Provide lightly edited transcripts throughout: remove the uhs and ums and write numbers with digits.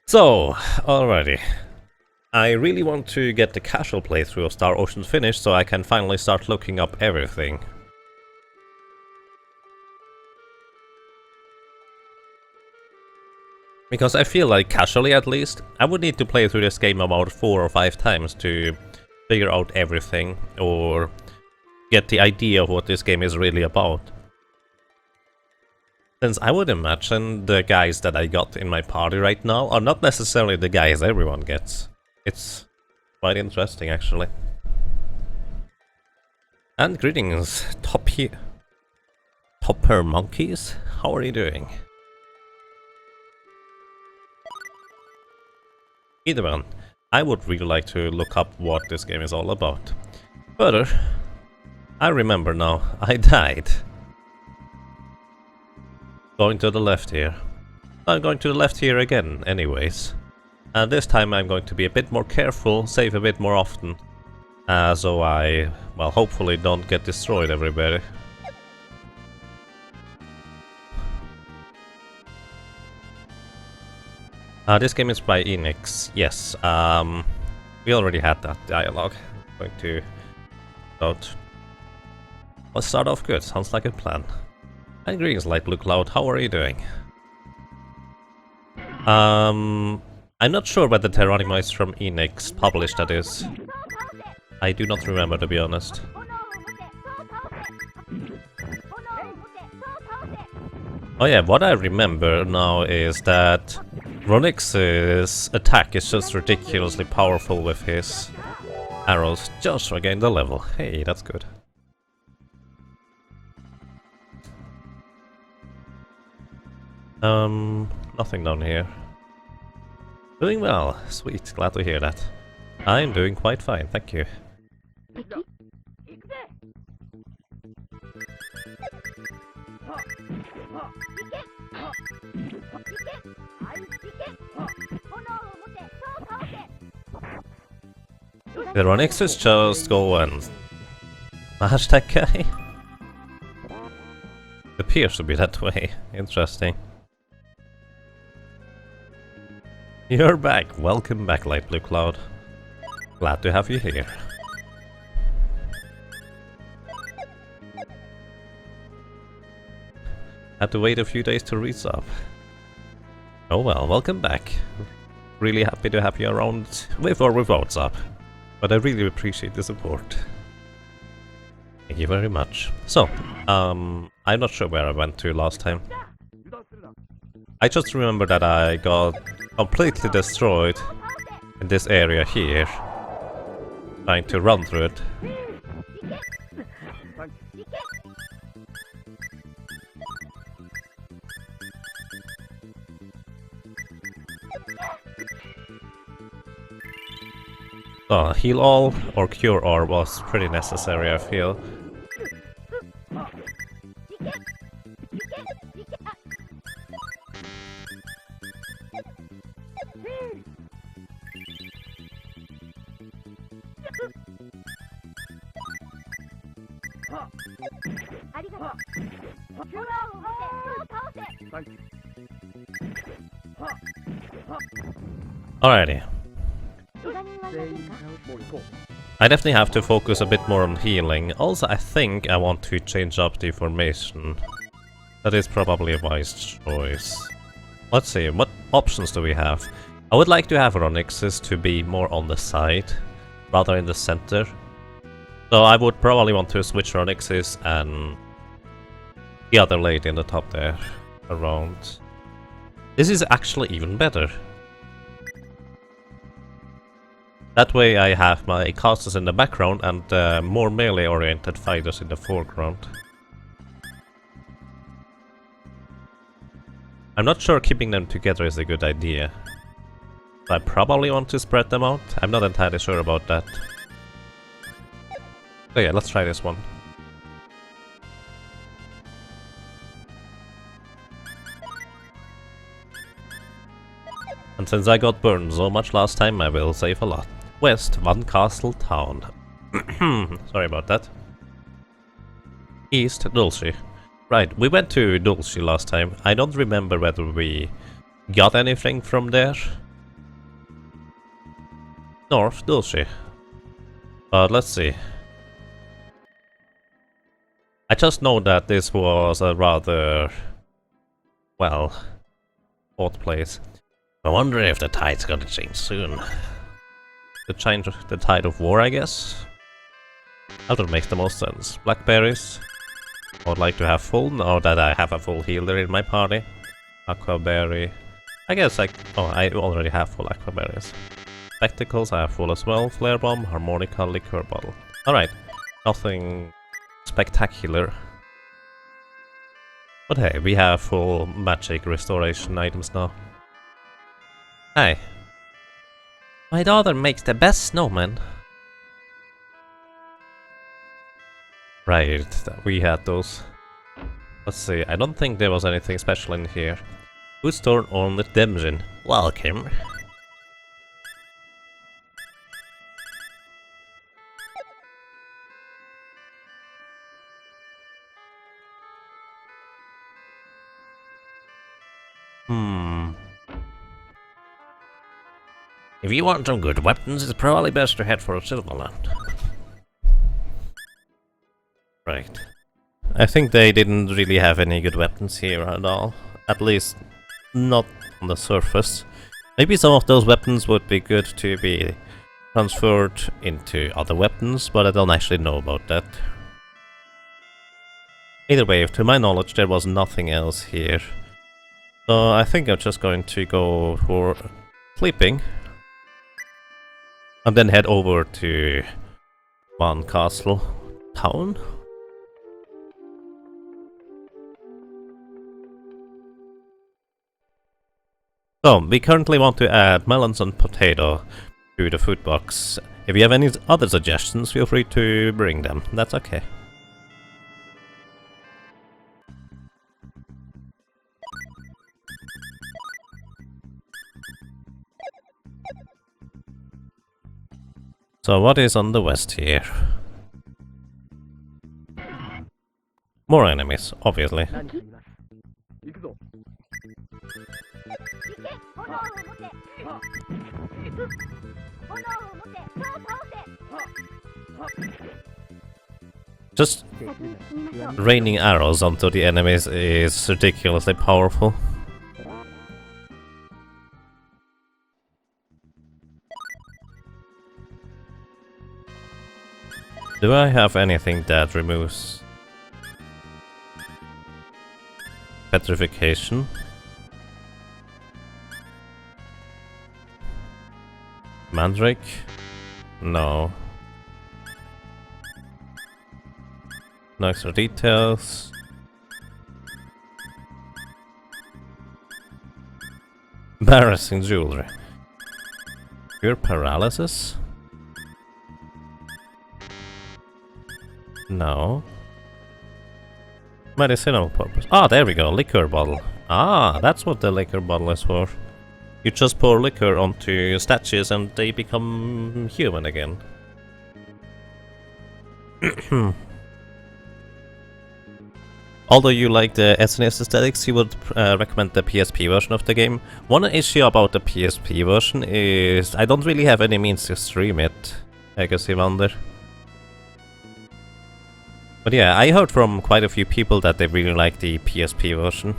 So, alrighty. I really want to get the casual playthrough of Star Ocean finished so I can finally start looking up everything. Because I feel like, casually at least, I would need to play through this game about 4 or 5 times to figure out everything, or get the idea of what this game is really about. Since I would imagine the guys that I got in my party right now are not necessarily the guys everyone gets. It's quite interesting, actually. And greetings, Topper monkeys. How are you doing? Either one, I would really like to look up what this game is all about. Further, I remember now, I died. Going to the left here. I'm going to the left here again, anyways. And this time I'm going to be a bit more careful, save a bit more often. So I, well, hopefully don't get destroyed everybody. This game is by Enix, yes. We already had that dialogue. I'm going to start. Let's start off good, sounds like a plan. And greetings, Light Blue Cloud, how are you doing? I'm not sure whether Terranigma is from Enix, published that is. I do not remember, to be honest. Oh yeah, what I remember now is that Ronix's attack is just ridiculously powerful with his arrows. Just regained the level. Hey, that's good. Nothing down here. Doing well. Sweet, glad to hear that. I'm doing quite fine, thank you. The Ronix is just go and smash that guy. Appears to be that way. Interesting. You're back. Welcome back, Light Blue Cloud. Glad to have you here. Had to wait a few days to resub. Oh well, welcome back. Really happy to have you around with or without sub. But I really appreciate the support. Thank you very much. So, I'm not sure where I went to last time. I just remember that I got completely destroyed in this area here. Trying to run through it. Heal all or cure all was pretty necessary, I feel. Alrighty. I definitely have to focus a bit more on healing. Also, I think I want to change up the formation. That is probably a wise choice. Let's see, what options do we have? I would like to have Ronix's to be more on the side, rather in the center. So I would probably want to switch Ronix's and the other lady in the top there around. This is actually even better. That way I have my casters in the background and more melee-oriented fighters in the foreground. I'm not sure keeping them together is a good idea. I probably want to spread them out. I'm not entirely sure about that. So yeah, let's try this one. And since I got burned so much last time, I will save a lot. West, One Castle Town. Sorry about that. East, Dulce. Right, we went to Dulce last time. I don't remember whether we got anything from there. north, does she? But let's see. I just know that this was a rather, well, odd place. I wonder if the tide's gonna change soon. The tide of war, I guess? That would make the most sense. Blackberries. I would like to have full, now that I have a full healer in my party. Aquaberry. I guess I already have full aquaberries. Spectacles I have full as well. Flare bomb, harmonica, liquor bottle. Alright. Nothing spectacular. But hey, we have full magic restoration items now. Hey. My daughter makes the best snowman. Right, we had those. Let's see, I don't think there was anything special in here. Who's turn on the dungeon? Welcome. If you want some good weapons, it's probably best to head for Silverland. Right. I think they didn't really have any good weapons here at all. At least, not on the surface. Maybe some of those weapons would be good to be transferred into other weapons, but I don't actually know about that. Either way, to my knowledge, there was nothing else here. So I think I'm just going to go for sleeping. And then head over to Van Castle town. So, we currently want to add melons and potato to the food box. If you have any other suggestions, feel free to bring them. That's okay. So what is on the west here? More enemies, obviously. Just raining arrows onto the enemies is ridiculously powerful. Do I have anything that removes petrification? Mandrake? No. No extra details. Embarrassing jewelry. Pure paralysis? No. Medicinal purpose. Ah, there we go. Liquor bottle. Ah, that's what the liquor bottle is for. You just pour liquor onto statues and they become human again. Although you like the SNES aesthetics, you would recommend the PSP version of the game. One issue about the PSP version is I don't really have any means to stream it, I guess you wonder. But yeah, I heard from quite a few people that they really like the PSP version.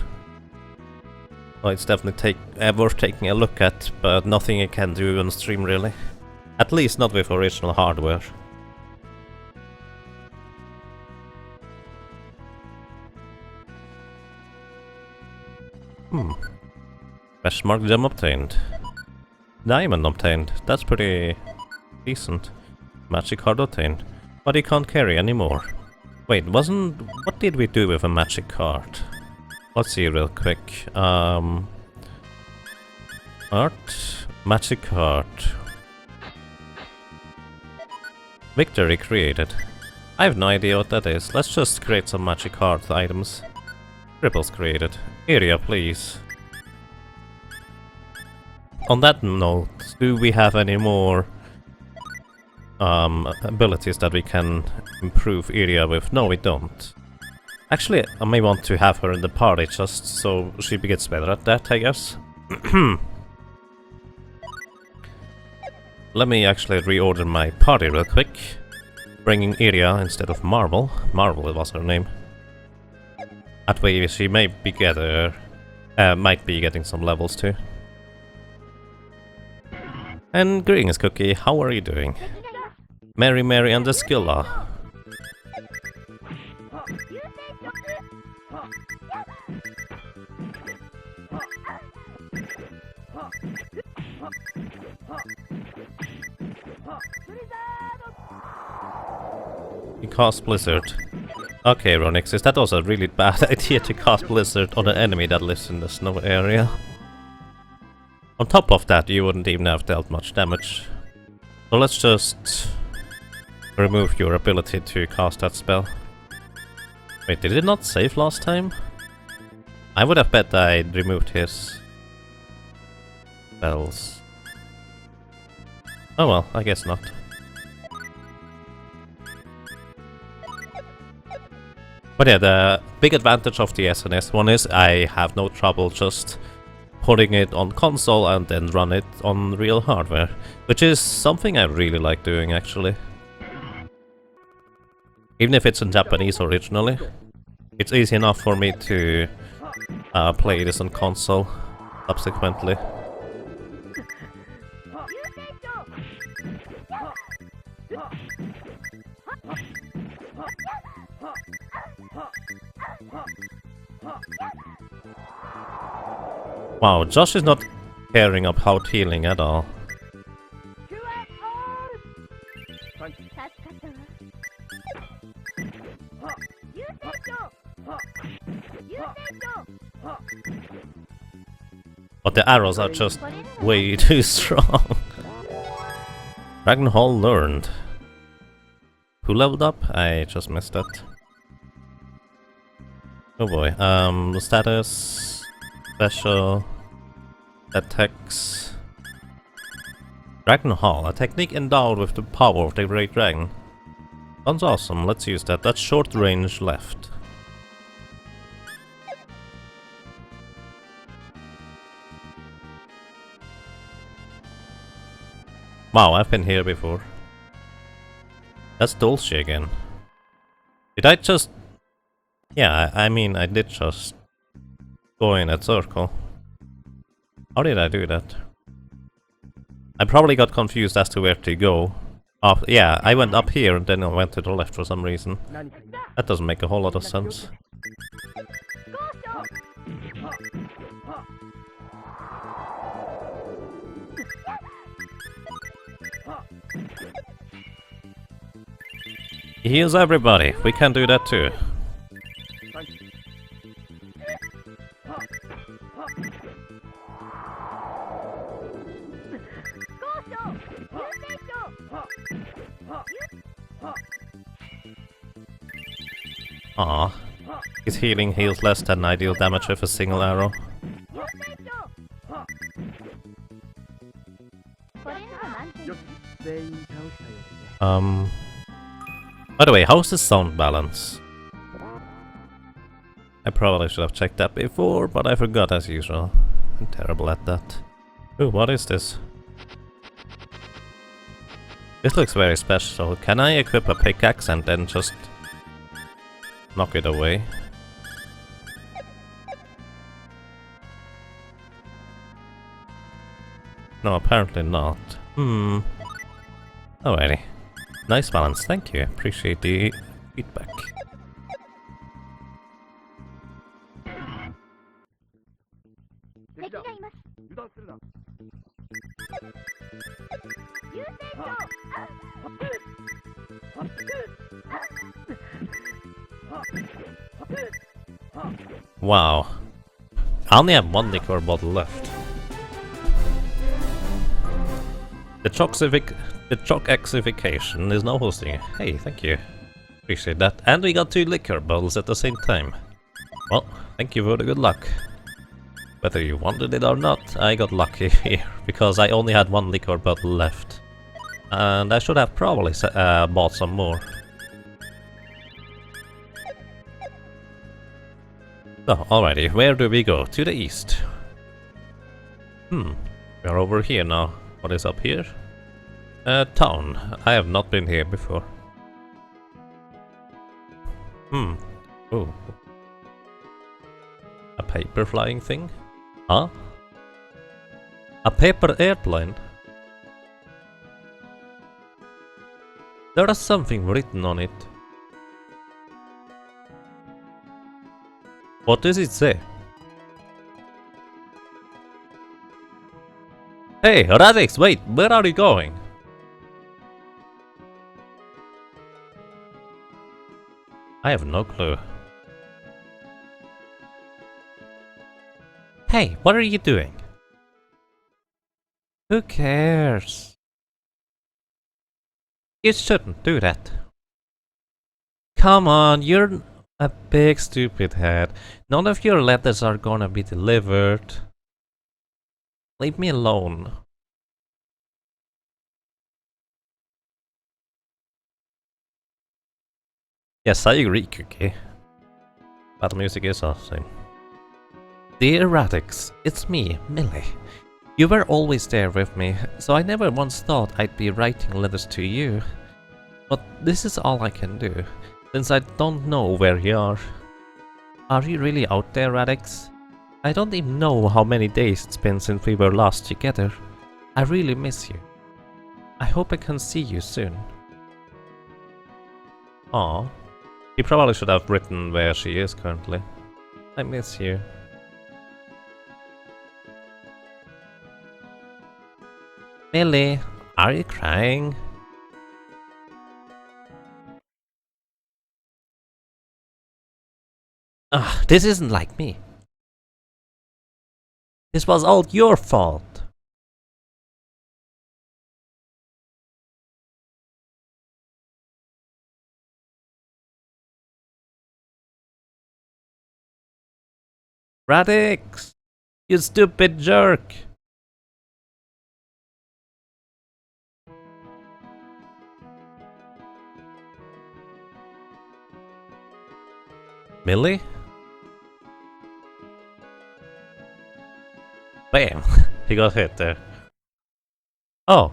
Well, it's definitely worth taking a look at, but nothing you can do on stream really. At least not with original hardware. Best mark gem obtained. Diamond obtained. That's pretty decent. Magic card obtained. But you can't carry anymore. Wait, what did we do with a magic card? Let's see real quick. Art, magic card. Victory created. I have no idea what that is. Let's just create some magic card items. Ripples created. Area, please. On that note, do we have any more abilities that we can improve area with? No, we don't. Actually, I may want to have her in the party just so she gets better at that, I guess. Let me actually reorder my party real quick. Bringing Iria instead of Marvel. Marvel was her name. That way she may be might be getting some levels too. And greetings, Cookie. How are you doing? Mary and the Skilla. You cast Blizzard. Okay, Ronixis, that was a really bad idea to cast Blizzard on an enemy that lives in the snow area. On top of that, you wouldn't even have dealt much damage. So let's just remove your ability to cast that spell. Wait, did it not save last time? I would have bet I removed his spells. Oh well, I guess not. But yeah, the big advantage of the SNS one is I have no trouble just putting it on console and then run it on real hardware, which is something I really like doing actually. Even if it's in Japanese originally, it's easy enough for me to play this on console subsequently. Wow, Josh is not caring about healing at all. But the arrows are just way too strong. Dragon Hall learned. Who leveled up? I just missed that. Oh boy. Status, special, attacks. Dragon Hall, a technique endowed with the power of the Great Dragon. Sounds awesome. Let's use that. That's short range left. Wow, I've been here before. That's Dulce again. Did I just... Yeah, I mean, I did just go in a circle. How did I do that? I probably got confused as to where to go. Yeah, I went up here and then I went to the left for some reason. That doesn't make a whole lot of sense. He heals everybody. We can do that too. Aw. His healing heals less than ideal damage with a single arrow. By the way, how's the sound balance? I probably should have checked that before, but I forgot as usual. I'm terrible at that. Ooh, what is this? This looks very special. Can I equip a pickaxe and then just knock it away? No, apparently not. Alrighty. Nice balance, thank you. Appreciate the feedback. Wow. I only have one liquor bottle left. The Choxification is now hosting. Hey, thank you. Appreciate that. And we got 2 liquor bottles at the same time. Well, thank you for the good luck. Whether you wanted it or not, I got lucky here, because I only had 1 liquor bottle left. And I should have probably bought some more. So, alrighty, where do we go? To the east. We are over here now. What is up here? Town. I have not been here before. Ooh. A paper flying thing? Huh? A paper airplane? There is something written on it. What does it say? Hey, Radix, wait, where are you going? I have no clue. Hey, what are you doing? Who cares? You shouldn't do that. Come on, you're a big stupid head. None of your letters are gonna be delivered. Leave me alone. Yes, I agree, Cookie. Battle music is awesome. Dear Radix, it's me, Millie. You were always there with me, so I never once thought I'd be writing letters to you. But this is all I can do, since I don't know where you are. Are you really out there, Radix? I don't even know how many days it's been since we were last together. I really miss you. I hope I can see you soon. Aw. He probably should have written where she is currently. I miss you. Millie, are you crying? Ugh, this isn't like me. This was all your fault. Radix! You stupid jerk! Millie? Bam! He got hit there. Oh.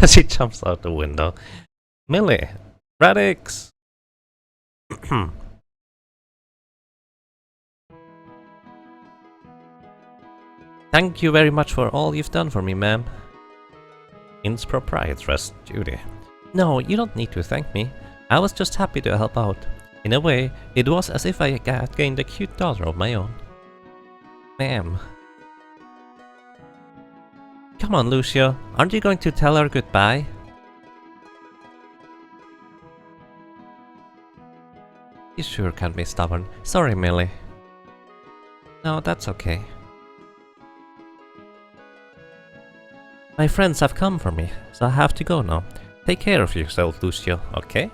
She jumps out the window. Millie! Radix! Thank you very much for all you've done for me, ma'am. Ins proprietress Judy. No, you don't need to thank me. I was just happy to help out. In a way, it was as if I had gained a cute daughter of my own. Ma'am. Come on, Lucio. Aren't you going to tell her goodbye? You sure can be stubborn. Sorry, Millie. No, that's okay. My friends have come for me, so I have to go now. Take care of yourself, Lucio, okay?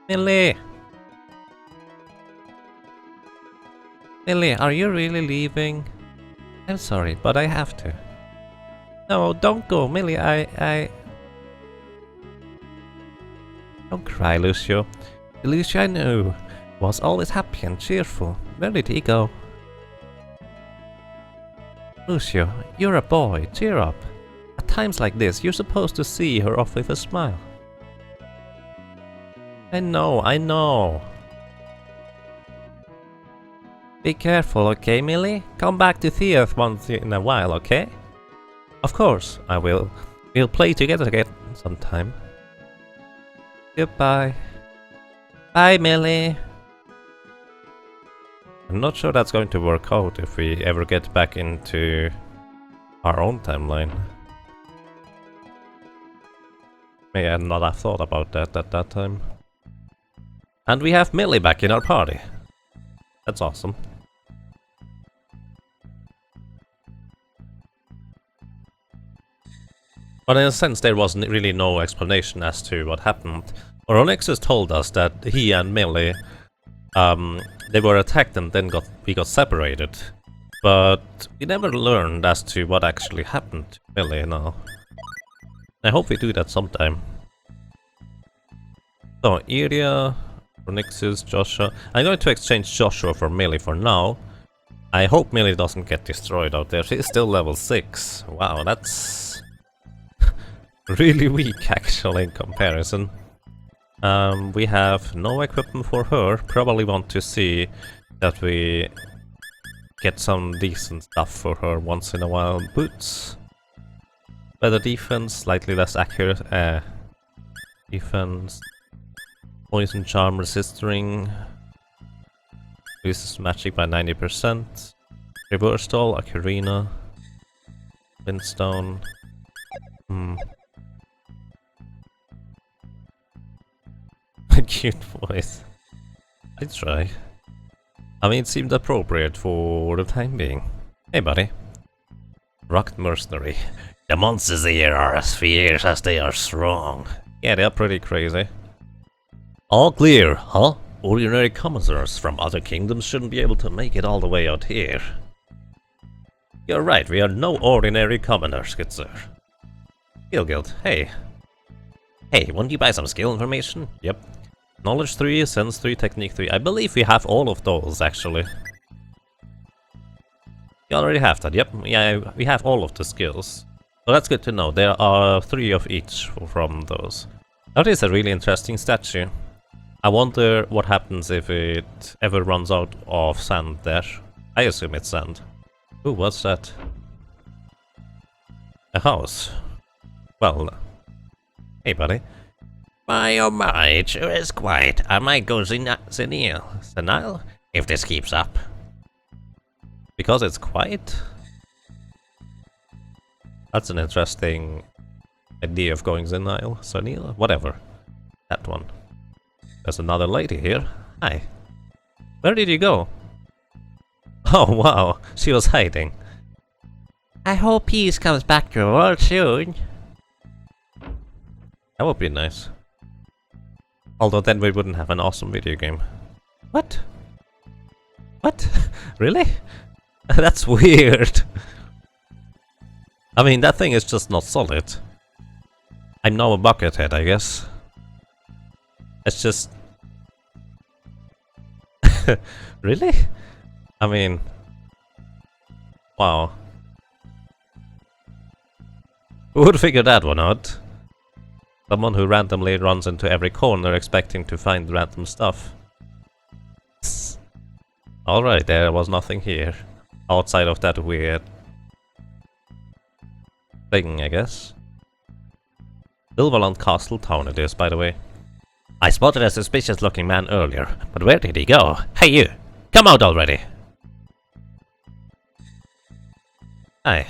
Millie! Millie, are you really leaving? I'm sorry, but I have to. No, don't go, Millie, I... Don't cry, Lucio. The Lucio I knew was always happy and cheerful. Where did he go? Lucio, you're a boy, cheer up. At times like this, you're supposed to see her off with a smile. I know. Be careful, okay, Millie? Come back to theater once in a while, okay? Of course, I will. We'll play together again sometime. Goodbye. Bye, Millie. I'm not sure that's going to work out if we ever get back into our own timeline. May I not have thought about that at that time. And we have Millie back in our party. That's awesome. But in a sense there was really no explanation as to what happened. Oronexus told us that he and Millie they were attacked and then we got separated. But we never learned as to what actually happened to Millie now. I hope we do that sometime. So, Iria, Oronexus, Joshua. I'm going to exchange Joshua for Millie for now. I hope Millie doesn't get destroyed out there. She's still level 6. Wow, that's really weak actually in comparison. We have no equipment for her. Probably want to see that we get some decent stuff for her once in a while. Boots. Better defense, slightly less accurate. Defense. Poison charm resisting. Reduces magic by 90%. Reverse doll, Ocarina. Windstone. Cute voice. I try. I mean, it seemed appropriate for the time being. Hey, buddy. Rocked Mercenary. The monsters here are as fierce as they are strong. Yeah, they are pretty crazy. All clear, huh? Ordinary commoners from other kingdoms shouldn't be able to make it all the way out here. You're right, we are no ordinary commoners, good sir. Skill Guild, hey. Hey, won't you buy some skill information? Yep. Knowledge 3, Sense 3, Technique 3. I believe we have all of those, actually. You already have that, yep. Yeah, we have all of the skills. So that's good to know. There are 3 of each from those. That is a really interesting statue. I wonder what happens if it ever runs out of sand there. I assume it's sand. Ooh, what's that? A house. Well, hey buddy. My oh my, it sure is quiet. I might go senile if this keeps up. Because it's quiet? That's an interesting idea of going senile, whatever. That one. There's another lady here. Hi. Where did you go? Oh wow, she was hiding. I hope peace comes back to the world soon. That would be nice. Although then we wouldn't have an awesome video game. What? What? Really? That's weird. I mean, that thing is just not solid. I'm now a buckethead, I guess. It's just... Really? I mean... Wow. Who would figure that one out? Someone who randomly runs into every corner expecting to find random stuff. Alright, there was nothing here. Outside of that weird... thing, I guess. Silverland Castle Town it is, by the way. I spotted a suspicious looking man earlier, but where did he go? Hey you! Come out already! Hi.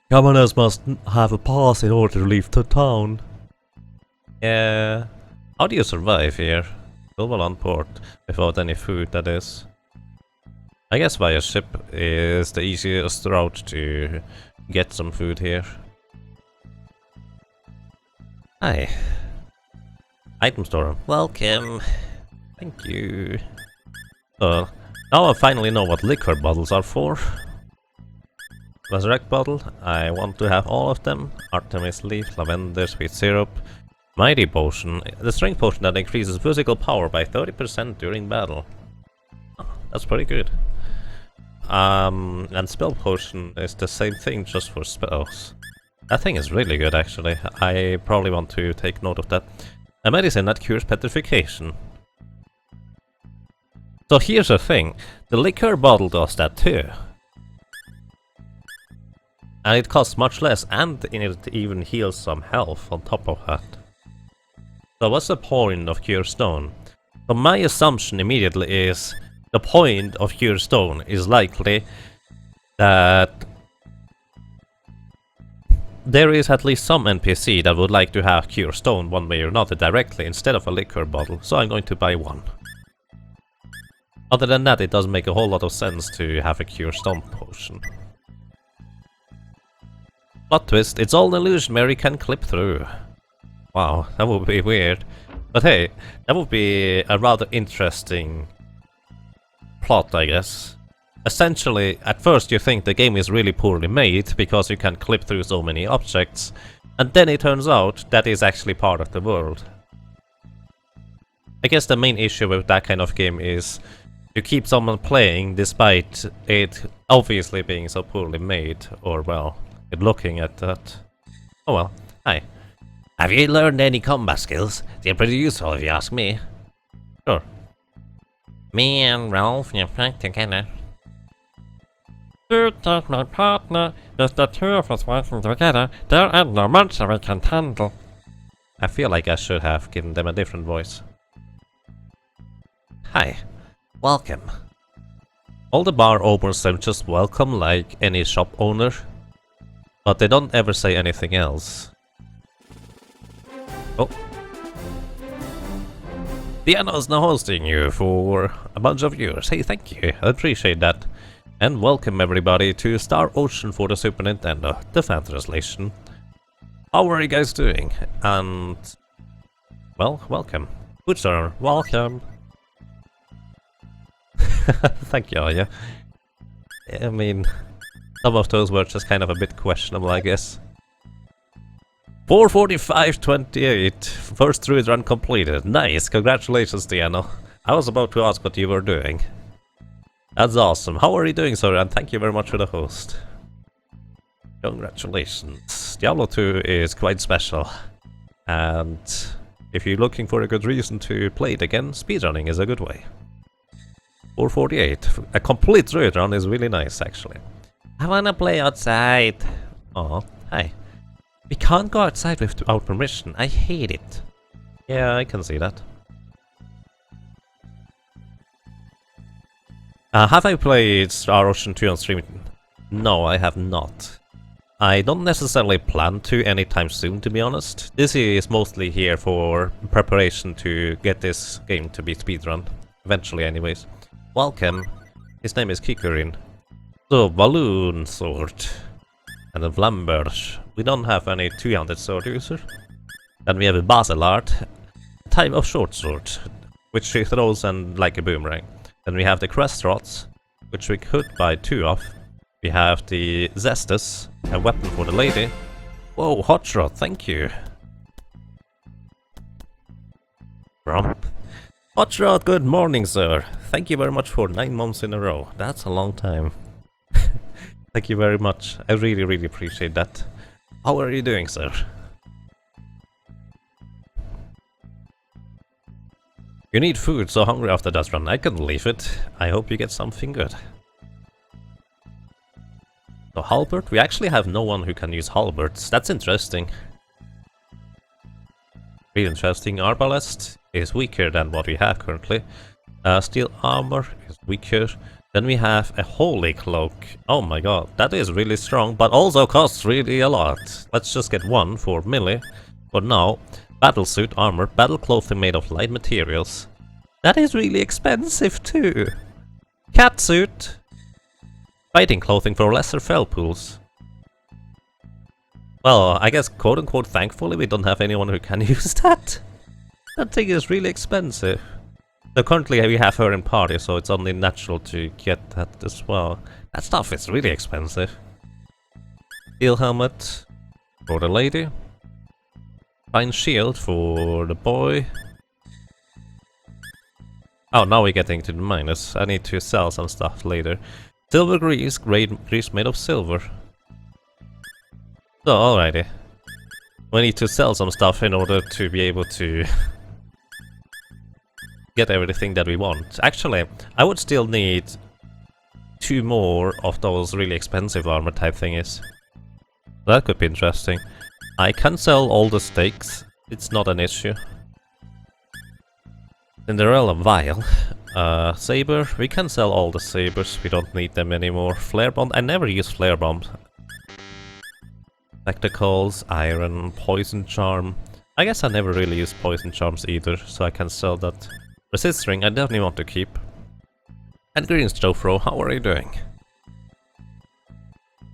Commoners must have a pass in order to leave the town. Yeah... How do you survive here? Silverland Port, without any food, that is. I guess via ship is the easiest route to get some food here. Hi. Item store. Welcome. Thank you. Now I finally know what liquor bottles are for. Resurrect bottle. I want to have all of them. Artemis leaf, lavender, sweet syrup. Mighty potion. The strength potion that increases physical power by 30% during battle. Oh, that's pretty good. And spell potion is the same thing just for spells. That thing is really good actually. I probably want to take note of that. A medicine that cures petrification. So here's the thing. The liquor bottle does that too. And it costs much less and it even heals some health on top of that. So what's the point of Cure Stone? So my assumption immediately is the point of Cure Stone is likely that there is at least some NPC that would like to have Cure Stone one way or another directly instead of a liquor bottle, so I'm going to buy one. Other than that, it doesn't make a whole lot of sense to have a Cure Stone potion. Plot twist, it's all an illusion Mary can clip through. Wow, that would be weird. But hey, that would be a rather interesting plot, I guess. Essentially, at first you think the game is really poorly made because you can clip through so many objects, and then it turns out that is actually part of the world. I guess the main issue with that kind of game is to keep someone playing despite it obviously being so poorly made, or well, good looking at that. Oh well, hi. Have you learned any combat skills? They're pretty useful if you ask me. Sure. Me and Ralph, you fight together. You take my partner, with the two of us working together, there ain't no monster we can handle. I feel like I should have given them a different voice. Hi. Welcome. All the bar owners them just welcome like any shop owner, but they don't ever say anything else. Oh. Diana's now hosting you for a bunch of viewers. Hey, thank you. I appreciate that. And welcome everybody to Star Ocean for the Super Nintendo, the fan translation. How are you guys doing? And well, welcome. Good sir, welcome. Thank you, yeah. I mean, some of those were just kind of a bit questionable, I guess. 4:45:28. First druid run completed. Nice, congratulations, Diana. I was about to ask what you were doing. That's awesome. How are you doing, sir? And thank you very much for the host. Congratulations. Diablo 2 is quite special. And if you're looking for a good reason to play it again, speedrunning is a good way. 4:48. A complete druid run is really nice, actually. I wanna play outside. Oh, hi. We can't go outside without permission. I hate it. Yeah, I can see that. Have I played Star Ocean 2 on stream? No, I have not. I don't necessarily plan to anytime soon, to be honest. This is mostly here for preparation to get this game to be speedrun. Eventually, anyways. Welcome. His name is Kikurin. So, Balloon Sword. And a Vlamberge. We don't have any two-handed sword user. Then we have a Basilard. Type of short sword. Which she throws and like a boomerang. Then we have the Crest Rods, which we could buy 2 of. We have the Zestus, a weapon for the lady. Whoa, Hot Rod, thank you. Rump. Hot Rod, good morning, sir. Thank you very much for 9 months in a row. That's a long time. Thank you very much. I really, really appreciate that. How are you doing, sir? You need food, so hungry after that run. I can leave it. I hope you get something good. So halberd? We actually have no one who can use halberds. That's interesting. Really interesting. Arbalest is weaker than what we have currently. Steel armor is weaker. Then we have a holy cloak. Oh my god, that is really strong, but also costs really a lot. Let's just get 1 for melee. For now. Battlesuit armor, battle clothing made of light materials. That is really expensive too. Catsuit. Fighting clothing for lesser fell pools. Well, I guess quote unquote thankfully we don't have anyone who can use that. That thing is really expensive. So currently we have her in party, so it's only natural to get that as well. That stuff is really expensive. Steel helmet for the lady. Fine shield for the boy. Oh, now we're getting to the minus. I need to sell some stuff later. Silver grease, grease made of silver. So, alrighty. We need to sell some stuff in order to be able to get everything that we want. Actually, I would still need 2 more of those really expensive armor type thingies. That could be interesting. I can sell all the stakes, it's not an issue. Cinderella Vial. Saber, we can sell all the sabers, we don't need them anymore. Flare bomb, I never use flare bombs. Spectacles, iron, poison charm. I guess I never really use poison charms either, so I can sell that. Resist ring, I definitely want to keep. And greens, Jofro, how are you doing?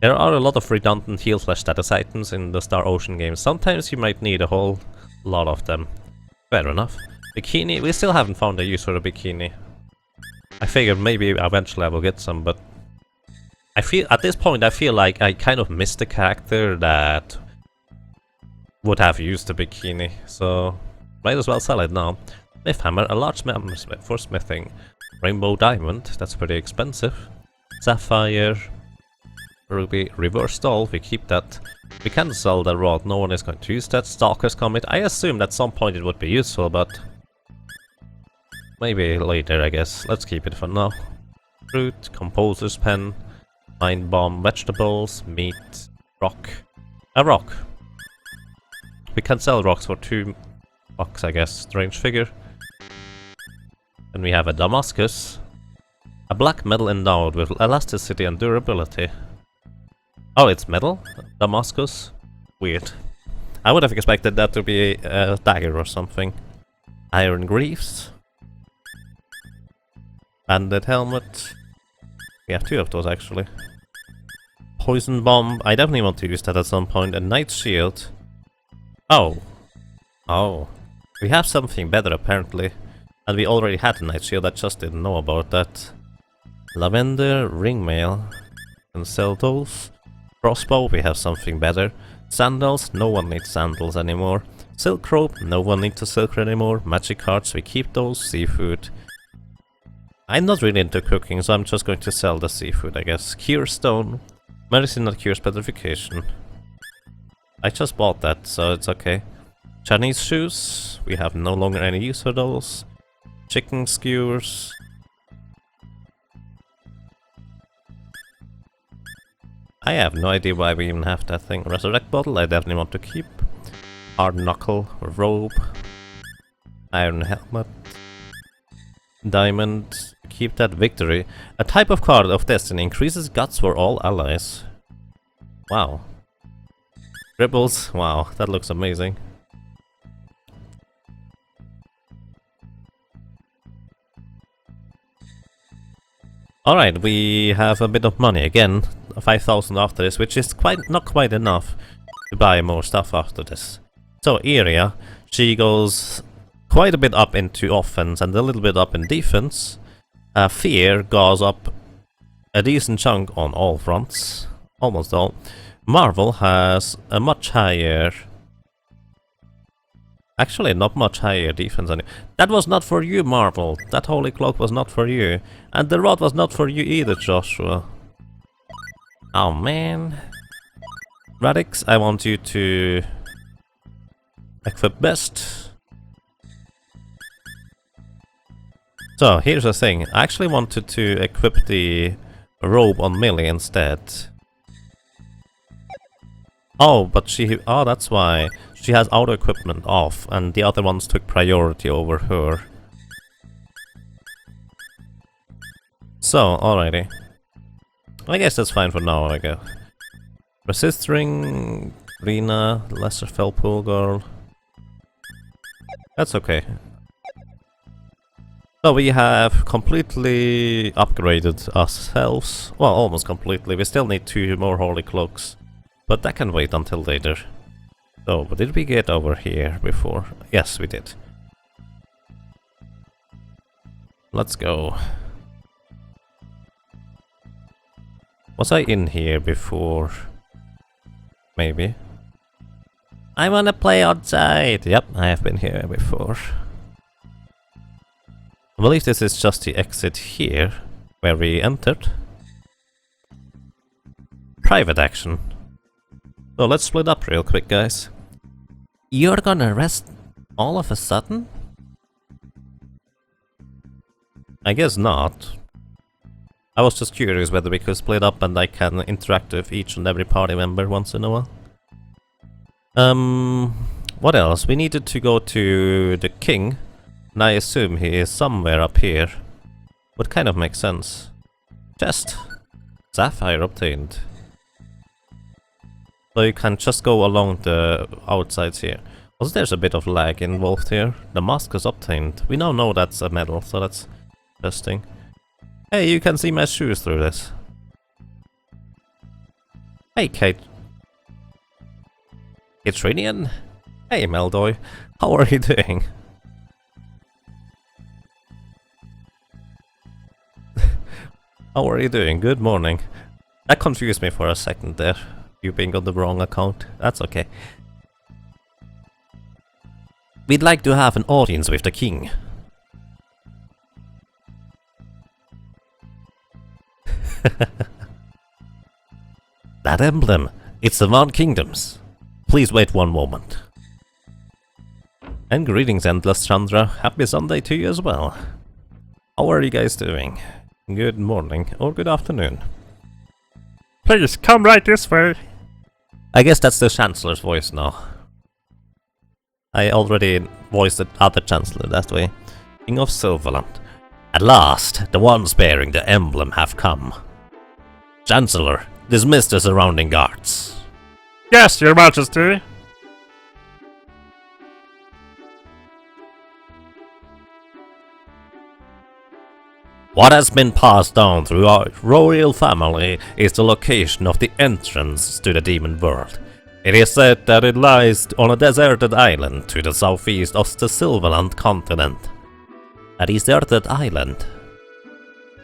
There are a lot of redundant heal flash status items in the Star Ocean games. Sometimes you might need a whole lot of them. Fair enough. Bikini, we still haven't found a use for a bikini. I figured maybe eventually I will get some, but I feel at this point I feel like I kind of missed the character that would have used a bikini, so might as well sell it now. Smith hammer, a large hammer for smithing. Rainbow diamond, that's pretty expensive. Sapphire, ruby, reverse doll, we keep that. We can sell the rod, no one is going to use that. Stalker's comet, I assumed at some point it would be useful, but maybe later, I guess. Let's keep it for now. Fruit, composer's pen, mind bomb, vegetables, meat, rock. A rock. We can sell rocks for $2, I guess. Strange figure. Then we have a Damascus. A black metal endowed with elasticity and durability. Oh, it's metal? Damascus? Weird. I would have expected that to be a dagger or something. Iron greaves. Banded helmet. We have 2 of those actually. Poison bomb. I definitely want to use that at some point. A knight shield. Oh. Oh. We have something better apparently. And we already had a knight shield, I just didn't know about that. Lavender, ringmail. Can sell those. Crossbow, we have something better. Sandals, no one needs sandals anymore. Silk rope, no one needs a silk rope anymore. Magic cards, we keep those. Seafood. I'm not really into cooking, so I'm just going to sell the seafood, I guess. Cure stone. Medicinal cure petrification. I just bought that, so it's okay. Chinese shoes. We have no longer any use for those. Chicken skewers. I have no idea why we even have that thing. Resurrect bottle, I definitely want to keep. Hard knuckle, robe. Iron helmet. Diamond. Keep that. Victory. A type of card of destiny increases guts for all allies. Wow. Ripples. Wow, that looks amazing. Alright, we have a bit of money again. 5,000 after this, which is not quite enough to buy more stuff after this. So, Iria, she goes quite a bit up into offense and a little bit up in defense. Fear goes up a decent chunk on all fronts. Almost all. Marvel has a much higher... Actually, not much higher defense. That was not for you, Marvel. That holy cloak was not for you. And the rod was not for you either, Joshua. Oh, man. Radix, I want you to... equip best. So, here's the thing. I actually wanted to equip the robe on Millie instead. Oh, but she... Oh, that's why. She has auto equipment off, and the other ones took priority over her. So, alrighty. I guess that's fine for now, I guess. Resist ring... Rena, Lesser Felpool Girl... That's okay. So we have completely upgraded ourselves. Well, almost completely. We still need 2 more holy cloaks. But that can wait until later. So, but did we get over here before? Yes, we did. Let's go. Was I in here before? Maybe. I wanna play outside! Yep, I have been here before. I believe this is just the exit here, where we entered. Private action. So let's split up real quick, guys. You're gonna rest all of a sudden? I guess not. I was just curious whether we could split up and I can interact with each and every party member once in a while. What else? We needed to go to the king, and I assume he is somewhere up here. Would kind of make sense. Chest. Sapphire obtained. So you can just go along the outsides here. Also, there's a bit of lag involved here. Damascus obtained. We now know that's a medal, so that's interesting. Hey, you can see my shoes through this. Hey, Katrinian? Hey, Meldoy. How are you doing? How are you doing? Good morning. That confused me for a second there. You being on the wrong account. That's okay. We'd like to have an audience with the king. That emblem, it's the Van Kingdoms. Please wait one moment. And greetings, Endless Chandra. Happy Sunday to you as well. How are you guys doing? Good morning or good afternoon. Please come right this way. I guess that's the Chancellor's voice now. I already voiced the other Chancellor that way. King of Silverland. At last, the ones bearing the emblem have come. Chancellor, dismiss the surrounding guards. Yes, Your Majesty. What has been passed down through our royal family is the location of the entrance to the demon world. It is said that it lies on a deserted island to the southeast of the Silverland continent. A deserted island?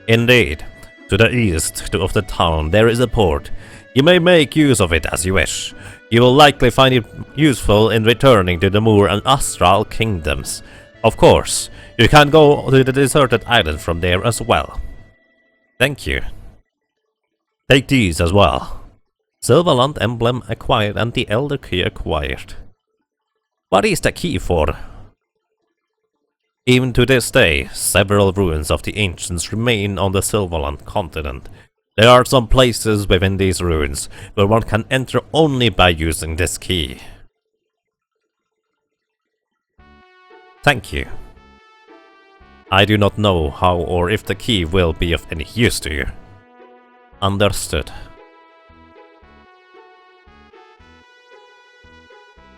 Indeed. To the east of the town there is a port. You may make use of it as you wish. You will likely find it useful in returning to the Moor and Astral kingdoms. Of course, you can go to the deserted island from there as well. Thank you. Take these as well. Silverland emblem acquired and the Elder Key acquired. What is the key for? Even to this day, several ruins of the ancients remain on the Silverland continent. There are some places within these ruins where one can enter only by using this key. Thank you. I do not know how or if the key will be of any use to you. Understood.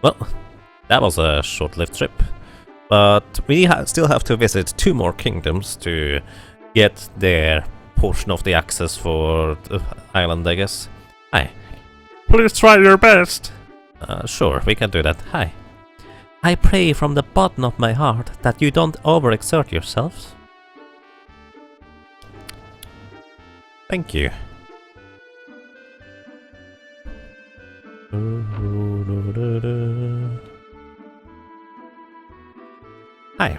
Well, that was a short-lived trip. But we still have to visit 2 more kingdoms to get their portion of the access for the island, I guess. Hi. Please try your best. Sure, we can do that. Hi. I pray from the bottom of my heart that you don't overexert yourselves. Thank you. Hi.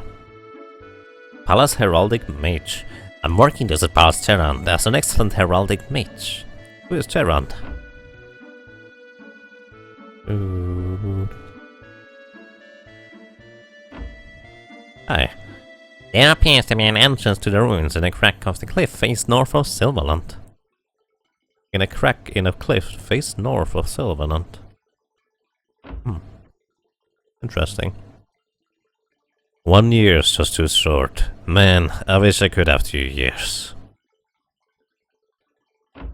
Palace Heraldic Mage. I'm working to surpass Terrand as an excellent heraldic mage. Who is Terrand? Hi. There appears to be an entrance to the ruins in a crack of the cliff faced north of Silverland. In a crack in a cliff faced north of Silverland. Interesting. 1 year is just too short. Man, I wish I could have 2 years.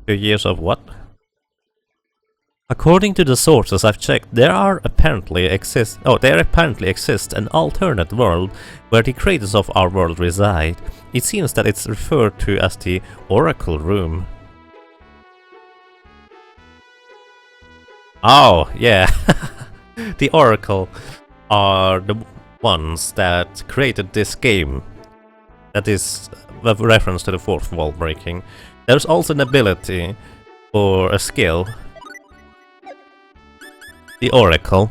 2 years of what? According to the sources I've checked, there apparently exists an alternate world where the creators of our world reside. It seems that it's referred to as the Oracle Room. Oh, yeah. The Oracle are the ones that created this game. That is a reference to the 4th wall breaking. There's also an ability or a skill. The Oracle.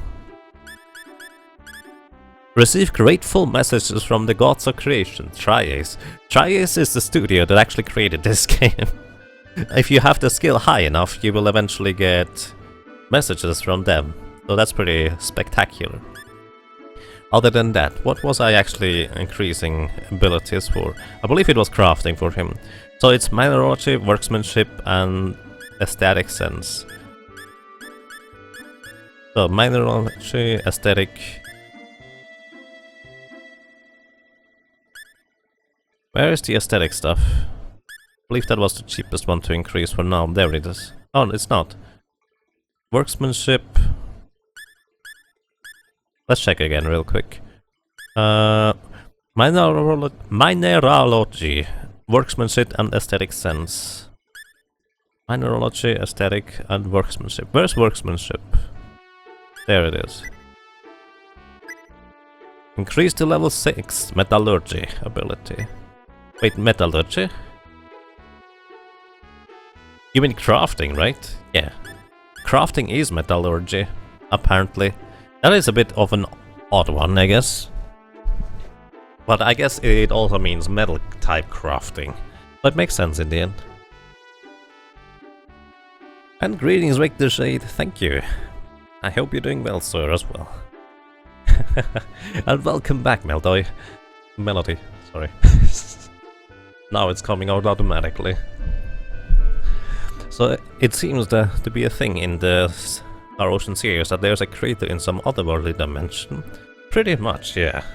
Receive grateful messages from the gods of creation, Triace. Triace is the studio that actually created this game. If you have the skill high enough, you will eventually get messages from them. So that's pretty spectacular. Other than that, what was I actually increasing abilities for? I believe it was crafting for him. So it's mineralogy, workmanship, and aesthetic sense. So mineralogy, aesthetic. Where is the aesthetic stuff? I believe that was the cheapest one to increase for now. There it is. Oh, it's not. Workmanship. Let's check again real quick. Mineralogy, workmanship and aesthetic sense. Mineralogy, aesthetic and workmanship. Where's workmanship? There it is. Increase to level 6 metallurgy ability. Wait, metallurgy? You mean crafting, right? Yeah. Crafting is metallurgy, apparently. That is a bit of an odd one, I guess. But I guess it also means metal type crafting. But it makes sense in the end. And greetings, Victor Shade. Thank you. I hope you're doing well, sir, as well. And welcome back, Melody. Sorry. Now it's coming out automatically. So it seems to be a thing in the Star Ocean series that there's a crater in some otherworldly dimension. Pretty much, yeah.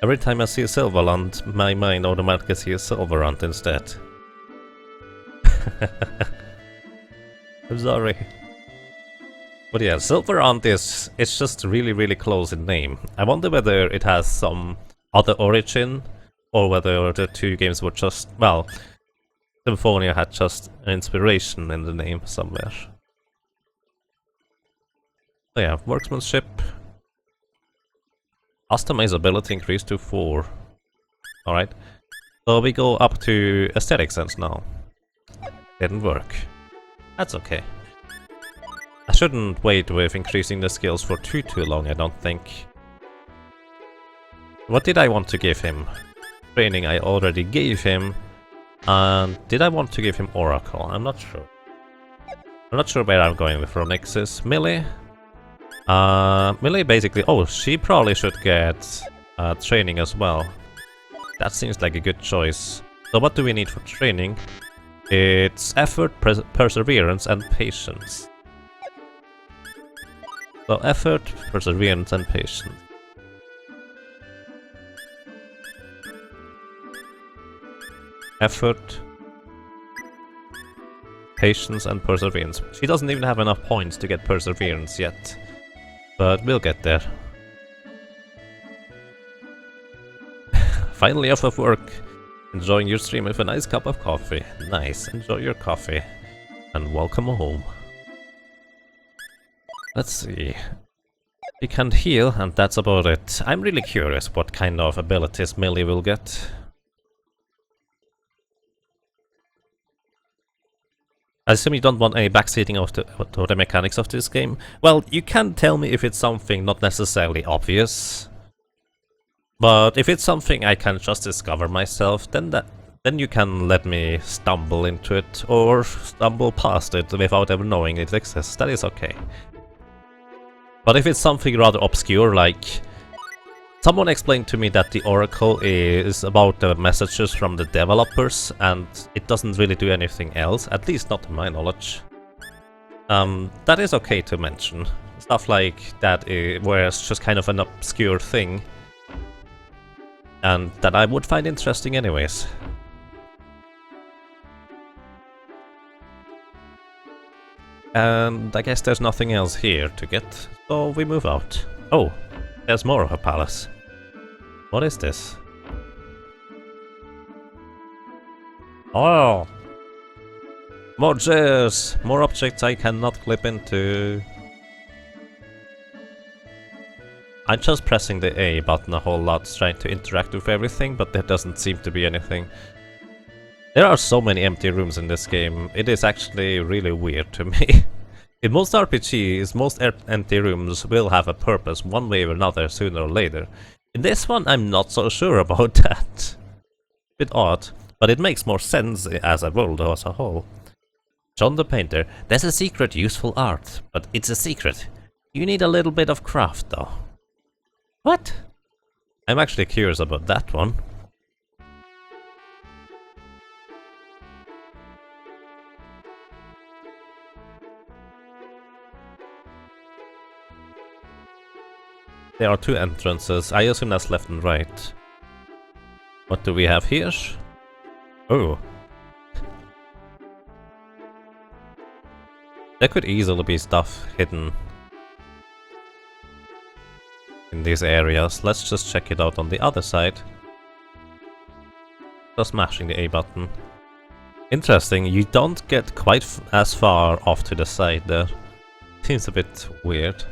Every time I see Silverland, my mind automatically sees Silverant instead. I'm sorry. But yeah, Silverant it's just really close in name. I wonder whether it has some other origin, or whether the two games were just, well, Symphonia had just an inspiration in the name somewhere. So yeah, workmanship. Customizability increased to 4. Alright. So we go up to aesthetic sense now. Didn't work. That's okay. I shouldn't wait with increasing the skills for too long, I don't think. What did I want to give him? Training I already gave him. And did I want to give him Oracle? I'm not sure. I'm not sure where I'm going with Ronixis. Millie? Millie basically... Oh, she probably should get training as well. That seems like a good choice. So what do we need for training? It's effort, perseverance and patience. So effort, perseverance and patience. Effort, patience and perseverance. She doesn't even have enough points to get perseverance yet. But we'll get there. Finally off of work. Enjoying your stream with a nice cup of coffee. Nice, enjoy your coffee. And welcome home. Let's see. We can heal, and that's about it. I'm really curious what kind of abilities Millie will get. I assume you don't want any backseating of the mechanics of this game. Well, you can tell me if it's something not necessarily obvious. But if it's something I can just discover myself, then you can let me stumble into it, or stumble past it without ever knowing it exists. That is okay. But if it's something rather obscure, like... Someone explained to me that the Oracle is about the messages from the developers, and it doesn't really do anything else, at least not to my knowledge. That is okay to mention. Stuff like that, where it's just kind of an obscure thing. And that I would find interesting anyways. And I guess there's nothing else here to get, so we move out. Oh, there's more of a palace. What is this? Oh! More chairs! More objects I cannot clip into. I'm just pressing the A button a whole lot, trying to interact with everything, but there doesn't seem to be anything. There are so many empty rooms in this game, it is actually really weird to me. In most RPGs, most empty rooms will have a purpose one way or another sooner or later. In this one, I'm not so sure about that. Bit odd, but it makes more sense as a world as a whole. John the Painter, there's a secret useful art, but it's a secret. You need a little bit of craft though. What? I'm actually curious about that one. There are 2 entrances. I assume that's left and right. What do we have here? Oh. There could easily be stuff hidden in these areas. Let's just check it out on the other side. Just mashing the A button. Interesting, you don't get quite as far off to the side there. Seems a bit weird.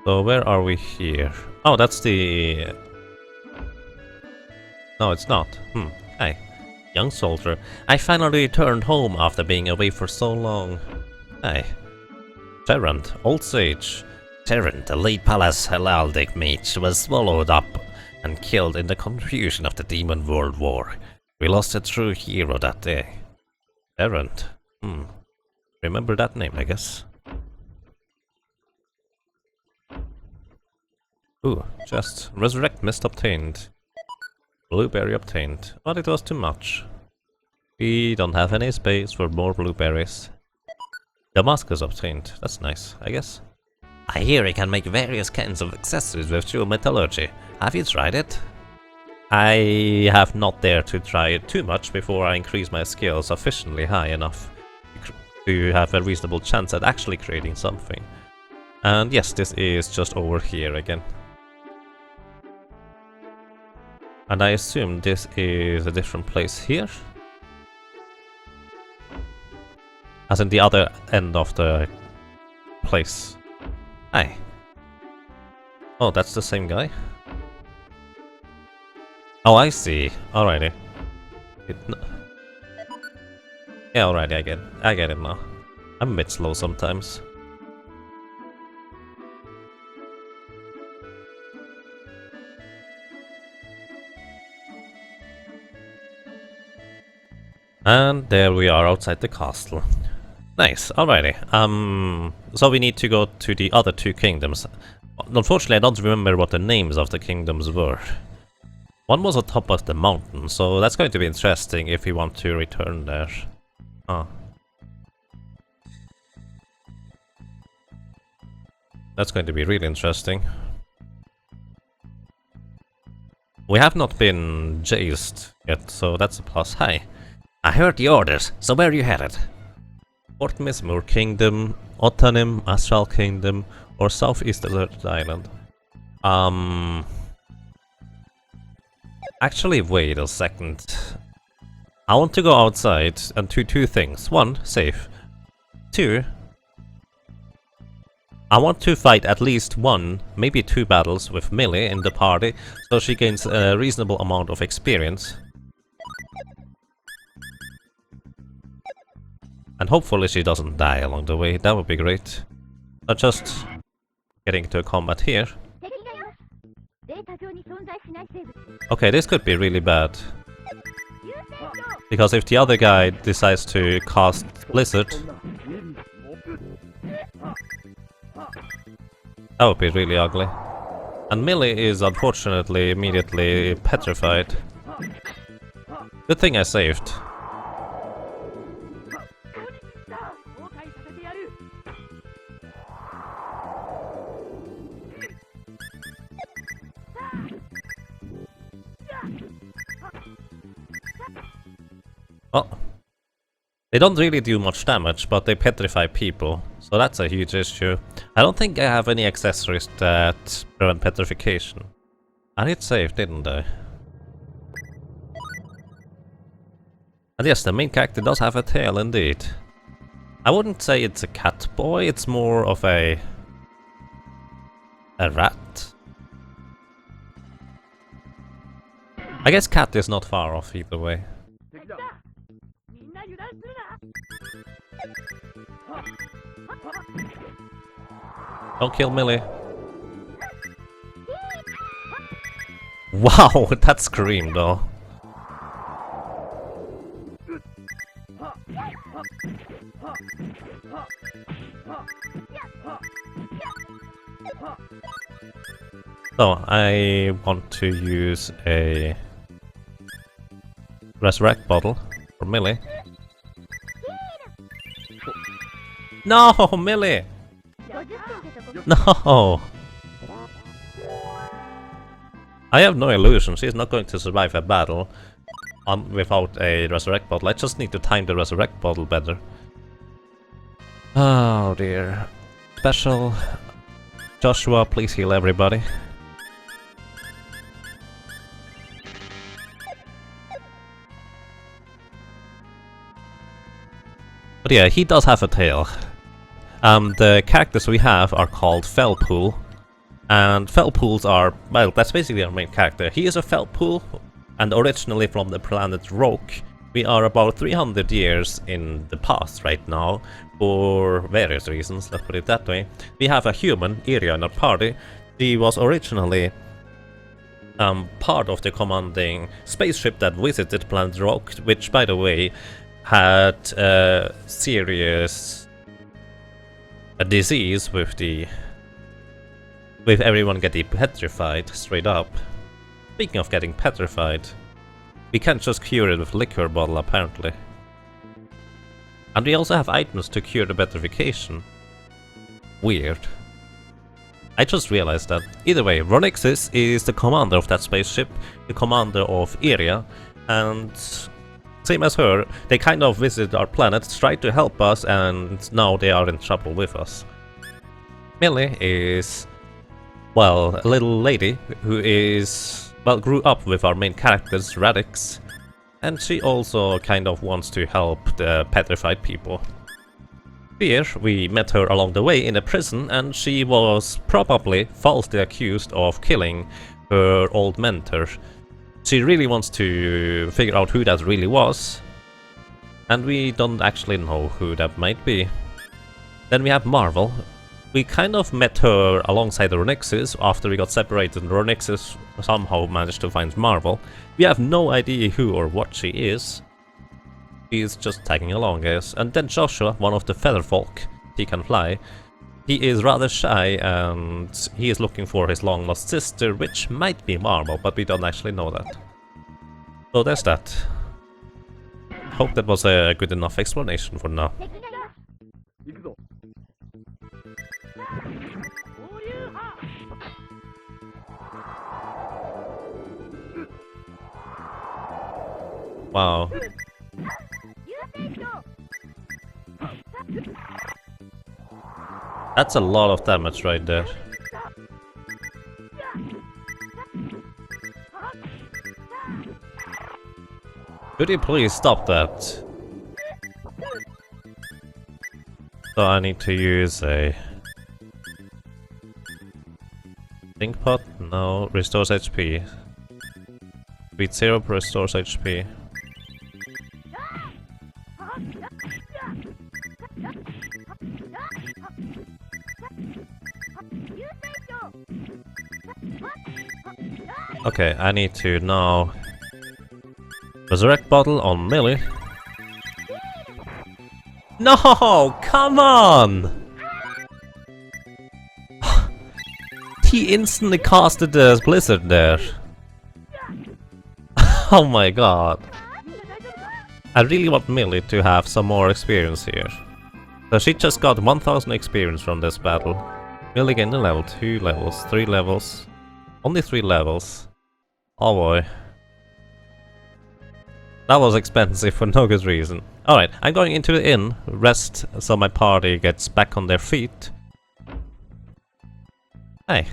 So where are we here? Oh, that's the... No, it's not. Hi. Young soldier. I finally returned home after being away for so long. Hi. Terrant, old sage. Terrant, the late palace heraldic mage, was swallowed up and killed in the confusion of the Demon World War. We lost a true hero that day. Errant. Remember that name, I guess. Ooh, just Resurrect Mist obtained. Blueberry obtained, but it was too much. We don't have any space for more blueberries. Damascus obtained, that's nice, I guess. I hear you can make various kinds of accessories with Jewel Metallurgy. Have you tried it? I have not dared to try it too much before I increase my skill sufficiently high enough to have a reasonable chance at actually creating something. And yes, this is just over here again. And I assume this is a different place here? As in the other end of the place. Hi. Oh, that's the same guy? Oh, I see. Alrighty. Yeah, alrighty, I get it now. I'm a bit slow sometimes. And there we are outside the castle. Nice, alrighty. So we need to go to the other two kingdoms. Unfortunately, I don't remember what the names of the kingdoms were. One was on top of the mountain, so that's going to be interesting if we want to return there. Ah. That's going to be really interesting. We have not been chased yet, so that's a plus. Hi. I heard the orders, so where are you headed? Fort Mizmoor Kingdom, Otanim, Astral Kingdom, or Southeast Desert Island. Actually, wait a second. I want to go outside and do two things. One, save. Two, I want to fight at least one, maybe two battles with Millie in the party, so she gains a reasonable amount of experience. And hopefully she doesn't die along the way, that would be great. Not just getting to a combat here. Okay, this could be really bad. Because if the other guy decides to cast Blizzard, that would be really ugly. And Millie is unfortunately immediately petrified. Good thing I saved. Oh. They don't really do much damage, but they petrify people, so that's a huge issue. I don't think I have any accessories that prevent petrification. I hit save, didn't I? And yes, the main character does have a tail indeed. I wouldn't say it's a cat boy, it's more of a rat. I guess cat is not far off either way. Don't kill Millie. Wow, that scream though. So, I want to use a Resurrect bottle for Millie. No, Millie! No! I have no illusion, she's not going to survive a battle without a Resurrect bottle. I just need to time the Resurrect bottle better. Oh dear. Special. Joshua, please heal everybody. But yeah, he does have a tail. The characters we have are called Felpool. And Felpools are, well, that's basically our main character. He is a Felpool, and originally from the planet Roke. We are about 300 years in the past right now, for various reasons, let's put it that way. We have a human, Iria, in our party. She was originally part of the commanding spaceship that visited Planet Rock, which, by the way, had a serious disease with everyone getting petrified straight up. Speaking of getting petrified, we can't just cure it with liquor bottle apparently. And we also have items to cure the petrification. Weird. I just realized that. Either way, Ronixis is the commander of that spaceship, the commander of Iria, and same as her, they kind of visited our planet, tried to help us, and now they are in trouble with us. Millie is, well, a little lady who is, well, grew up with our main characters, Radix, and she also kind of wants to help the petrified people. Here, we met her along the way in a prison, and she was probably falsely accused of killing her old mentor. She really wants to figure out who that really was, and we don't actually know who that might be. Then we have Marvel. We kind of met her alongside Ronixis after we got separated, and Ronixis somehow managed to find Marvel. We have no idea who or what she is. He's just tagging along, guys. And then Joshua, one of the feather folk. He can fly. He is rather shy, and he is looking for his long-lost sister, which might be Marvel, but we don't actually know that. So there's that. Hope that was a good enough explanation for now. Wow. That's a lot of damage right there. Could you please stop that? So I need to use a think pot? No, restores HP. Beat 0 restores HP. Okay, I need to now resurrect bottle on Millie. No, come on! He instantly casted the blizzard there. Oh my god. I really want Millie to have some more experience here. So she just got 1000 experience from this battle. Millie gained a level, 2 levels, 3 levels. Only 3 levels. Oh boy. That was expensive for no good reason. Alright, I'm going into the inn, rest so my party gets back on their feet. Hey.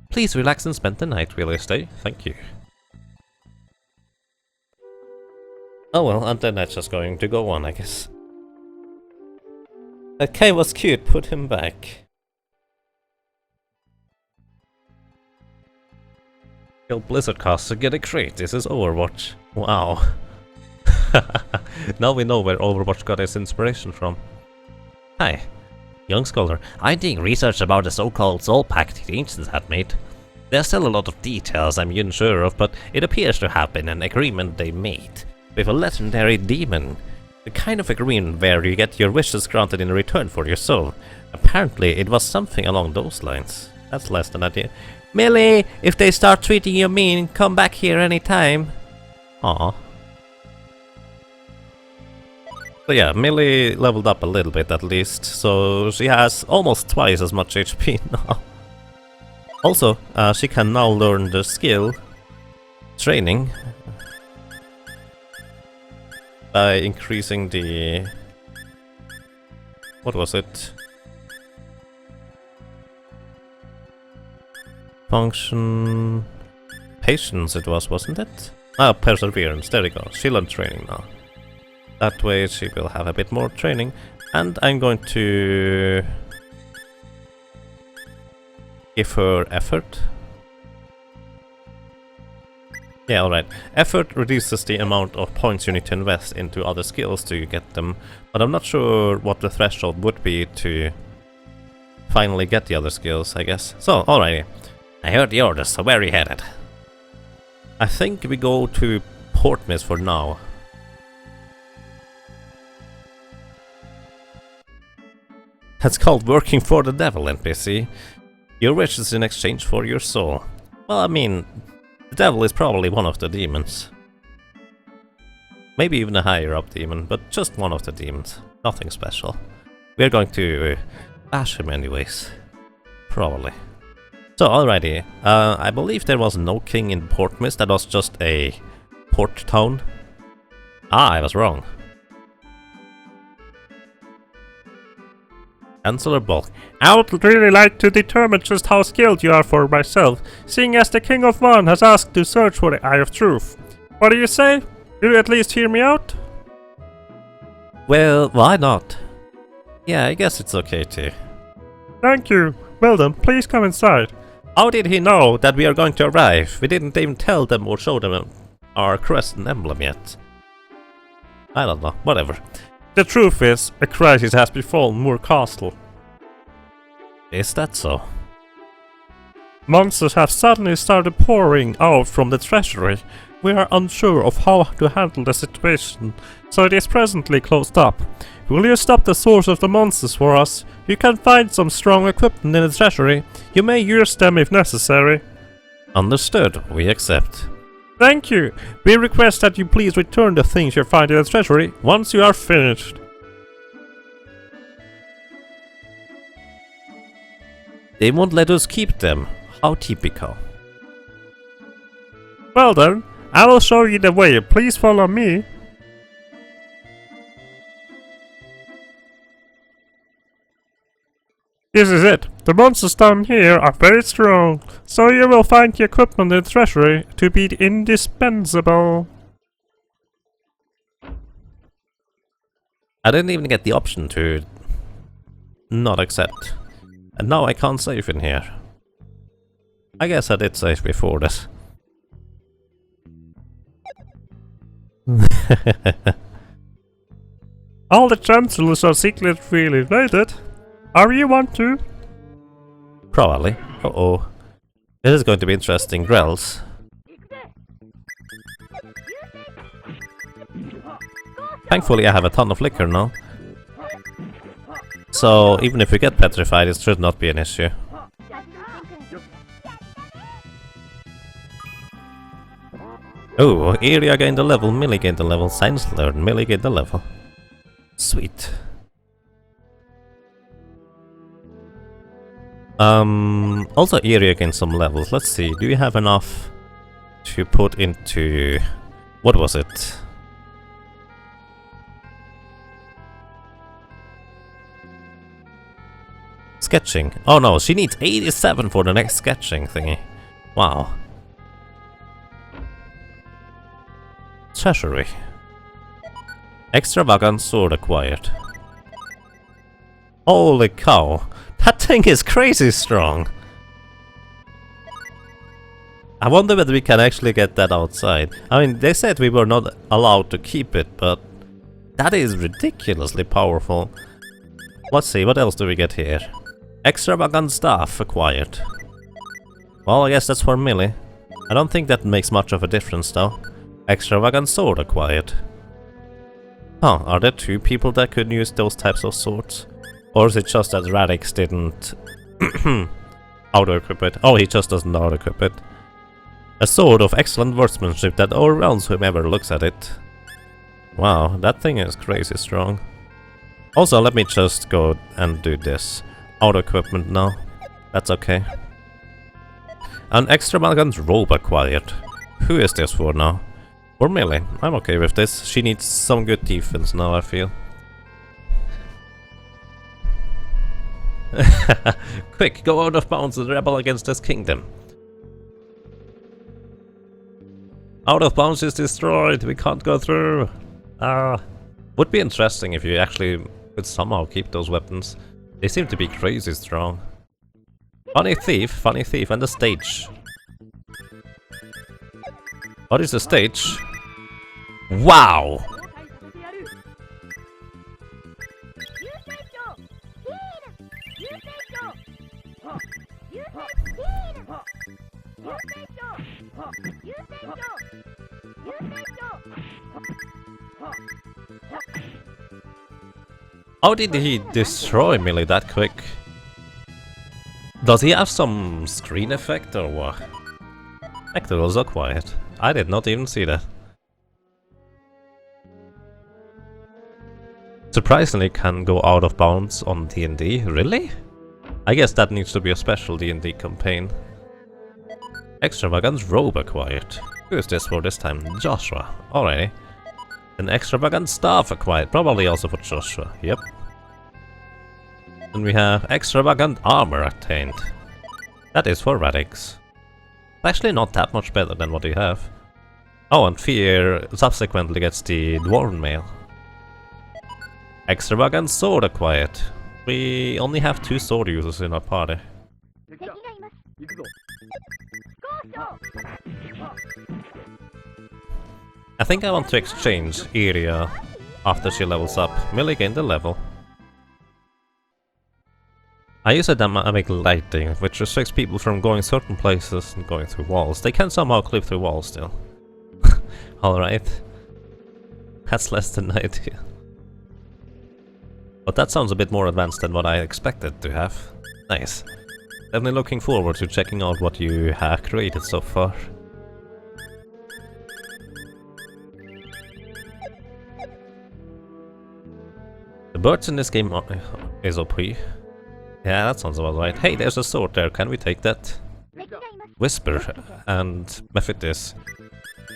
Please relax and spend the night, will you stay? Thank you. Oh well, and then that's just going to go on, I guess. That K was cute, put him back. Kill Blizzard Caster, get a crate, this is Overwatch. Wow. Now we know where Overwatch got its inspiration from. Hi. Young Scholar, I'm doing research about the so-called Soul Pact the Ancients had made. There's still a lot of details I'm unsure of, but it appears to have been an agreement they made with a legendary demon. The kind of agreement where you get your wishes granted in return for your soul. Apparently it was something along those lines. That's less than ideal. Millie, if they start treating you mean, come back here anytime. Aww. So yeah, Millie leveled up a little bit at least, so she has almost twice as much HP now. Also, she can now learn the skill training by increasing the... what was it? Function... patience it was, wasn't it? Ah, perseverance, there we go. She learned training now. That way she will have a bit more training. And I'm going to... give her effort. Yeah, alright. Effort reduces the amount of points you need to invest into other skills to get them, but I'm not sure what the threshold would be to finally get the other skills, I guess. So, alrighty. I heard the orders, so where are you headed? I think we go to Portmist for now. That's called working for the devil, NPC. Your wish is in exchange for your soul. Well, I mean, the devil is probably one of the demons. Maybe even a higher up demon, but just one of the demons. Nothing special. We're going to bash him anyways. Probably. So, alrighty. I believe there was no king in Portmist, that was just a port town. Ah, I was wrong. Chancellor Bulk. I would really like to determine just how skilled you are for myself, seeing as the King of One has asked to search for the Eye of Truth. What do you say? Will you at least hear me out? Well, why not? Yeah, I guess it's okay too. Thank you. Well then, please come inside. How did he know that we are going to arrive? We didn't even tell them or show them our crest and emblem yet. I don't know, whatever. The truth is, a crisis has befallen Moor Castle. Is that so? Monsters have suddenly started pouring out from the treasury. We are unsure of how to handle the situation, so it is presently closed up. Will you stop the source of the monsters for us? You can find some strong equipment in the treasury. You may use them if necessary. Understood, we accept. Thank you. We request that you please return the things you find in the treasury once you are finished. They won't let us keep them. How typical. Well then, I will show you the way. Please follow me. This is it. The monsters down here are very strong, so you will find the equipment in the treasury to be indispensable. I didn't even get the option to not accept. And now I can't save in here. I guess I did save before this. All the chancellors are secretly related. Are you one too? Probably. Uh-oh. This is going to be interesting. Grells. Thankfully I have a ton of liquor now. So even if we get petrified, it should not be an issue. Oh, area gained a level, melee gained a level, science learned, melee gained a level. Sweet. Also area gained some levels. Let's see, do we have enough to put into... what was it? Sketching. Oh no, she needs 87 for the next sketching thingy. Wow. Treasury. Extravagant sword acquired. Holy cow. That thing is crazy strong. I wonder whether we can actually get that outside. I mean, they said we were not allowed to keep it, but that is ridiculously powerful. Let's see, what else do we get here? Extravagant staff acquired. Well, I guess that's for melee. I don't think that makes much of a difference though. Extravagant sword acquired. Huh, are there two people that could use those types of swords? Or is it just that Radix didn't auto-equip it? Oh, he just doesn't auto-equip it. A sword of excellent workmanship that overwhelms whomever looks at it. Wow, that thing is crazy strong. Also, let me just go and do this. Auto-equipment now. That's okay. An extravagant robe acquired. Who is this for now? For melee. I'm okay with this. She needs some good defense now, I feel. Quick, go out of bounds and rebel against this kingdom. Out of bounds is destroyed, we can't go through. Would be interesting if you actually could somehow keep those weapons. They seem to be crazy strong. Funny thief, and the stage. What is the stage? Wow! How did he destroy Millie that quick? Does he have some screen effect or what? Hector was so quiet. I did not even see that. Surprisingly can go out of bounds on D&D, really? I guess that needs to be a special D&D campaign. Extravagant robe acquired. Who is this for this time? Joshua. Alrighty. An extravagant staff acquired, probably also for Joshua, yep. Then we have extravagant armor attained. That is for Radix. Actually not that much better than what we have. Oh, and Fear subsequently gets the Dwarven mail. Extravagant sword acquired. We only have 2 sword users in our party. I think I want to exchange Iria after she levels up. Millie gained a level. I use a dynamic lighting, which restricts people from going certain places and going through walls. They can somehow clip through walls still. Alright. That's less than an idea. But that sounds a bit more advanced than what I expected to have. Nice. Definitely looking forward to checking out what you have created so far. The birds in this game is OP. Yeah, that sounds about right. Hey, there's a sword there, can we take that? Whisper and Mephitis.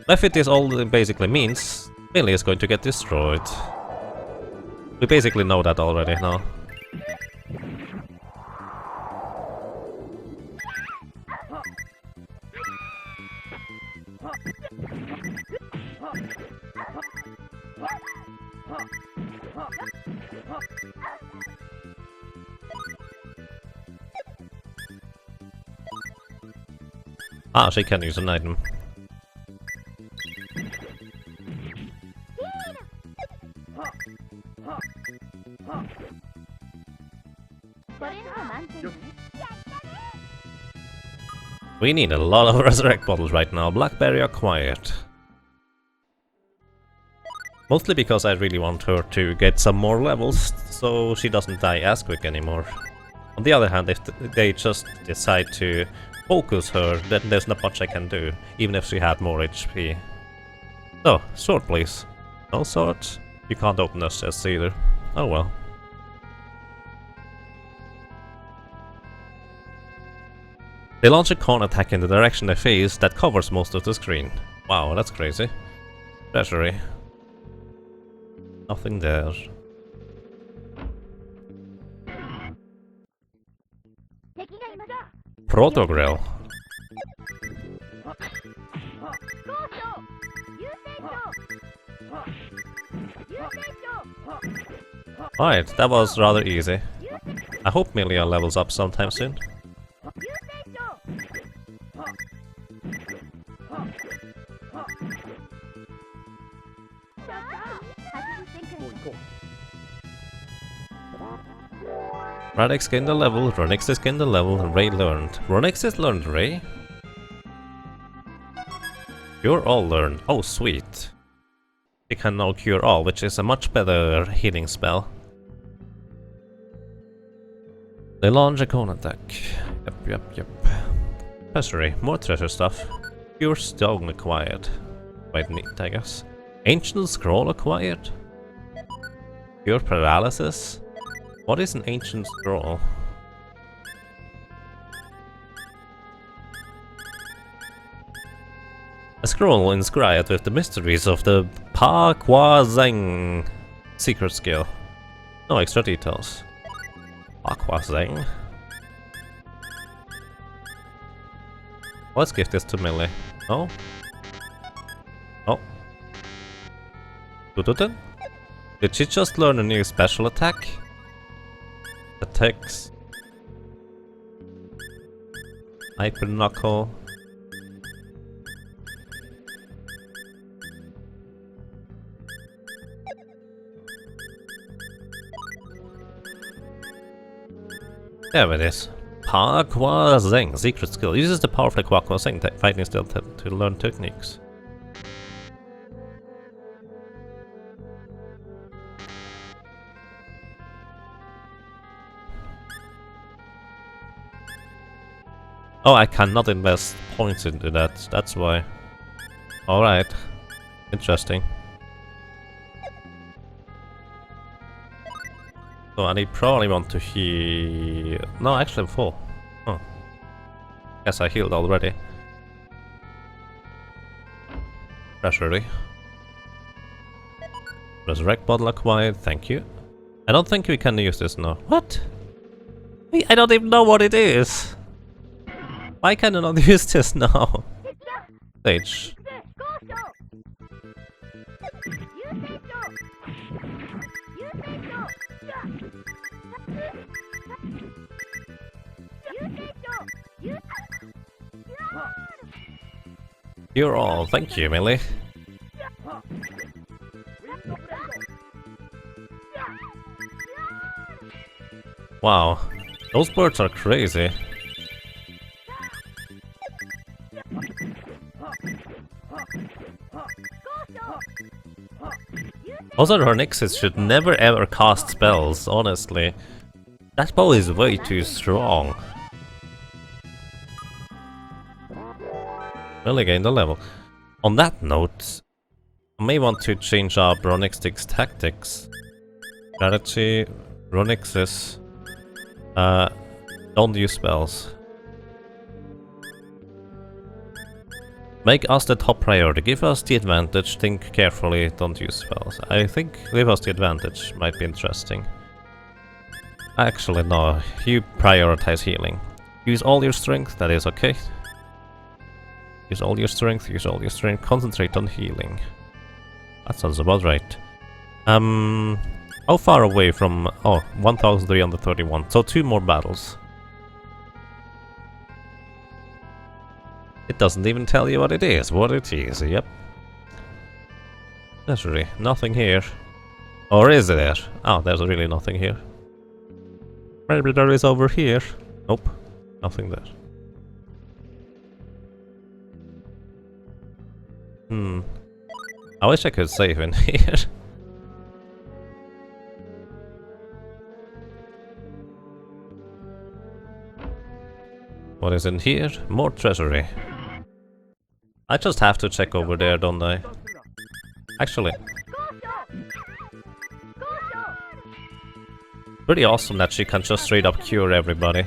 Mephitis all it basically means Millie is going to get destroyed. We basically know that already now. Ah, she can use an item. We need a lot of resurrect bottles right now. Blackberry acquired. Mostly because I really want her to get some more levels, so she doesn't die as quick anymore. On the other hand, if they just decide to focus her, then there's not much I can do, even if she had more HP. So, sword please. No swords? You can't open those chests either. Oh well. They launch a corn attack in the direction they face that covers most of the screen. Wow, that's crazy. Treasury. Nothing there. Protogrill. Alright, that was rather easy. I hope Milia levels up sometime soon. Radix gained a level, Ronixis gained a level, and Ray learned. Ronixis learned Ray? Cure all learned. Oh, sweet. He can now cure all, which is a much better healing spell. They launch a cone attack. Yep. Treasury, more treasure stuff. Pure stone acquired. Quite neat, I guess. Ancient scroll acquired. Pure paralysis. What is an ancient scroll? A scroll inscribed with the mysteries of the Pa Kwa Zeng secret skill. No extra details. Pa Kwa Zeng. Let's give this to Millie. No? Oh. Did she just learn a new special attack? Attacks. Hyper Knuckle. There it is. Pakwa Zeng, secret skill. Uses the powerful Pakwa Zeng fighting style to learn techniques. Oh, I cannot invest points into that, that's why. Alright. Interesting. So, and I probably want to heal... No, actually I'm full. Oh. Guess I healed already. Treasury. Resurrect bottle acquired, thank you. I don't think we can use this now. What? I don't even know what it is! Why can I not use this now? Stage. You're all, thank you, Millie. Wow, those birds are crazy. Also, Hornixus should never ever cast spells, honestly. That bow is way too strong. Really gained a level. On that note, I may want to change up Ronix's tactics. Strategy, Ronix's. Don't use spells. Make us the top priority. Give us the advantage. Think carefully. Don't use spells. I think give us the advantage might be interesting. Actually, no. You prioritize healing. Use all your strength. That is okay. Use all your strength. Use all your strength. Concentrate on healing. That sounds about right. How far away from... Oh, 1331. So 2 more battles. It doesn't even tell you what it is. What it is, yep. Treasury. Nothing here. Or is there? Oh, there's really nothing here. Maybe there is over here. Nope. Nothing there. I wish I could save in here. What is in here? More treasury. I just have to check over there, don't I? Actually. Pretty awesome that she can just straight up cure everybody.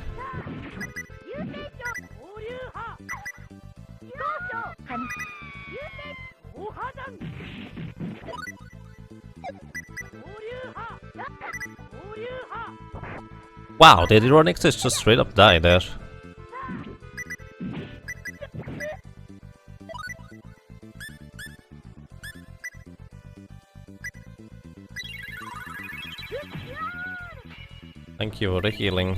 Wow, did Ronixus just straight up die there? Thank you for the healing.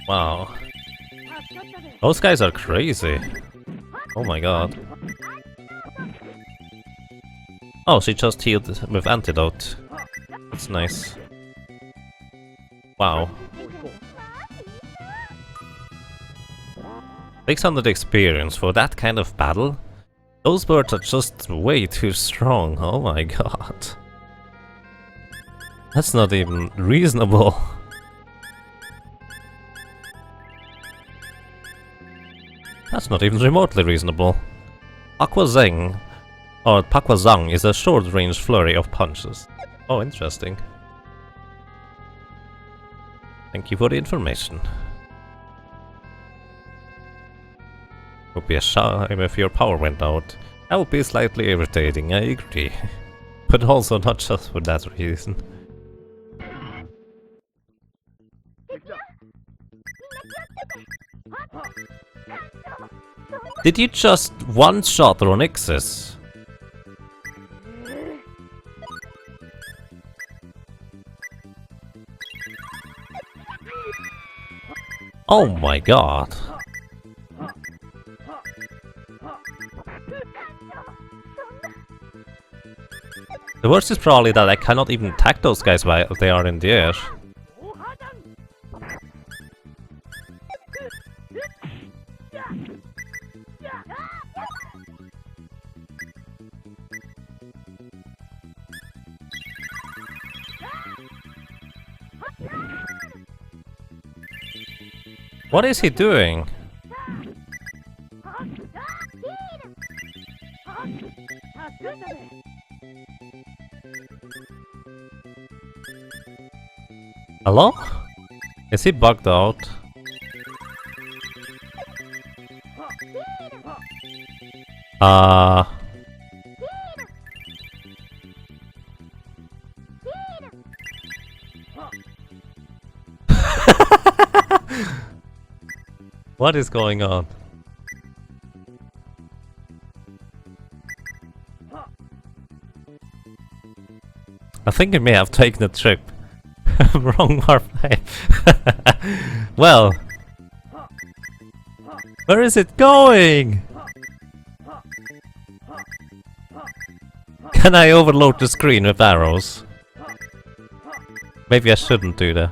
Wow. Those guys are crazy. Oh my god. Oh, she just healed with antidote. That's nice. Wow. 600 experience for that kind of battle? Those birds are just way too strong, oh my god. That's not even reasonable. That's not even remotely reasonable. Pakwa Zeng, or Pakwa Zang, is a short-range flurry of punches. Oh, interesting. Thank you for the information. Would be a shame if your power went out. That would be slightly irritating, I agree. But also not just for that reason. Did you just one-shot Ronixus? Oh my god. The worst is probably that I cannot even attack those guys while they are in the air. What is he doing? Hello? Is he bugged out? What is going on? I think he may have taken a trip. Wrong Warplane. Well, where is it going? Can I overload the screen with arrows? Maybe I shouldn't do that.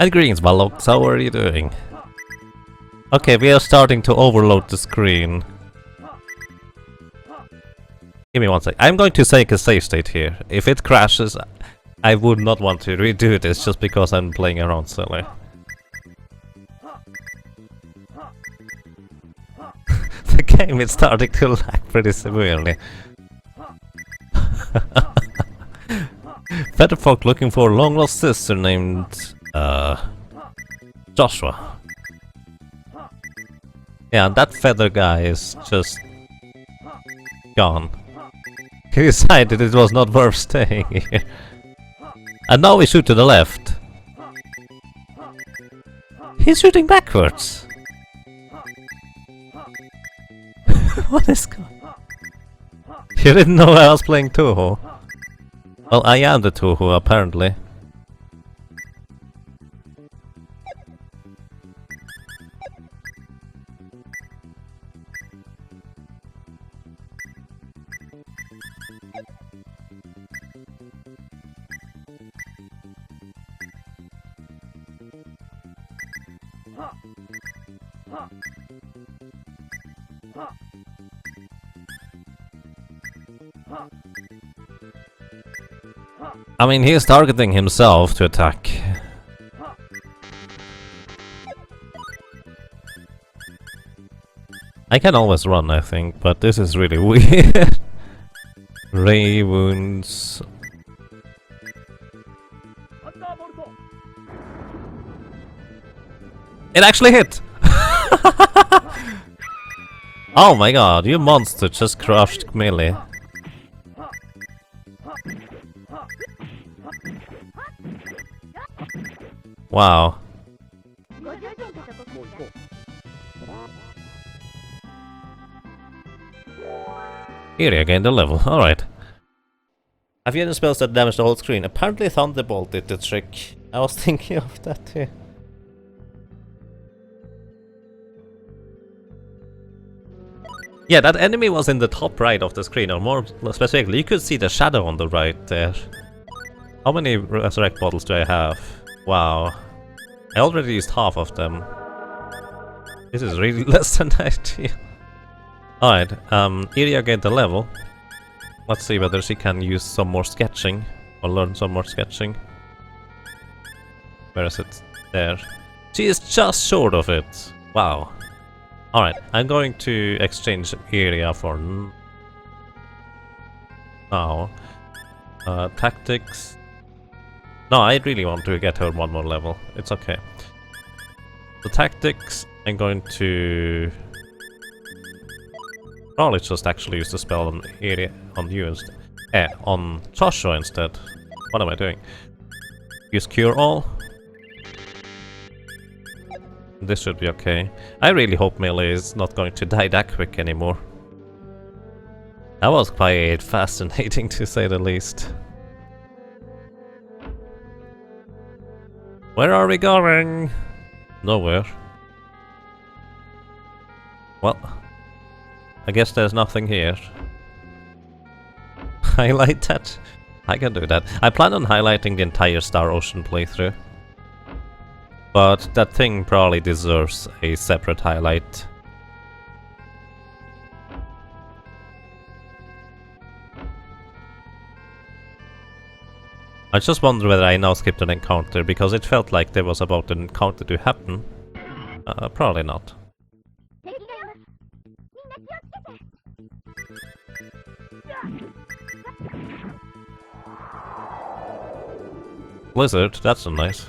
And greens, Ballox, how are you doing? Okay, we are starting to overload the screen. Give me one sec. I'm going to take a save state here. If it crashes, I would not want to redo this just because I'm playing around silly. The game is starting to lag pretty severely. Featherfolk looking for a long lost sister named Joshua. Yeah, and that feather guy is just gone. He decided it was not worth staying here. And now we shoot to the left. He's shooting backwards. What is going on? You didn't know I was playing Touhou? Well, I am the Touhou, apparently. I mean, he's targeting himself to attack. I can always run, I think, but this is really weird. Ray wounds. It actually hit! Oh my god, you monster just crushed melee. Wow. Here you gained the level, alright. Have you any spells that damage the whole screen? Apparently Thunderbolt did the trick. I was thinking of that too. Yeah, that enemy was in the top right of the screen, or more specifically, you could see the shadow on the right there. How many resurrect bottles do I have? Wow. I already used half of them. This is really less than ideal. Alright, Iria gained the level. Let's see whether she can use some more sketching, or learn some more sketching. Where is it? There. She is just short of it. Wow. Alright, I'm going to exchange Iria for now. Tactics. No, I really want to get her one more level. It's okay. The tactics, I'm going to probably just actually use the spell on Iria, on you instead. On Joshua instead. What am I doing? Use Cure All. This should be okay. I really hope melee is not going to die that quick anymore. That was quite fascinating to say the least. Where are we going? Nowhere. Well, I guess there's nothing here. Highlight that? I can do that. I plan on highlighting the entire Star Ocean playthrough. But that thing probably deserves a separate highlight. I just wonder whether I now skipped an encounter, because it felt like there was about an encounter to happen. Probably not. Blizzard, that's so nice.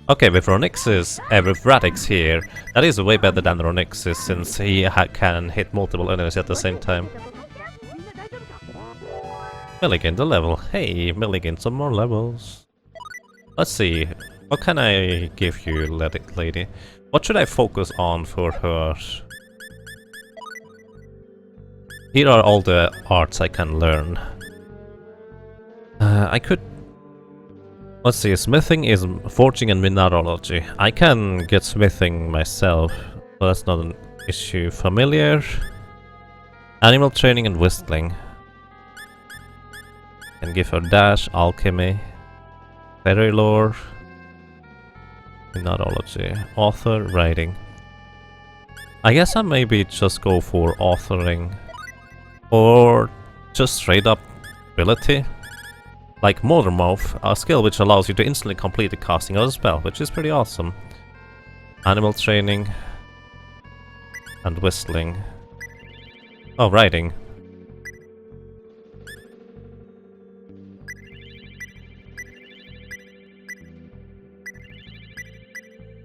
Okay, with Ronix's, with Radix here, that is way better than Ronix's, since he can hit multiple enemies at the same time. Milligan, the level. Hey, Milligan, some more levels. Let's see, what can I give you, lady? What should I focus on for her? Here are all the arts I can learn. I could... Let's see, smithing is forging and mineralogy. I can get smithing myself, so that's not an issue. Familiar, animal training and whistling. Can give her dash, alchemy, fairy lore, mineralogy, author, writing. I guess I maybe just go for authoring, or just straight up ability. Like Motormouth, a skill which allows you to instantly complete the casting of a spell, which is pretty awesome. Animal training. And whistling. Oh, writing.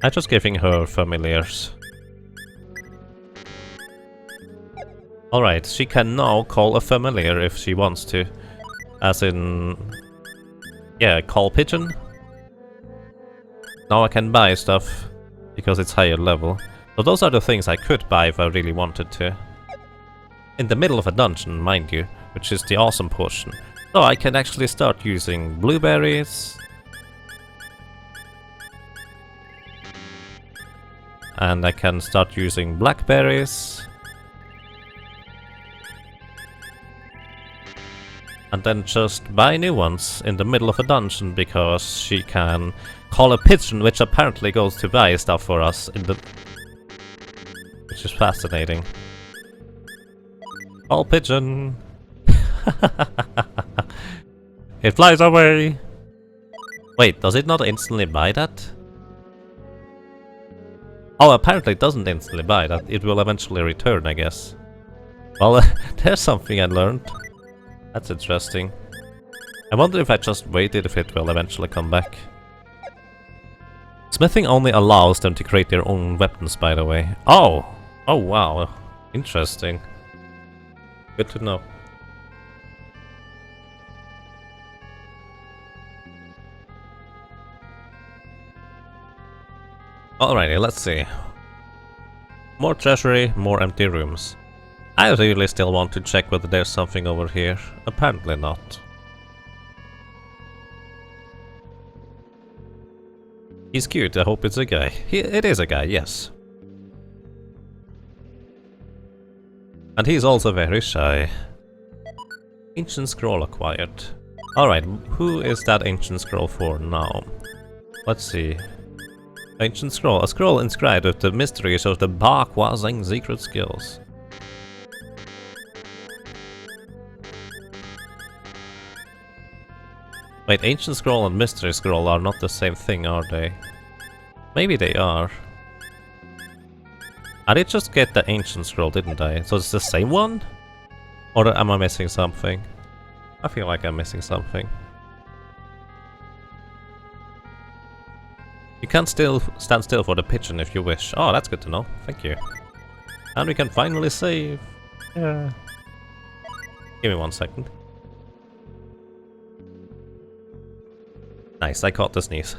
I'm just giving her familiars. Alright, she can now call a familiar if she wants to. As in... yeah, call pigeon. Now I can buy stuff, because it's higher level. So those are the things I could buy if I really wanted to. In the middle of a dungeon, mind you, which is the awesome portion. So I can actually start using blueberries. And I can start using blackberries. And then just buy new ones in the middle of a dungeon, because she can call a pigeon, which apparently goes to buy stuff for us in the... which is fascinating. Call pigeon! It flies away! Wait, does it not instantly buy that? Oh, apparently it doesn't instantly buy that. It will eventually return, I guess. Well, there's something I learned. That's interesting. I wonder if I just waited if it will eventually come back. Smithing only allows them to create their own weapons, by the way. Oh! Oh wow. Interesting. Good to know. Alrighty, let's see. More treasury, more empty rooms. I really still want to check whether there's something over here. Apparently not. He's cute, I hope it's a guy. It is a guy, yes. And he's also very shy. Ancient scroll acquired. Alright, who is that ancient scroll for now? Let's see. Ancient scroll. A scroll inscribed with the mysteries of the Ba Kwa Zeng secret skills. Wait, ancient scroll and mystery scroll are not the same thing, are they? Maybe they are. I did just get the ancient scroll, didn't I? So it's the same one? Or am I missing something? I feel like I'm missing something. You can still stand still for the pigeon if you wish. Oh, that's good to know. Thank you. And we can finally save. Yeah. Give me 1 second. Nice, I caught the sneeze.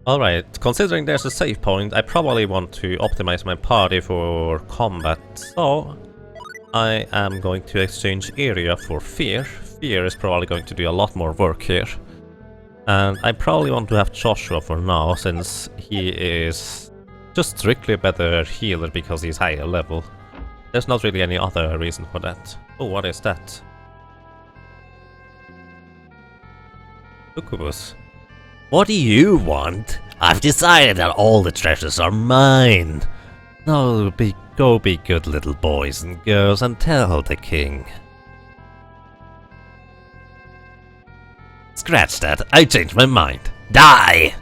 Alright, considering there's a save point, I probably want to optimize my party for combat, so I am going to exchange area for Fear. Fear is probably going to do a lot more work here. And I probably want to have Joshua for now, since he is just strictly a better healer because he's higher level. There's not really any other reason for that. Oh, what is that? Succubus. What do you want? I've decided that all the treasures are mine. Now go be good little boys and girls and tell the king. Scratch that, I changed my mind. Die!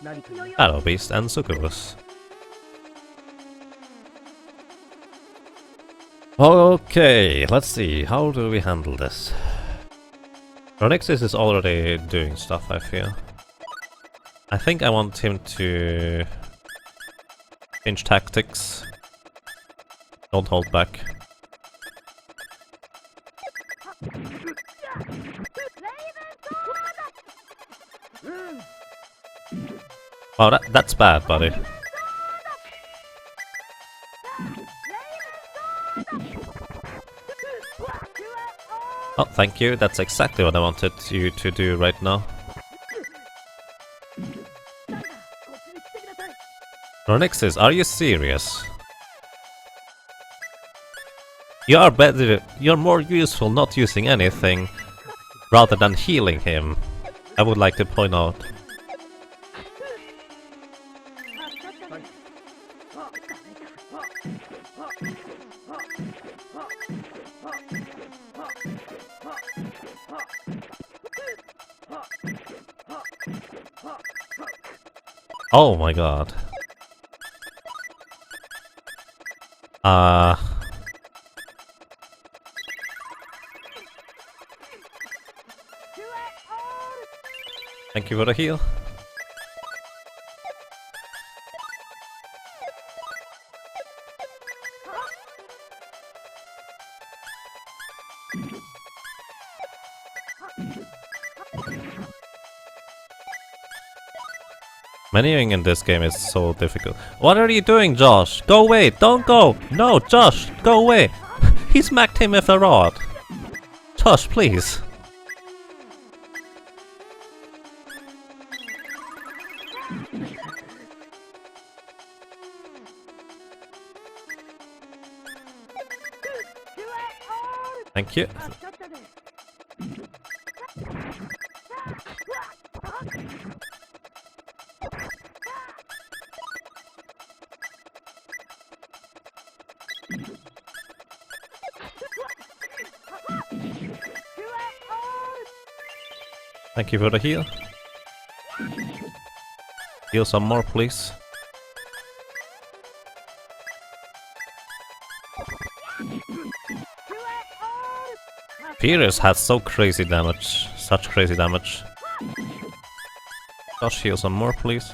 Shadow Beast and Succubus. Okay, let's see, how do we handle this? Ronixis is already doing stuff, I feel. I think I want him to change tactics. Don't hold back. Wow, that's bad, buddy. Oh, thank you. That's exactly what I wanted you to do right now. Ronixis, are you serious? You're more useful not using anything rather than healing him, I would like to point out. Oh my god. Thank you for the heal. Menuing in this game is so difficult. What are you doing, Josh? Go away! Don't go! No, Josh! Go away! He smacked him with a rod! Josh, please! Thank you. Thank you for the heal. Heal some more, please. Fierce has so crazy damage. Such crazy damage. Josh, heal some more, please.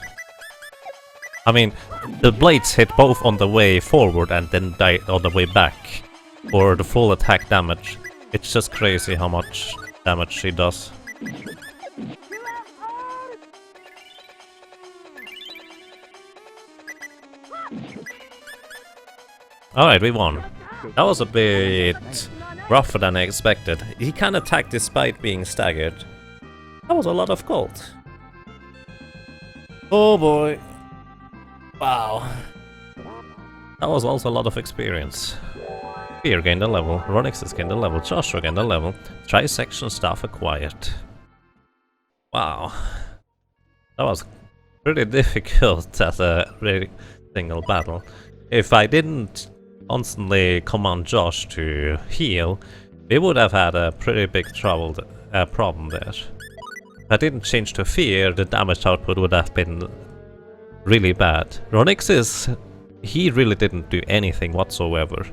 I mean, the blades hit both on the way forward and then die on the way back. For the full attack damage. It's just crazy how much damage she does. Alright, we won. That was a bit rougher than I expected. He can attack despite being staggered. That was a lot of gold. Oh boy. Wow. That was also a lot of experience. Fear gained a level, Ronixis gained a level, Joshua gained a level, Trisection staff acquired. Wow. That was pretty difficult as a really single battle. If I didn't constantly command Josh to heal, we would have had a pretty big problem there. If I didn't change to Fear, the damage output would have been really bad. Ronixis, he really didn't do anything whatsoever.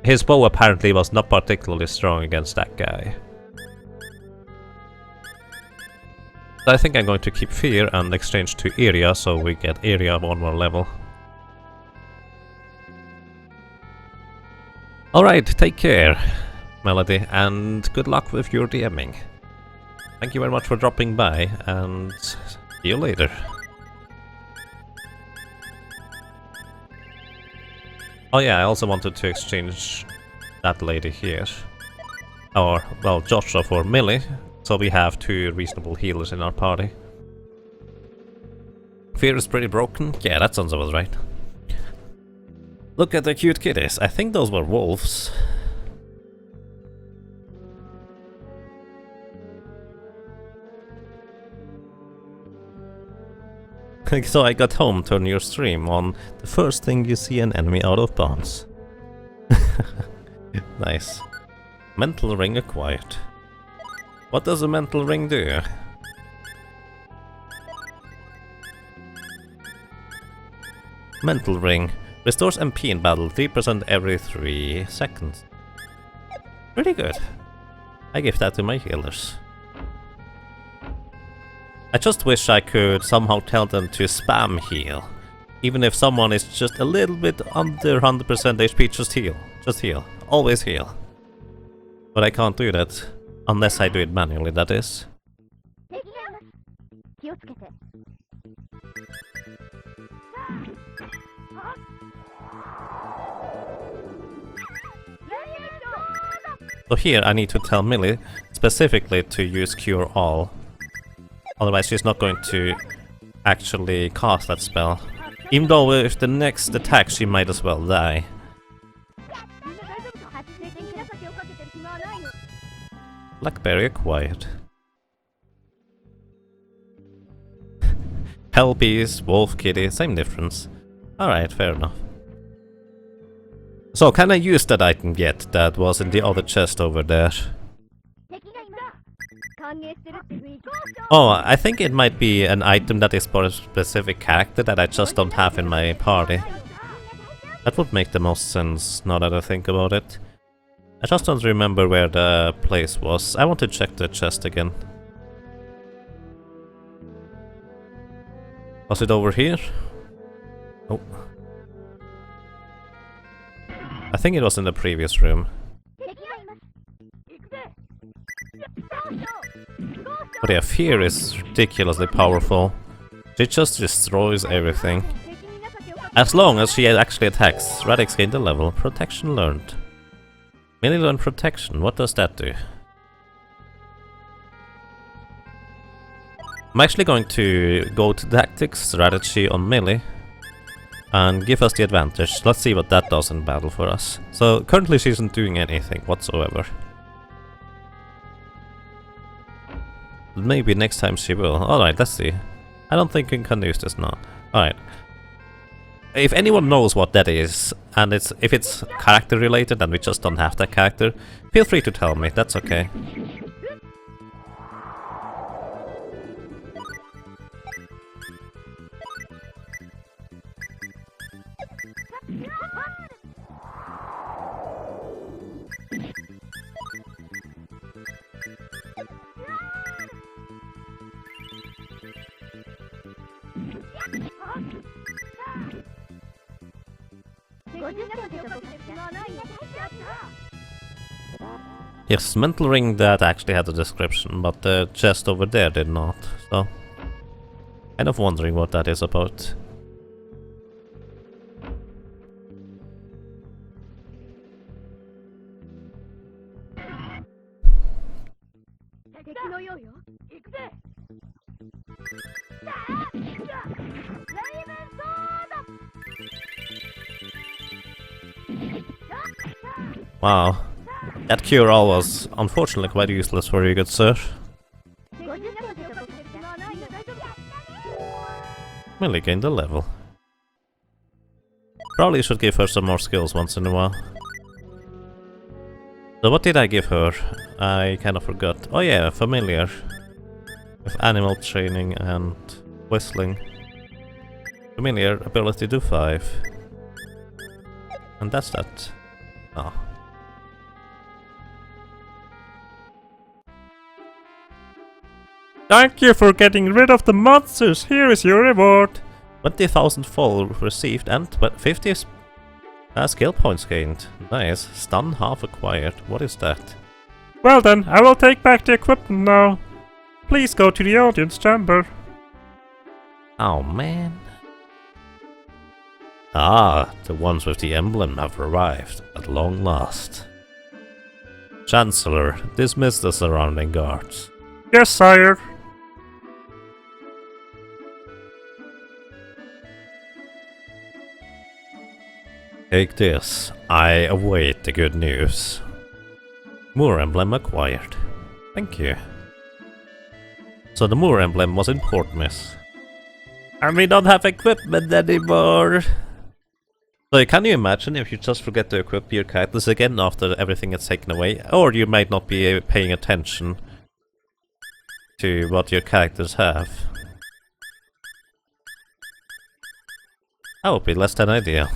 His bow apparently was not particularly strong against that guy. I think I'm going to keep Fear and exchange to Area so we get Area 1 more level. Alright, take care, Melody, and good luck with your DMing. Thank you very much for dropping by, and see you later. Oh yeah, I also wanted to exchange that lady here. Or, well, Joshua for Millie, so we have 2 reasonable healers in our party. Fear is pretty broken? Yeah, that sounds about right. Look at the cute kitties. I think those were wolves. So I got home, turn your stream on. The first thing you see an enemy out of bounds. Nice. Mental ring acquired. What does a mental ring do? Mental ring. Restores MP in battle 3% every 3 seconds. Pretty good. I give that to my healers. I just wish I could somehow tell them to spam heal. Even if someone is just a little bit under 100% HP, just heal. Just heal. Always heal. But I can't do that. Unless I do it manually, that is. So here I need to tell Millie specifically to use Cure All. Otherwise she's not going to actually cast that spell. Even though with the next attack she might as well die. Blackberry acquired. Hellbeast, Wolf Kitty, same difference. Alright, fair enough. So, can I use that item yet that was in the other chest over there? Oh, I think it might be an item that is for a specific character that I just don't have in my party. That would make the most sense now that I think about it. I just don't remember where the place was. I want to check the chest again. Was it over here? Oh. I think it was in the previous room. But yeah, Fear is ridiculously powerful. She just destroys everything. As long as she actually attacks, Radix gained a level. Protection learned. Millie learned Protection. What does that do? I'm actually going to go to Tactics Strategy on Millie and give us the advantage. Let's see what that does in battle for us. So currently she isn't doing anything whatsoever. Maybe next time she will. Alright, let's see. I don't think we can use this now. Alright. If anyone knows what that is, and if it's character related and we just don't have that character, feel free to tell me, that's okay. Yes, Mental Ring that actually had a description, but the chest over there did not, so... kind of wondering what that is about. Wow. That cure-all was unfortunately quite useless for you, good sir. Millie gained a level. Probably should give her some more skills once in a while. So what did I give her? I kind of forgot. Oh yeah, familiar. With animal training and whistling. Familiar, ability to 5. And that's that. Oh. Thank you for getting rid of the monsters. Here is your reward. 20,000 fall received and 50 skill points gained. Nice. Stun half acquired. What is that? Well then, I will take back the equipment now. please go to the audience chamber. Oh man. Ah, the ones with the emblem have arrived, at long last. Chancellor, dismiss the surrounding guards. Yes, sire. Take this. I await the good news. Moor emblem acquired. Thank you. So the Moor emblem was important, miss. And we don't have equipment anymore. So can you imagine if you just forget to equip your characters again after everything is taken away? Or you might not be paying attention to what your characters have. That would be less than ideal.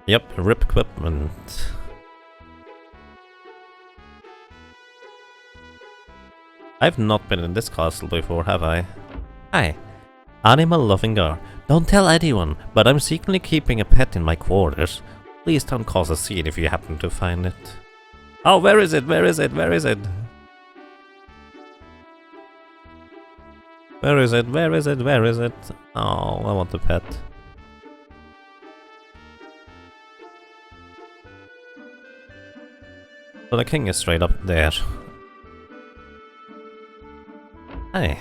Yep, rip equipment. I've not been in this castle before, have I? Hi, animal loving girl. Don't tell anyone, but I'm secretly keeping a pet in my quarters. Please don't cause a scene if you happen to find it. Oh, where is it? Where is it? Where is it? Where is it? Where is it? Where is it? Oh, I want the pet. So the king is straight up there. Hey.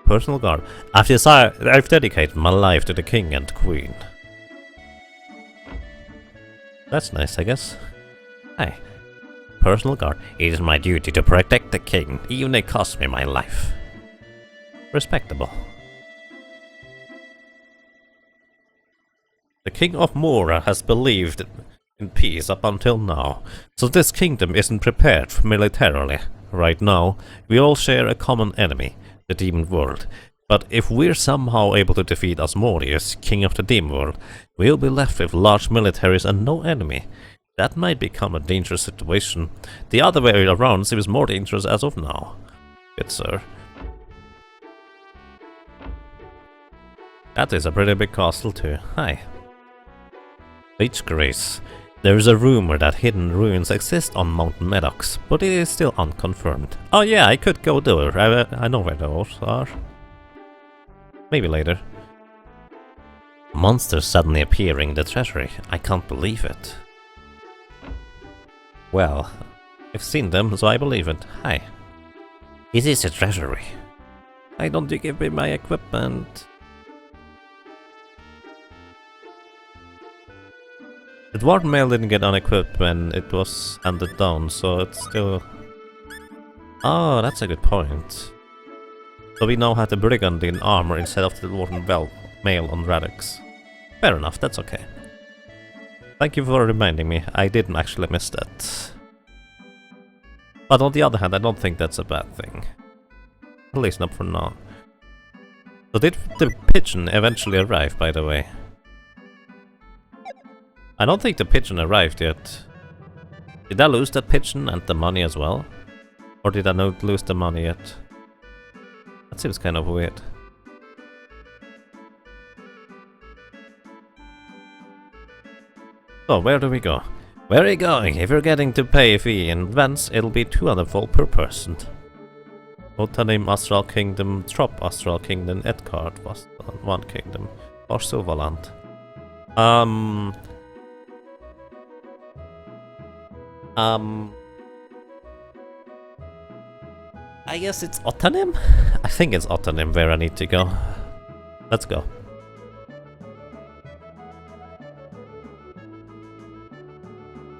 Personal guard. I've dedicated my life to the king and queen. That's nice, I guess. Hey. Personal guard. It is my duty to protect the king, even if it costs me my life. Respectable. The king of Mora has believed in peace up until now, so this kingdom isn't prepared militarily. Right now, we all share a common enemy, the demon world. But if we're somehow able to defeat Asmodeus, king of the demon world, we'll be left with large militaries and no enemy. That might become a dangerous situation. The other way around seems more dangerous as of now. Good sir. That is a pretty big castle too. Hi. H. Grace. There is a rumor that hidden ruins exist on Mount Maddox, but it is still unconfirmed. Oh yeah, I could go there. I know where those are. Maybe later. Monsters suddenly appearing in the treasury. I can't believe it. Well, I've seen them, so I believe it. Hi. Is this a treasury? Why don't you give me my equipment? The Dwarf Mail didn't get unequipped when it was handed down, so it's still... Oh, that's a good point. So we now have the Brigand in armor instead of the Dwarf Mail on Radix. Fair enough, that's okay. Thank you for reminding me, I didn't actually miss that. But on the other hand, I don't think that's a bad thing. At least not for now. So did the pigeon eventually arrive, by the way? I don't think the pigeon arrived yet. Did I lose that pigeon and the money as well? Or did I not lose the money yet? That seems kind of weird. So, where do we go? Where are you going? If you're getting to pay a fee in advance, it'll be 200 gold per person. Otanim Astral Kingdom, Trop Astral Kingdom, Edgard was one kingdom, or Silverland. I guess it's Otanim? I think it's Otanim where I need to go. Let's go.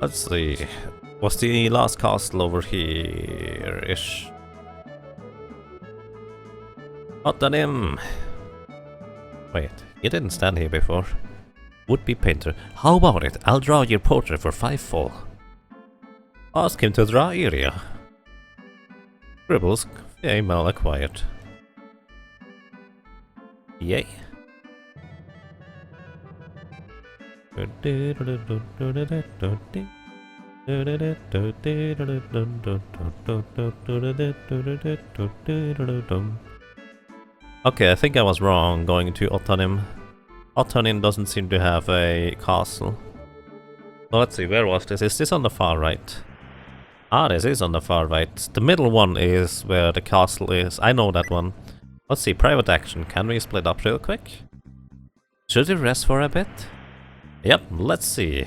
Let's see. Was the last castle over here-ish? Otanim! Wait, you didn't stand here before. Would-be painter. How about it? I'll draw your portrait for 5 full. Ask him to draw area. Scribbles, email acquired. Yay. Okay, I think I was wrong going to Otanim. Otanim doesn't seem to have a castle. So let's see, where was this? Is this on the far right? Ah, this is on the far right. The middle one is where the castle is. I know that one. Let's see, private action. Can we split up real quick? Should we rest for a bit? Yep, let's see.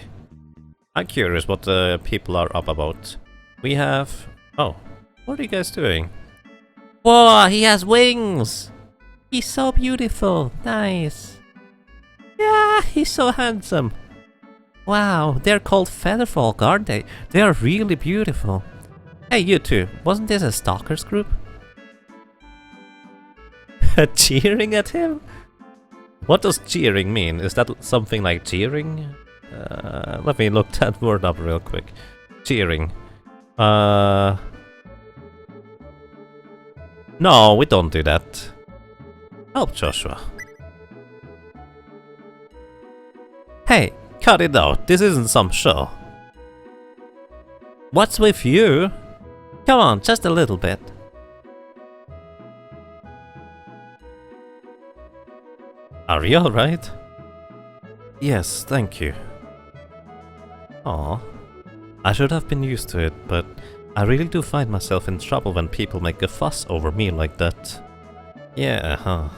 I'm curious what the people are up about. We have... Oh, what are you guys doing? Whoa, he has wings! He's so beautiful. Nice. Yeah, he's so handsome. Wow, they're called Featherfolk, aren't they? They are really beautiful. Hey, you two. Wasn't this a stalkers group? Cheering at him? What does cheering mean? Is that something like cheering? Let me look that word up real quick. Cheering. No, we don't do that. Help Joshua. Hey, cut it out. This isn't some show. What's with you? Come on, just a little bit. Are you alright? Yes, thank you. Aw. I should have been used to it, but I really do find myself in trouble when people make a fuss over me like that. Yeah, huh.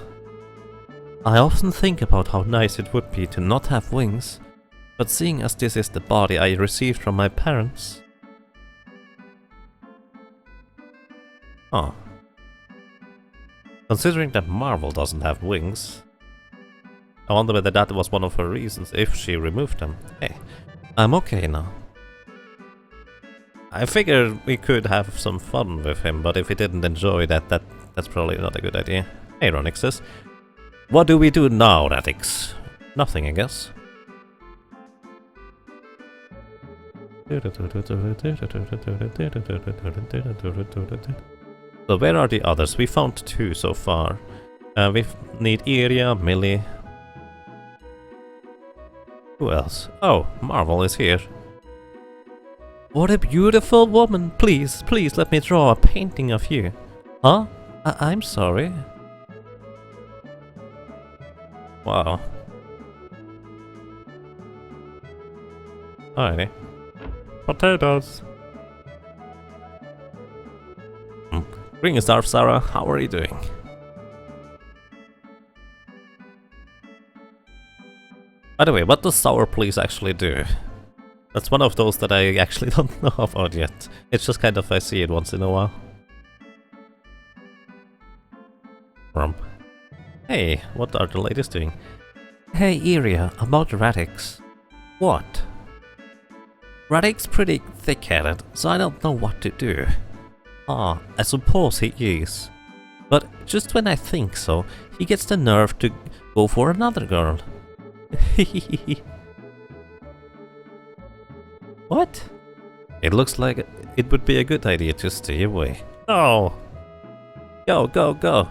I often think about how nice it would be to not have wings, but seeing as this is the body I received from my parents... Oh. Considering that Marvel doesn't have wings, I wonder whether that was one of her reasons if she removed them. Hey, I'm okay now. I figured we could have some fun with him, but if he didn't enjoy that's probably not a good idea. Hey, Ronix says. What do we do now, Radix? Nothing, I guess. So where are the others? We found 2 so far. We need Iria, Millie. Who else? Oh, Marvel is here. What a beautiful woman! Please, please let me draw a painting of you. Huh? I'm sorry. Wow. Alrighty. Potatoes. Greetings, Darth Sarah. How are you doing? By the way, what does Sour Please actually do? That's one of those that I actually don't know about yet. It's just kind of I see it once in a while. Rump. Hey, what are the ladies doing? Hey, Iria, about Radix. What? Radix pretty thick-headed, so I don't know what to do. Ah, I suppose he is. But just when I think so, he gets the nerve to go for another girl. What? It looks like it would be a good idea to stay away. No! Go, go, go!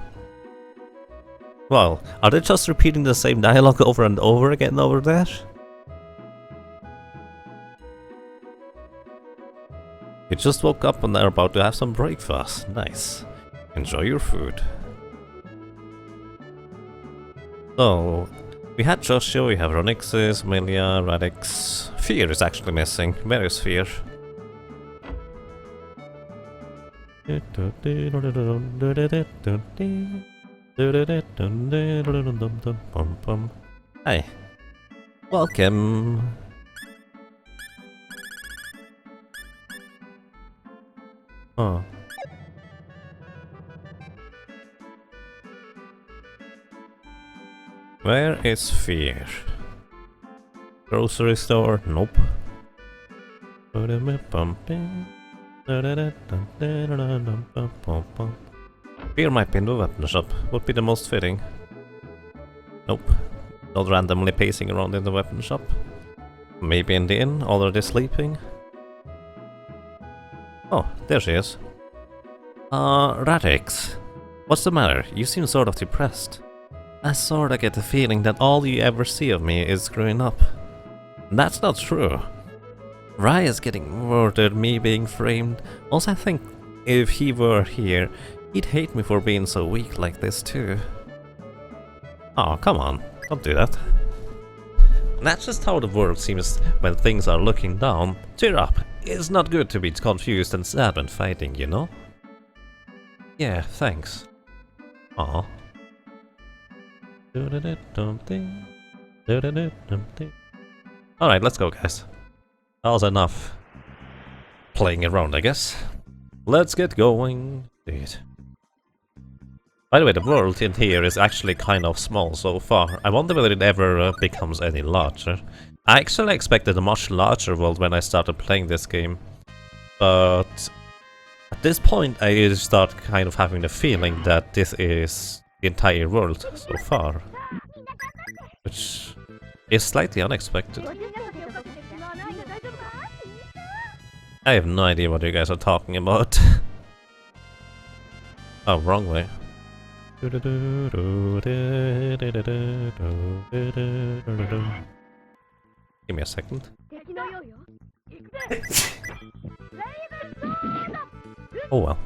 Well, are they just repeating the same dialogue over and over again over there? You just woke up and are about to have some breakfast. Nice. Enjoy your food. So, we had Joshua, we have Ronixis, Melia, Radix. Fear is actually missing. Where is Fear? Hi. Welcome. Oh. Where is Fear? Grocery store? Nope. Fear might be in the weapon shop. Would be the most fitting. Nope. Not randomly pacing around in the weapon shop. Maybe in the inn, already sleeping. Oh, there she is. Radix. What's the matter? You seem sort of depressed. I sorta get the feeling that all you ever see of me is screwing up. That's not true. Raya's getting murdered, me being framed. Also, I think if he were here, he'd hate me for being so weak like this too. Oh, come on. Don't do that. And that's just how the world seems when things are looking down. Cheer up. It's not good to be confused and sad when fighting, you know? Yeah, thanks. Aw. Alright, let's go, guys. That was enough playing around, I guess. Let's get going. Dude. By the way, the world in here is actually kind of small so far. I wonder whether it ever becomes any larger. I actually expected a much larger world when I started playing this game. But at this point I start kind of having the feeling that this is the entire world so far. Which is slightly unexpected. I have no idea what you guys are talking about. Oh, wrong way. Give me a second. Oh well.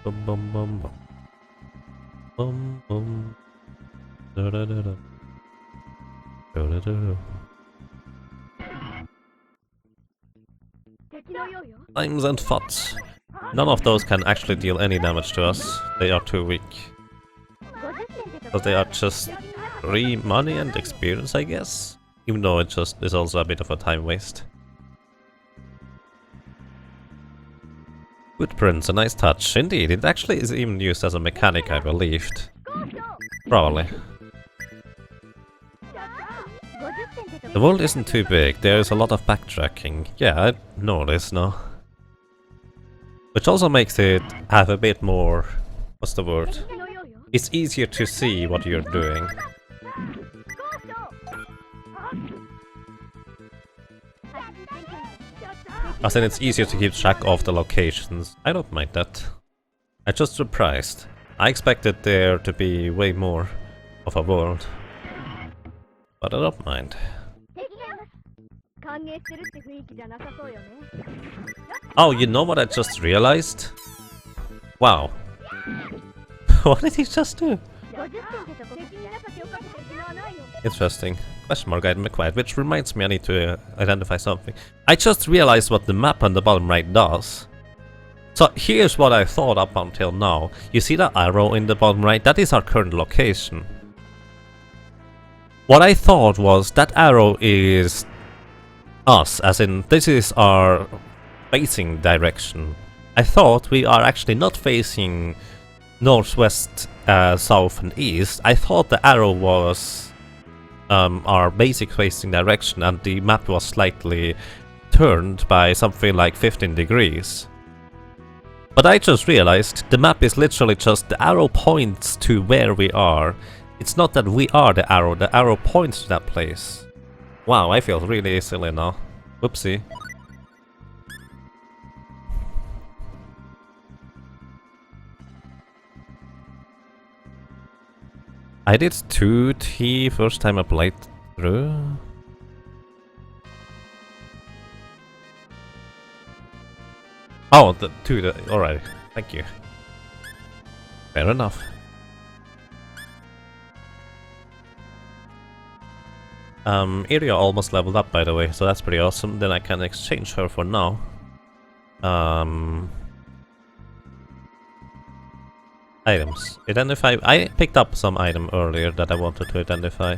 Bum bum bum bum. Bum bum. Da da da da. Da da da da. Flames and FUTs. None of those can actually deal any damage to us. They are too weak. But they are just free money and experience, I guess. Even though it just is also a bit of a time waste. Footprints, a nice touch. Indeed, it actually is even used as a mechanic, I believed. Probably. The world isn't too big, there's a lot of backtracking. Yeah, I know this now. Which also makes it have a bit more... what's the word? It's easier to see what you're doing. As in, it's easier to keep track of the locations. I don't mind that. I'm just surprised. I expected there to be way more of a world. But I don't mind. Oh, you know what I just realized? Wow. What did he just do? Interesting. Question mark item acquired, which reminds me I need to identify something. I just realized what the map on the bottom right does. So here's what I thought up until now. You see that arrow in the bottom right? That is our current location. What I thought was that arrow is us, as in this is our facing direction. I thought we are actually not facing northwest, south and east. I thought the arrow was our basic facing direction and the map was slightly turned by something like 15 degrees. But I just realized the map is literally just the arrow points to where we are. It's not that we are the arrow points to that place. Wow, I feel really silly now. Whoopsie. I did 2T first time I played through. Oh, the 2, alright, thank you. Fair enough. Iria almost leveled up, by the way, so that's pretty awesome. Then I can exchange her for now. Items. Identify. I picked up some item earlier that I wanted to identify.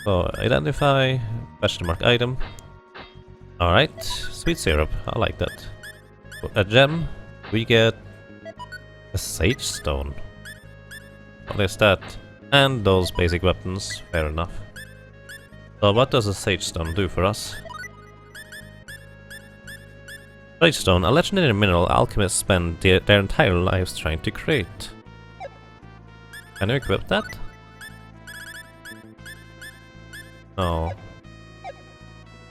So, identify, question mark item. Alright, sweet syrup, I like that. A gem, we get a sage stone. What is that? And those basic weapons, fair enough. So what does a sage stone do for us? Sage stone, a legendary mineral alchemists spend their entire lives trying to create. Can you equip that? No.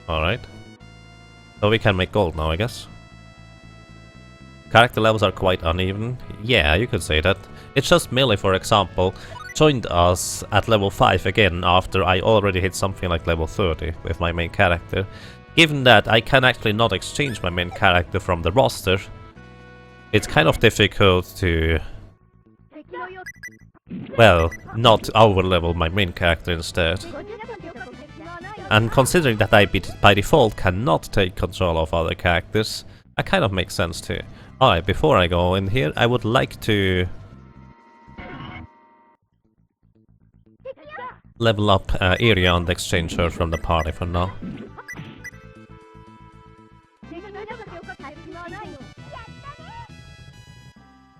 Alright. So we can make gold now, I guess. Character levels are quite uneven. Yeah, you could say that. It's just melee, for example. joined us at level 5 again after I already hit something like level 30 with my main character. Given that I can actually not exchange my main character from the roster, it's kind of difficult to, well, not overlevel my main character instead. And considering that I by default cannot take control of other characters, that kind of makes sense too. Alright, before I go in here, I would like to level up Iria and exchange her from the party for now.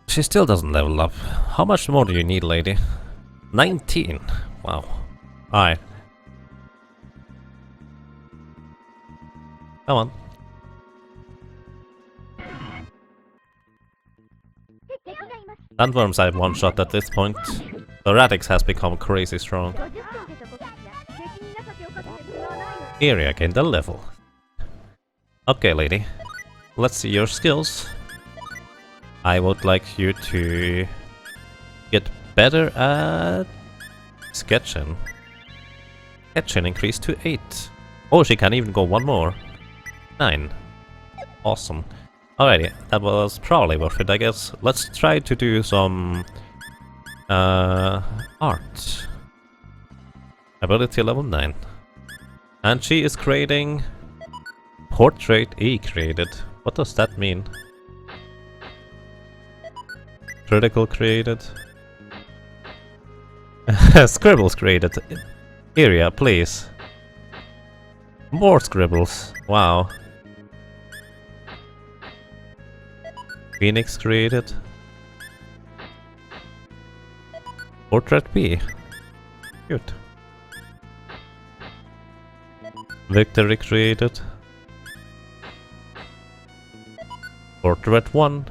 She still doesn't level up. How much more do you need, lady? 19. Wow. Alright. Come on. Sandworms I've one-shot at this point. The Radix has become crazy strong. Iria gained a level. Okay, lady. Let's see your skills. I would like you to get better at sketching. Sketching increased to 8. Oh, she can even go one more. 9. Awesome. Alrighty, that was probably worth it, I guess. Let's try to do some art. Ability level 9. And she is creating Portrait E created. What does that mean? Critical created. Scribbles created. Iria, please. More scribbles. Wow. Phoenix created. Portrait B. Cute. Victory created. Portrait 1.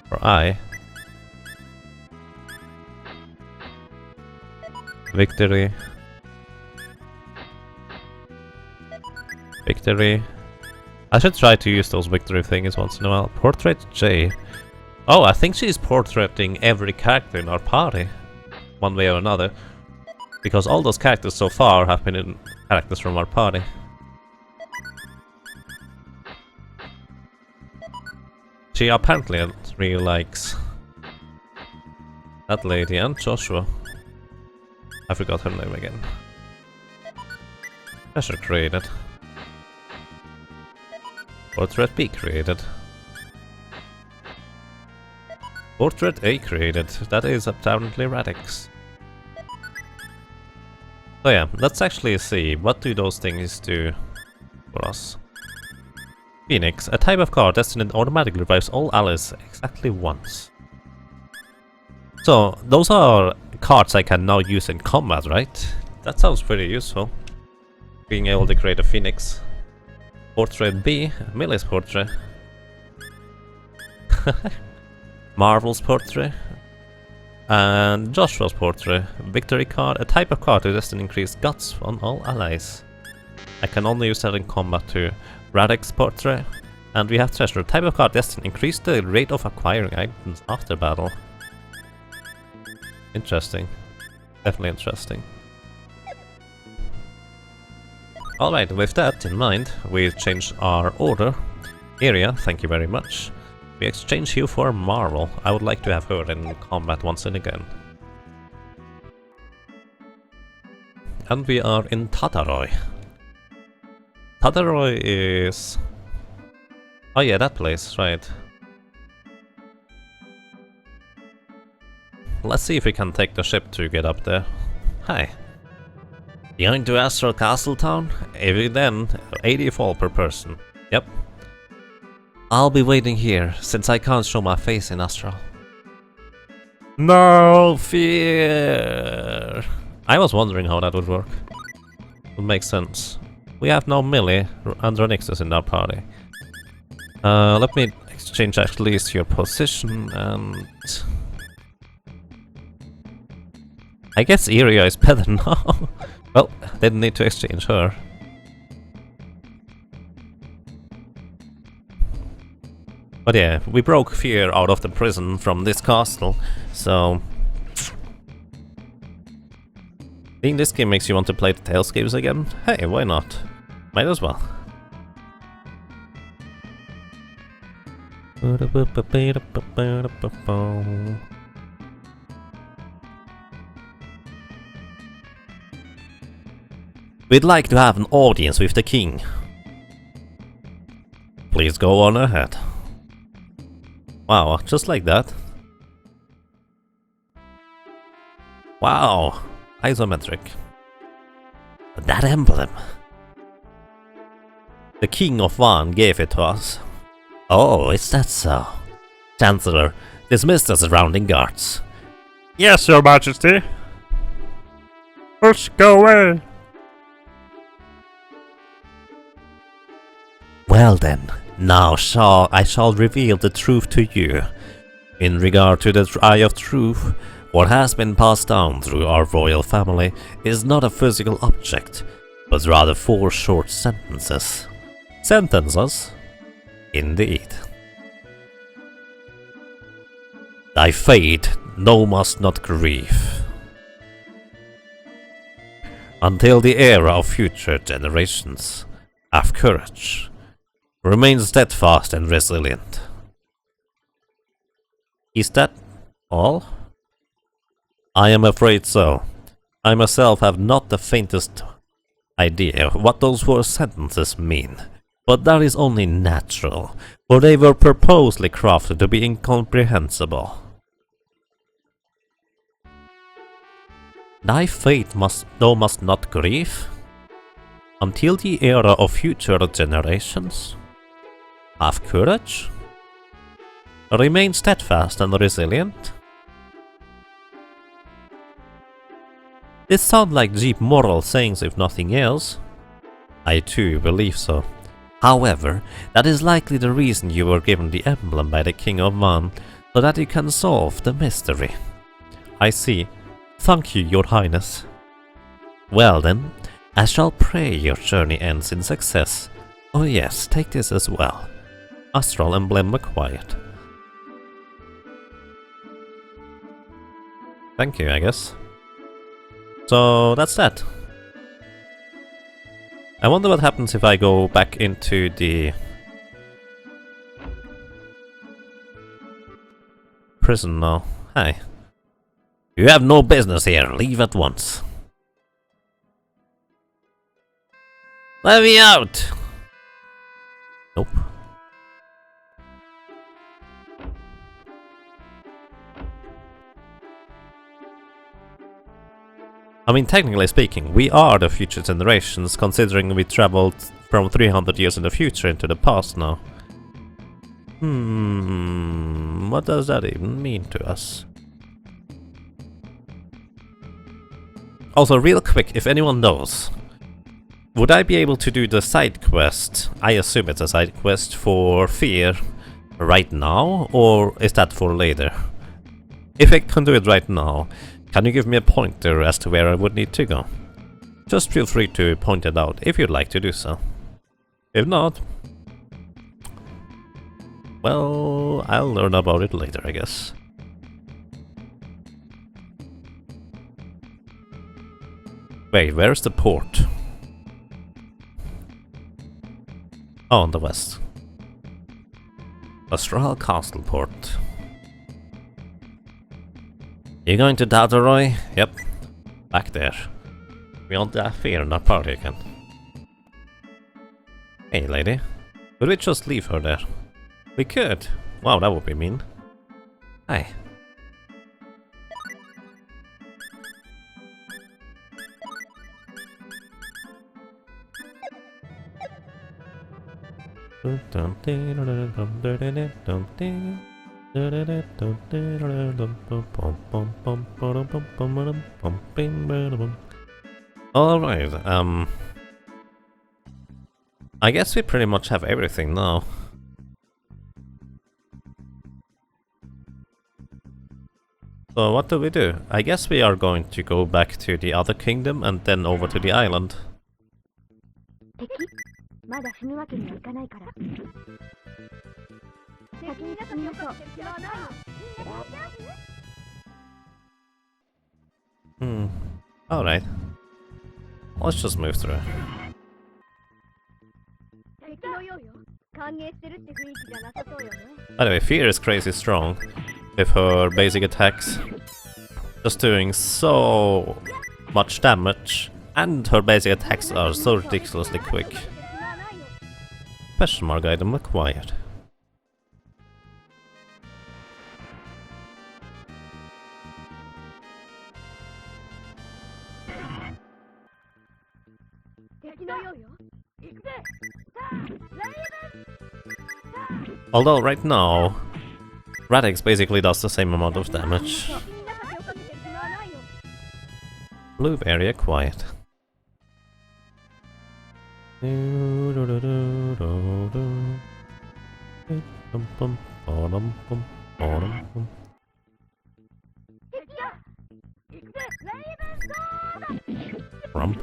For I. Victory. Victory. I should try to use those victory things once in a while. Portrait J. Oh, I think she's portraiting every character in our party. One way or another. Because all those characters so far have been in characters from our party. She apparently really likes that lady and Joshua. I forgot her name again. Treasure created. Portrait B created. Portrait A created. That is apparently Radix. So yeah, let's actually see what do those things do for us. Phoenix, a type of card destined automatically revives all allies exactly once. So those are cards I can now use in combat, right? That sounds pretty useful. Being able to create a Phoenix. Portrait B, Millie's portrait. Marvel's portrait. And Joshua's portrait. Victory card, a type of card to destined increase guts on all allies. I can only use that in combat too. Radix portrait. And we have treasure, type of card destined increase the rate of acquiring items after battle. Interesting. Definitely interesting. Alright, with that in mind, we change our order. Iria, thank you very much. We exchange you for Marvel. I would like to have her in combat once and again. And we are in Tataroi. Tataroi is... oh yeah, that place, right. Let's see if we can take the ship to get up there. Hi. Going to Astral Castle Town? Every then, 80 fall per person. Yep. I'll be waiting here, since I can't show my face in Astral. No fear! I was wondering how that would work. Would make sense. We have now Millie and Ronixus in our party. Let me exchange at least your position and... I guess Iria is better now. Well, didn't need to exchange her. But yeah, we broke fear out of the prison from this castle, so... Think this game makes you want to play the Tales games again? Hey, why not? Might as well. We'd like to have an audience with the king. Please go on ahead. Wow, just like that. Wow, isometric. That emblem. The King of Van gave it to us. Oh, is that so? Chancellor, dismiss the surrounding guards. Yes, your majesty. Push, go away. Well then, now I shall reveal the truth to you. In regard to the Eye of Truth, what has been passed down through our royal family is not a physical object, but rather 4 short sentences. Sentences? Indeed. Thy fate thou must not grieve. Until the era of future generations, have courage. Remain steadfast and resilient. Is that all? I am afraid so. I myself have not the faintest idea what those 4 sentences mean, but that is only natural, for they were purposely crafted to be incomprehensible. Thy fate thou must not grieve? Until the era of future generations? Have courage? Remain steadfast and resilient? This sounds like deep moral sayings if nothing else. I too believe so. However, that is likely the reason you were given the emblem by the King of Van, so that you can solve the mystery. I see. Thank you, your highness. Well then, I shall pray your journey ends in success. Oh yes, take this as well. Astral emblem acquired. Thank you, I guess. So that's that. I wonder what happens if I go back into the prison now. Hi. You have no business here. Leave at once. Let me out! Nope. I mean, technically speaking, we are the future generations, considering we traveled from 300 years in the future into the past now. What does that even mean to us? Also, real quick, if anyone knows, would I be able to do the side quest? I assume it's a side quest for Fear right now, or is that for later? If I can do it right now, can you give me a pointer as to where I would need to go? Just feel free to point it out if you'd like to do so. If not, well, I'll learn about it later, I guess. Wait, where's the port? Oh, on the west. Astral Castle Port. You going to Dadaroy? Yep. Back there. We want that Fear in our party again. Hey, lady. Could we just leave her there? We could. Wow, that would be mean. Hi. Alright, I guess we pretty much have everything now. So what do we do? I guess we are going to go back to the other kingdom and then over to the island. Alright. let's just move through. By the way, Fear is crazy strong with her basic attacks. Just doing so much damage, and her basic attacks are so ridiculously quick. Question mark item acquired. Although right now, Radix basically does the same amount of damage. Blue area quiet. Rump.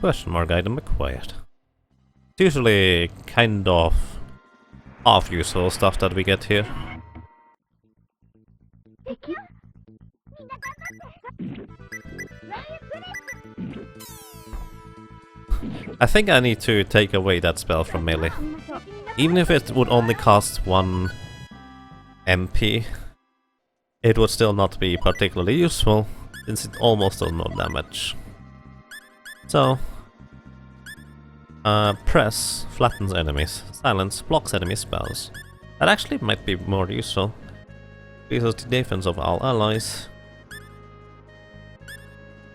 Question mark item acquired. It's usually kind of half-useful stuff that we get here. I think I need to take away that spell from melee. Even if it would only cost 1 MP, it would still not be particularly useful, since it almost does no damage. So, press flattens enemies, silence blocks enemy spells. That actually might be more useful. Increases the defense of all allies.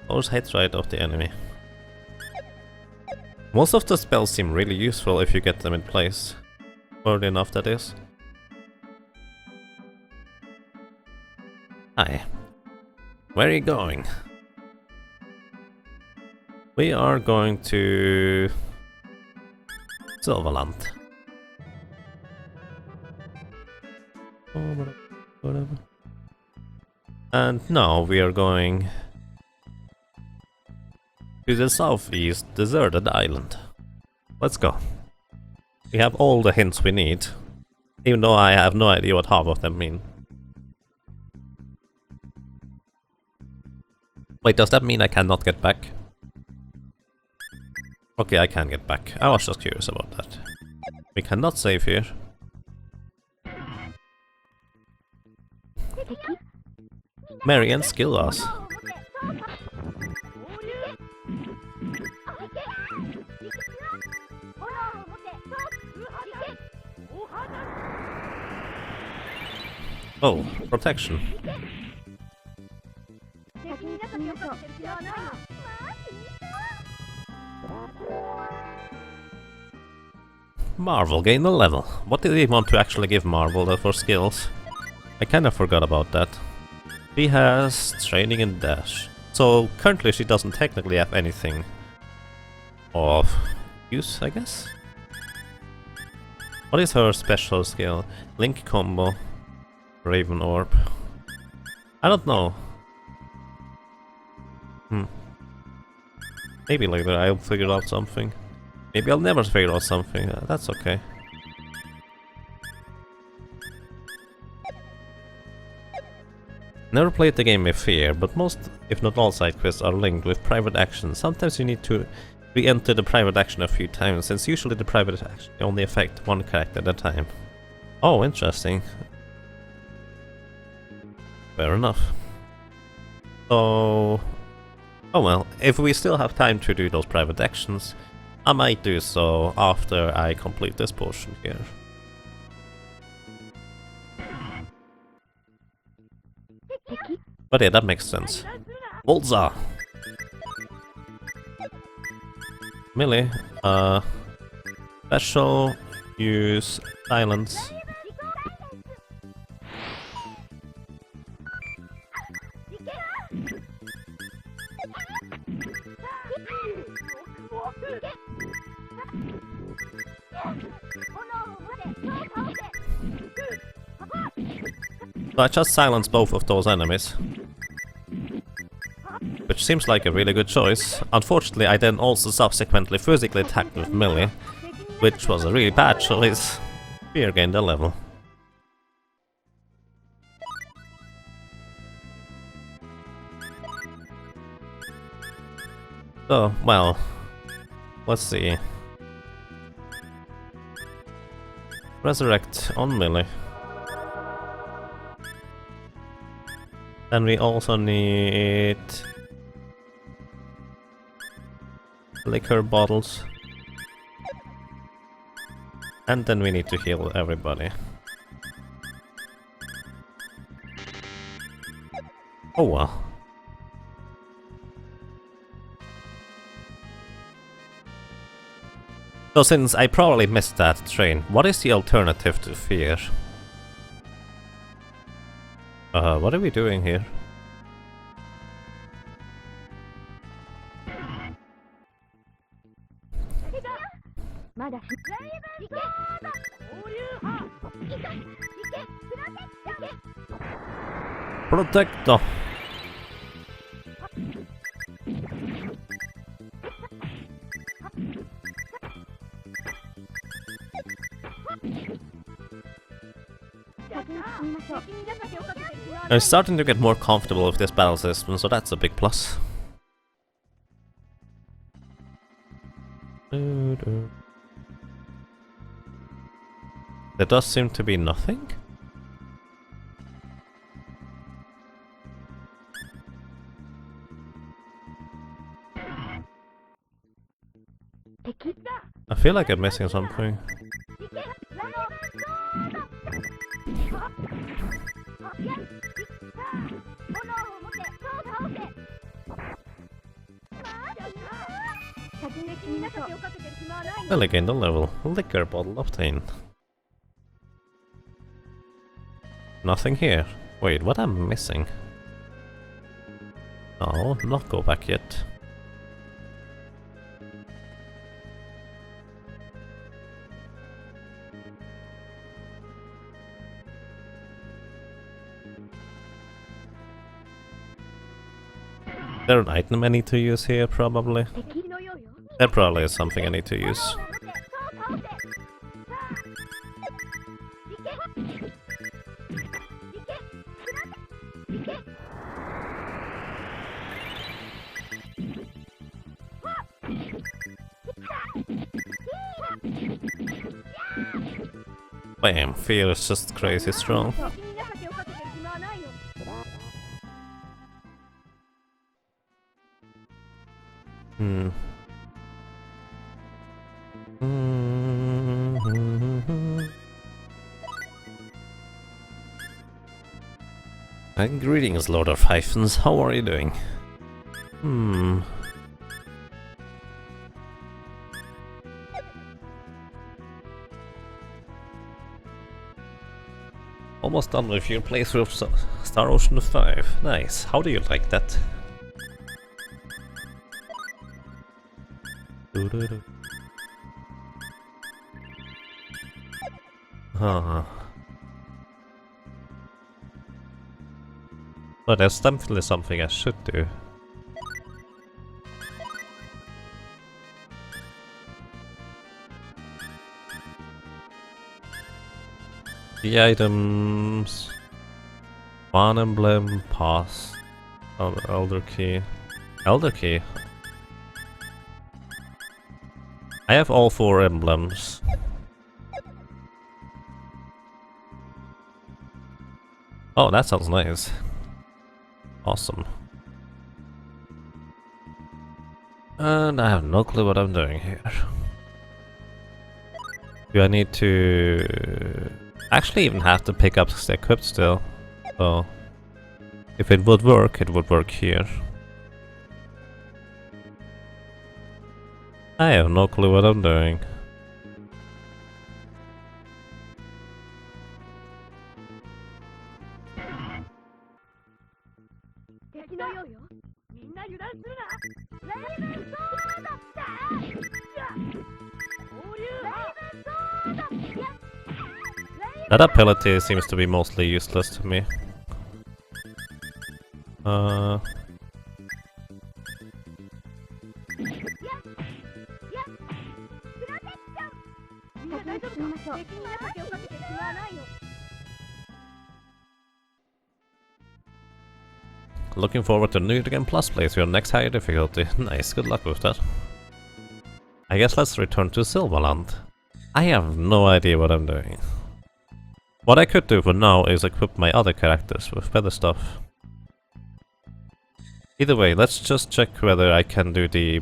Lowers hit rate of the enemy. Most of the spells seem really useful if you get them in place. Early enough, that is. Hi. Where are you going? We are going to Silverland. Whatever. And now we are going to the southeast deserted island. Let's go. We have all the hints we need, even though I have no idea what half of them mean. Wait, does that mean I cannot get back? Okay, I can get back. I was just curious about that. We cannot save here. Marry and skill us. Oh, protection. Marvel gained a level. What did he want to actually give Marvel for skills? I kinda forgot about that. She has training and dash. So currently she doesn't technically have anything of use, I guess? What is her special skill? Link combo. Raven Orb. I don't know. Maybe later I'll figure out something. Maybe I'll never figure out something. That's okay. Never played the game with Fear, but most, if not all, side quests are linked with private action. Sometimes you need to re-enter the private action a few times, since usually the private action only affect one character at a time. Oh, interesting. Fair enough. So... oh well, if we still have time to do those private actions, I might do so after I complete this portion here. But yeah, that makes sense. Bolza! Melee, special, use silence. So I just silenced both of those enemies, which seems like a really good choice. Unfortunately, I then also subsequently physically attacked with melee, which was a really bad choice. Fear gained a level. So, well, let's see. Resurrect on melee. Then we also need liquor bottles. And then we need to heal everybody. Oh well. So since I probably missed that train, what is the alternative to fear? What are we doing here? Protector! I'm starting to get more comfortable with this battle system, so that's a big plus. There does seem to be nothing. I feel like I'm missing something. Well, again, the level. Liquor bottle obtained. Nothing here. Wait, what am I missing? No, not go back yet. Is there an item I need to use here, probably? There probably is something I need to use. Bam, fear is just crazy strong. Greetings, Lord of Hyphens. How are you doing? Almost done with your playthrough of Star Ocean 5. Nice. How do you like that? But there's definitely something I should do. The items... One emblem, pass, elder key. Elder key? I have all 4 emblems. Oh, that sounds nice. Awesome. And I have no clue what I'm doing here. Do I need to... actually even have to pick up the equipped still. So... if it would work here. I have no clue what I'm doing. That ability seems to be mostly useless to me. Looking forward to New Game Plus playthrough on next higher difficulty. Nice, good luck with that. I guess let's return to Silverland. I have no idea what I'm doing. What I could do for now is equip my other characters with better stuff. Either way, let's just check whether I can do the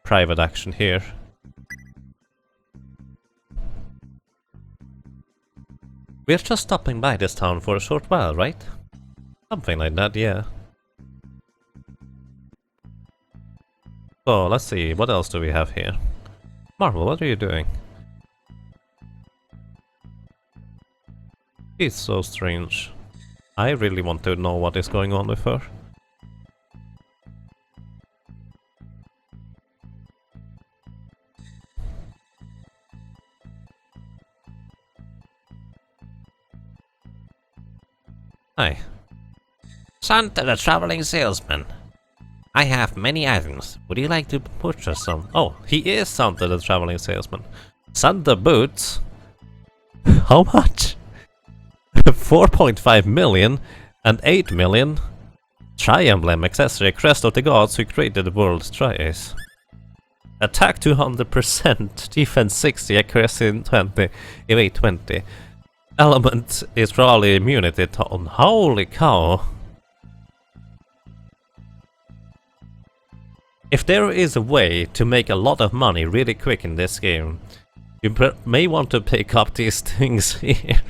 private action here. We're just stopping by this town for a short while, right? Something like that, yeah. So, let's see, what else do we have here? Marvel, what are you doing? She's so strange. I really want to know what is going on with her. Hi. Santa the traveling salesman. I have many items. Would you like to purchase some? Oh, he is Santa the traveling salesman. Santa boots? How much? 4.5 million and 8 million. Tri-emblem accessory, crest of the gods who created the world's Tri-Ace. Attack 200%, defense 60, accuracy 20, evade 20. Element is probably immunity on. Holy cow! If there is a way to make a lot of money really quick in this game, you may want to pick up these things here.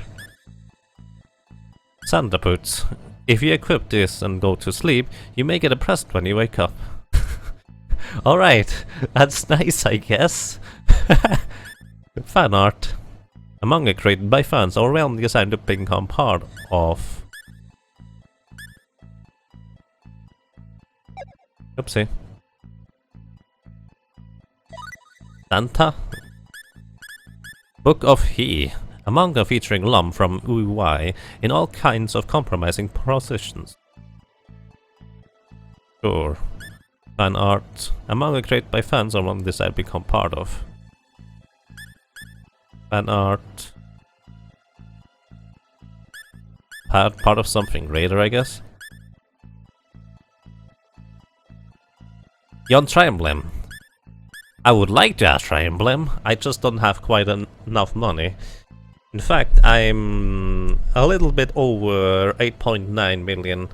Santa boots. If you equip this and go to sleep, you may get a present when you wake up. Alright, that's nice, I guess. Fan art. A manga created by fans or realm designed to become part of. Oopsie. Santa. Book of He. A manga featuring Lum from UI in all kinds of compromising positions. Sure. Fan art. A manga created by fans or one designed to become part of. Fan art. Part of something greater, I guess. Yon Tri-emblem. I would like to have Tri-emblem, I just don't have quite enough money. In fact, I'm a little bit over 8.9 million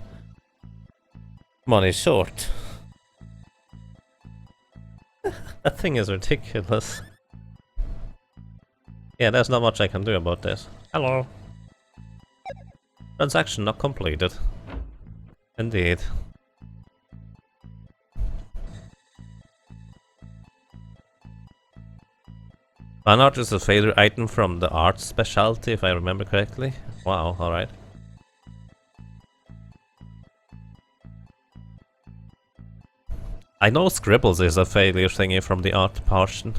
money short. That thing is ridiculous. Yeah, there's not much I can do about this. Hello. Transaction not completed. Indeed. Fan art is a favorite item from the art specialty, if I remember correctly. Wow, alright. I know Scribbles is a failure thingy from the art portion.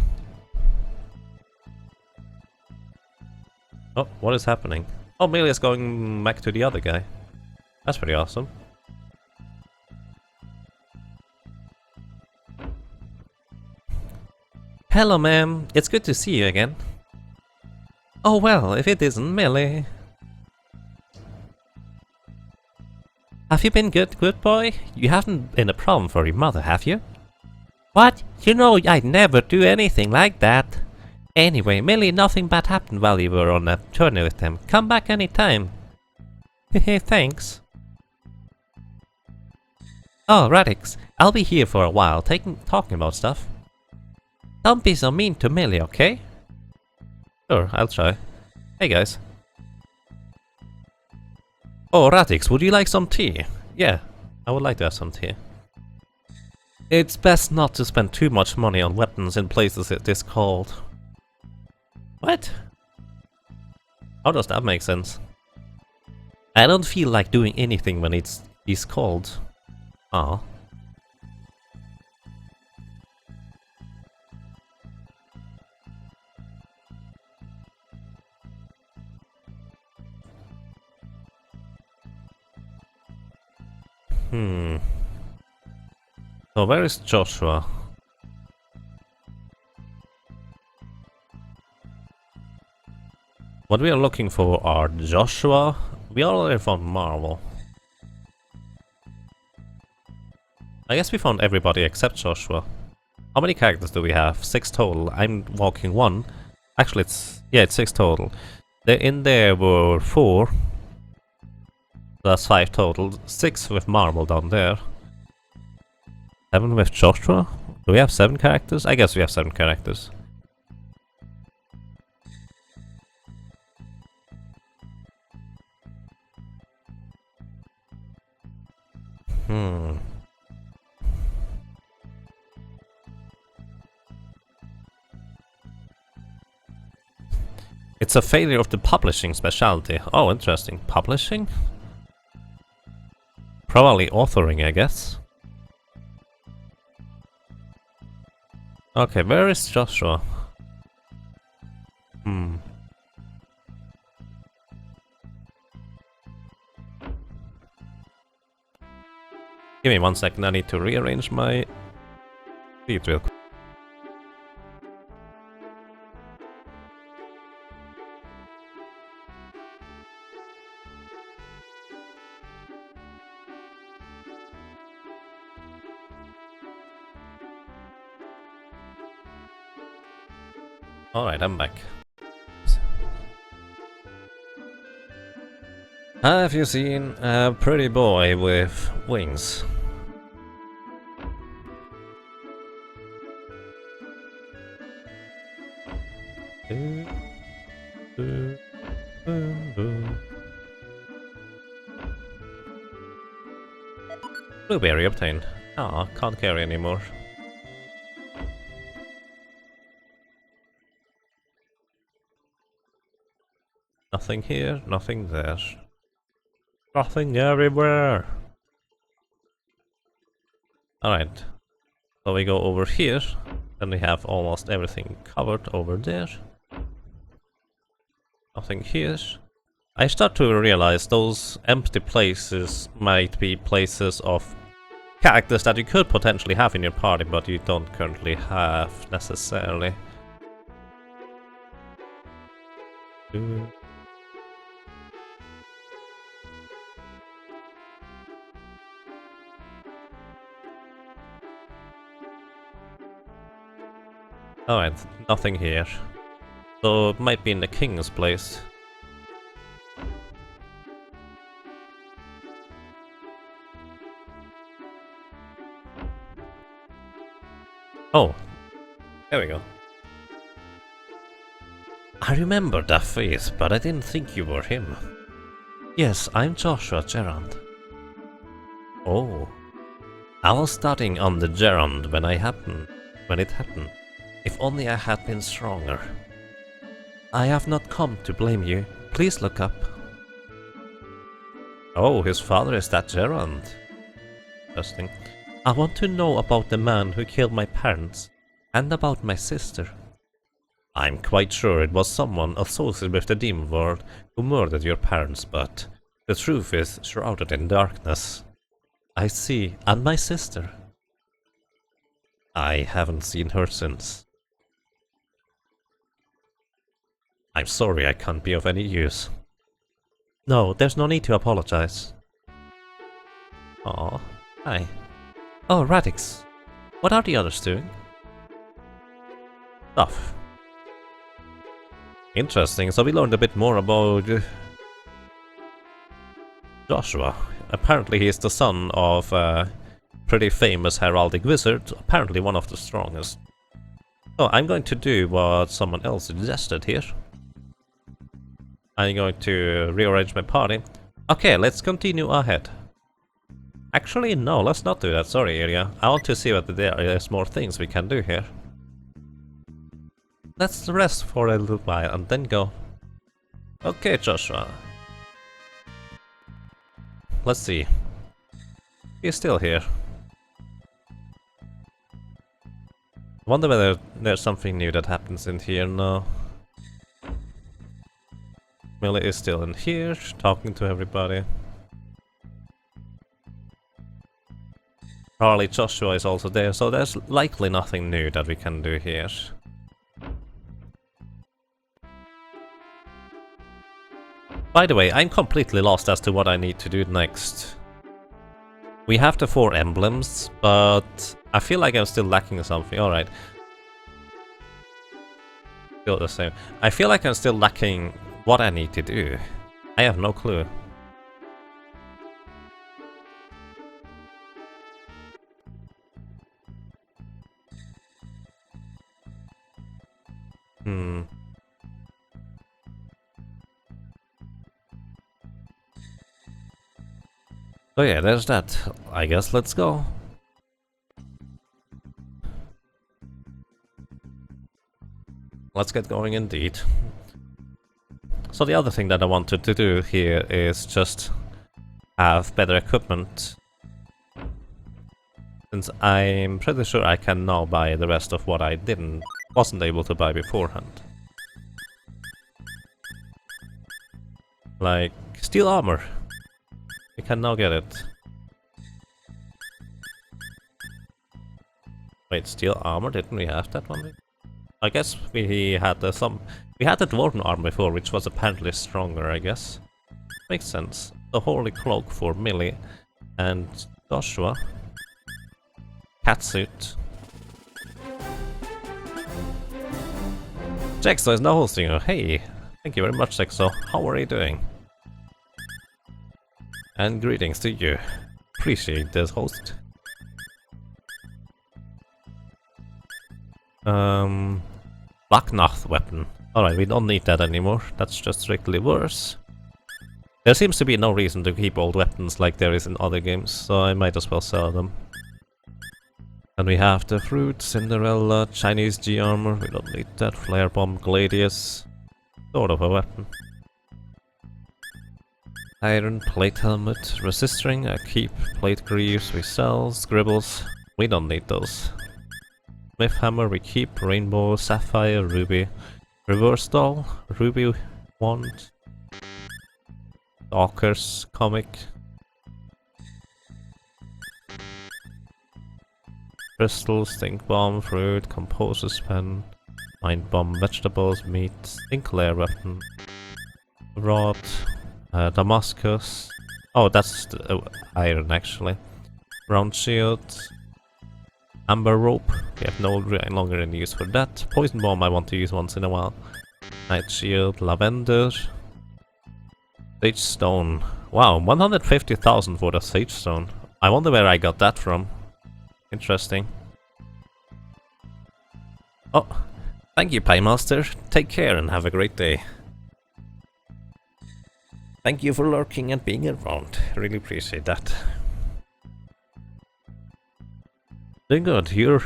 Oh, what is happening? Oh, Melia's going back to the other guy. That's pretty awesome. Hello, ma'am. It's good to see you again. Oh well, if it isn't Millie. Have you been good boy? You haven't been a problem for your mother, have you? What? You know I'd never do anything like that. Anyway, Millie, nothing bad happened while you were on a journey with them. Come back anytime. Hehe, thanks. Oh, Radix, I'll be here for a while, talking about stuff. Don't be so mean to Millie, okay? Sure, I'll try. Hey guys. Oh, Radix, would you like some tea? Yeah, I would like to have some tea. It's best not to spend too much money on weapons in places this cold. What? How does that make sense? I don't feel like doing anything when it's cold. Oh. So where is Joshua? What we are looking for are Joshua. We already found Marvel. I guess we found everybody except Joshua. How many characters do we have? 6 total. I'm walking 1. Actually, it's 6 total. In there were 4. That's 5 total. 6 with Marble down there. 7 with Joshua? Do we have 7 characters? I guess we have 7 characters. It's a failure of the publishing specialty. Oh, interesting. Publishing? Probably authoring, I guess. Okay, where is Joshua? Give me 1 second, I need to rearrange my feed real quick. Alright, I'm back. Have you seen a pretty boy with wings? Blueberry obtained. Ah, can't carry anymore. Nothing here, nothing there. Nothing everywhere. Alright. So we go over here. Then we have almost everything covered over there. Nothing here. I start to realize those empty places might be places of characters that you could potentially have in your party, but you don't currently have necessarily. Alright, nothing here. So it might be in the king's place. Oh, there we go. I remember that face, but I didn't think you were him. Yes, I'm Joshua Gerrand. Oh. I was studying on the Gerrand when it happened. If only I had been stronger. I have not come to blame you. Please look up. Oh, his father is that Gerrand. Interesting. I want to know about the man who killed my parents, and about my sister. I'm quite sure it was someone associated with the demon world who murdered your parents, but the truth is shrouded in darkness. I see, and my sister. I haven't seen her since. I'm sorry I can't be of any use. No, there's no need to apologize. Aw, hi. Oh, Radix. What are the others doing? Stuff. Interesting, so we learned a bit more about Joshua. Apparently he is the son of a pretty famous heraldic wizard, apparently one of the strongest. So I'm going to do what someone else suggested here. I'm going to rearrange my party. Okay, let's continue ahead. Actually, no, let's not do that. Sorry, Ilya. I want to see whether there is more things we can do here. Let's rest for a little while and then go. Okay, Joshua. Let's see. He's still here. Wonder whether there's something new that happens in here now. Millie is still in here, talking to everybody. Probably Joshua is also there, so there's likely nothing new that we can do here. By the way, I'm completely lost as to what I need to do next. We have the 4 emblems, but I feel like I'm still lacking something. Alright. Feel the same. I feel like I'm still lacking what I need to do. I have no clue. So yeah, there's that. I guess let's go. Let's get going indeed. So the other thing that I wanted to do here is just have better equipment. Since I'm pretty sure I can now buy the rest of what I wasn't able to buy beforehand. Like steel armor. We can now get it. Wait, steel armor? Didn't we have that one? I guess we had we had the dwarven armor before, which was apparently stronger, I guess. Makes sense. The holy cloak for Millie and Joshua. Catsuit. Jexo is now hosting you. Hey, thank you very much, Jexo. How are you doing? And greetings to you. Appreciate this, host. Blacknoth weapon. Alright, we don't need that anymore. That's just strictly worse. There seems to be no reason to keep old weapons like there is in other games, so I might as well sell them. And we have the fruit, Cinderella, Chinese G armor, we don't need that. Flare bomb, Gladius. Sort of a weapon. Iron plate helmet, resist ring, I keep. Plate greaves, we sell. Scribbles, we don't need those. Smith hammer, we keep. Rainbow, sapphire, ruby. Reverse doll, ruby wand. Stalkers, comic. Crystal, stink bomb, fruit, composer's pen. Mind bomb, vegetables, meat, Sinclair weapon. Rod. Damascus. Oh, that's iron actually. Round shield. Amber rope. We have no longer any use for that. Poison bomb I want to use once in a while. Night shield. Lavender. Sage stone. Wow, 150,000 for the sage stone. I wonder where I got that from. Interesting. Oh, thank you, Piemaster. Take care and have a great day. Thank you for lurking and being around. Really appreciate that. Doing good. You're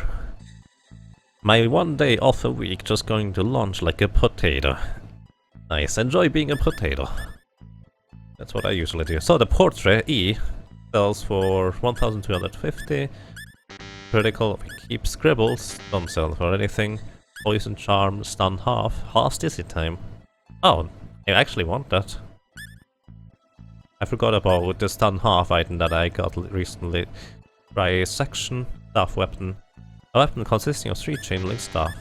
my one day off a week, just going to launch like a potato. Nice. Enjoy being a potato. That's what I usually do. So the portrait E sells for 1,250. Critical, keep scribbles. Don't sell for anything. Poison charm, stun half. Half dizzy time. Oh, I actually want that. I forgot about the stun half item that I got recently. Try section, staff weapon. A weapon consisting of 3 chain link staff.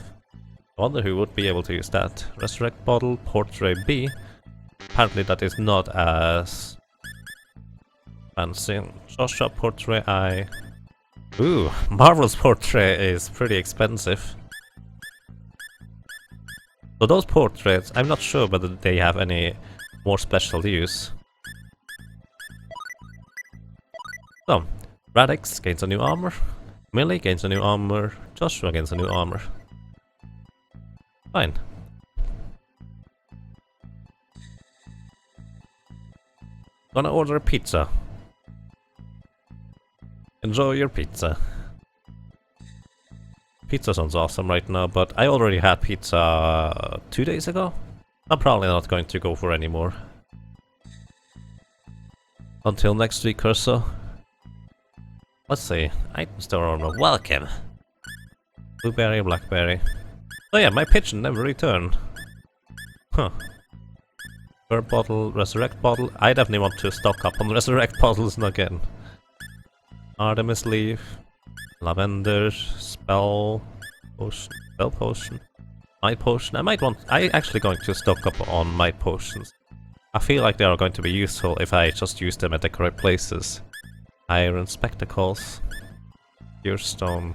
I wonder who would be able to use that. Resurrect bottle, portrait B. Apparently that is not as fancy. Joshua portrait I. Ooh, Marvel's portrait is pretty expensive. So those portraits, I'm not sure whether they have any more special use. So, Radix gains a new armor, Millie gains a new armor, Joshua gains a new armor. Fine. Gonna order a pizza. Enjoy your pizza. Pizza sounds awesome right now, but I already had pizza 2 days ago. I'm probably not going to go for any more. Until next week or so. Let's see. Item store owner, welcome. Blueberry, blackberry. Oh yeah, my pigeon never returned. Huh. Herb bottle, resurrect bottle. I definitely want to stock up on resurrect bottles again. Artemis leaf. Lavender, spell potion. Might potion. I actually going to stock up on might potions. I feel like they are going to be useful if I just use them at the correct places. Iron spectacles. Pure stone.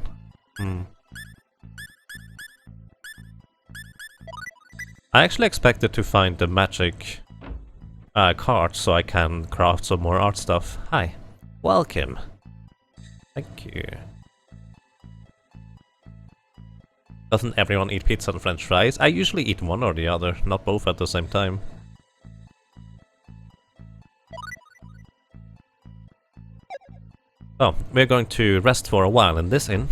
I actually expected to find the magic card so I can craft some more art stuff. Hi. Welcome. Thank you. Doesn't everyone eat pizza and french fries? I usually eat one or the other, not both at the same time. So, we're going to rest for a while in this inn.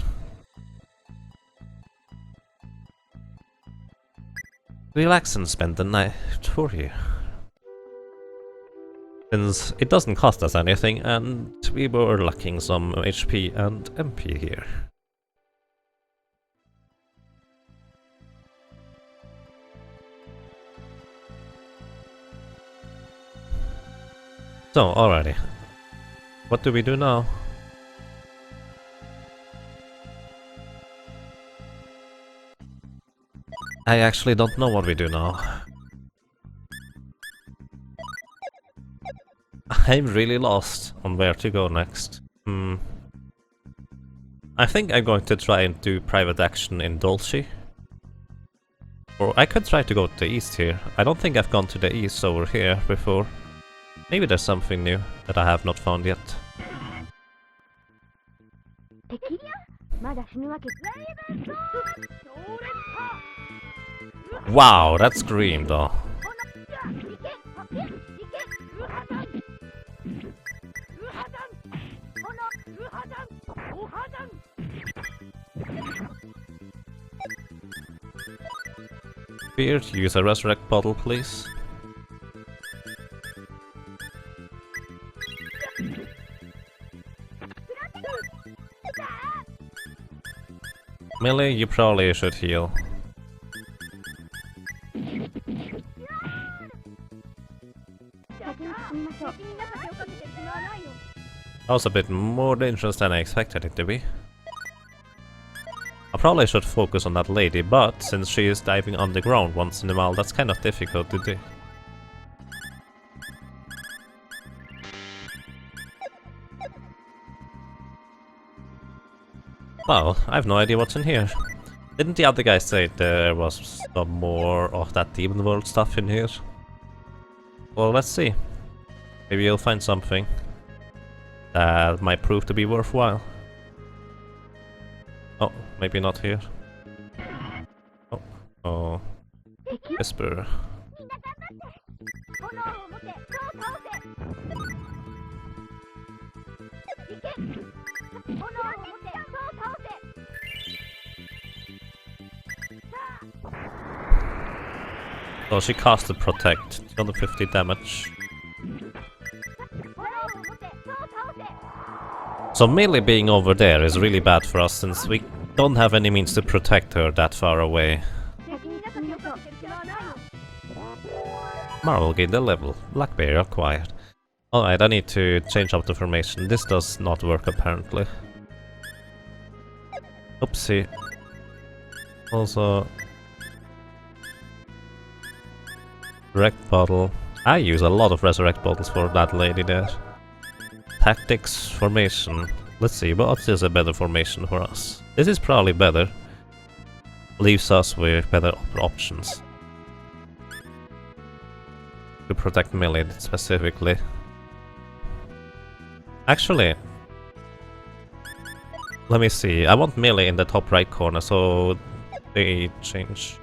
Relax and spend the night for you. Since it doesn't cost us anything and we were lacking some HP and MP here. So, alrighty. What do we do now? I actually don't know what we do now. I'm really lost on where to go next. I think I'm going to try and do private action in Dolce. Or I could try to go to the east here. I don't think I've gone to the east over here before. Maybe there's something new that I have not found yet. Wow, that screamed though. Beard, use a resurrect bottle, please. Millie, you probably should heal. That was a bit more dangerous than I expected it to be. I probably should focus on that lady, but since she is diving underground once in a while, that's kind of difficult to do. Well, I have no idea what's in here. Didn't the other guy say there was some more of that Demon World stuff in here? Well, let's see. Maybe you'll find something that might prove to be worthwhile. Oh, maybe not here. Oh, Whisper. So she casted Protect, 250 damage. So Melee being over there is really bad for us since we don't have any means to protect her that far away. Marvel gained a level. Blackberry acquired. Alright, I need to change up the formation. This does not work apparently. Oopsie. Also... Resurrect bottle. I use a lot of resurrect bottles for that lady there. Tactics, formation. Let's see, what is a better formation for us? This is probably better. Leaves us with better options. To protect melee specifically. Actually, let me see. I want melee in the top right corner, so they change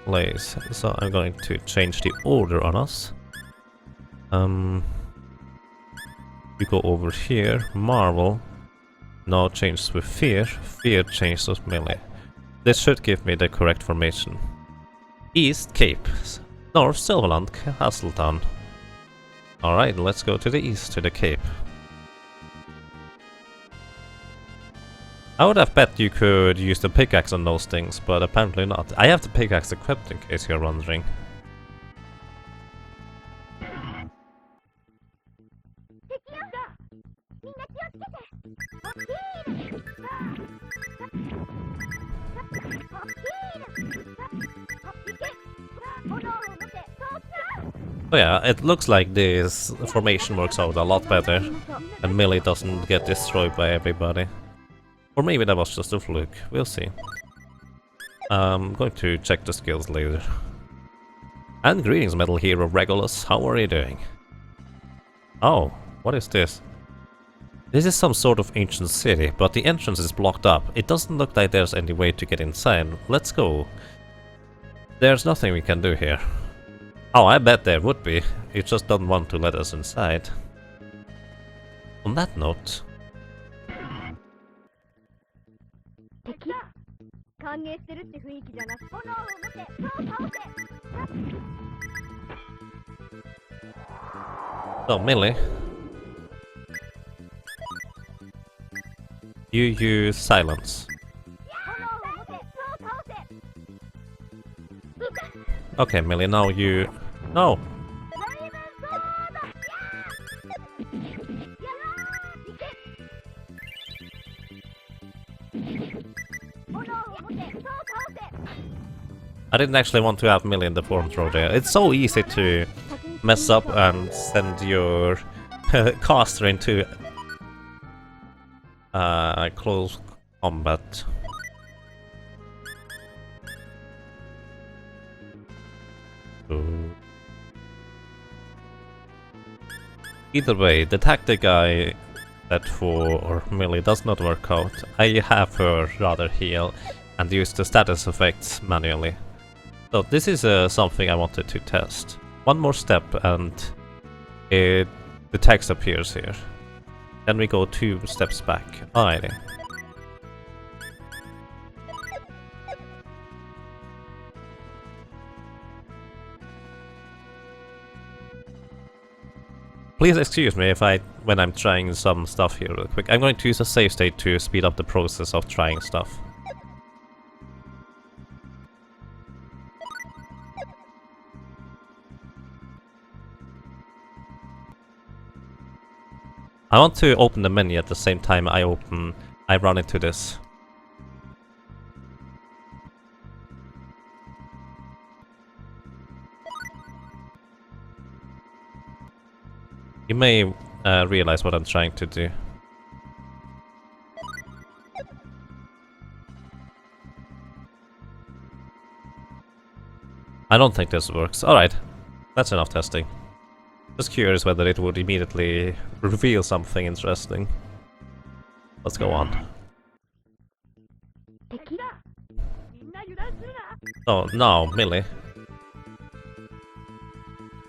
place. So I'm going to change the order on us. We go over here. Marvel. Now changes with Fear. Fear changes with melee. This should give me the correct formation. East, Cape. North, Silverland, Castletown. Alright, let's go to the east, to the Cape. I would have bet you could use the pickaxe on those things, but apparently not. I have the pickaxe equipped in case you're wondering. So yeah, it looks like this formation works out a lot better. and Millie doesn't get destroyed by everybody. Or maybe that was just a fluke, we'll see. I'm going to check the skills later. And greetings, Metal Hero Regulus, how are you doing? Oh, what is this? This is some sort of ancient city, but the entrance is blocked up. It doesn't look like there's any way to get inside. Let's go. There's nothing we can do here. Oh, I bet there would be. You just don't want to let us inside. On that note... So, Millie. You use silence. Okay, Millie, now you... No! I didn't actually want to have Millie in the form throw there. It's so easy to mess up and send your caster into close combat. Either way, the tactic I set for Millie does not work out. I have her rather heal and use the status effects manually. So this is something I wanted to test. One more step and the text appears here. Then we go 2 steps back. Alrighty. Please excuse me if when I'm trying some stuff here real quick. I'm going to use a save state to speed up the process of trying stuff. I want to open the menu at the same time I run into this. You may realize what I'm trying to do. I don't think this works. Alright, that's enough testing. Just curious whether it would immediately reveal something interesting. Let's go on. Oh, no, Millie.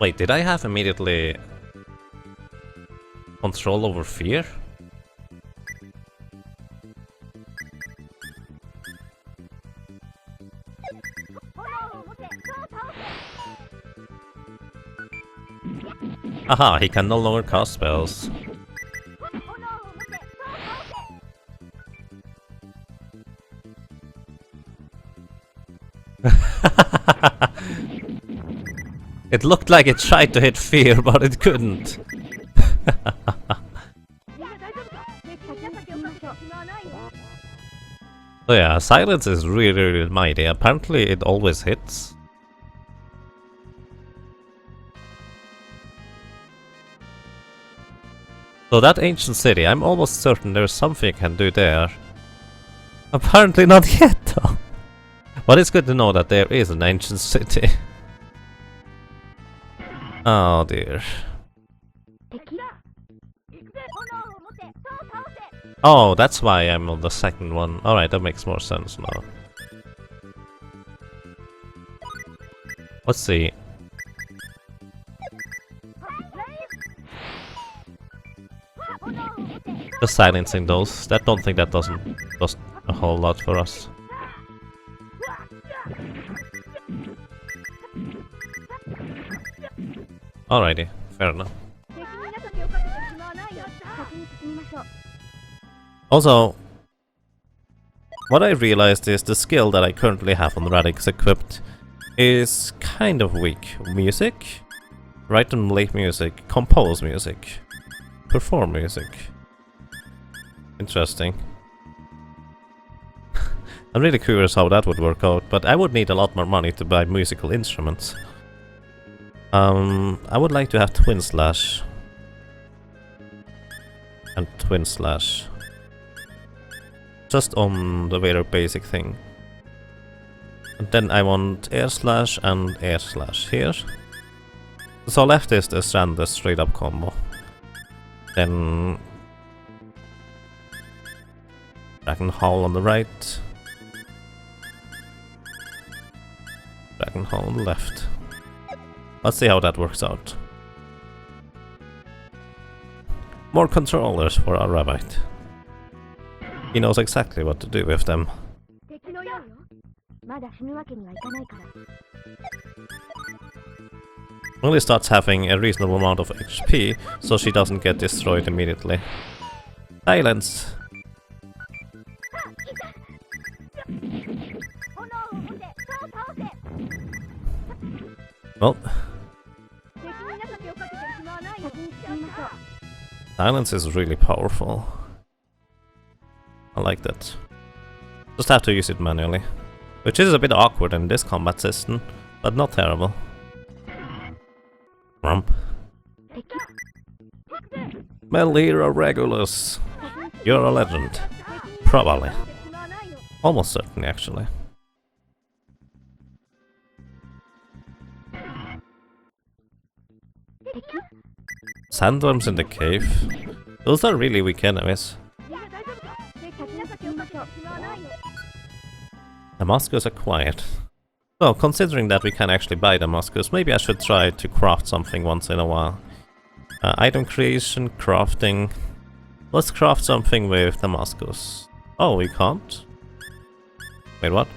Wait, did I have immediately control over fear? Aha, he can no longer cast spells. It looked like it tried to hit fear, but it couldn't. So yeah, silence is really, really mighty. Apparently it always hits. So that ancient city, I'm almost certain there's something I can do there. Apparently not yet though. But it's good to know that there is an ancient city. Oh dear. Oh, that's why I'm on the second one. Alright, that makes more sense now. Let's see. Just silencing those. I don't think that does a whole lot for us. Alrighty, fair enough. Also, what I realized is the skill that I currently have on Radix equipped is kind of weak. Music? Write and play music. Compose music. Perform music. Interesting. I'm really curious how that would work out, but I would need a lot more money to buy musical instruments. I would like to have Twin Slash. and Twin Slash. Just on the very basic thing. And then I want Air Slash and Air Slash here. So left is the standard straight up combo. Then Dragon Howl on the right. Dragon Howl on the left. Let's see how that works out. More controllers for our rabbit. He knows exactly what to do with them. Only starts having a reasonable amount of HP, so she doesn't get destroyed immediately. Silence! Well, silence is really powerful. I like that. Just have to use it manually. Which is a bit awkward in this combat system, but not terrible. Rump. Melira Regulus! You're a legend. Probably. Almost certainly, actually. Sandworms in the cave. Those are really weak enemies. Damascus acquired. So, considering that we can actually buy Damascus, maybe I should try to craft something once in a while. Item creation, crafting. Let's craft something with Damascus. Oh, we can't? Wait, what?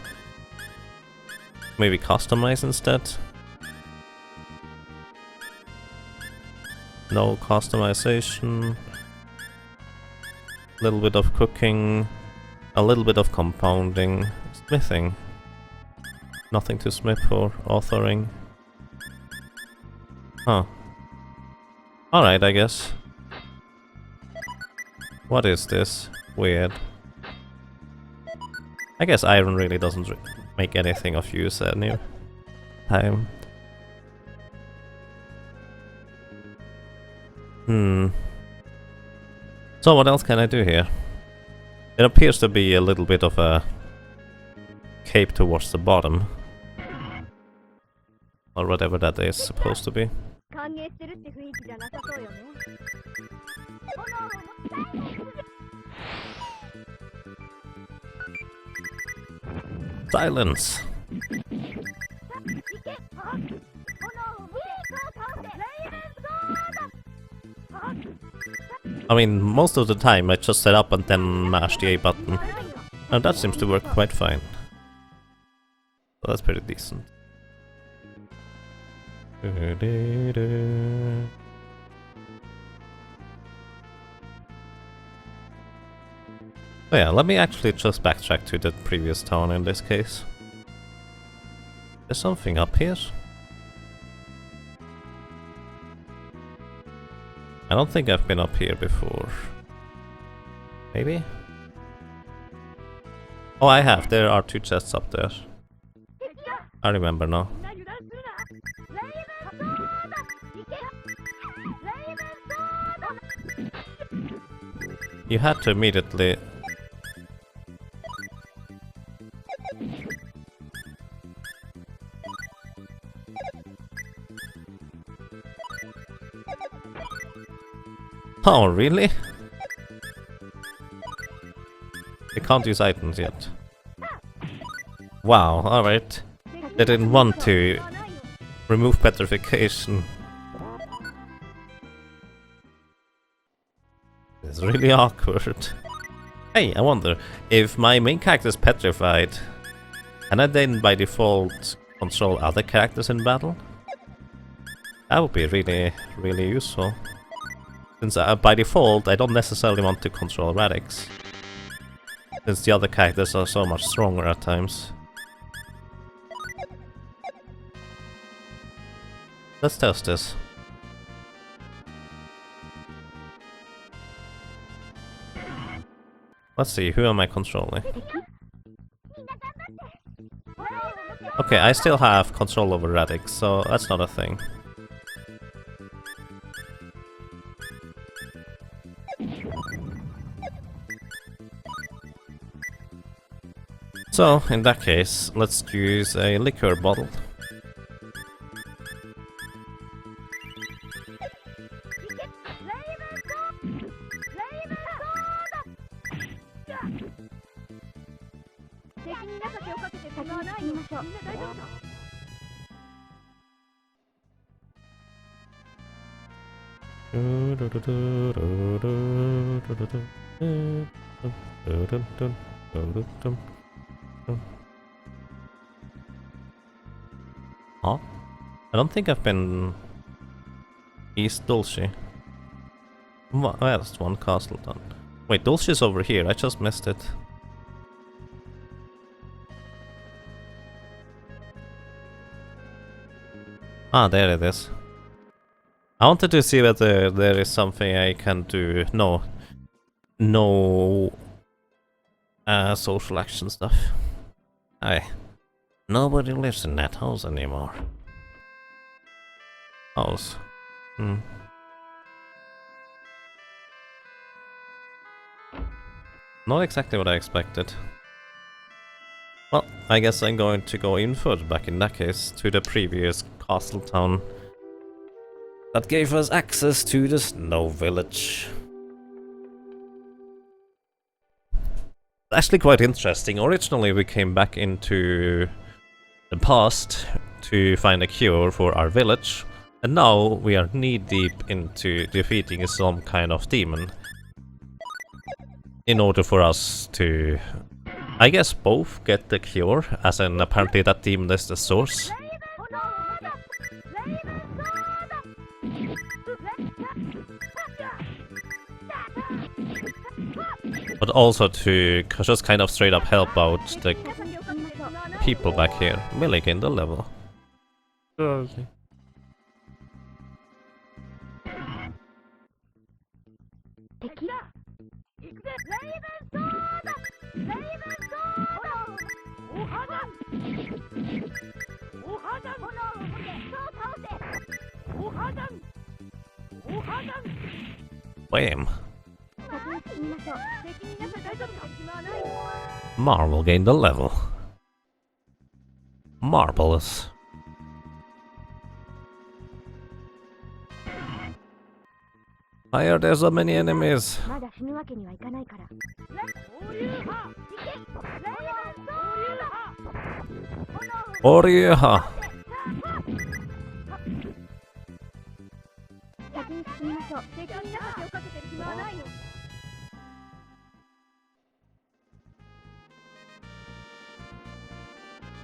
Maybe customize instead? No customization. A little bit of cooking. A little bit of compounding. Smithing. Nothing to smith or authoring. Huh. Alright, I guess. What is this? Weird. I guess iron really doesn't make anything of use any time. So what else can I do here? It appears to be a little bit of a cape towards the bottom. Or whatever that is supposed to be. Silence! I mean, most of the time I just set up and then mash the A button. And that seems to work quite fine. So that's pretty decent. So yeah, let me actually just backtrack to the previous town in this case. There's something up here. I don't think I've been up here before. Maybe? Oh, I have. There are 2 chests up there. I remember now. You had to immediately... Oh, really? They can't use items yet. Wow, alright. They didn't want to remove petrification. It's really awkward. Hey, I wonder, if my main character is petrified, can I then by default control other characters in battle? That would be really, really useful. Since by default I don't necessarily want to control Radix. Since the other characters are so much stronger at times. Let's test this. Let's see, who am I controlling? Okay, I still have control over Radix, so that's not a thing. So, in that case, let's use a liquor bottle. Huh? I don't think I've been East Dulce. Where's one castle done? Wait, Dulce's over here, I just missed it. Ah, there it is. I wanted to see whether there is something I can do. No. No social action stuff. Aye. Nobody lives in that house anymore. House. Not exactly what I expected. Well, I guess I'm going to go inward back in that case to the previous castle town that gave us access to the Snow Village. Actually quite interesting. Originally we came back into the past to find a cure for our village, and now we are knee-deep into defeating some kind of demon in order for us to, I guess, both get the cure, as in apparently that demon is the source. But also to just kind of straight up help out the people back here. Milligan the level. Okay. Wham! Marvel gained a level. Marvelous. Why are there so many enemies? Orieha!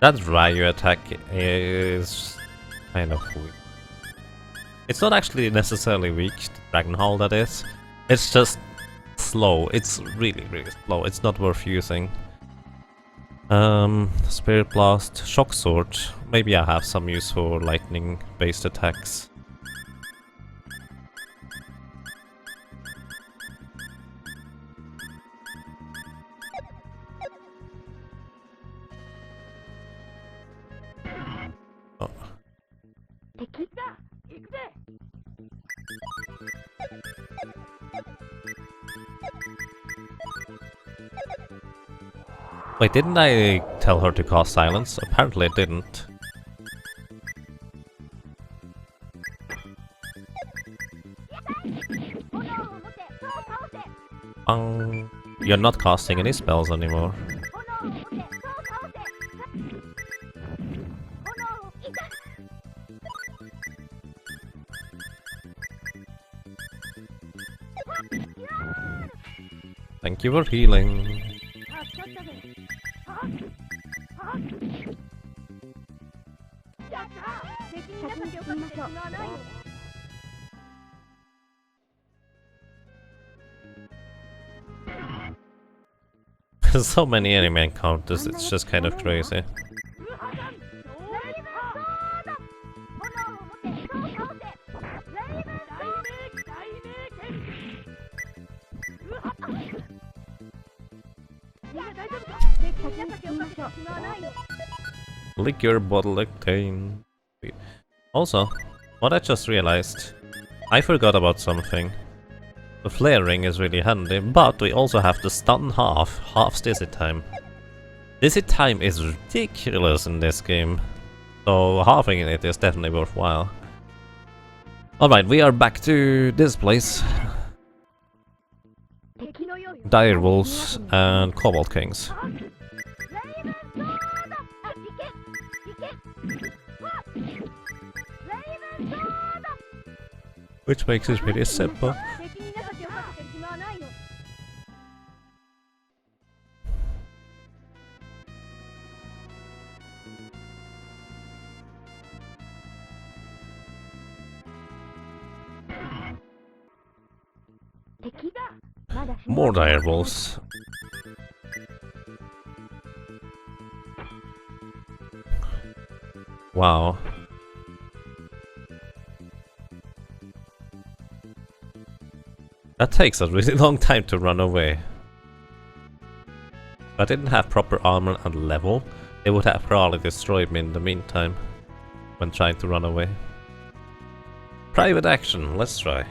That Ryu attack is kind of weak. It's not actually necessarily weak, the Dragon Hall that is. It's just slow. It's really, really slow. It's not worth using. Spirit Blast, Shock Sword. Maybe I have some use for lightning based attacks. Wait, didn't I tell her to cast silence? Apparently I didn't. You're not casting any spells anymore. Thank you for healing. So many enemy encounters, it's just kind of crazy. Liquor bottle obtained. Also, what I just realized, I forgot about something. The flaring is really handy, but we also have the stun half, half dizzy time. Visit time is ridiculous in this game, so halving it is definitely worthwhile. Alright, we are back to this place. Dire Wolves and Cobalt Kings. Which makes it really simple. More dire wolves. Wow. That takes a really long time to run away. If I didn't have proper armor and level, they would have probably destroyed me in the meantime when trying to run away. Private action, let's try.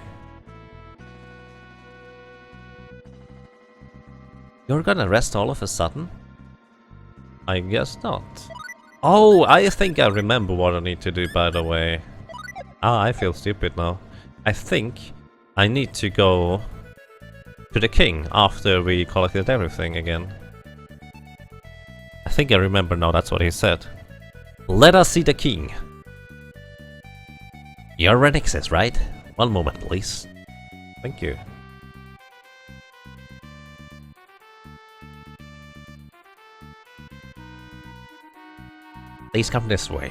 You're gonna rest all of a sudden? I guess not. Oh, I think I remember what I need to do, by the way. Ah, I feel stupid now. I think I need to go to the king after we collected everything again. I think I remember now, that's what he said. Let us see the king. You're Renixis, right? One moment, please. Thank you. Please come this way.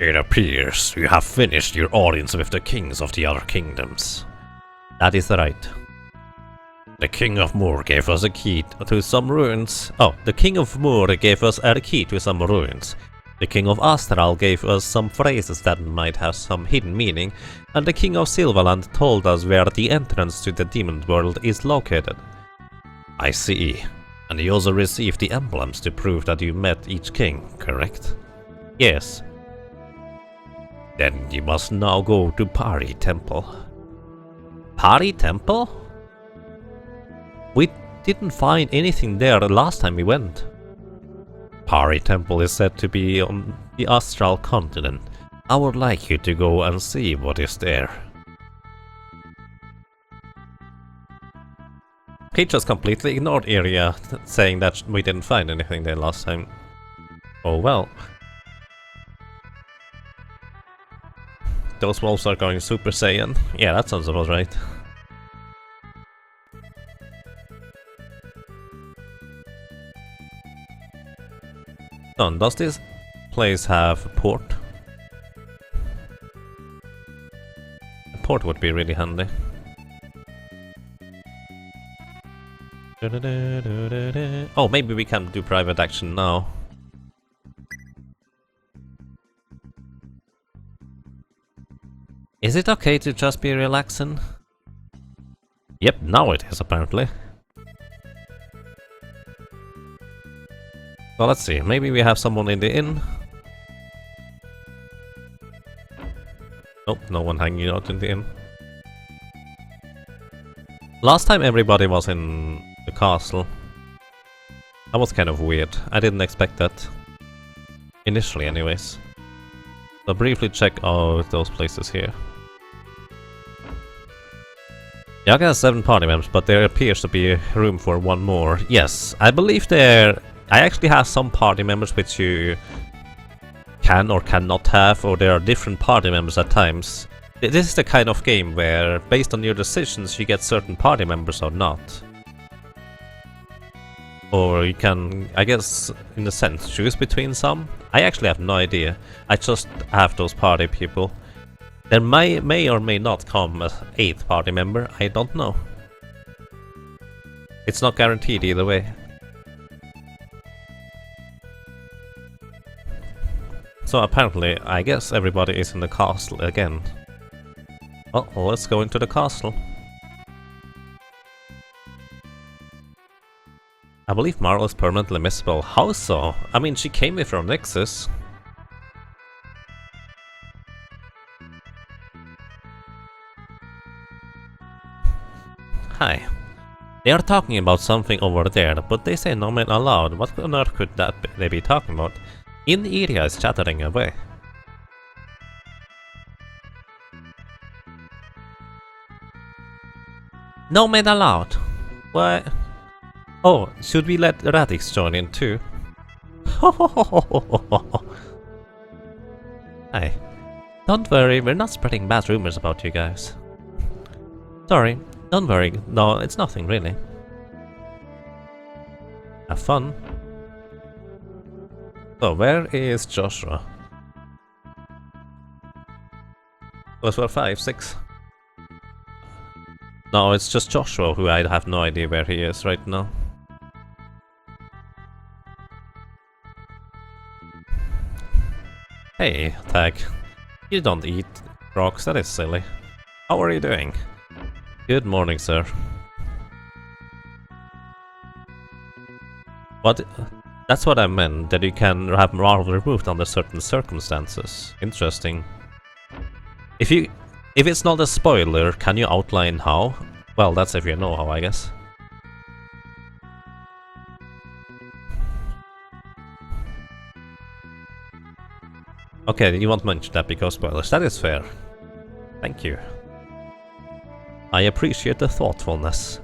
It appears you have finished your audience with the kings of the other kingdoms. That is right. The King of Moor gave us a key to some ruins. Oh, the King of Moor gave us a key to some ruins. The King of Astral gave us some phrases that might have some hidden meaning, and the King of Silverland told us where the entrance to the demon world is located. I see. And you also received the emblems to prove that you met each king, correct? Yes. Then you must now go to Pari Temple. Pari Temple? We didn't find anything there the last time we went. Pari Temple is said to be on the Astral continent. I would like you to go and see what is there. He just completely ignored Iria, saying that we didn't find anything there last time. Oh well. Those wolves are going Super Saiyan. Yeah, that sounds about right. Does this place have a port? A port would be really handy. Oh, maybe we can do private action now. Is it okay to just be relaxing? Yep, now it is apparently. Well, let's see, maybe we have someone in the inn. Nope, no one hanging out in the inn. Last time everybody was in the castle. That was kind of weird, I didn't expect that. Initially anyways. So briefly check out those places here. Yeah, I got 7 party members, but there appears to be room for one more. Yes, I believe there... I actually have some party members which you can or cannot have, or there are different party members at times. This is the kind of game where, based on your decisions, you get certain party members or not. Or you can, I guess, in a sense, choose between some. I actually have no idea. I just have those party people. There may or may not come an 8th party member, I don't know. It's not guaranteed either way. So apparently, I guess everybody is in the castle again. Well, let's go into the castle. I believe Marle is permanently missable. How so? I mean, she came here from Nexus. Hi. They are talking about something over there, but they say no men allowed. What on earth could they be talking about? In the area is chattering away. No men allowed. What? Oh, should we let Radix join in too? Hi. Don't worry, we're not spreading bad rumors about you guys. Sorry, don't worry. No, it's nothing really. Have fun. So, where is Joshua? Was for 5, 6? No, it's just Joshua who I have no idea where he is right now. Hey, Tag. You don't eat rocks, that is silly. How are you doing? Good morning, sir. What? That's what I meant, that you can have Marvel removed under certain circumstances. Interesting. If it's not a spoiler, can you outline how? Well, that's if you know how, I guess. Okay, you won't mention that because spoilers. That is fair. Thank you. I appreciate the thoughtfulness.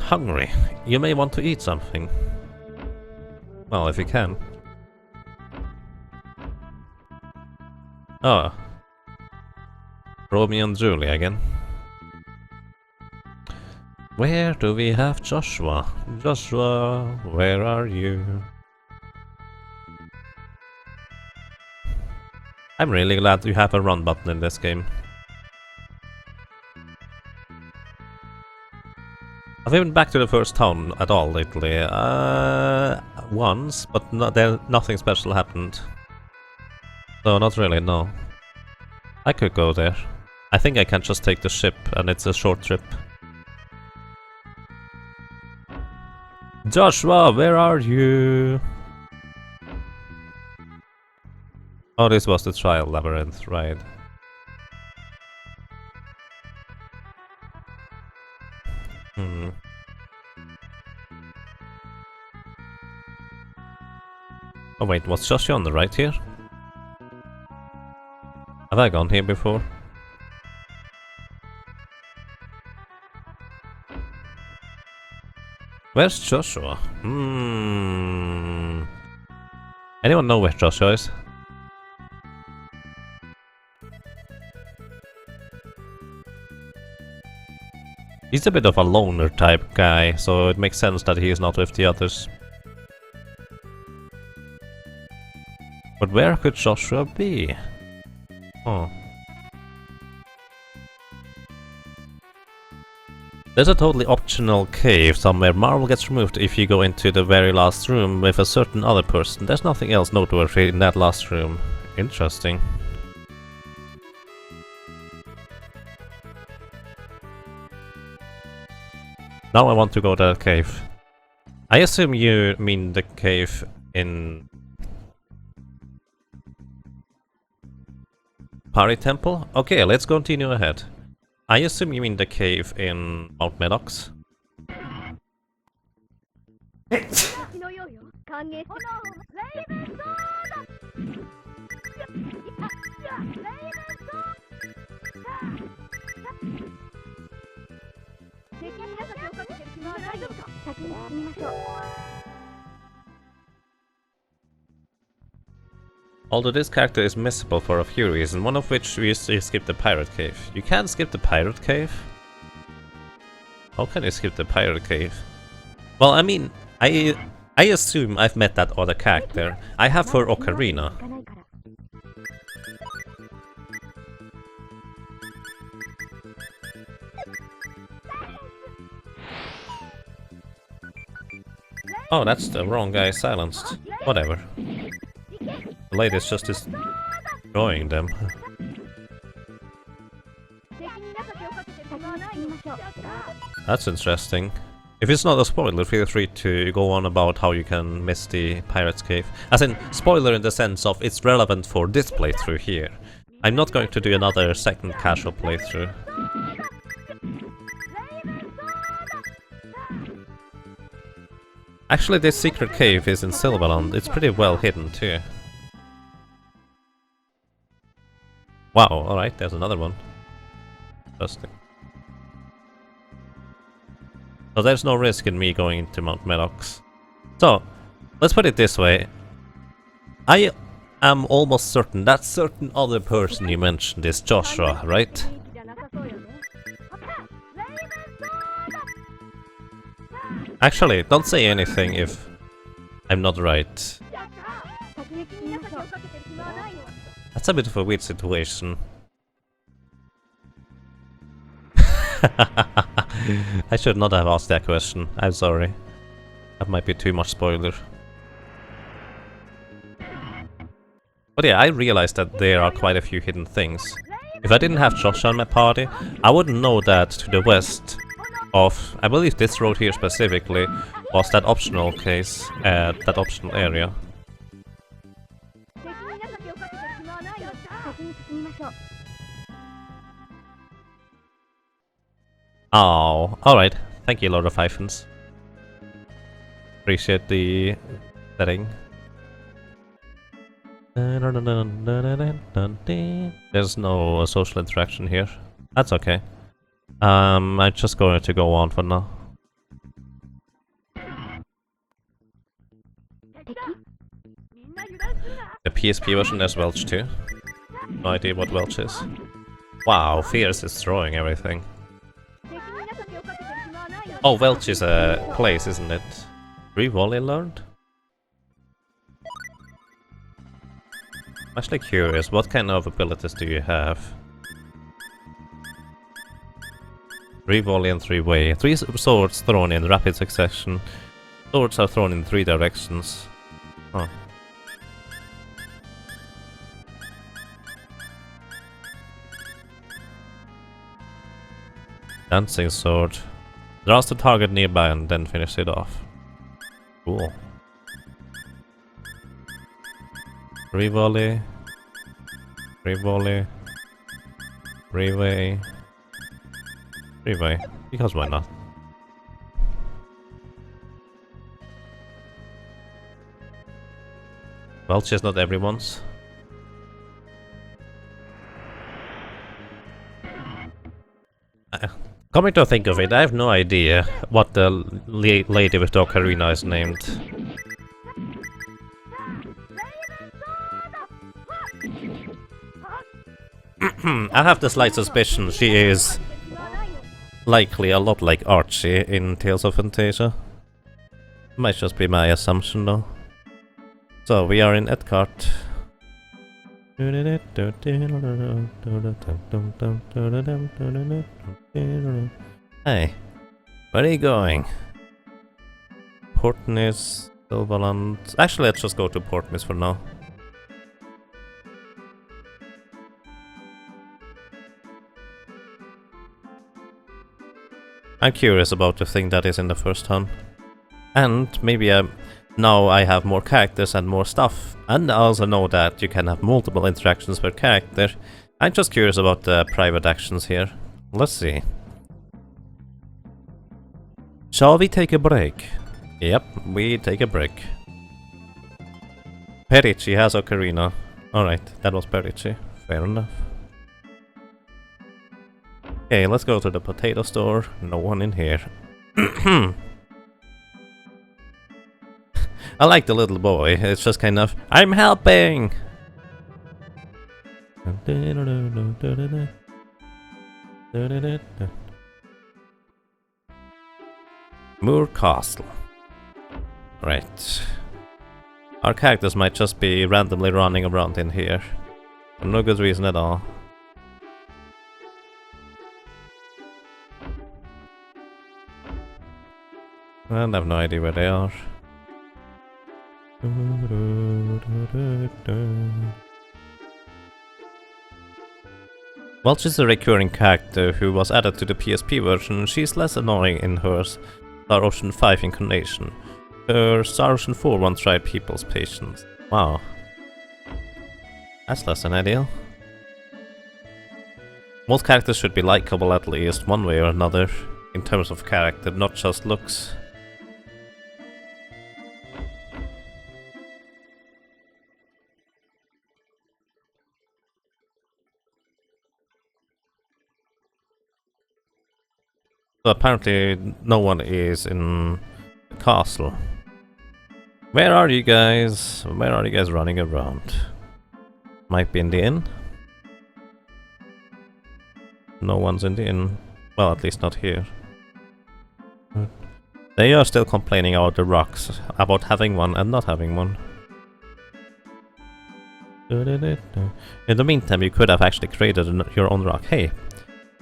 Hungry. You may want to eat something. Well, if you can. Oh. Romeo and Julie again. Where do we have Joshua? Joshua, where are you? I'm really glad you have a run button in this game. Have you been back to the first town at all lately? Once, but nothing special happened. So not really, no. I could go there. I think I can just take the ship and it's a short trip. Joshua, where are you? Oh, this was the trial labyrinth, right. Oh wait, was Joshua on the right here? Have I gone here before? Where's Joshua? Anyone know where Joshua is? He's a bit of a loner type guy, so it makes sense that he is not with the others. But where could Joshua be? Oh. There's a totally optional cave somewhere. Marvel gets removed if you go into the very last room with a certain other person. There's nothing else noteworthy in that last room. Interesting. Now I want to go to that cave. I assume you mean the cave in Pari Temple? Okay, let's continue ahead. I assume you mean the cave in Mount Maddox? Although this character is missable for a few reasons, one of which is to skip the pirate cave. You can't skip the pirate cave? How can you skip the pirate cave? Well, I mean, I assume I've met that other character. I have for Ocarina. Oh, that's the wrong guy silenced. Whatever. The lady's just destroying them. That's interesting. If it's not a spoiler, feel free to go on about how you can miss the Pirate's Cave. As in, spoiler in the sense of it's relevant for this playthrough here. I'm not going to do another second casual playthrough. Actually, this secret cave is in Sylvaland. It's pretty well hidden too. Wow, alright, there's another one. Interesting. So there's no risk in me going into Mount Medox. So, let's put it this way. I am almost certain that certain other person you mentioned is Joshua, right? Actually, don't say anything if I'm not right. That's a bit of a weird situation. I should not have asked that question. I'm sorry. That might be too much spoiler. But yeah, I realized that there are quite a few hidden things. If I didn't have Joshua in my party, I wouldn't know that to the west of, I believe this road here specifically, was that optional case, that optional area. Oh, alright. Thank you, Lord of Hyphens. Appreciate the setting. There's no social interaction here. That's okay. I'm just going to go on for now. The PSP version has Welch too. No idea what Welch is. Wow, Fierce is throwing everything. Oh, Welch is a place, isn't it? Re-volley learned? I'm actually curious, what kind of abilities do you have? 3 volley and 3 way. 3 swords thrown in rapid succession. Swords are thrown in 3 directions. Huh. Dancing sword. Draws the target nearby and then finish it off. Cool. 3 volley. 3 volley. 3 way. 3 way. Because why not? Welch is not everyone's. Coming to think of it, I have no idea what the lady with the ocarina is named. I have the slight suspicion she is likely a lot like Archie in Tales of Phantasia. Might just be my assumption though. So we are in Edcart. Hey, where are you going? Portnis, Sylvaland. Actually, let's just go to Portnis for now. I'm curious about the thing that is in the first hunt. And maybe now I have more characters and more stuff. And I also know that you can have multiple interactions per character. I'm just curious about the private actions here. Let's see. Shall we take a break? Yep, we take a break. Perici has ocarina. Alright, that was Perici. Fair enough. Okay, let's go to the potato store. No one in here. I like the little boy. It's just kind of, I'm helping! Moor Castle. Right. Our characters might just be randomly running around in here. For no good reason at all. And I have no idea where they are. Welch is a recurring character who was added to the PSP version. She's less annoying in her Star Ocean 5 incarnation. Her Star Ocean 4 one tried people's patience. Wow. That's less than ideal. Most characters should be likable at least, one way or another, in terms of character, not just looks. So apparently no one is in the castle. Where are you guys? Where are you guys running around? Might be in the inn? No one's in the inn. Well, at least not here. They are still complaining about the rocks, about having one and not having one. In the meantime, you could have actually created your own rock. Hey,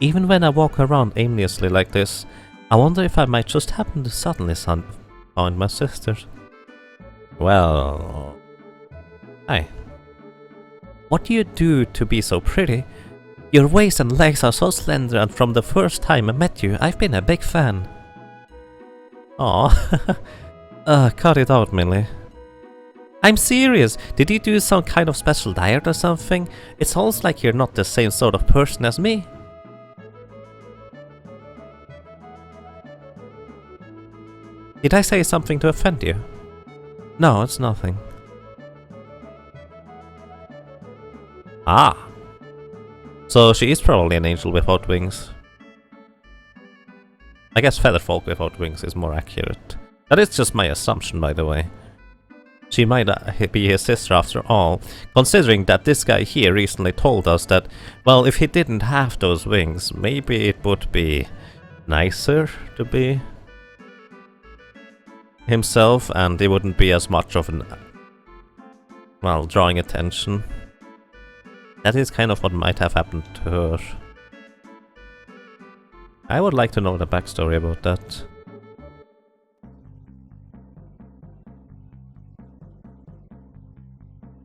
even when I walk around aimlessly like this, I wonder if I might just happen to suddenly find my sister. Well... Hi. What do you do to be so pretty? Your waist and legs are so slender, and from the first time I met you, I've been a big fan. Aw. Cut it out, Millie. I'm serious! Did you do some kind of special diet or something? It sounds like you're not the same sort of person as me. Did I say something to offend you? No, it's nothing. Ah! So she is probably an angel without wings. I guess featherfolk without wings is more accurate. That is just my assumption, by the way. She might be his sister after all, considering that this guy here recently told us that, well, if he didn't have those wings, maybe it would be nicer to be himself, and it wouldn't be as much of an, well, drawing attention. That is kind of what might have happened to her. I would like to know the backstory about that.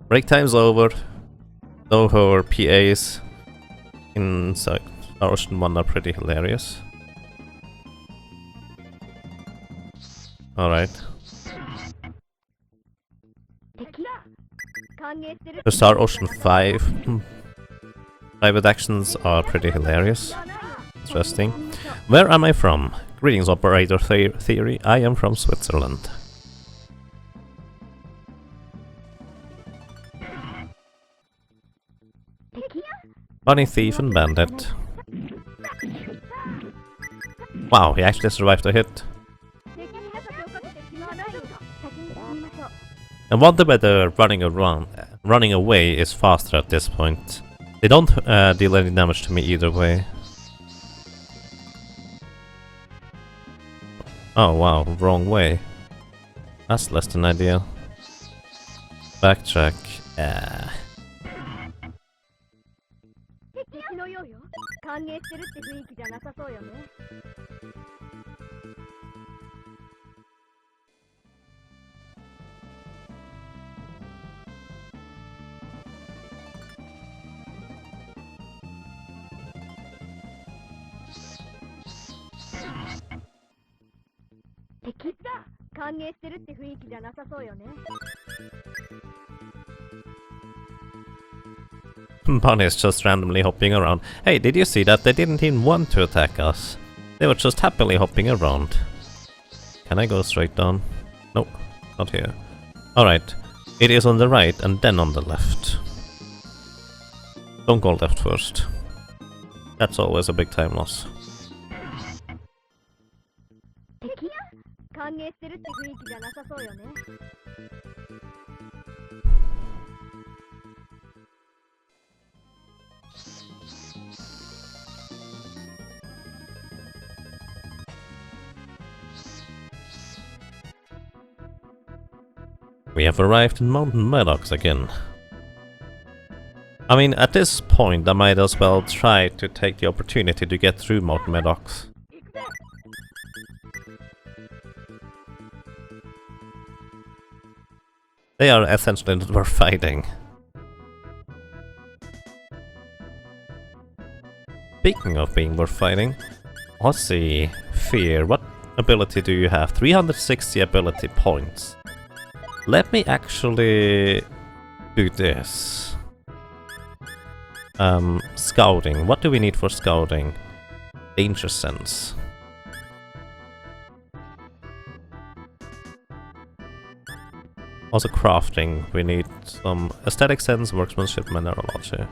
Break time's over, though her PAs in Star Ocean 1 are pretty hilarious. Alright. The Star Ocean 5 private actions are pretty hilarious. Interesting. Where am I from? Greetings, Operator Theory. I am from Switzerland. Bunny Thief and Bandit. Wow, he actually survived a hit. I wonder whether running away is faster at this point. They don't deal any damage to me either way. Oh wow, wrong way. That's less than ideal. Backtrack. Bunny is just randomly hopping around. Hey, did you see that? They didn't even want to attack us. They were just happily hopping around. Can I go straight down? Nope, not here. Alright, it is on the right and then on the left. Don't go left first. That's always a big time loss. We have arrived in Mountain Meadows again. I mean, at this point I might as well try to take the opportunity to get through Mountain Meadows. They are essentially not worth fighting. Speaking of being worth fighting, let's see. Fear, what ability do you have? 360 ability points. Let me actually do this. Scouting. What do we need for scouting? Danger sense. Also crafting. We need some aesthetic sense, workmanship, mineralogy.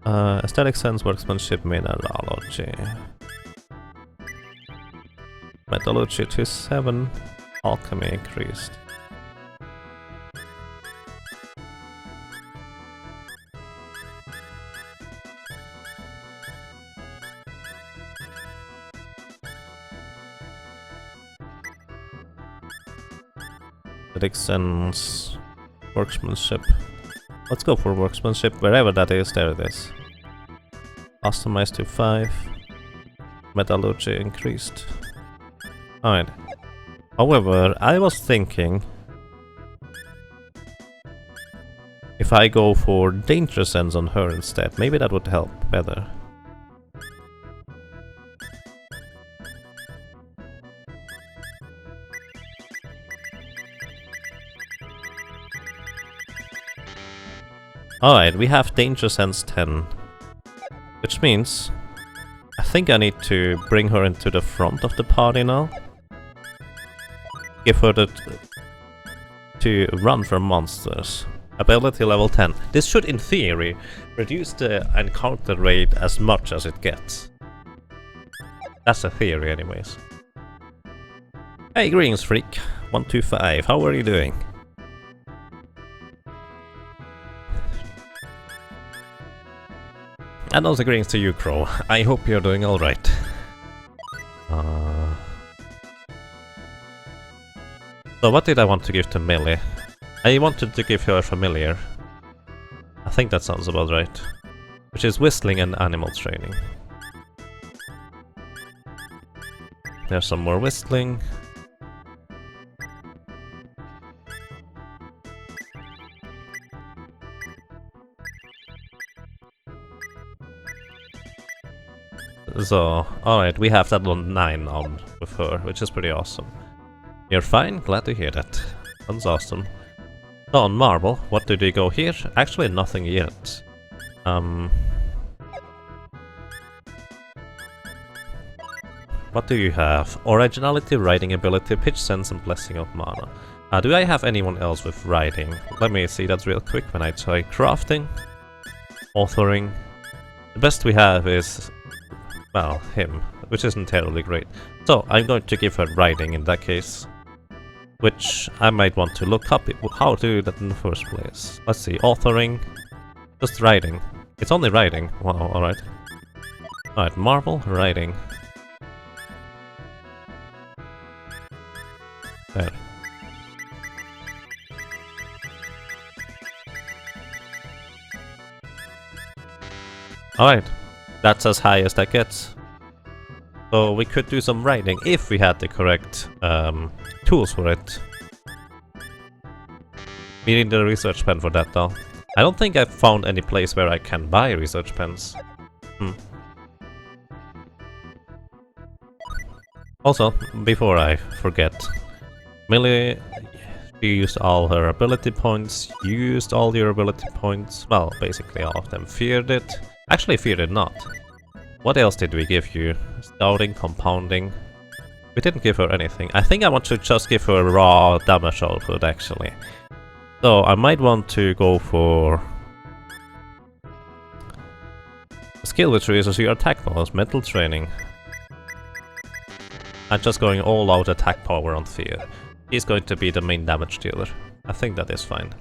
Aesthetic sense, workmanship, mineralogy. Metallurgy to 7. Alchemy increased. Aesthetic sense, workmanship. Let's go for workmanship, wherever that is, there it is. Customize to 5. Metallurgy increased. Alright. However, I was thinking if I go for danger sense on her instead, maybe that would help better. Alright, we have danger sense 10. Which means I think I need to bring her into the front of the party now. Give her the to run from monsters. Ability level 10. This should in theory reduce the encounter rate as much as it gets. That's a theory anyways. Hey greetings freak, 125, how are you doing? And also greetings to you, Crow. I hope you're doing alright. So what did I want to give to Millie? I wanted to give her a familiar. I think that sounds about right. Which is whistling and animal training. There's some more whistling. So, alright, we have that one 9 on with her, which is pretty awesome. You're fine? Glad to hear that. That's awesome. So on Marble, what did we go here? Actually nothing yet. What do you have? Originality, writing ability, pitch sense and blessing of mana. Do I have anyone else with writing? Let me see that real quick when I try crafting. Authoring. The best we have is, well, him, which isn't terribly great. So I'm going to give her writing in that case. Which I might want to look up how to do that in the first place. Let's see, authoring, just writing. It's only writing. Wow, alright. Alright, Marble, writing. There. Alright, that's as high as that gets. So we could do some writing if we had the correct tools for it. We need the research pen for that though. I don't think I've found any place where I can buy research pens. Also, before I forget, Millie, she used all her ability points, used all your ability points, well, basically all of them. Feared it. Actually, feared it not. What else did we give you? Scouting, compounding. We didn't give her anything. I think I want to just give her raw damage output actually. So I might want to go for a skill which raises your attack bonus, mental training. I'm just going all out attack power on Fear. He's going to be the main damage dealer. I think that is fine.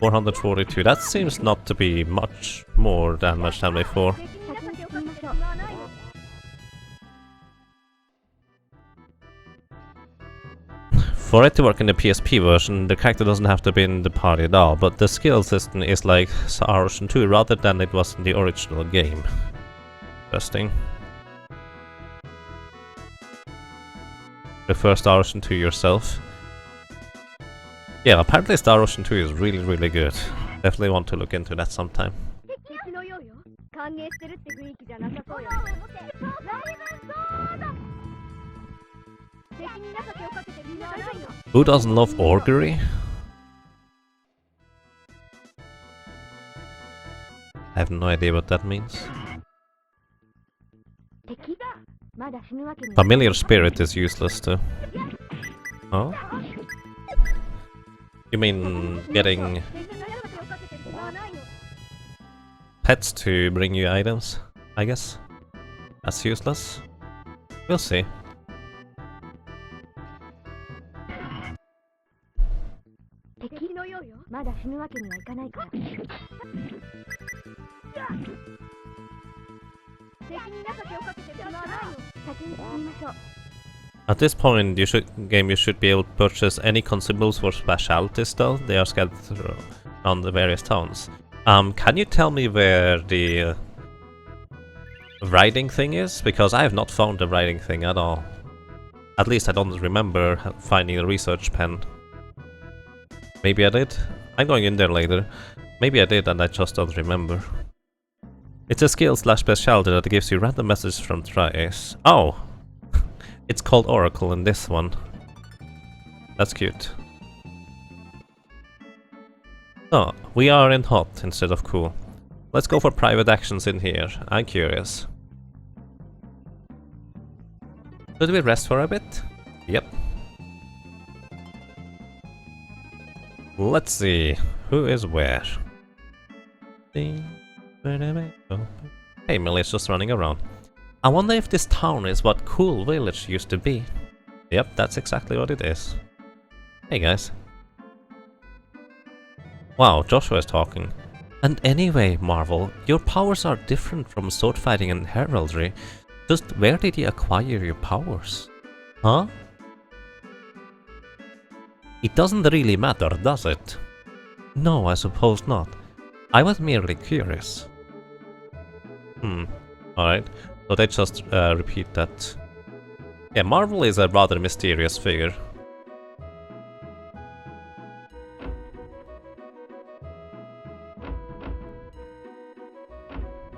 $442. That seems not to be much more damage than before. For it to work in the PSP version, the character doesn't have to be in the party at all, but the skill system is like Star Ocean 2 rather than it was in the original game. Interesting. Prefer Star Ocean 2 yourself. Yeah, apparently Star Ocean 2 is really good. Definitely want to look into that sometime. 反映してるって雰囲気じゃなさそうよ。ライブそうだ。敵に情けをかけてみんな大丈夫よ。 Who doesn't love augury? I have no idea what that means. 敵だ。まだ死ぬわけに。 Familiar spirit is useless too. Huh? You mean getting pets to bring you items, I guess? That's useless? We'll see. 敵のようよ。まだ死ぬわけにはいかないから。敵に情けをかけてしまわないよ。先に進みましょう。 At this point, you should be able to purchase any consumables for specialties though. They are scattered on the various towns. Can you tell me where the writing thing is? Because I have not found the writing thing at all. At least I don't remember finding a research pen. Maybe I did? I'm going in there later. Maybe I did and I just don't remember. It's a skill / specialty that gives you random messages from Thrice. Oh! It's called Oracle in this one. That's cute. Oh, we are in hot instead of cool. Let's go for private actions in here. I'm curious. Should we rest for a bit? Yep. Let's see. Who is where? Hey, Millie's just running around. I wonder if this town is what Cool Village used to be. Yep, that's exactly what it is. Hey guys. Wow, Joshua is talking. And anyway, Marvel, your powers are different from sword fighting and heraldry. Just where did you acquire your powers? Huh? It doesn't really matter, does it? No, I suppose not. I was merely curious. Alright. So they just repeat that. Yeah, Marvel is a rather mysterious figure.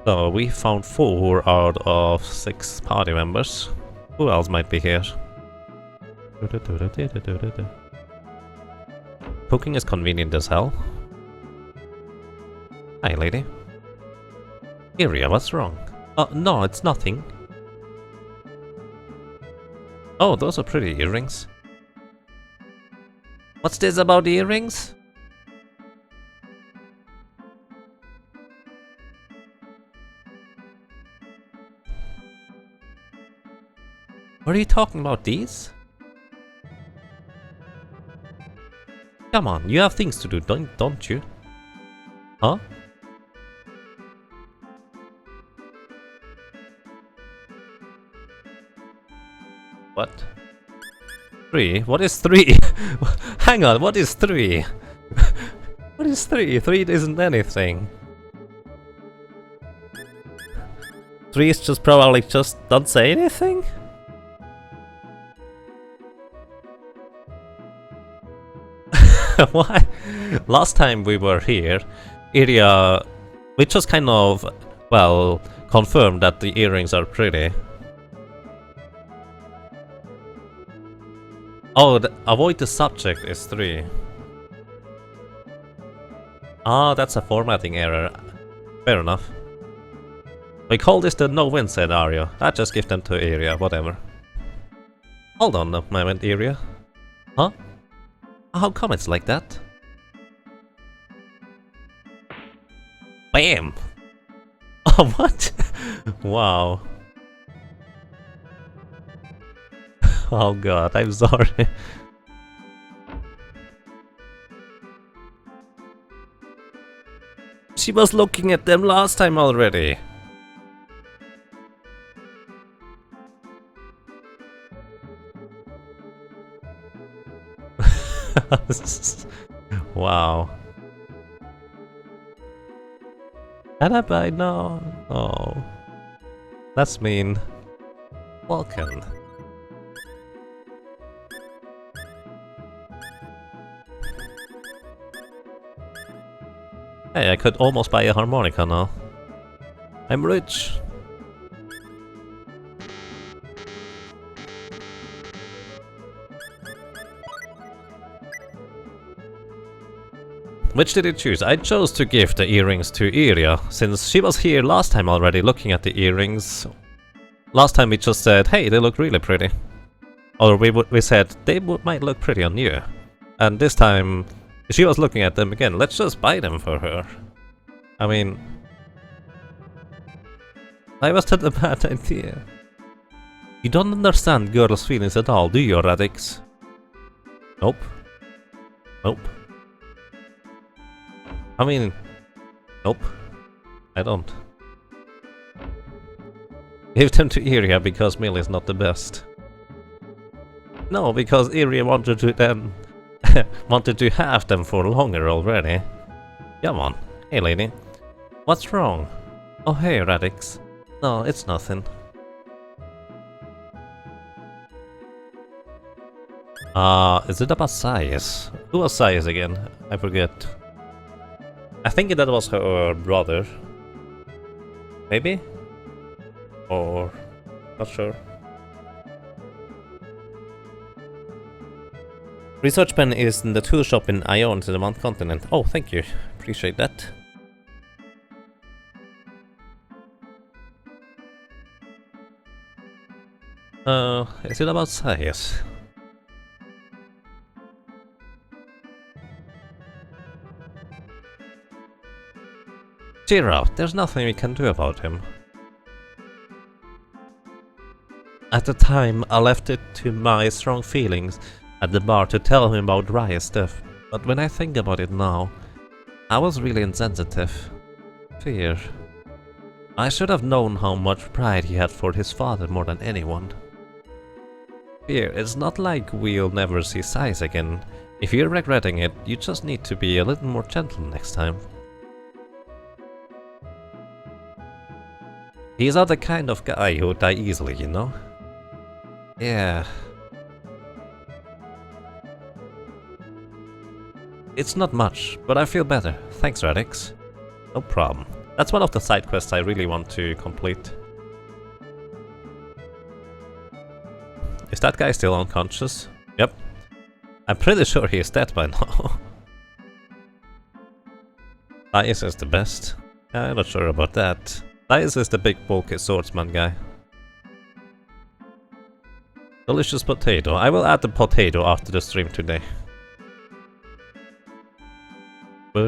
So we found 4 out of 6 party members. Who else might be here? Cooking is convenient as hell. Hi, lady. Iria, what's wrong? No, it's nothing. Oh, those are pretty earrings. What's this about the earrings? What are you talking about, these? Come on, you have things to do, don't you? Huh? What? 3? What is 3? Hang on, what is 3? What is 3? 3 isn't anything. 3 is just probably just don't say anything? Why? Last time we were here, Iria, we just kind of, well, confirmed that the earrings are pretty. Oh, avoid the subject is 3. Ah, that's a formatting error. Fair enough. We call this the no-win scenario. I just give them to Iria, whatever. Hold on a moment, Iria. Huh? How come it's like that? Bam! Oh, what? Wow. Oh god, I'm sorry. She was looking at them last time already. Wow. Can I buy? No. Oh. That's mean. Welcome. Hey, I could almost buy a harmonica now. I'm rich. Which did you choose? I chose to give the earrings to Iria, since she was here last time already looking at the earrings. Last time we just said, hey, they look really pretty. Or we said, they might look pretty on you. And this time, she was looking at them again. Let's just buy them for her. I mean... I was that a bad idea? You don't understand girls' feelings at all, do you, Radix? Nope. Nope. I mean... Nope. I don't. Give them to Iria because Mill is not the best. No, because Iria wanted to then... wanted to have them for longer already. Come on. Hey lady. What's wrong? Oh hey Radix. No, it's nothing. Is it about Sias? Who was Sias again? I forget. I think that was her brother. Maybe? Or... not sure. Research pen is in the tool shop in Ion to the Mount Continent. Oh, thank you. Appreciate that. Is it about Sias? Cheer out, there's nothing we can do about him. At the time, I left it to my strong feelings at the bar to tell him about Raya's death, but when I think about it now, I was really insensitive. Fear. I should have known how much pride he had for his father more than anyone. Fear, it's not like we'll never see Sias again. If you're regretting it, you just need to be a little more gentle next time. He's not the kind of guy who would die easily, you know? Yeah. It's not much, but I feel better. Thanks, Radix. No problem. That's one of the side quests I really want to complete. Is that guy still unconscious? Yep. I'm pretty sure he is dead by now. Sias is the best. I'm not sure about that. Sias is the big bulky swordsman guy. Delicious potato. I will add the potato after the stream today. So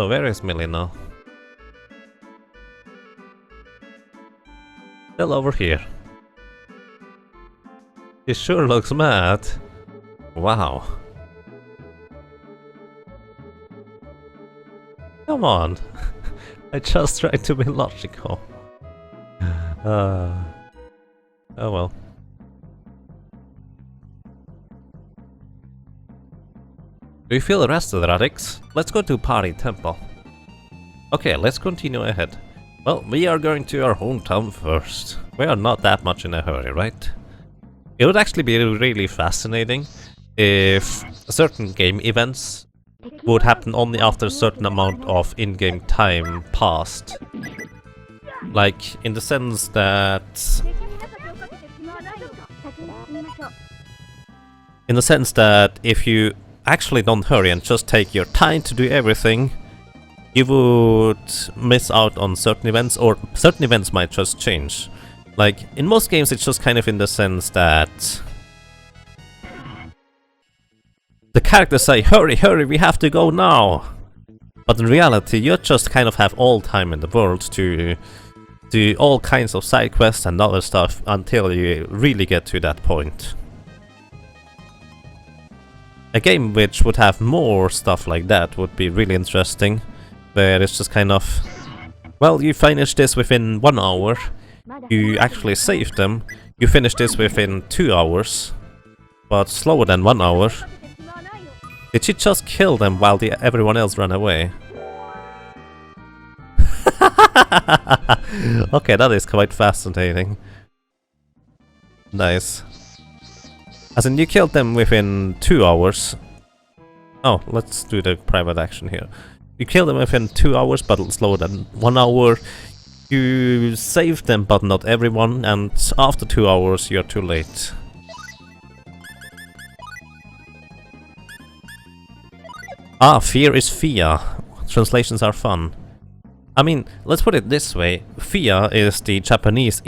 where is Millie now? Still over here. He sure looks mad. Wow. Come on. I just tried to be logical. Oh well. Do you feel rested, Radix? Let's go to Pari Temple. Okay, let's continue ahead. Well, we are going to our hometown first. We are not that much in a hurry, right? It would actually be really fascinating if certain game events would happen only after a certain amount of in-game time passed. Like, in the sense that... if you actually don't hurry and just take your time to do everything, you would miss out on certain events, or certain events might just change. Like, in most games it's just kind of in the sense that the characters say, hurry, hurry, we have to go now! But in reality, you just kind of have all time in the world to do all kinds of side quests and other stuff until you really get to that point. A game which would have more stuff like that would be really interesting, where it's just kind of, well, you finish this within 1 hour, you actually save them, you finish this within 2 hours, but slower than 1 hour. Did she just kill them while everyone else ran away? Okay, that is quite fascinating. Nice. As in, you killed them within 2 hours. Oh, let's do the private action here. You kill them within 2 hours, but slower than 1 hour. You save them, but not everyone, and after 2 hours you're too late. Ah, fear is Fia. Translations are fun. I mean, let's put it this way. Fia is the Japanese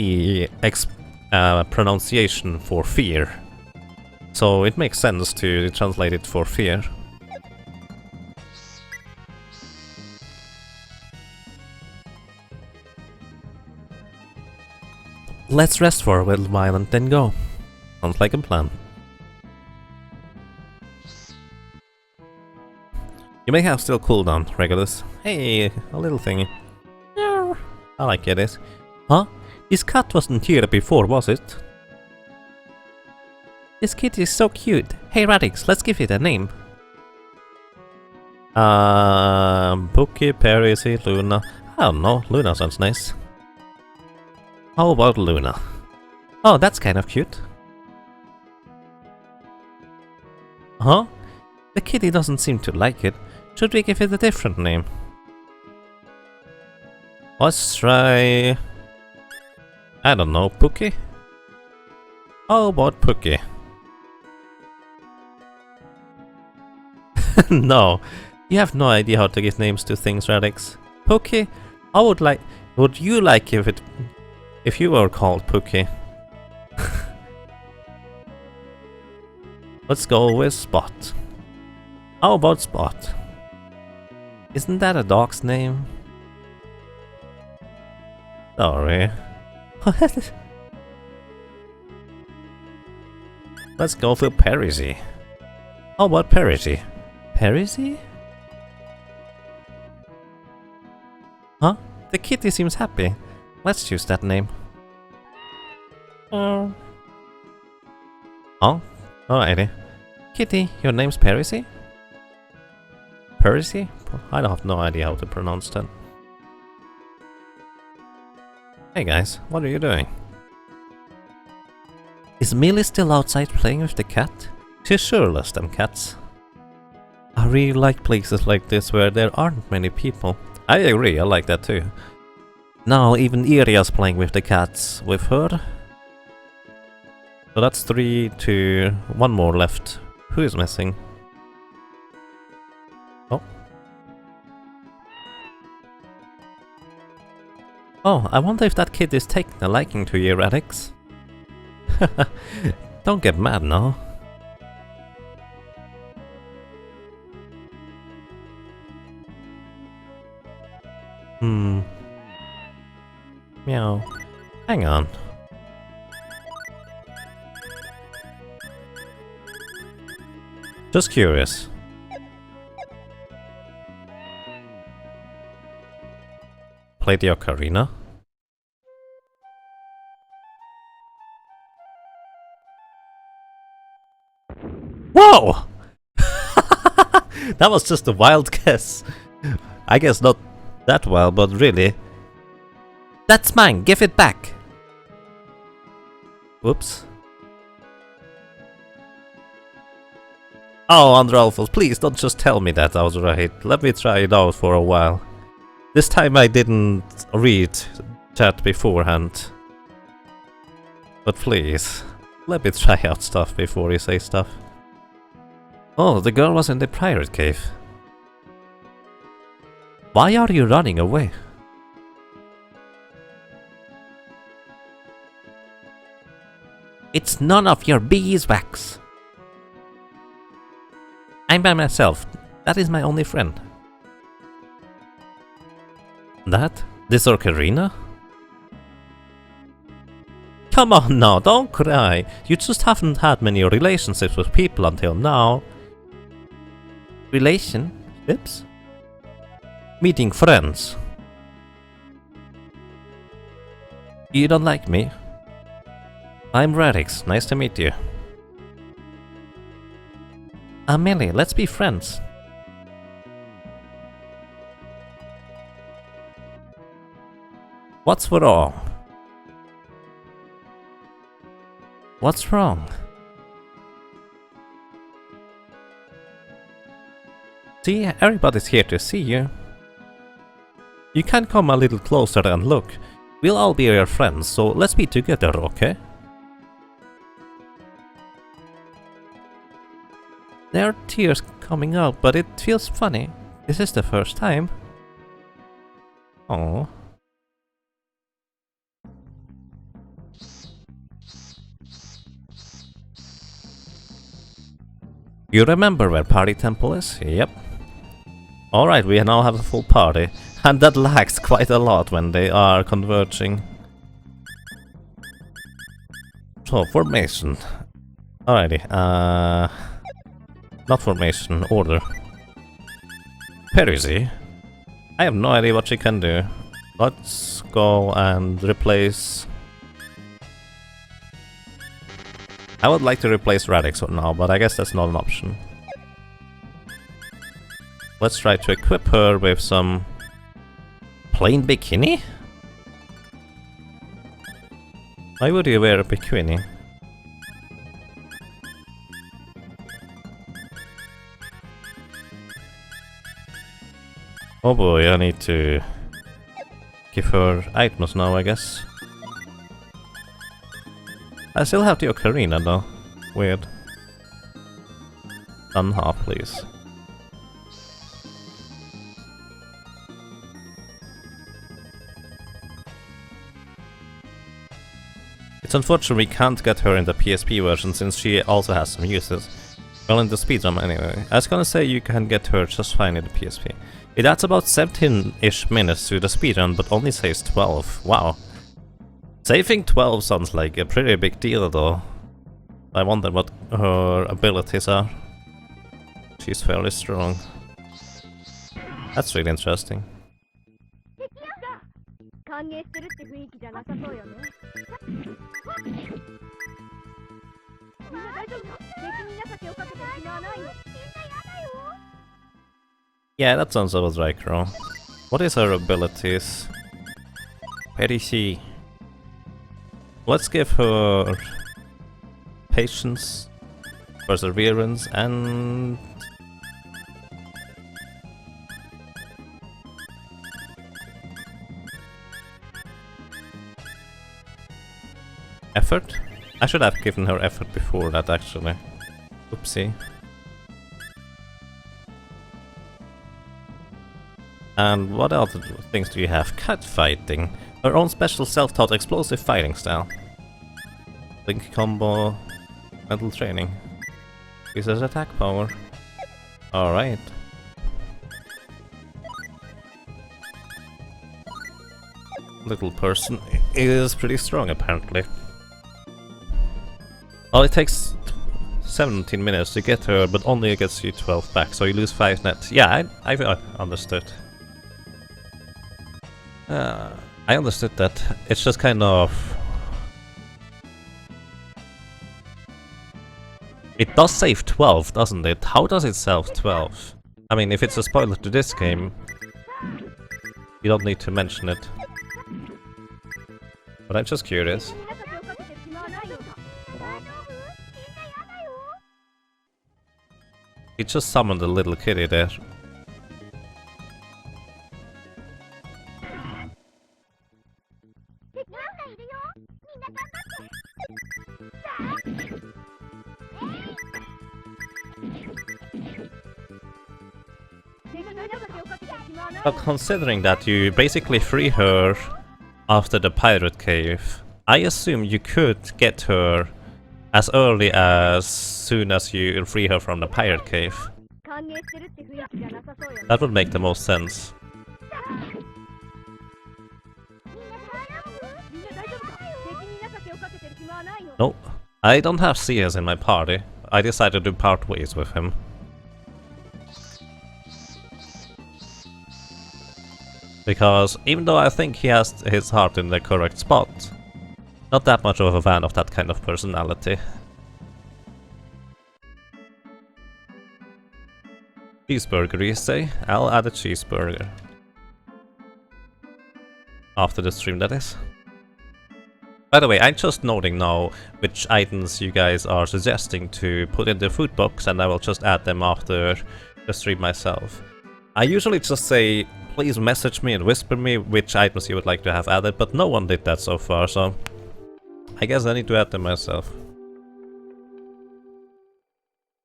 pronunciation for fear. So it makes sense to translate it for fear. Let's rest for a little while and then go. Sounds like a plan. You may have still cooldown, Regulus. Hey, a little thingy. Yeah, I like it. Huh? This cat wasn't here before, was it? This kitty is so cute. Hey Radix, let's give it a name. Pookie, Parisi, Luna. I don't know, Luna sounds nice. How about Luna? Oh, that's kind of cute. Huh? The kitty doesn't seem to like it. Should we give it a different name? Let's try... I don't know, Pookie? How about Pookie? No, you have no idea how to give names to things, Radix. Pookie? Would you like if you were called Pookie? Let's go with Spot. How about Spot? Isn't that a dog's name? Sorry. Let's go for Parisi. How about Parisi? Parisi? Huh? The kitty seems happy. Let's choose that name. Oh. Alrighty. Kitty, your name's Parisi? Parisi? I have no idea how to pronounce that. Hey guys, what are you doing? Is Millie still outside playing with the cat? She sure loves them cats. I really like places like this where there aren't many people. I agree, I like that too. Now even Iria's playing with the cats with her. So that's 3 to 1 more left. Who is missing? Oh. Oh, I wonder if that kid is taking a liking to you, Radix. Don't get mad now. Meow. Hang on. Just curious. Play the ocarina? Whoa! That was just a wild guess. I guess not that well, but really. That's mine, give it back! Whoops. Oh, Andralphos, please don't just tell me that I was right. Let me try it out for a while. This time I didn't read chat beforehand. But please, let me try out stuff before you say stuff. Oh, the girl was in the pirate cave. Why are you running away? It's none of your beeswax. I'm by myself. That is my only friend. That? This ocarina? Come on now, don't cry. You just haven't had many relationships with people until now. Relationships? Meeting friends. You don't like me? I'm Radix, nice to meet you. Amelie, let's be friends. What's wrong? What's wrong? See, everybody's here to see you. You can come a little closer and look. We'll all be your friends, so let's be together, okay? There are tears coming out, but it feels funny. This is the first time. Oh. You remember where Party Temple is? Yep. Alright, we now have a full party. And that lags quite a lot when they are converging. So, formation. Alrighty, not formation, order. Perusy. I have no idea what she can do. Let's go and replace... I would like to replace Radix now, but I guess that's not an option. Let's try to equip her with some... plain bikini? Why would you wear a bikini? Oh boy, I need to give her items now, I guess. I still have the ocarina though. Weird. Done half, please. It's unfortunate we can't get her in the PSP version since she also has some uses. Well, in the speedrun anyway. I was gonna say you can get her just fine in the PSP. It adds about 17-ish minutes to the speedrun, but only says 12. Wow. Saving 12 sounds like a pretty big deal though. I wonder what her abilities are. She's fairly strong. That's really interesting. 歓迎してるって雰囲気じゃなさそうよね。みんな大丈夫？敵に情けをかけてしまわないの。みんなやだよ。Yeah, that sounds about right, Crow. What is her abilities? Perusy. Let's give her patience, perseverance, and effort? I should have given her effort before that, actually. Oopsie. And what other things do you have? Cat fighting. Her own special self-taught explosive fighting style. Link combo. Mental training. Increases attack power. Alright. Little person is pretty strong apparently. Well, it takes 17 minutes to get her, but only gets you 12 back, so you lose 5 net. Yeah, I understood. I understood that. It's just kind of... It does save 12, doesn't it? How does it save 12? I mean, if it's a spoiler to this game, you don't need to mention it. But I'm just curious. He just summoned a little kitty there. But considering that you basically free her after the pirate cave, I assume you could get her as early as soon as you free her from the pirate cave. That would make the most sense. No, I don't have CS in my party. I decided to part ways with him. Because even though I think he has his heart in the correct spot, not that much of a fan of that kind of personality. Cheeseburger, you say? I'll add a cheeseburger. After the stream, that is. By the way, I'm just noting now which items you guys are suggesting to put in the food box, and I will just add them after just read myself. I usually just say, please message me and whisper me which items you would like to have added, but no one did that so far, so I guess I need to add them myself.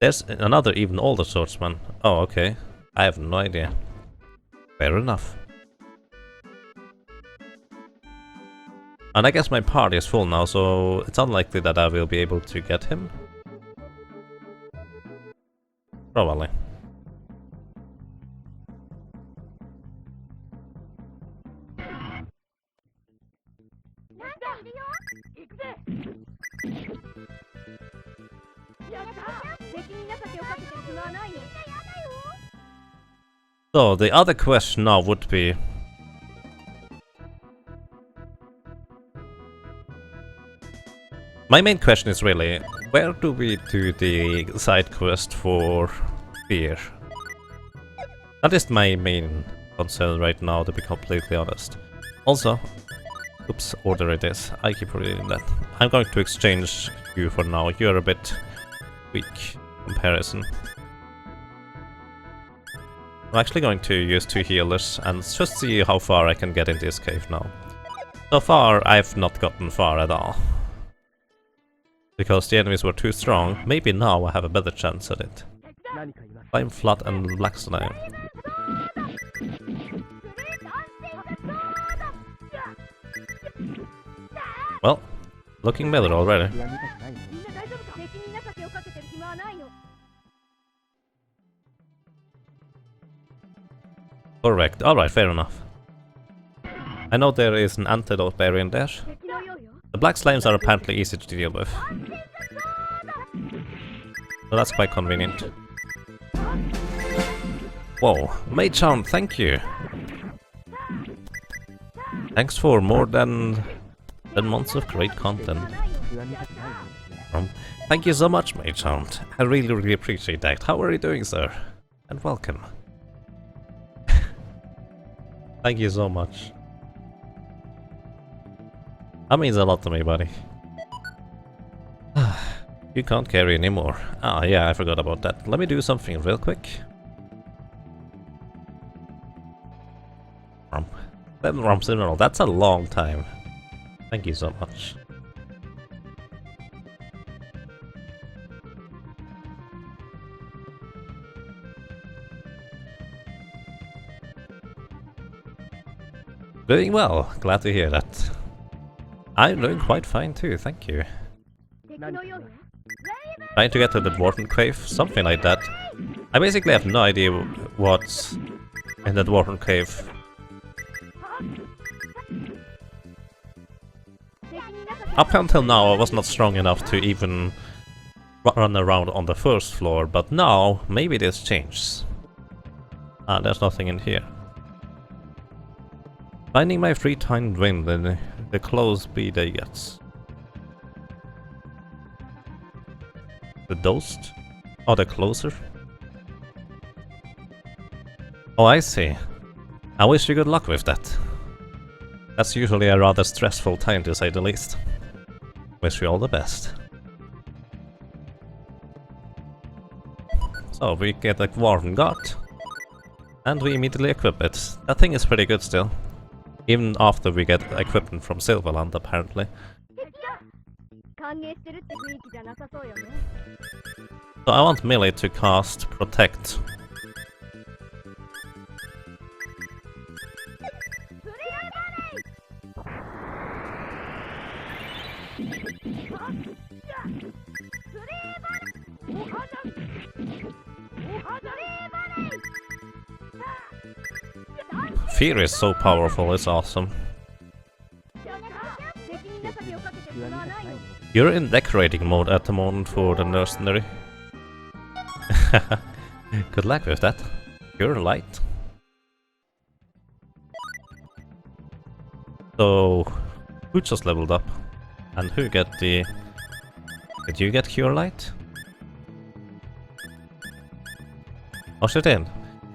There's another even older swordsman. Oh, okay. I have no idea. Fair enough. And I guess my party is full now, so it's unlikely that I will be able to get him. Probably. So the other question now would be, my main question is really, where do we do the side quest for fear? That is my main concern right now, to be completely honest. Also, oops, order it is. I keep reading that. I'm going to exchange you for now. You're a bit weak comparison. I'm actually going to use 2 healers and just see how far I can get in this cave now. So far, I've not gotten far at all. Because the enemies were too strong, maybe now I have a better chance at it. Flame Flood and Black Slime. Well, looking better already. Correct, alright, fair enough. I know there is an antidote barrier in there. The black slimes are apparently easy to deal with. So that's quite convenient. Whoa, Mage Hound, thank you! Thanks for more than 10 months of great content. Thank you so much, Mage Hound. I really appreciate that. How are you doing, sir? And welcome. Thank you so much. That means a lot to me, buddy. You can't carry anymore. Ah, yeah, I forgot about that. Let me do something real quick. 7 romps in a row. That's a long time. Thank you so much. Doing well. Glad to hear that. I'm doing quite fine too, thank you. Trying to get to the Dwarven Cave, something like that. I basically have no idea what's in the Dwarven Cave. Up until now I was not strong enough to even run around on the first floor, but now maybe this changes. Ah, there's nothing in here. Finding my three-tined wind, and the close be they gets. The Dosed? Oh, the closer? Oh, I see. I wish you good luck with that. That's usually a rather stressful time, to say the least. Wish you all the best. So, we get a Dwarven Guard. And we immediately equip it. That thing is pretty good still. Even after we get equipment from Silverland, apparently. So I want Melee to cast Protect. Fear is so powerful, it's awesome. You're in decorating mode at the moment for the nursery. Good luck with that. You're light. So, who just leveled up? And who get the... Did you get Cure Light? Oh, shit in.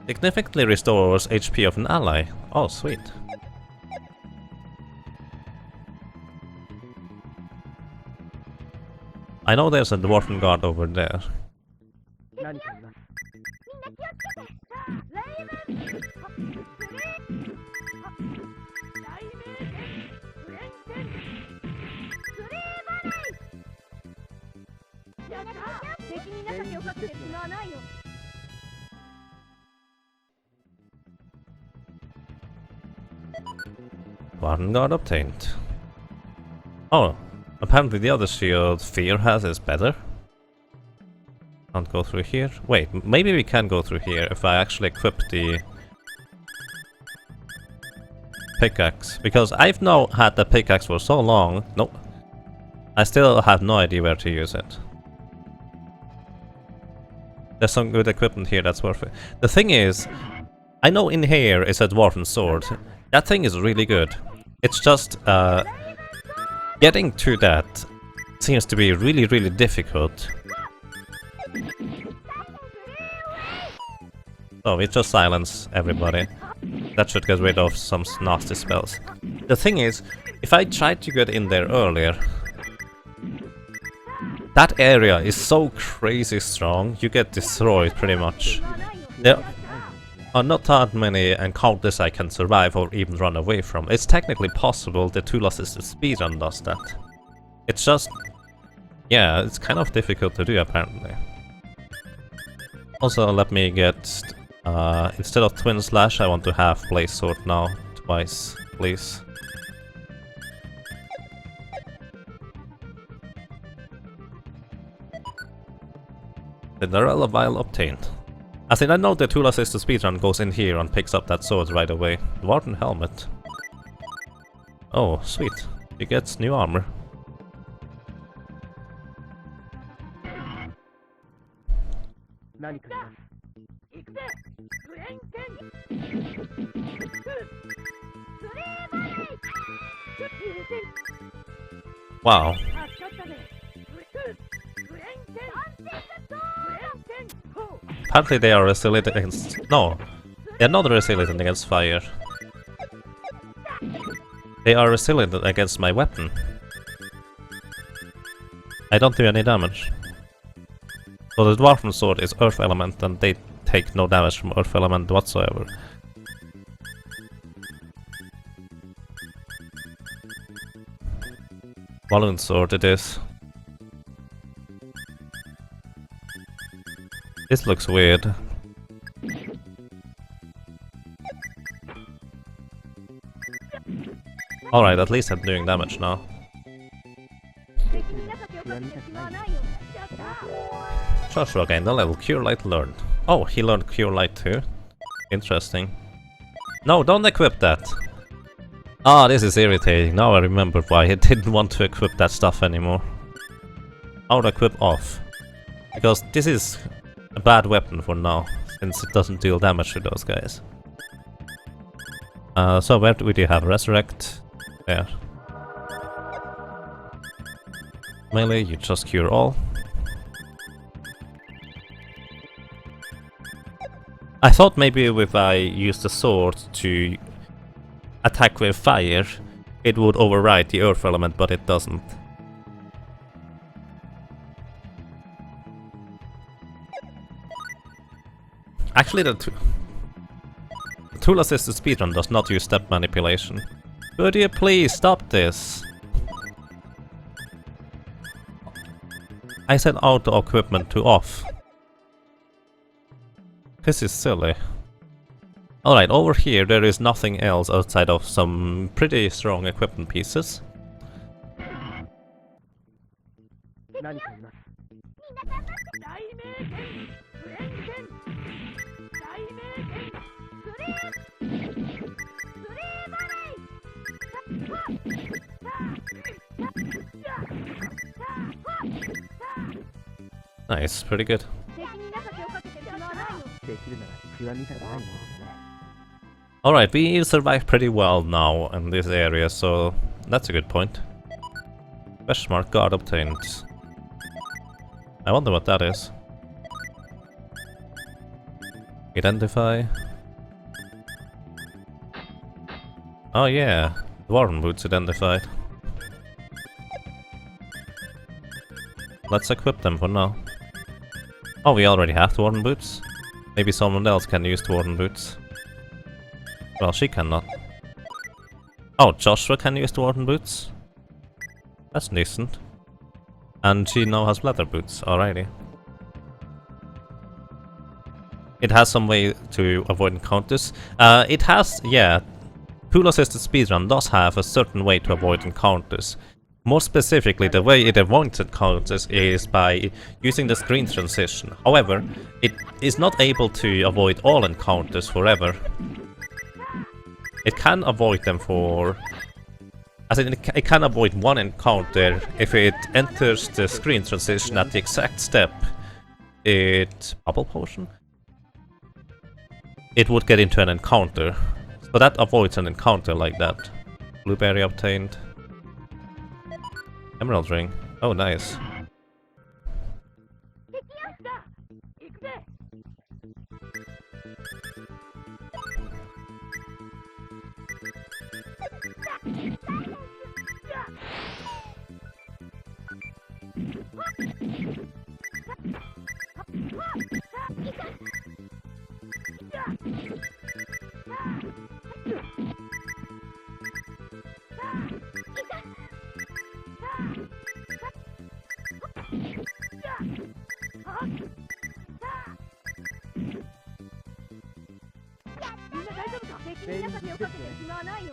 Significantly restores HP of an ally. Oh, sweet. I know there's a Dwarven Guard over there. 敵に情けをかけて暇はないよ。 One guard obtained. Oh, apparently the other shield Fear has is better. Can't go through here. Wait, maybe we can go through here if I actually equip the pickaxe. Because I've now had the pickaxe for so long. Nope. I still have no idea where to use it. There's some good equipment here that's worth it. The thing is, I know in here is a dwarven sword. That thing is really good. It's just, getting to that seems to be really, really difficult. So we just silence everybody. That should get rid of some nasty spells. The thing is, if I tried to get in there earlier, that area is so crazy strong, you get destroyed pretty much. There are not that many encounters I can survive or even run away from. It's technically possible the tool-assisted speedrun does that. It's just... yeah, it's kind of difficult to do apparently. Also, let me get... instead of Twin Slash, I want to have Blaze Sword now, twice, please. Cinderella Vial obtained. As in, I know the tool-assisted speedrun goes in here and picks up that sword right away. Dwarven helmet. Oh, sweet. He gets new armor. Wow. Apparently they are resilient against... no, they're not resilient against fire. They are resilient against my weapon. I don't do any damage. So the Dwarven Sword is Earth Element and they take no damage from Earth Element whatsoever. Balloon Sword it is. This looks weird. Alright, at least I'm doing damage now. Joshua gained a level. Cure Light learned. Oh, he learned Cure Light too. Interesting. No, don't equip that! Ah, this is irritating. Now I remember why I didn't want to equip that stuff anymore. I'll equip off. Because this is a bad weapon for now, since it doesn't deal damage to those guys. So where do you have Resurrect? There. Melee, you just cure all. I thought maybe if I used the sword to attack with fire, it would override the earth element, but it doesn't. Actually, the tool-assisted speedrun does not use step manipulation. Could you please stop this? I set auto equipment to off. This is silly. Alright, over here there is nothing else outside of some pretty strong equipment pieces. Nice, pretty good. Alright, we survived pretty well now in this area, so that's a good point. Question mark guard obtained. I wonder what that is. Identify. Oh yeah, Dwarven boots identified. Let's equip them for now. Oh, we already have Dwarven boots? Maybe someone else can use Dwarven Boots. Well, she cannot. Oh, Joshua can use Dwarven Boots? That's decent. And she now has leather boots, alrighty. It has some way to avoid encounters. It has, yeah. Tool Assisted Speedrun does have a certain way to avoid encounters. More specifically, the way it avoids encounters is by using the screen transition. However, it is not able to avoid all encounters forever. It can avoid them for... As in, it can avoid one encounter if it enters the screen transition at the exact step it... Bubble Potion? It would get into an encounter. So that avoids an encounter like that. Blueberry obtained. Emerald Ring. Oh, nice. 敵やった行くぜ みんな大丈夫か敵に中手をかけて暇はないよ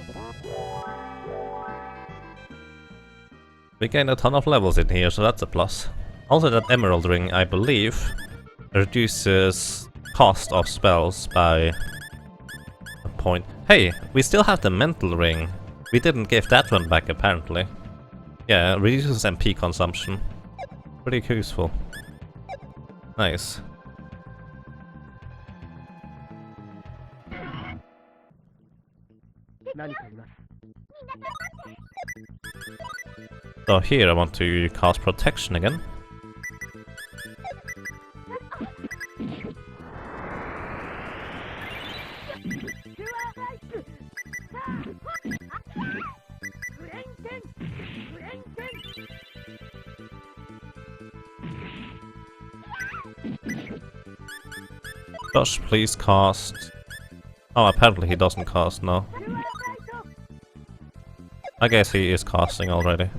We gained a ton of levels in here, so that's a plus. Also, that Emerald Ring, I believe, reduces cost of spells by a point. Hey, we still have the Mental Ring. We didn't give that one back, apparently. Yeah, reduces MP consumption. Pretty useful. Nice. So here I want to cast Protection again. Josh, please cast... Oh, apparently he doesn't cast now. I guess he is casting already.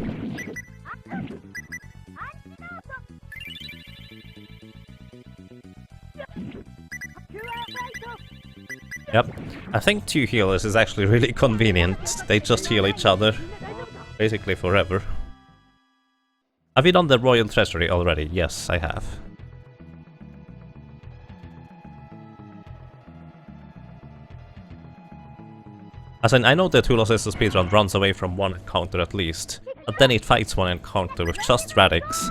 Yep. I think 2 healers is actually really convenient. They just heal each other. Basically forever. Have you done the Royal Treasury already? Yes, I have. As in, I know the Tool Assisted Speedrun runs away from one encounter at least, but then it fights one encounter with just Radix,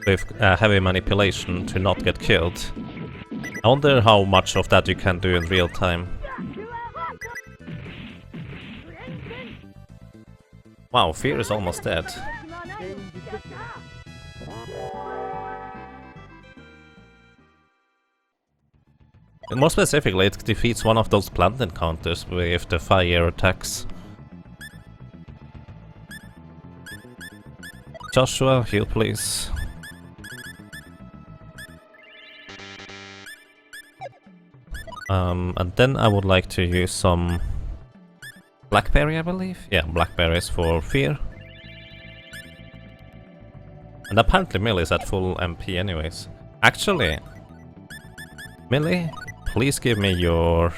with heavy manipulation to not get killed. I wonder how much of that you can do in real time. Wow, Fear is almost dead. And more specifically, it defeats one of those plant encounters with the fire attacks. Joshua, heal please. And then I would like to use some Blackberry, I believe? Yeah, Blackberries for Fear. And apparently Millie is at full MP anyways. Actually, Millie, please give me your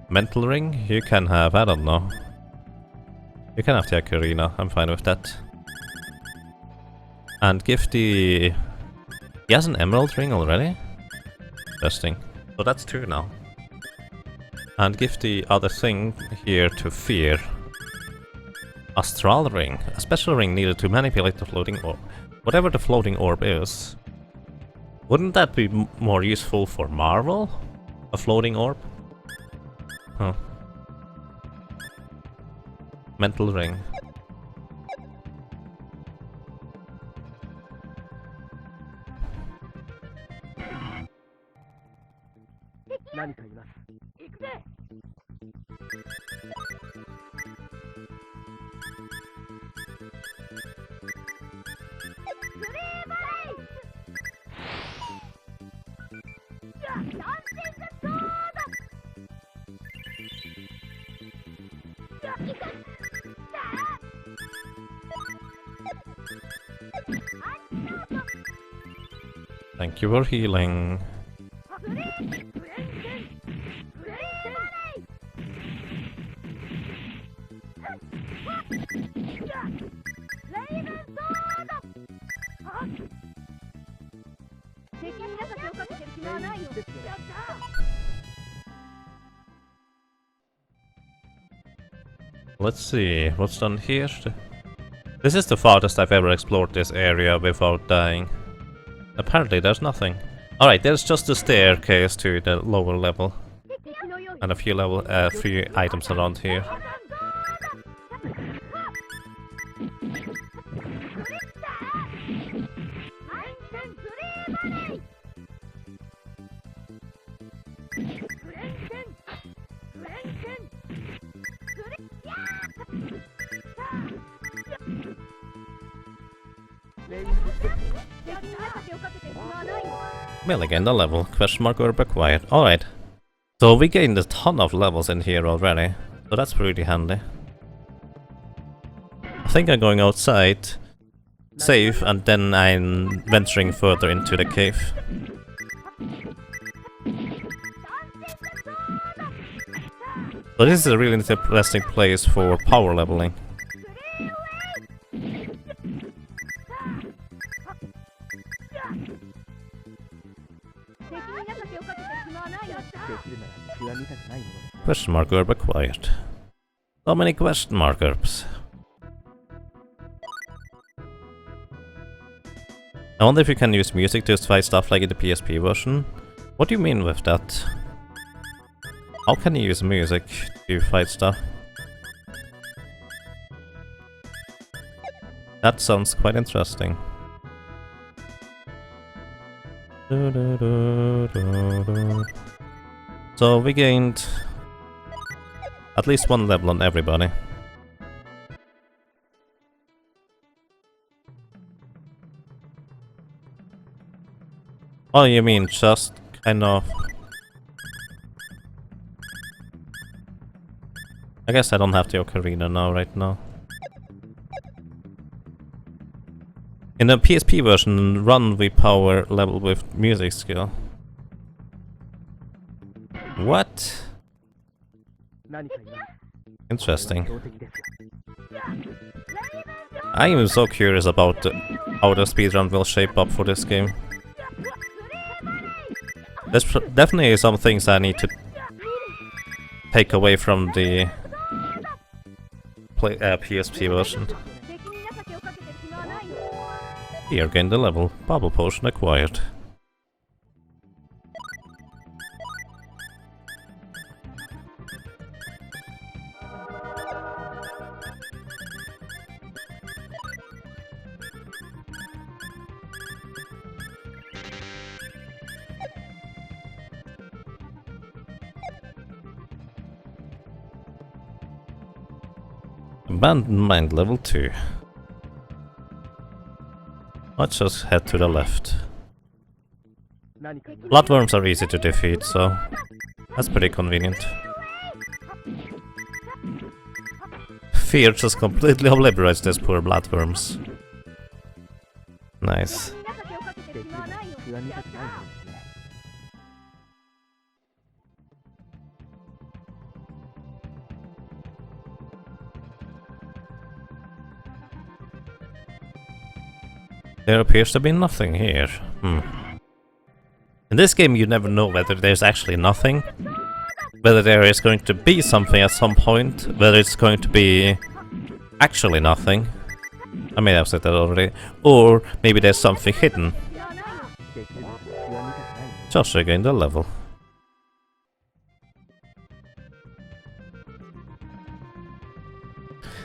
Mental Ring. You can have, I don't know. You can have the Ocarina, I'm fine with that. And give the... He has an Emerald Ring already? Interesting. So that's 2 now. And give the other thing here to Fear. Astral Ring. A special ring needed to manipulate the floating orb. Whatever the floating orb is. Wouldn't that be more useful for Marvel? A floating orb? Huh. Mental Ring. Thank you for healing. ブレンケンブレンレイブンソード敵に情けをかけてる暇はないよ。やった Let's see, what's done here? This is the farthest I've ever explored this area without dying. Apparently there's nothing. Alright, there's just a staircase to the lower level. 敵のように And a few items around here. 敵に情けをかけてる暇はないよ。 Well, again, the level. Question mark or required. Alright. So we gained a ton of levels in here already. So that's pretty handy. I think I'm going outside, save, and then I'm venturing further into the cave. So this is a really interesting place for power leveling. 敵に情けをかけてる暇はないよ。 Question mark herb acquired. So many question mark herbs. I wonder if you can use music to fight stuff like in the PSP version. What do you mean with that? How can you use music to fight stuff? That sounds quite interesting. So we gained at least one level on everybody. Oh, you mean just kind of... I guess I don't have the ocarina now, right now. In the PSP version, run we power level with music skill. What? Interesting. I am so curious about how the speedrun will shape up for this game. There's definitely some things I need to take away from the PSP version. 敵に情けをかけてる暇はないよ。 Here, gain the level. Bubble potion acquired. Abandoned Mind level 2. Let's just head to the left. Bloodworms are easy to defeat, so that's pretty convenient. Fear just completely obliterates these poor bloodworms. Nice. 敵に情けをかけてる暇はないよ。やった There appears to be nothing here. In this game you never know whether there's actually nothing, whether there is going to be something at some point, whether it's going to be actually nothing. I may have said that already. Or maybe there's something hidden. Just regain the level.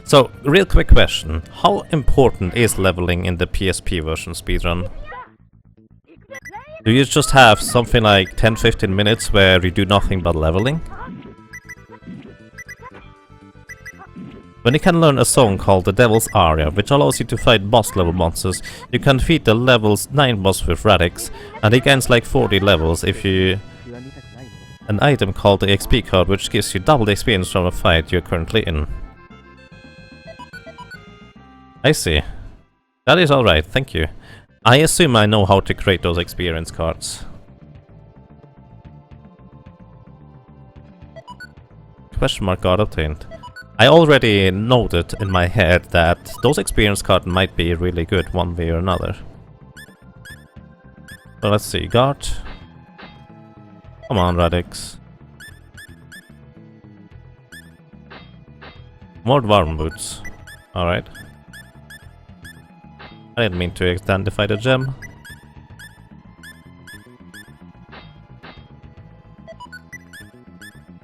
So, real quick question. How important is leveling in the PSP version speedrun? Do you just have something like 10-15 minutes where you do nothing but leveling? When you can learn a song called the Devil's Aria, which allows you to fight boss level monsters, you can defeat the levels 9 boss with Radix, and it gains like 40 levels if you... An item called the XP card, which gives you double the experience from a fight you're currently in. I see. That is alright, thank you. I assume I know how to create those experience cards. Question mark card obtained. I already noted in my head that those experience cards might be really good one way or another. So let's see, guard. Come on, Radix. More Dwarven boots. Alright. I didn't mean to identify the gem.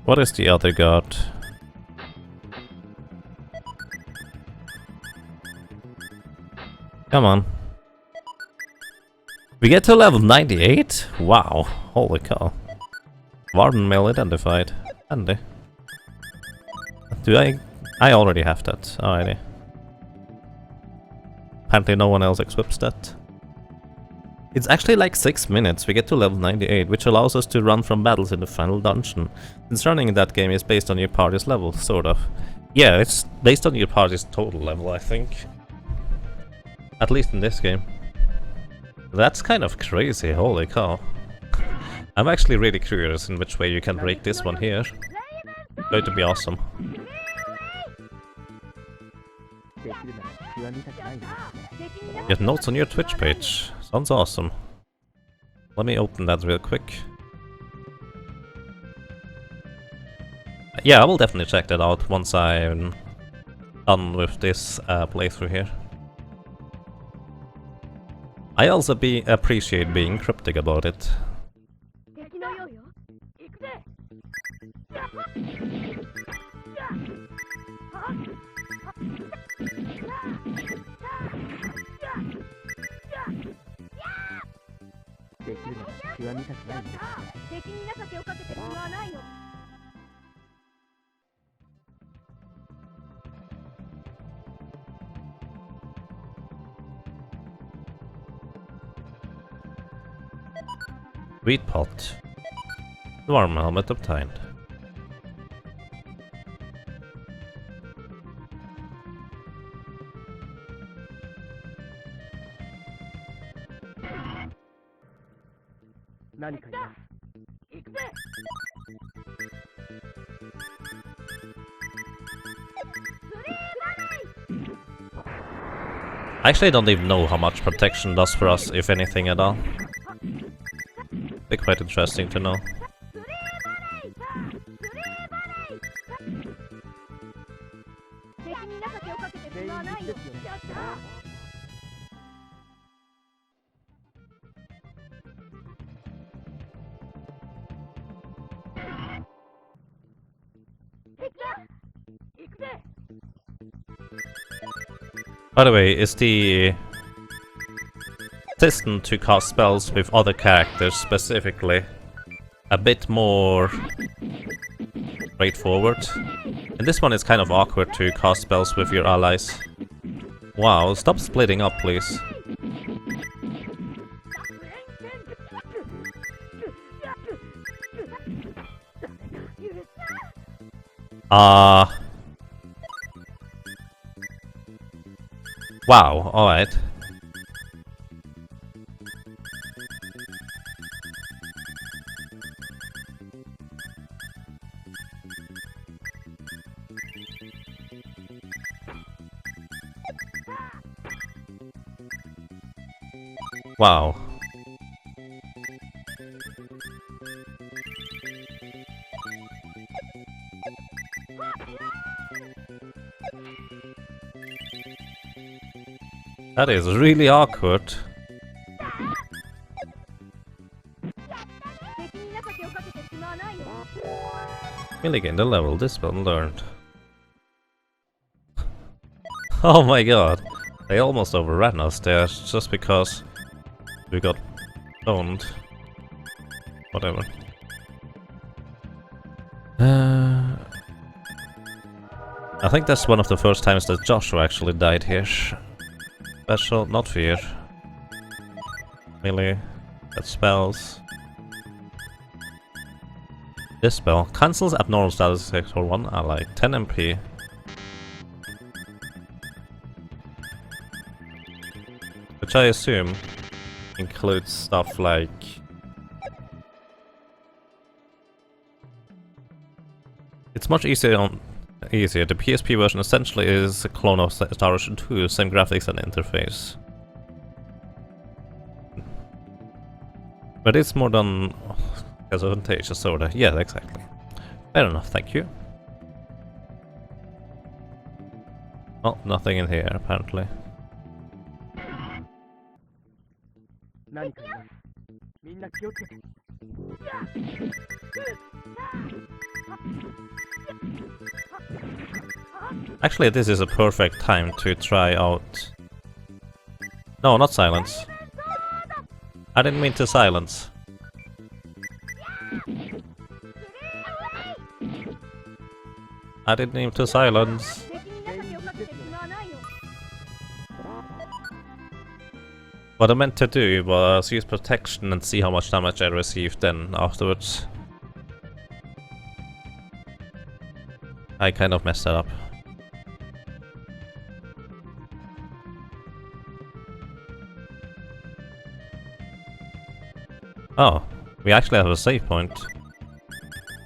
What is the other god? Come on. We get to level 98? Wow, holy cow. Warden mail identified. Handy. Do I already have that. Alrighty. Apparently no one else equips that. It's actually like 6 minutes, we get to level 98, which allows us to run from battles in the final dungeon. Since running in that game is based on your party's level, sort of. Yeah, it's based on your party's total level, I think. At least in this game. That's kind of crazy, holy cow. I'm actually really curious in which way you can break this one here. It's going to be awesome. Get notes on your Twitch page. Sounds awesome. Let me open that real quick. Yeah, I will definitely check that out once I'm done with this playthrough here. I also appreciate being cryptic about it. Wheat pot. Dwarven helmet obtained. Actually, I don't even know how much protection does for us, if anything at all. Be quite interesting to know. By the way, is the system to cast spells with other characters specifically a bit more straightforward? And this one is kind of awkward to cast spells with your allies. Wow, stop splitting up, please. Wow, alright. Wow. That is really awkward. Really gained a level, this one learned. Oh my god. They almost overran us there just because we got owned. Whatever. I think that's one of the first times that Joshua actually died here. Special, not fear. Melee. That spells. This spell cancels abnormal status effects for one ally. 10 MP. Which I assume includes stuff like... It's much easier. The PSP version essentially is a clone of Star Ocean 2, same graphics and interface. But it's more than advantageous, sorta. Yeah, exactly. Fair enough, thank you. Oh, nothing in here, apparently. Actually, this is a perfect time to try out... No, not silence. I didn't mean to silence. I didn't mean to silence. What I meant to do was use protection and see how much damage I received then afterwards. I kind of messed that up. Oh, we actually have a save point.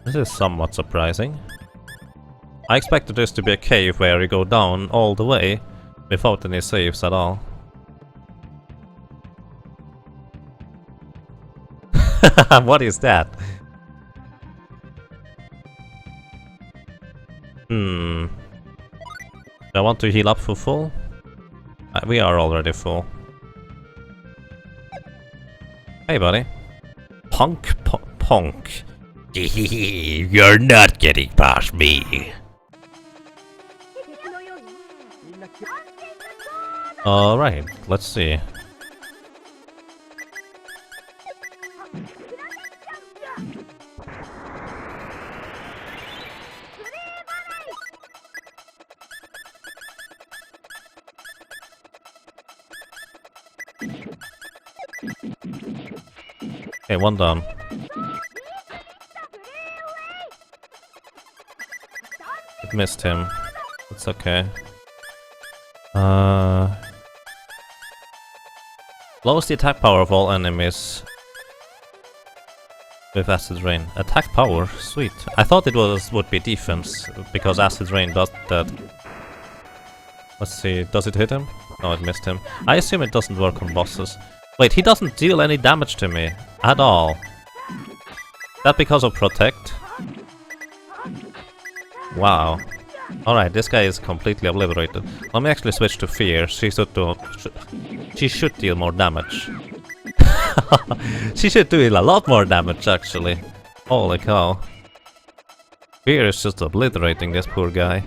This is somewhat surprising. I expected this to be a cave where you go down all the way without any saves at all. What is that? Do I want to heal up for full? We are already full. Hey, buddy. Punk. You're not getting past me. Alright, let's see. Okay, one down. It missed him. It's okay. Lowers the attack power of all enemies with Acid Rain. Attack power? Sweet. I thought it would be defense, because Acid Rain does that. Let's see, does it hit him? No, it missed him. I assume it doesn't work on bosses. Wait, he doesn't deal any damage to me at all. That because of Protect? Wow. Alright, this guy is completely obliterated. Let me actually switch to Fear. She should deal more damage. She should do a lot more damage, actually. Holy cow. Fear is just obliterating this poor guy.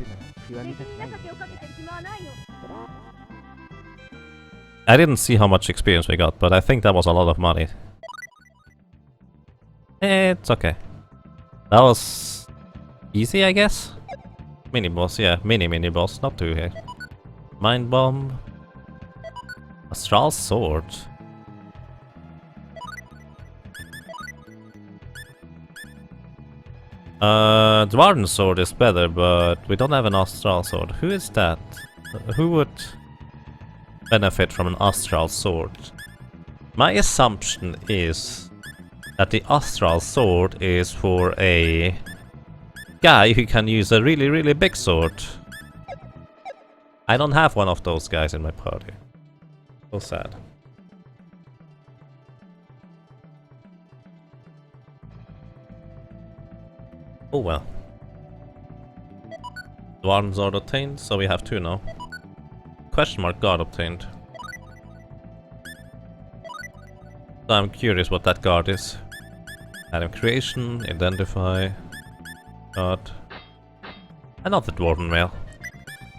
I didn't see how much experience we got, but I think that was a lot of money. It's okay. That was easy, I guess? Mini boss, yeah, mini boss, not too here. Mind bomb. Astral sword. Dwarven sword is better, but we don't have an astral sword. Who is that? Who would benefit from an astral sword? My assumption is that the astral sword is for a guy who can use a really big sword. I don't have one of those guys in my party. So sad. Oh well. Dwarven sword obtained, so we have two now. Question mark guard obtained. So I'm curious what that guard is. Item creation, identify, guard. Another dwarven mail.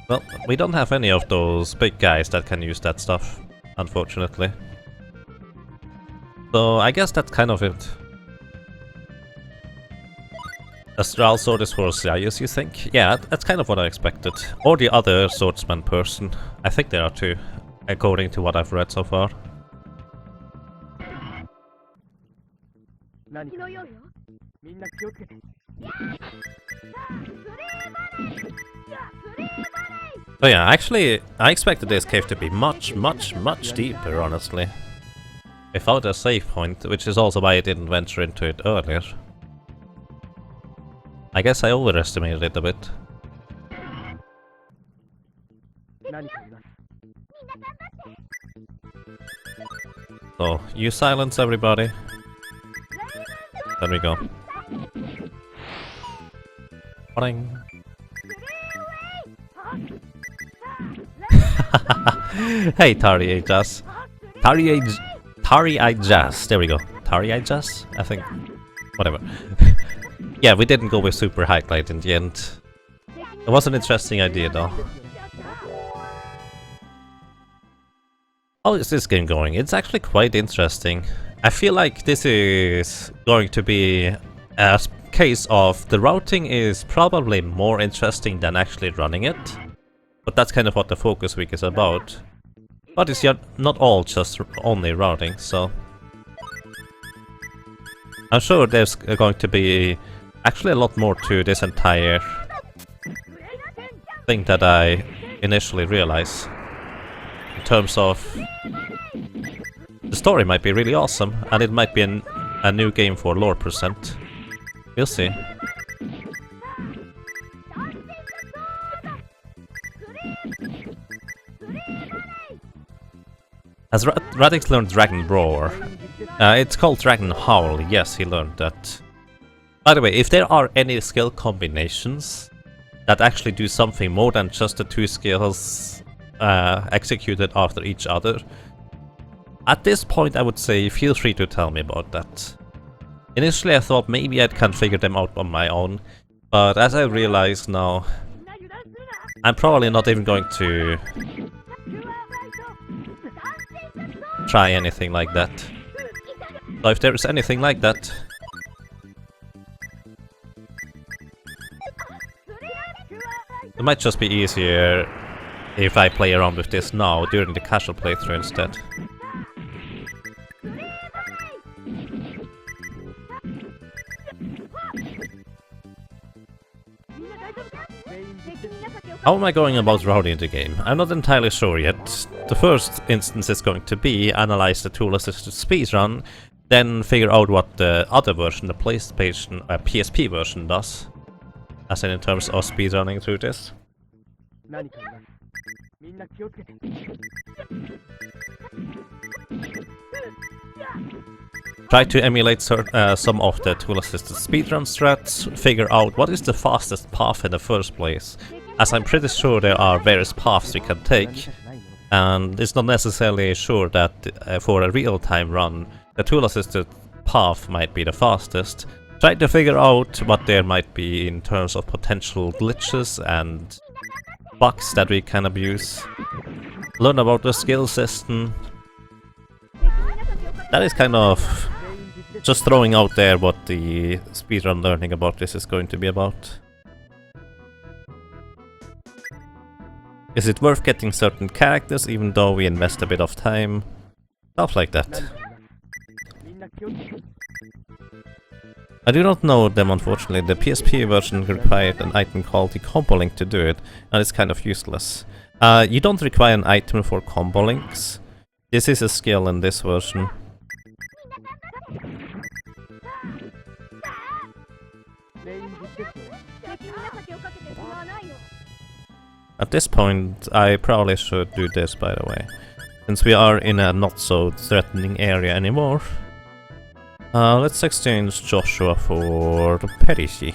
Well, we don't have any of those big guys that can use that stuff, unfortunately. So I guess that's kind of it. Astral sword is for Osiris, you think? Yeah, that's kind of what I expected. Or the other swordsman person. I think there are two, according to what I've read so far. So yeah, actually, I expected this cave to be much deeper, honestly. I found a save point, which is also why I didn't venture into it earlier. I guess I overestimated it a bit. So, you silence everybody. There we go. Boing. Hey, Tari Jazz. Tari Jazz. There we go. Tari Jazz? I think. Whatever. Yeah, we didn't go with Super Highlight in the end. It was an interesting idea though. How is this game going? It's actually quite interesting. I feel like this is going to be a case of the routing is probably more interesting than actually running it. But that's kind of what the focus week is about. But it's not all just only routing, so... I'm sure there's going to be actually a lot more to this entire thing that I initially realized. In terms of... the story might be really awesome, and it might be a new game for lore percent. We'll see. Has Radix learned Dragon Roar? It's called Dragon Howl, yes, he learned that. By the way, if there are any skill combinations that actually do something more than just the two skills executed after each other, at this point I would say feel free to tell me about that. Initially I thought maybe I can figure them out on my own, but as I realize now, I'm probably not even going to try anything like that. So if there is anything like that, it might just be easier if I play around with this now during the casual playthrough instead. How am I going about routing the game? I'm not entirely sure yet. The first instance is going to be analyze the tool-assisted speedrun, then figure out what the other version, the PlayStation, PSP version does. As in terms of speedrunning through this. Try to emulate some of the tool-assisted speedrun strats, figure out what is the fastest path in the first place, as I'm pretty sure there are various paths we can take, and it's not necessarily sure that for a real-time run, the tool-assisted path might be the fastest. Try to figure out what there might be in terms of potential glitches and bugs that we can abuse. Learn about the skill system. That is kind of just throwing out there what the speedrun learning about this is going to be about. Is it worth getting certain characters even though we invest a bit of time? Stuff like that. I do not know them unfortunately. The PSP version required an item called the combo link to do it, and it's kind of useless. You don't require an item for combo links. This is a skill in this version. At this point, I probably should do this, by the way, since we are in a not so threatening area anymore. Let's exchange Joshua for Perisi.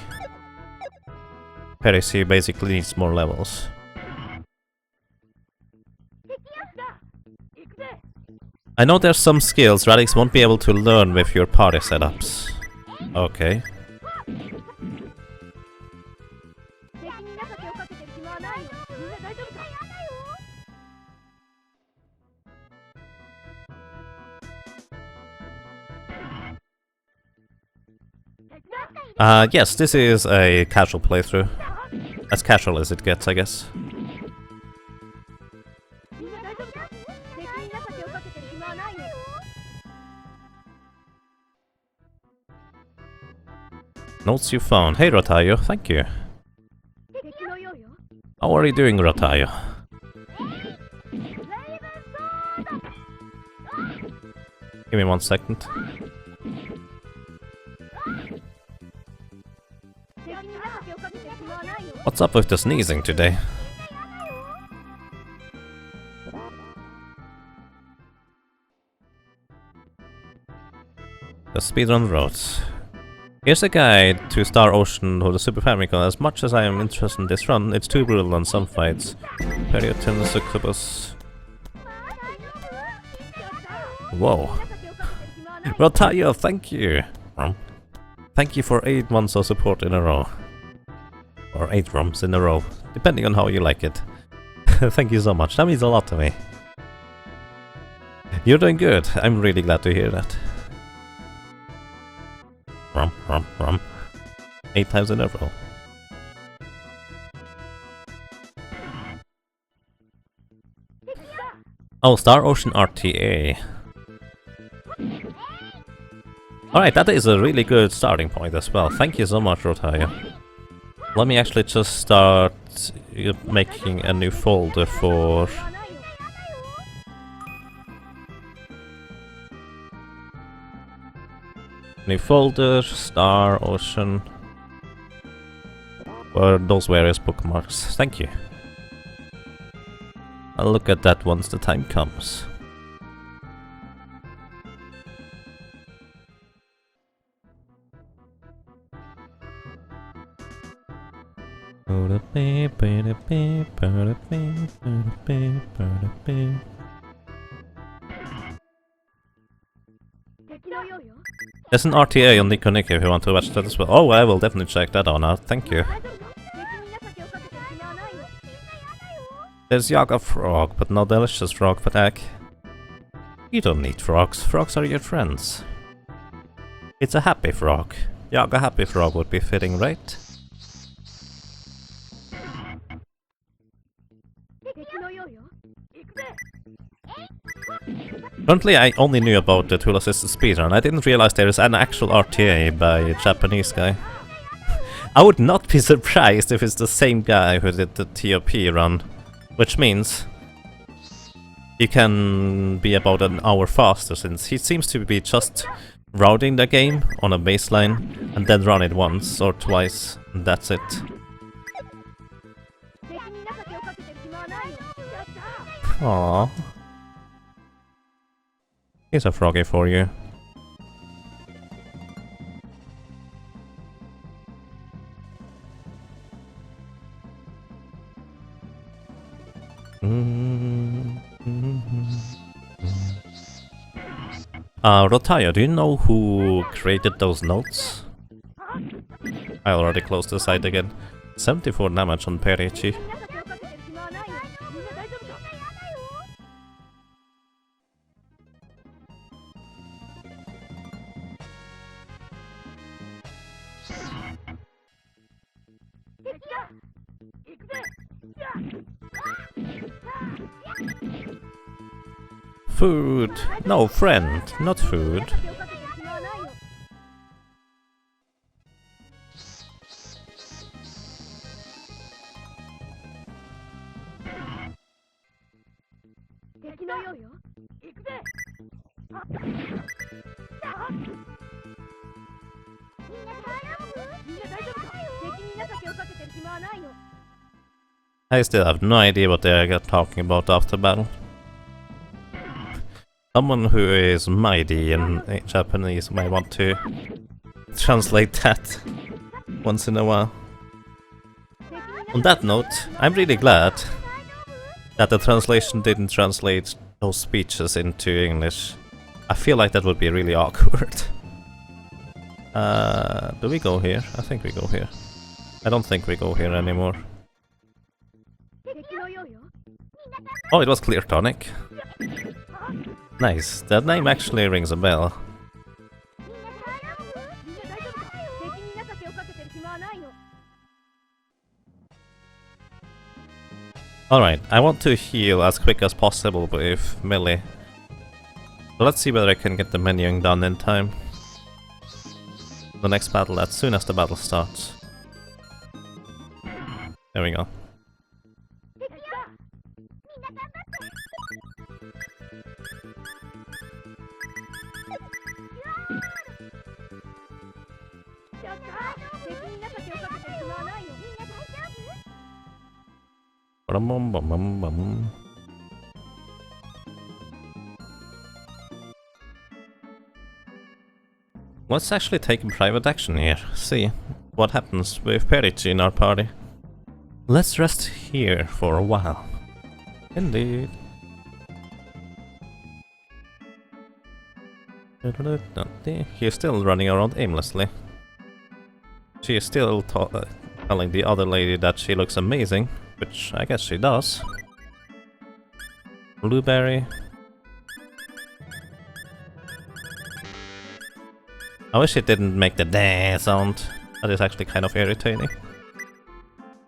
Perisi basically needs more levels. I know there's some skills Radix won't be able to learn with your party setups. Okay. Yes, this is a casual playthrough. As casual as it gets, I guess. Notes you found. Hey Rotayo, thank you. How are you doing, Rotayo? Give me 1 second. 敵に情けをかけて暇はないよ What's up with the sneezing today? The speedrun roads. Here's a guide to Star Ocean or the Super Famicom. As much as I am interested in this run, it's too brutal on some fights. Periotin Succubus. Whoa. Rotayo, thank you! Thank you for 8 months of support in a row. Or 8 ROMs in a row, depending on how you like it. Thank you so much, that means a lot to me. You're doing good, I'm really glad to hear that. 8 times in a row. Oh, Star Ocean RTA. Alright, that is a really good starting point as well. Thank you so much, Rotayo. Let me actually just start making a new folder for... New folder, Star Ocean... for those various bookmarks. Thank you. I'll look at that once the time comes. There's an RTA on Nico Nico if you want to watch that as well. Oh, I will definitely check that out now. Thank you. There's Yaga Frog, but no delicious frog attack. You don't need frogs. Frogs are your friends. It's a happy frog. Yaga Happy Frog would be fitting, right? Currently, I only knew about the tool assisted speedrun. I didn't realize there is an actual RTA by a Japanese guy. I would not be surprised if it's the same guy who did the TOP run, which means he can be about an hour faster, since he seems to be just routing the game on a baseline and then run it once or twice, and that's it. Aww. Here's a froggy for you. Rotayo, do you know who created those notes? I already closed the site again. 74 damage on Perichi. Food! No, friend, not food. I still have no idea what they are talking about after battle. Someone who is mighty in Japanese might want to translate that once in a while. On that note, I'm really glad that the translation didn't translate those speeches into English. I feel like that would be really awkward. Do we go here? I think we go here. I don't think we go here anymore. Oh, it was Clear Tonic. Nice, that name actually rings a bell. Alright, I want to heal as quick as possible with melee. So let's see whether I can get the menuing done in time. The next battle as soon as the battle starts. There we go. ちょっと責任なさきをかけて暇はないよ。みんな大丈夫？ Bum, bum, bum, bum. Let's actually take private action here. See what happens with Perichi in our party. Let's rest here for a while. Indeed. He's still running around aimlessly. She is still telling the other lady that she looks amazing, which I guess she does. Blueberry. I wish it didn't make the "dah" sound. That is actually kind of irritating.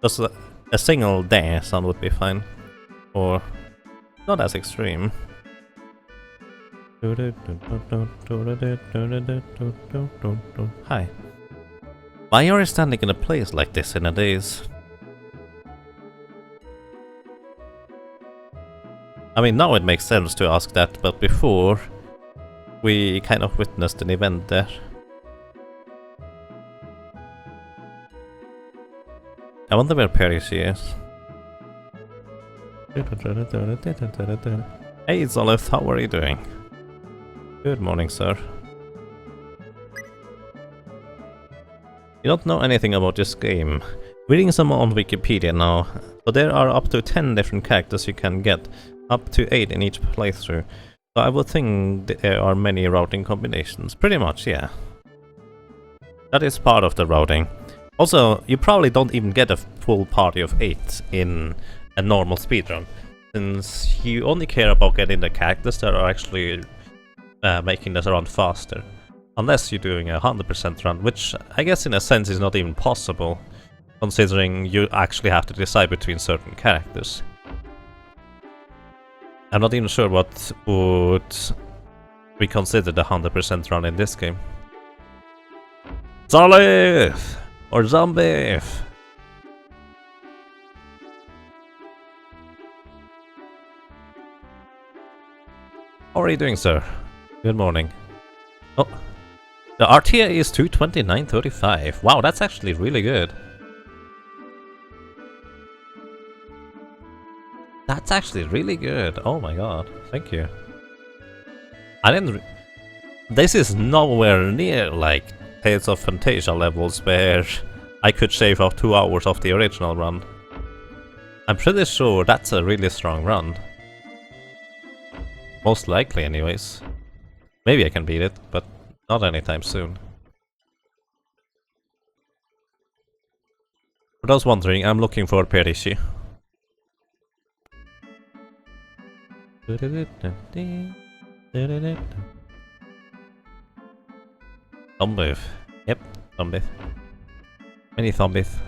Just a single "dah" sound would be fine. Or not as extreme. Hi. Why are you standing in a place like this in a daze? I mean, now it makes sense to ask that, but before, we kind of witnessed an event there. I wonder where Perichi is. Hey Zolith, how are you doing? Good morning, sir. You don't know anything about this game. Reading some on Wikipedia now, so there are up to 10 different characters you can get, up to 8 in each playthrough. So I would think there are many routing combinations. Pretty much, yeah. That is part of the routing. Also, you probably don't even get a full party of 8 in a normal speedrun, since you only care about getting the characters that are actually making this run faster. Unless you're doing a 100% run, which I guess in a sense is not even possible, considering you actually have to decide between certain characters. I'm not even sure what would be considered a 100% run in this game. Zolith! Or Zombie! How are you doing, sir? Good morning. Oh, the RTA is 229.35. Wow, that's actually really good. That's actually really good. Oh my god, thank you. I didn't. This is nowhere near like Tales of Fantasia levels where I could shave off 2 hours of the original run. I'm pretty sure that's a really strong run. Most likely, anyways. Maybe I can beat it, but not anytime soon. For those wondering, I'm looking for Perichi. Zombie. Yep, zombie. Many zombies.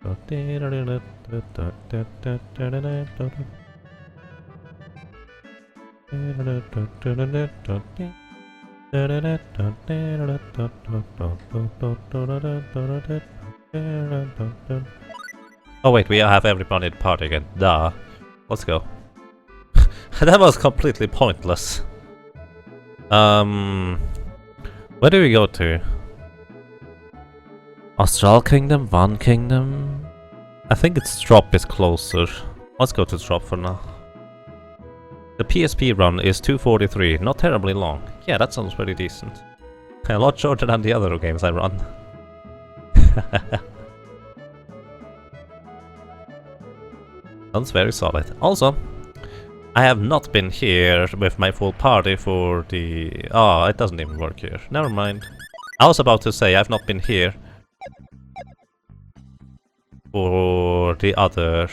Oh wait, we have everybody in the party again. Duh. Let's go. That was completely pointless. Where do we go to? Astral Kingdom? One Kingdom? I think it's Drop is closer. Let's go to Drop for now. The PSP run is 2:43, not terribly long. Yeah, that sounds pretty decent. A lot shorter than the other games I run. Sounds very solid. Also, I have not been here with my full party for the... Oh, it doesn't even work here. Never mind. I was about to say I've not been here for the other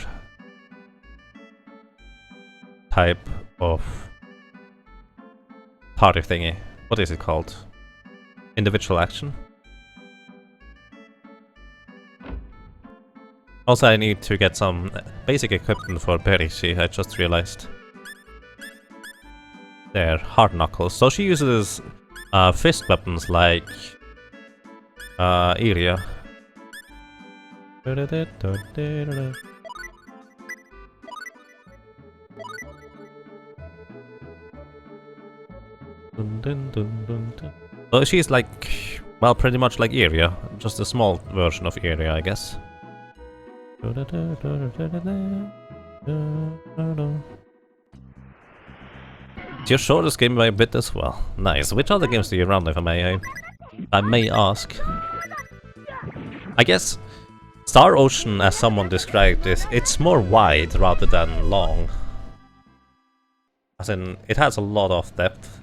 type of party thingy. What is it called? Individual action? Also, I need to get some basic equipment for Perichi, I just realized. There, hard knuckles. So she uses fist weapons like Iria. So she's like Well, pretty much like Iria, just a small version of Iria, I guess. You show this game by a bit as well. Nice. Which other games do you run, if I may ask? I guess Star Ocean, as someone described this, it's more wide rather than long. As in, it has a lot of depth.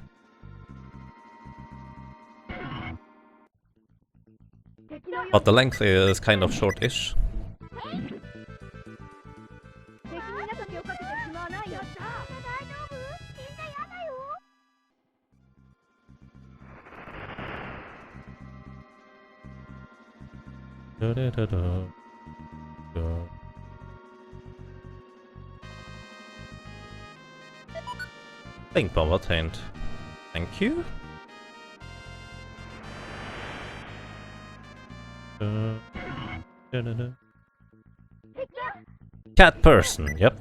But the length is kind of short-ish. 敵に情けをかけて暇はないよ。大丈夫？死んでやだよ。 Think bomb attained. Thank you. Cat person, yep.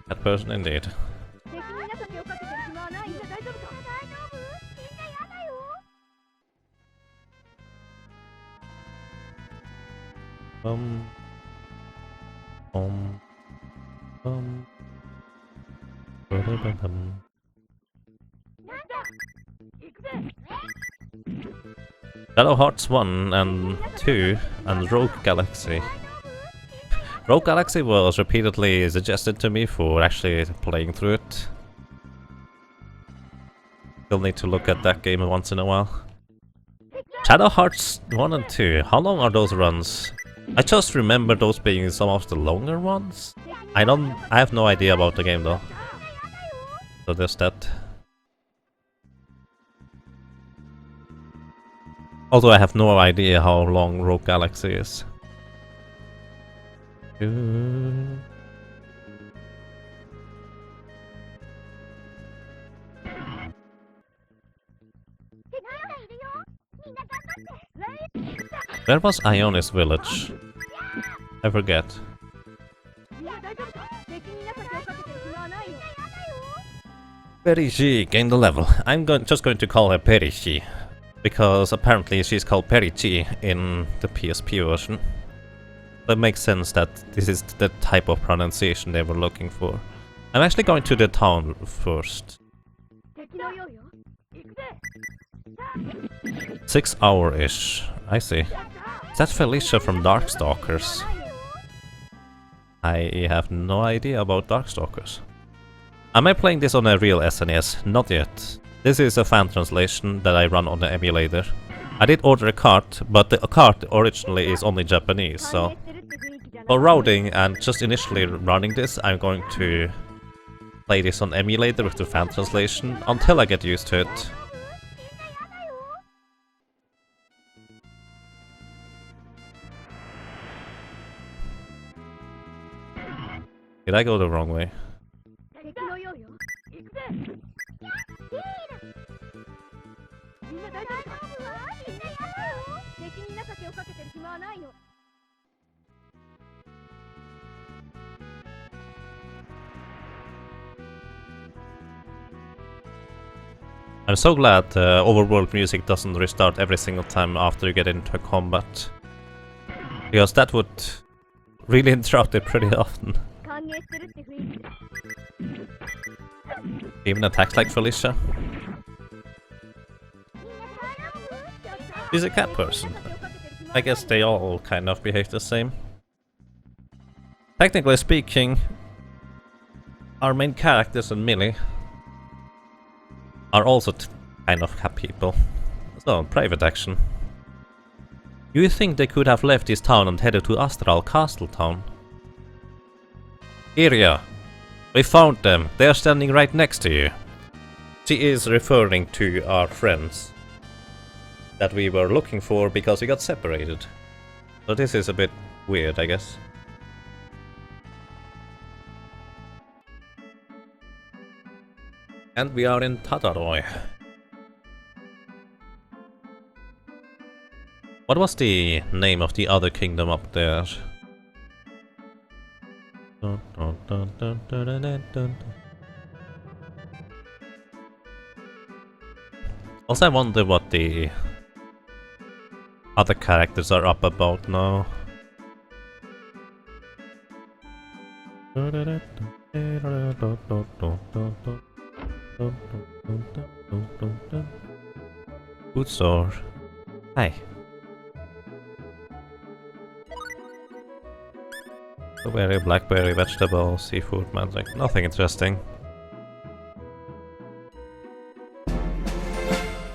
Cat person indeed. 敵に情けをかけて暇はないよ。大丈夫か？大丈夫？死んでやだよ。 Um. Ba-da-ba-bum. なんだ？行くぜ。 Shadow Hearts 1 and 2 and Rogue Galaxy. Rogue Galaxy was repeatedly suggested to me for actually playing through it. Still need to look at that game once in a while. Shadow Hearts 1 and 2, how long are those runs? I just remember those being some of the longer ones. I have no idea about the game though. So there's that. Although I have no idea how long Rogue Galaxy is. Where was Ionis village? I forget. Perichi gained a level. I'm just going to call her Perichi. Because apparently she's called Perichi in the PSP version. That makes sense that this is the type of pronunciation they were looking for. I'm actually going to the town first. 6 hour-ish. I see. Is that Felicia from Darkstalkers? I have no idea about Darkstalkers. Am I playing this on a real SNES? Not yet. This is a fan translation that I run on the emulator. I did order a cart, but the cart originally is only Japanese, so... For routing and just initially running this, I'm going to play this on emulator with the fan translation until I get used to it. Did I go the wrong way? I'm so glad overworld music doesn't restart every single time after you get into combat. Because that would really interrupt it pretty often. Even attacks like Felicia. She's a cat person. I guess they all kind of behave the same. Technically speaking, our main characters and Millie are also kind of cat people. So, private action. You think they could have left this town and headed to Astral Castle Town? Iria, we found them. They are standing right next to you. She is referring to our friends that we were looking for because we got separated. So this is a bit weird, I guess. And we are in Tataroy. What was the name of the other kingdom up there? Also, I wonder what the other characters are up about now. Food store. Hi. Blueberry, blackberry, vegetable, seafood, magic. Nothing interesting.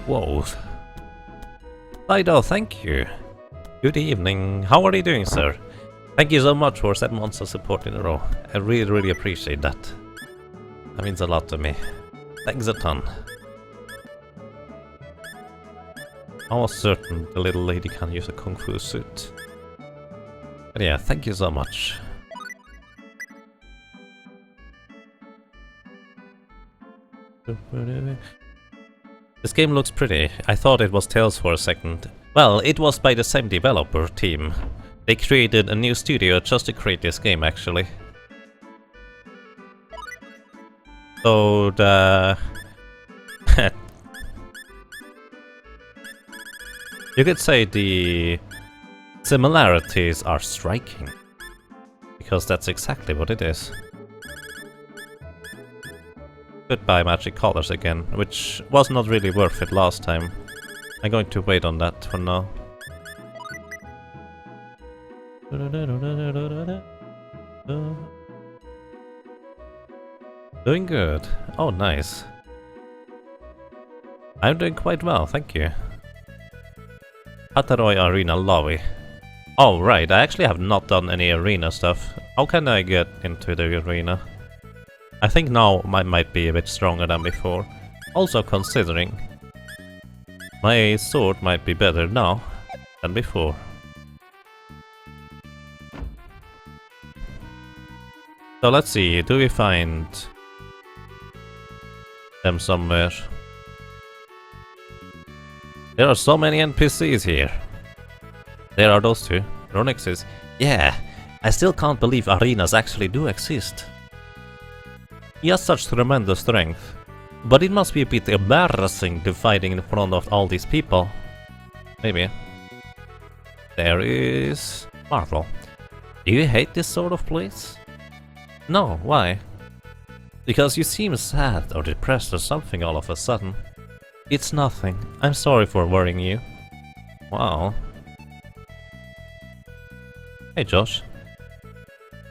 Whoa. Fido, thank you. Good evening. How are you doing, sir? Thank you so much for 7 months of support in a row. I really appreciate that. That means a lot to me. Thanks a ton. I was certain the little lady can use a kung fu suit. But yeah, thank you so much. This game looks pretty. I thought it was Tales for a second. Well, it was by the same developer team. They created a new studio just to create this game, actually. So the... you could say the similarities are striking. Because that's exactly what it is. Goodbye magic colors again, which was not really worth it last time. I'm going to wait on that for now. Doing good. Oh, nice. I'm doing quite well, thank you. Hataroi Arena Lobby. Oh, right, I actually have not done any arena stuff. How can I get into the arena? I think now I might be a bit stronger than before. Also considering my sword might be better now than before. So let's see, do we find them somewhere? There are so many NPCs here. There are those two. Ronixes. Yeah, I still can't believe arenas actually do exist. He has such tremendous strength. But it must be a bit embarrassing to fighting in front of all these people. Maybe. There is... Marvel. Do you hate this sort of place? No, why? Because you seem sad or depressed or something all of a sudden. It's nothing. I'm sorry for worrying you. Wow. Hey Josh.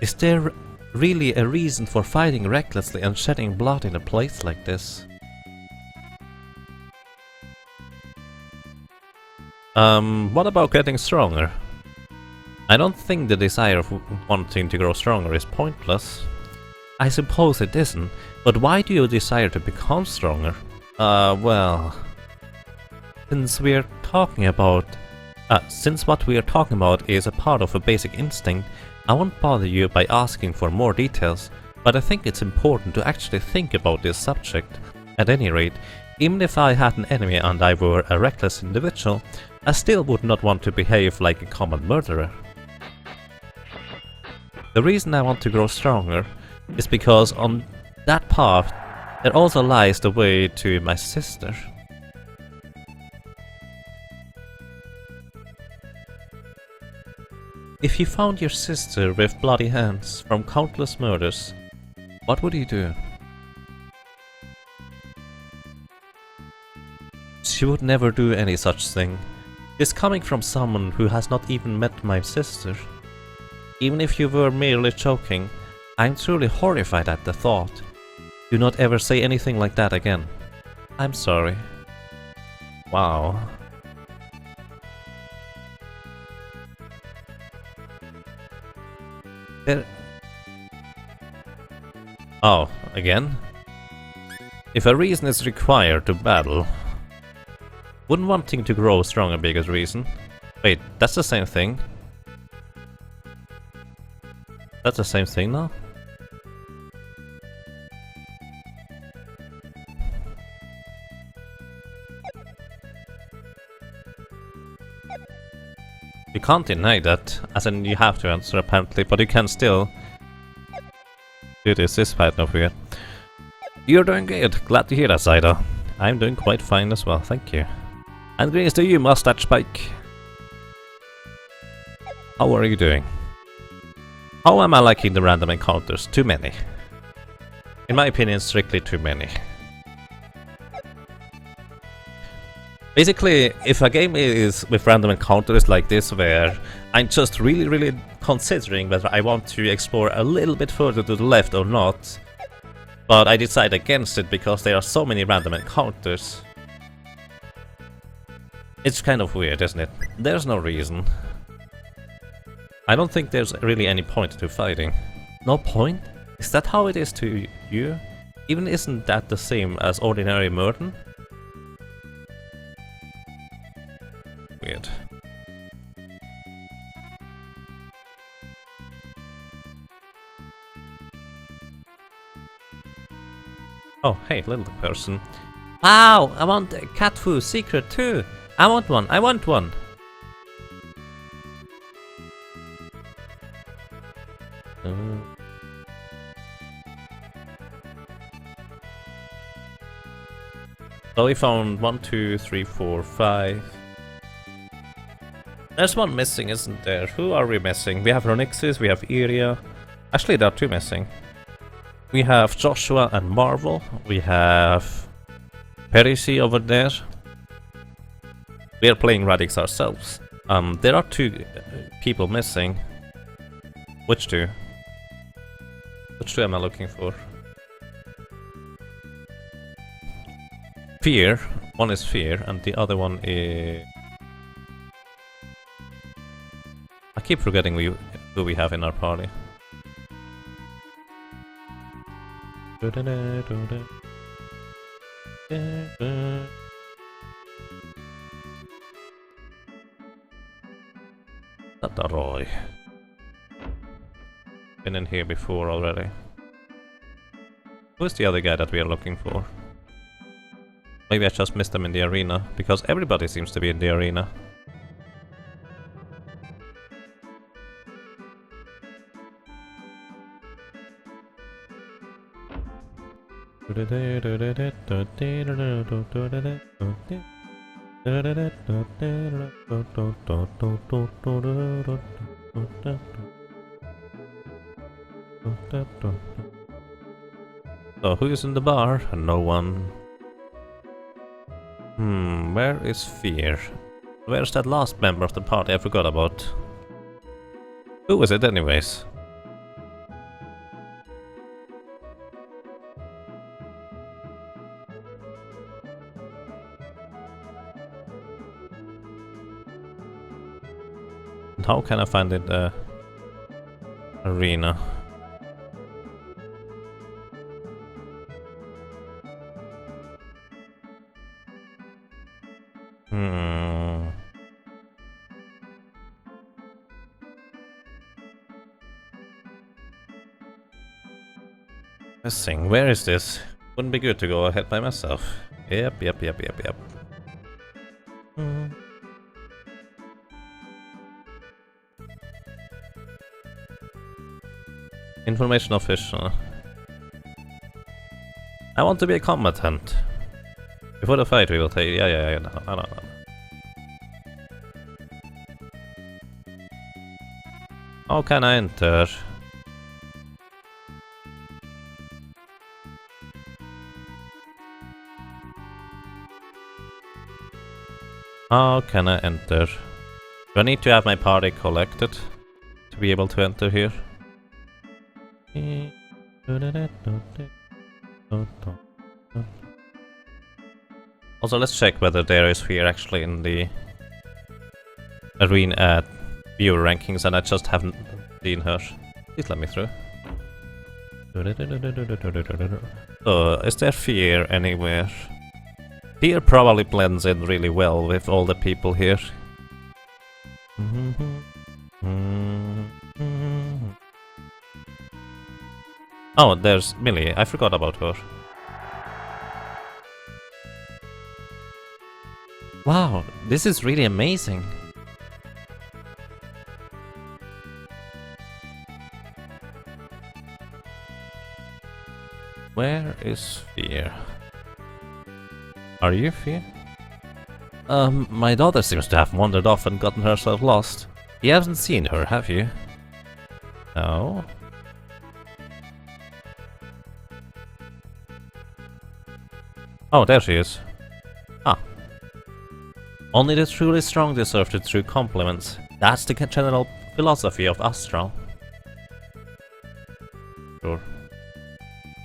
Is there really a reason for fighting recklessly and shedding blood in a place like this? What about getting stronger? I don't think the desire of wanting to grow stronger is pointless. I suppose it isn't, but why do you desire to become stronger? Well... Since what we are talking about is a part of a basic instinct, I won't bother you by asking for more details, but I think it's important to actually think about this subject. At any rate, even if I had an enemy and I were a reckless individual, I still would not want to behave like a common murderer. The reason I want to grow stronger is because on that path there also lies the way to my sister. If you found your sister with bloody hands from countless murders, what would you do? She would never do any such thing. This coming from someone who has not even met my sister. Even if you were merely joking, I'm truly horrified at the thought. Do not ever say anything like that again. I'm sorry. Wow. Oh, again? If a reason is required to battle, wouldn't wanting to grow stronger be a good reason? Wait, that's the same thing? That's the same thing now? You can't deny that, as in you have to answer apparently, but you can still do this fight over here. You're doing good, glad to hear that, Saito. I'm doing quite fine as well, thank you. And greetings to you, Mustache Spike. How are you doing? How am I liking the random encounters? Too many. In my opinion, strictly too many. Basically, if a game is with random encounters like this, where I'm just really considering whether I want to explore a little bit further to the left or not, but I decide against it because there are so many random encounters, it's kind of weird, isn't it? There's no reason. I don't think there's really any point to fighting. No point? Is that how it is to you? Even isn't that the same as ordinary Murden? Weird. Oh, hey, little person. Wow, I want a cat food secret too. I want one, I want one. So we found 1, 2, 3, 4, 5. There's one missing, isn't there? Who are we missing? We have Ronixis, we have Iria. Actually, there are 2 missing. We have Joshua and Marvel. We have Perisi over there. We are playing Radix ourselves. There are 2 people missing. Which 2? Which 2 am I looking for? Fear. One is Fear, and the other one is... I keep forgetting who we have in our party. Not Roy. Been in here before already. Who's the other guy that we are looking for? Maybe I just missed him in the arena, because everybody seems to be in the arena. So who is in the bar? No one. Where is Fear? Where's that last member of the party I forgot about? Who was it anyways? And how can I find it arena? Missing. Where is this? Wouldn't be good to go ahead by myself. Yep. Information official. I want to be a combatant. Before the fight we will take... Yeah, no. How can I enter? How can I enter? Do I need to have my party collected to be able to enter here? Also, let's check whether there is Fear actually in the arena viewer rankings, and I just haven't seen her. Please let me through. So, is there Fear anywhere? Fear probably blends in really well with all the people here. Oh, there's Millie. I forgot about her. Wow, this is really amazing. Where is Fear? Are you Fia? My daughter seems to have wandered off and gotten herself lost. You haven't seen her, have you? No. Oh, there she is. Ah. Only the truly strong deserve the true compliments. That's the general philosophy of Astral. Sure.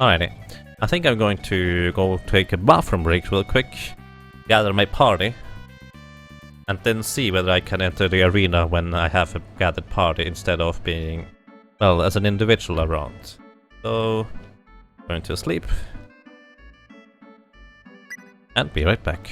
Alrighty. I think I'm going to go take a bathroom break real quick, gather my party, and then see whether I can enter the arena when I have a gathered party instead of being, well, as an individual around. So, going to sleep, and be right back.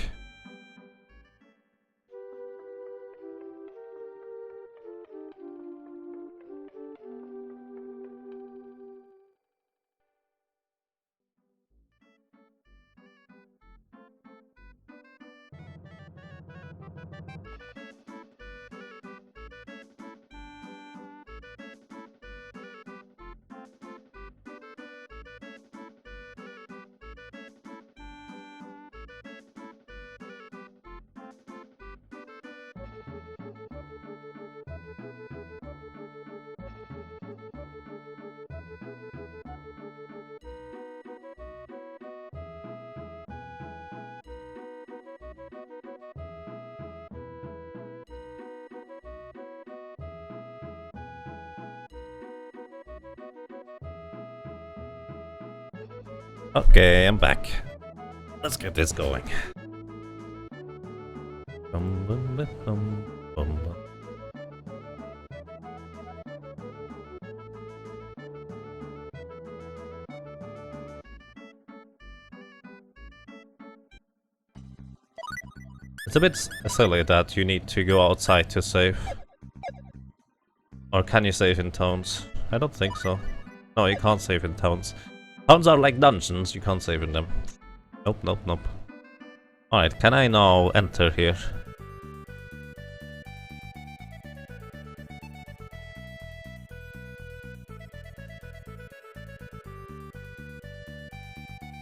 Okay, I'm back. Let's get this going. Bum, bum, bum, bum, bum, bum. It's a bit silly that you need to go outside to save. Or can you save in towns? I don't think so. No, you can't save in towns. Towns are like dungeons, you can't save in them. Nope, nope, nope. Alright, can I now enter here?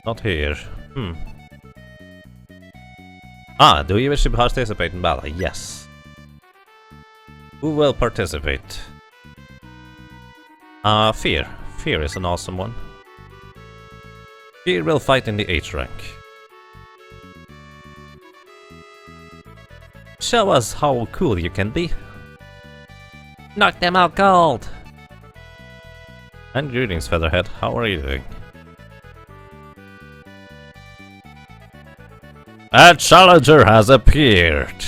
Not here. Ah, do you wish to participate in battle? Yes. Who will participate? Fear. Fear is an awesome one. Fear will fight in the H rank. Show us how cool you can be. Knock them out cold! And greetings, Featherhead. How are you doing? A challenger has appeared!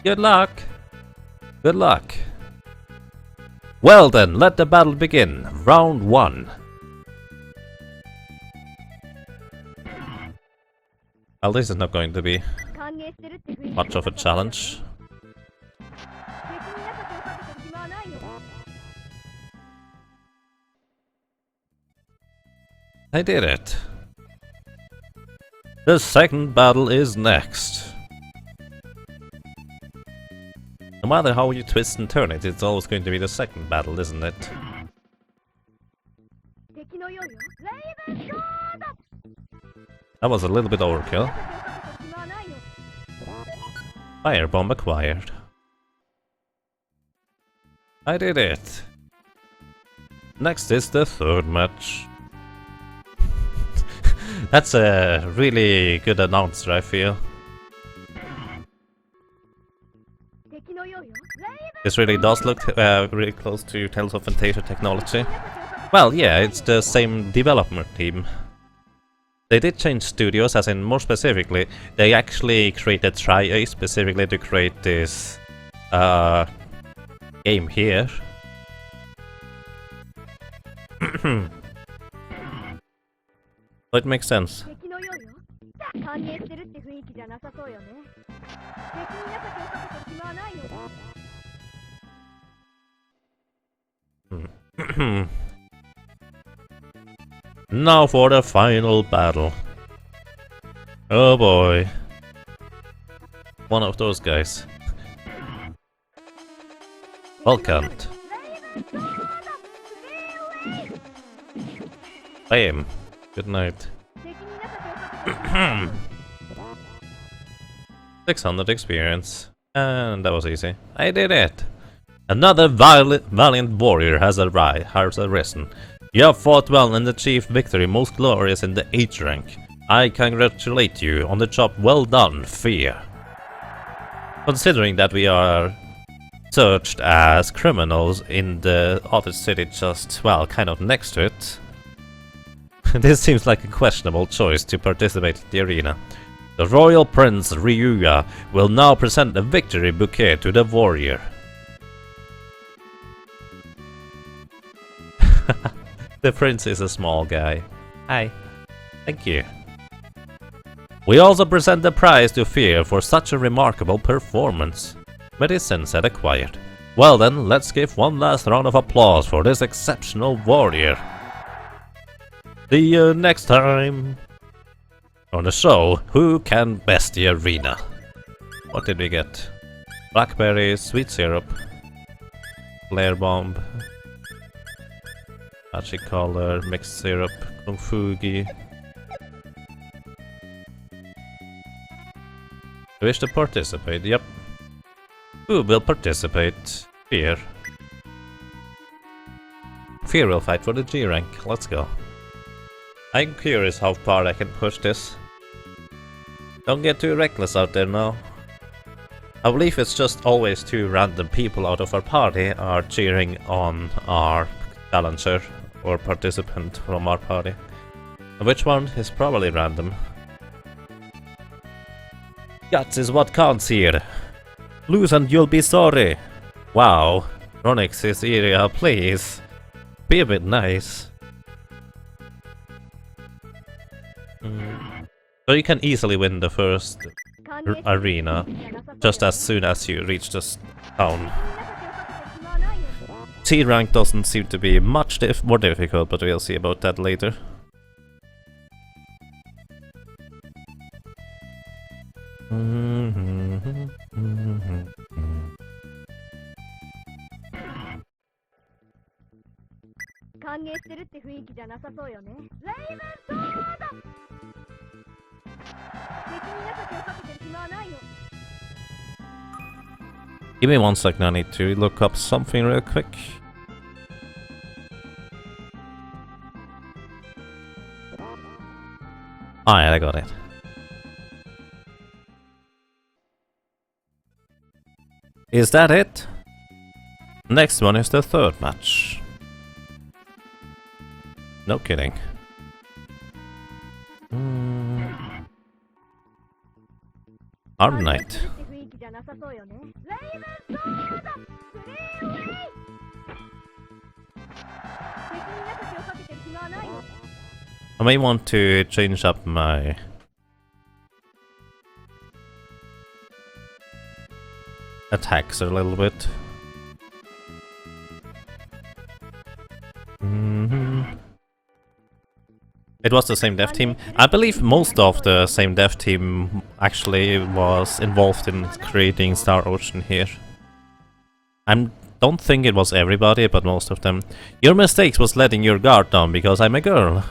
Good luck! Good luck! Well then, let the battle begin. Round 1. Well, this is not going to be much of a challenge. I did it. The second battle is next. No matter how you twist and turn it, it's always going to be the second battle, isn't it? That was a little bit overkill. Firebomb acquired. I did it. Next is the third match. That's a really good announcer, I feel. This really does look really close to Tales of Phantasia technology. Well, yeah, it's the same development team. They did change studios, as in more specifically, they actually created Tri-A specifically to create this game here. So it makes sense. Now for the final battle. Oh boy. One of those guys. Welcome. Same. Good night. 敵に情けをかけて 600 experience. And that was easy. I did it! Another valiant warrior has arisen. You have fought well and achieved victory most glorious in the H rank. I congratulate you on the job well done, Fear. Considering that we are searched as criminals in the other city just, well, kind of next to it, this seems like a questionable choice to participate in the arena. The Royal Prince Ryuga will now present a victory bouquet to the warrior. The prince is a small guy. Hi. Thank you. We also present the prize to Fear for such a remarkable performance. Medicine said acquired. Well then, let's give one last round of applause for this exceptional warrior. See you next time on the show, Who Can Best the Arena? What did we get? Blackberry, sweet syrup, flare bomb, magic color, mixed syrup, konfugi. Wish to participate, yep. Who will participate? Fear. Fear will fight for the G rank, let's go. I'm curious how far I can push this. Don't get too reckless out there now. I believe it's just always two random people out of our party are cheering on our challenger or participant from our party. Which one is probably random. Guts is what counts here. Lose and you'll be sorry. Wow. Ronix is area, please. Be a bit nice. So you can easily win the first arena just as soon as you reach this town. T rank doesn't seem to be much more difficult, but we'll see about that later. Mm-hmm. 歓迎してるって雰囲気じゃなさそうよね。レイブンソード。敵に情けをかけてる暇はないの。Give me 1 second, I need to look up something real quick. Alright, I got it. Is that it? Next one is the third match. No kidding. Arm Knight. I may want to change up my attacks a little bit. It was the same dev team. I believe most of the same dev team actually was involved in creating Star Ocean here. I don't think it was everybody, but most of them. Your mistake was letting your guard down because I'm a girl.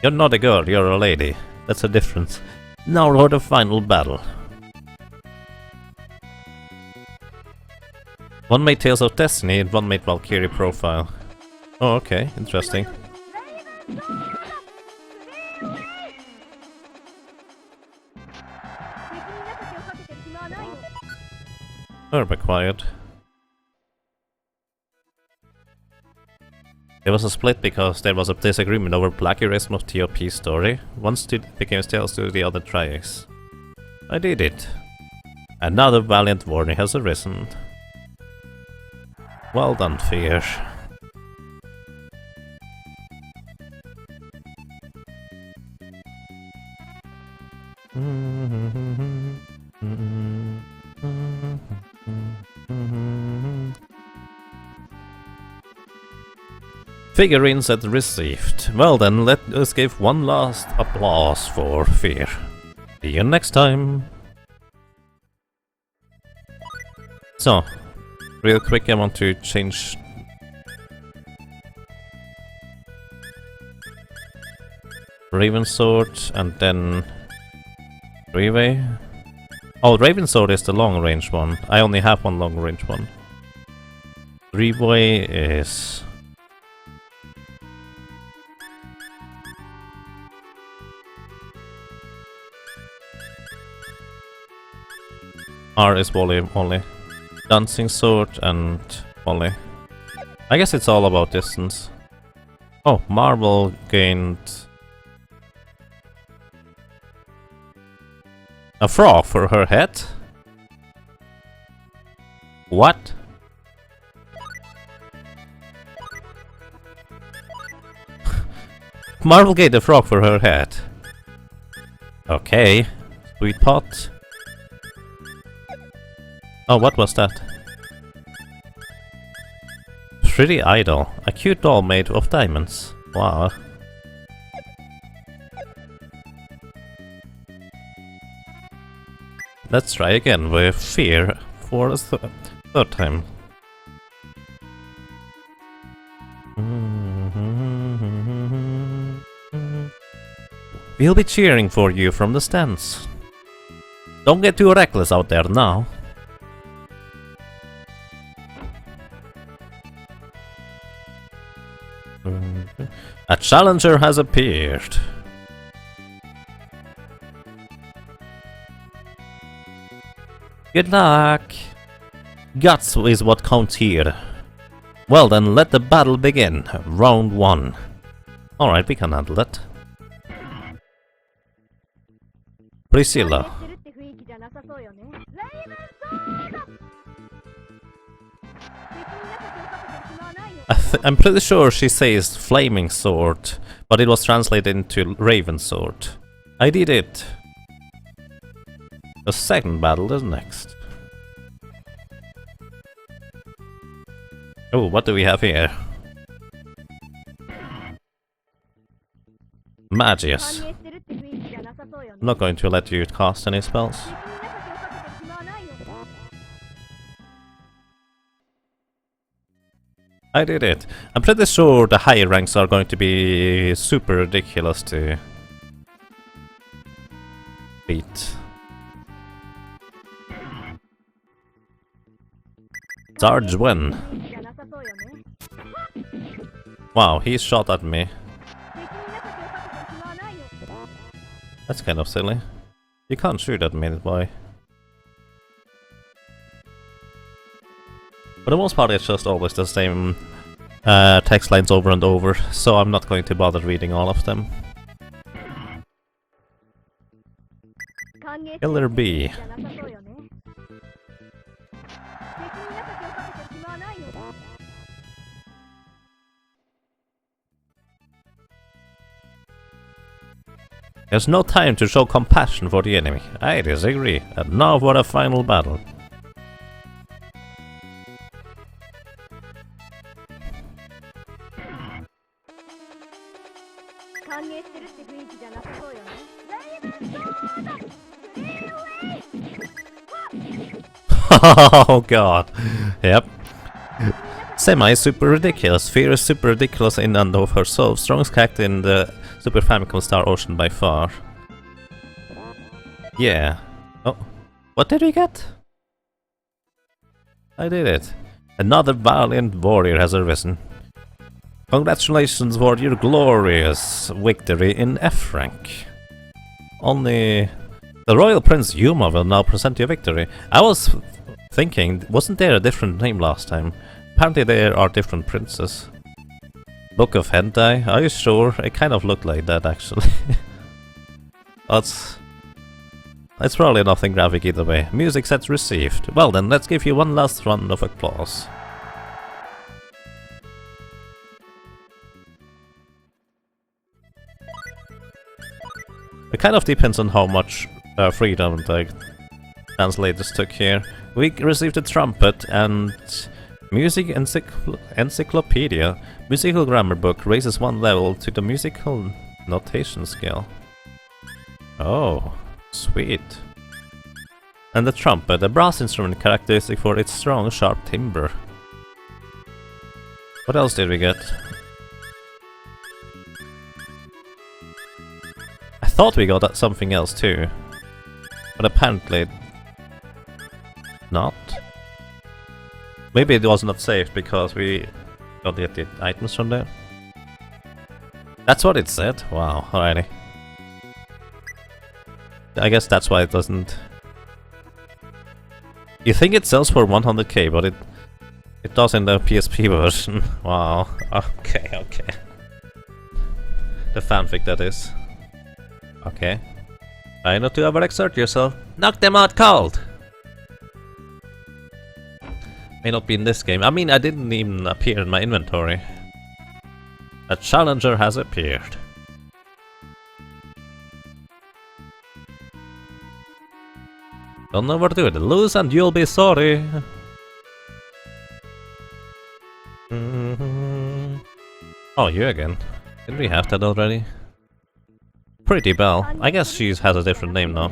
You're not a girl, you're a lady. That's a difference. Now for the final battle. One made Tales of Destiny and one made Valkyrie Profile. Oh, okay, interesting. Herb acquired. There was a split because there was a disagreement over plagiarism of TOP story. One student became stealth to the other triads. I did it. Another valiant warrior has arisen. Well done, Fear. Figurines that received. Well then, let us give one last applause for Fear. See you next time. So, real quick I want to change Raven Sword, and then... Three-way? Oh, Raven Sword is the long-range one. I only have one long-range one. Three-way is... R is volley only. Dancing Sword and volley. I guess it's all about distance. Oh, Marvel gained... a frog for her head? What? Marvel gained a frog for her head. Okay. Sweet pot. Oh, what was that? Pretty idol. A cute doll made of diamonds. Wow. Let's try again with fear for the third time. We'll be cheering for you from the stands. Don't get too reckless out there now. A challenger has appeared. Good luck. Guts is what counts here. Well then, let the battle begin. Round 1. Alright, we can handle that. Priscilla. I'm pretty sure she says flaming sword, but it was translated into raven sword. I did it. The second battle is next. Oh, what do we have here? Magius. I'm not going to let you cast any spells. I did it. I'm pretty sure the higher ranks are going to be super ridiculous to beat. Sarge win. Wow, he shot at me. That's kind of silly. You can't shoot at me, boy. For the most part, it's just always the same text lines over and over, so I'm not going to bother reading all of them. Killer B. There's no time to show compassion for the enemy. I disagree. And now for the final battle. Oh god. Yep. Semi is super ridiculous. Fear is super ridiculous in and of herself. Strongest character in the Super Famicom Star Ocean by far. Yeah. Oh. What did we get? I did it. Another valiant warrior has arisen. Congratulations for your glorious victory in F rank. Only the Royal Prince Yuma will now present your victory. I was thinking, wasn't there a different name last time? Apparently there are different princes. Book of Hentai? Are you sure? It kind of looked like that actually. It's probably nothing graphic either way. Music sets received. Well then, let's give you one last round of applause. It kind of depends on how much freedom the translators took here. We received a trumpet and music encyclopedia. Musical grammar book raises one level to the musical notation scale. Oh, sweet. And the trumpet, a brass instrument characteristic for its strong, sharp timbre. What else did we get? thought we got something else too. But apparently... not. Maybe it was not safe because we got the items from there. That's what it said? Wow, alrighty. I guess that's why it doesn't... You think it sells for 100k, but it does in the PSP version. Wow, okay. The fanfic that is. Okay. Try not to overexert yourself. Knock them out cold! May not be in this game. I mean, I didn't even appear in my inventory. A challenger has appeared. Don't overdo it. Lose and you'll be sorry. Oh, you again. Didn't we have that already? Pretty Belle. I guess she has a different name now.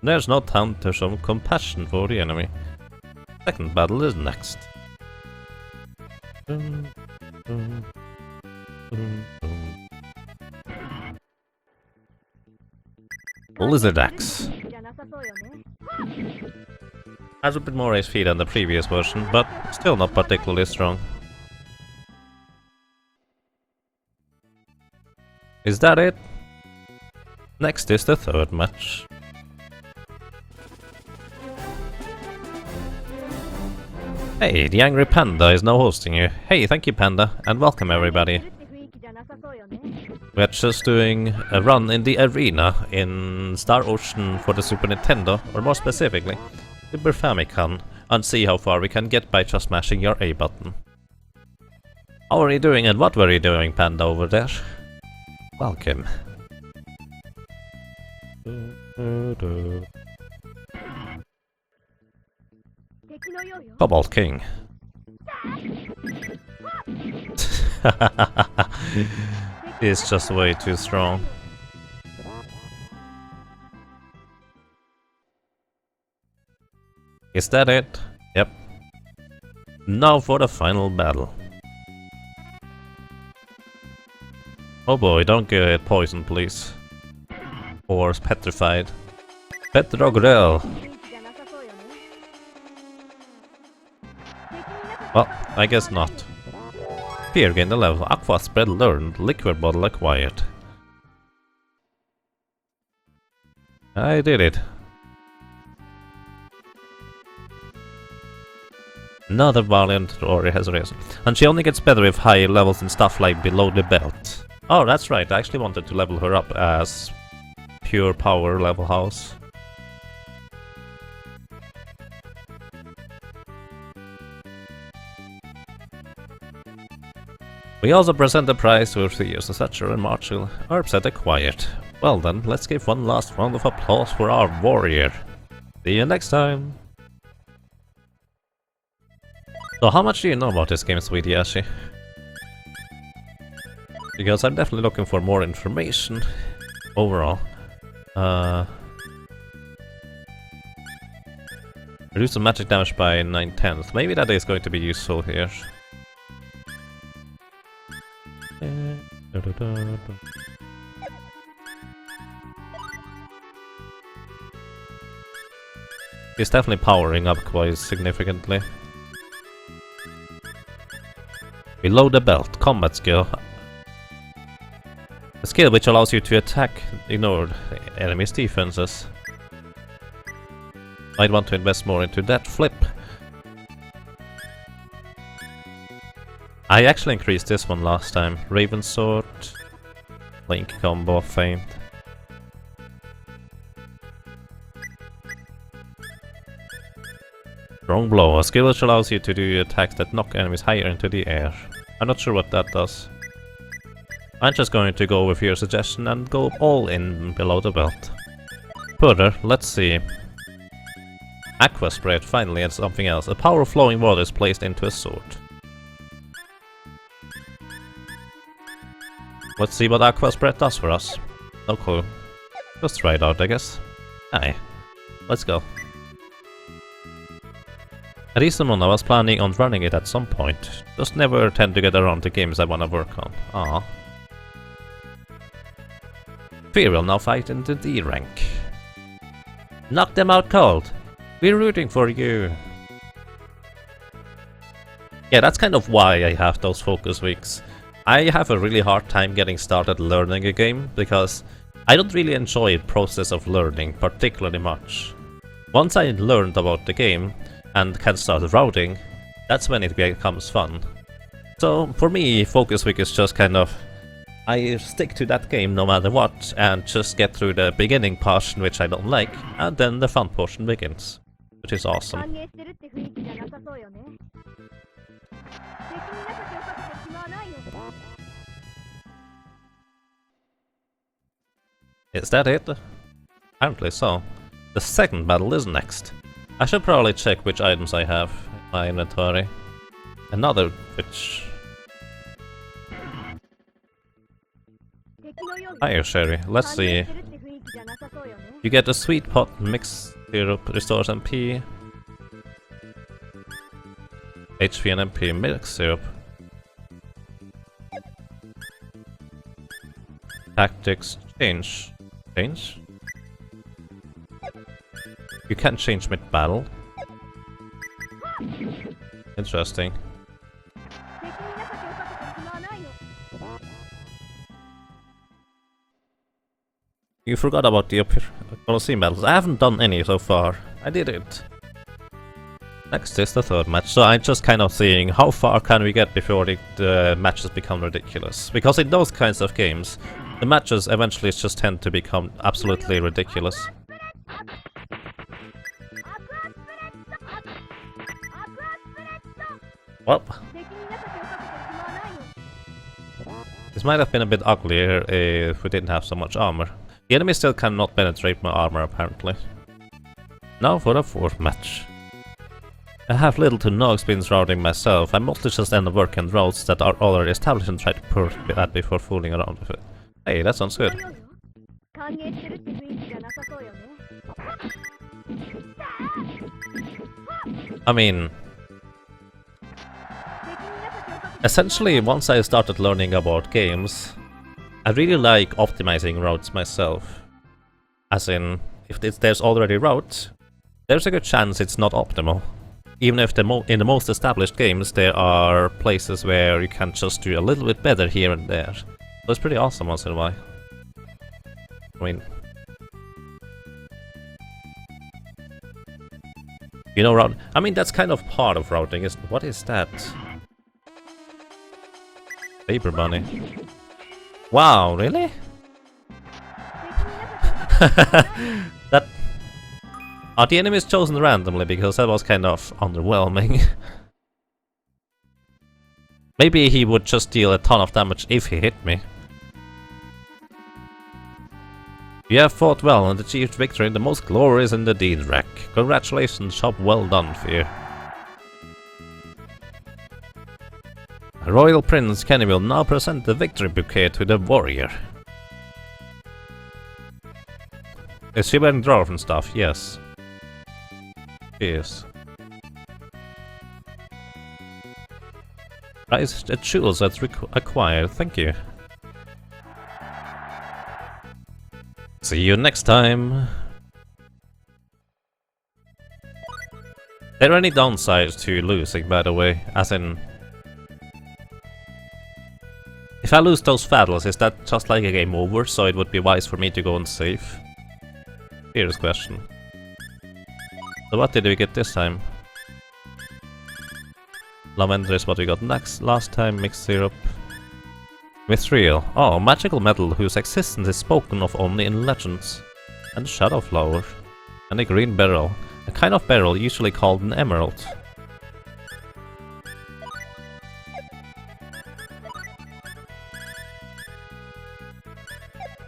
There's no time to show compassion for the enemy. Second battle is next. Lizard Axe. Has a bit more HP than the previous version, but still not particularly strong. Is that it? Next is the third match. Hey, the Angry Panda is now hosting you. Hey, thank you Panda, and welcome everybody. We're just doing a run in the arena in Star Ocean for the Super Nintendo, or more specifically, Super Famicom, and see how far we can get by just smashing your A button. How are you doing and what were you doing, Panda, over there? Welcome. Cobalt King. He's just way too strong. Is that it? Yep. Now for the final battle. Oh boy, don't get poisoned, please. Or petrified. Petrogrel. Well, I guess not. Here, gain the level. Aqua spread learned. Liquid bottle acquired. I did it. Another valiant warrior has risen. And she only gets better with higher levels and stuff like below the belt. Oh, that's right. I actually wanted to level her up as pure power level house. We also present a prize to 3 years of Satcher and Marshall. Herbs had acquired. Well then, let's give one last round of applause for our warrior. See you next time! So how much do you know about this game, Sweetie Ashi? Because I'm definitely looking for more information overall. Reduce the magic damage by 9/10. Maybe that is going to be useful here. He's definitely powering up quite significantly. Below the belt, combat skill. A skill which allows you to attack ignored enemies' defenses. Might want to invest more into that flip. I actually increased this one last time. Raven Sword, Link combo, Feint. Strong Blow, a skill which allows you to do attacks that knock enemies higher into the air. I'm not sure what that does. I'm just going to go with your suggestion and go all in below the belt. Further, let's see. Aqua Spread finally adds something else. A power of flowing water is placed into a sword. Let's see what Aqua Spread does for us. No clue. Just try it out, I guess. Aye. Let's go. At least I was planning on running it at some point. Just never tend to get around to games I wanna work on. Ah. Fear will now fight in the D rank. Knock them out cold. We're rooting for you. Yeah, that's kind of why I have those focus weeks. I have a really hard time getting started learning a game because I don't really enjoy the process of learning particularly much. Once I learned about the game and can start routing, that's when it becomes fun. So for me, focus week is just kind of I stick to that game no matter what and just get through the beginning portion which I don't like, and then the fun portion begins, which is awesome. 歓迎してるって雰囲気じゃなさそうよね。敵に情けをかけてしまわないよ。 Is that it? Apparently so. The second battle is next. I should probably check which items I have in my inventory. Another which... 敵のように Hiya, Sherry. Let's 歓迎 see. してるって雰囲気じゃなさそうよね。 You get a sweet pot mix syrup, restores MP. HP and MP mix syrup. Tactics change. Change? You can change mid-battle. Interesting. 敵に情けをかけてしまわないよ。 You forgot about the Colosseum battles. I haven't done any so far. I did it. Next is the third match, so I'm just kind of seeing how far can we get before the matches become ridiculous. Because in those kinds of games, the matches eventually just tend to become absolutely ridiculous. Well, 敵に情けをかけてしまわないよ。 this might have been a bit uglier if we didn't have so much armor. The enemy still cannot penetrate my armor apparently. Now for the fourth match. I have little to no experience routing myself. I mostly just end up working routes that are already established and try to push that before fooling around with it. Hey, that sounds good. 歓迎してるって雰囲気じゃなさそうよね。 I mean, 敵に情けをかけて essentially once I started learning about games, I really like optimizing routes myself. As in, if there's already route, there's a good chance it's not optimal. Even if in the most established games there are places where you can just do a little bit better here and there. So it's pretty awesome once in a while. I mean... You know, route. I mean, that's kind of part of routing, isn't it? What is that? Paper bunny. Wow, really? That... Are the enemies chosen randomly? Because that was kind of underwhelming. Maybe he would just deal a ton of damage if he hit me. You have fought well and achieved victory in the most glorious in the deed rack. Congratulations, job well done, Fear. Royal Prince Kenny will now present the victory bouquet to the warrior. Is she wearing dwarven stuff? Yes. She is. Prize the jewels that's acquired, thank you. See you next time! There are any downsides to losing, by the way? As in... If I lose those battles, is that just like a game over, so it would be wise for me to go and save? Serious question. So what did we get this time? Lavender is what we got last time, mixed syrup. Mithril. Oh, magical metal whose existence is spoken of only in legends. And shadow flower. And a green beryl. A kind of beryl usually called an emerald.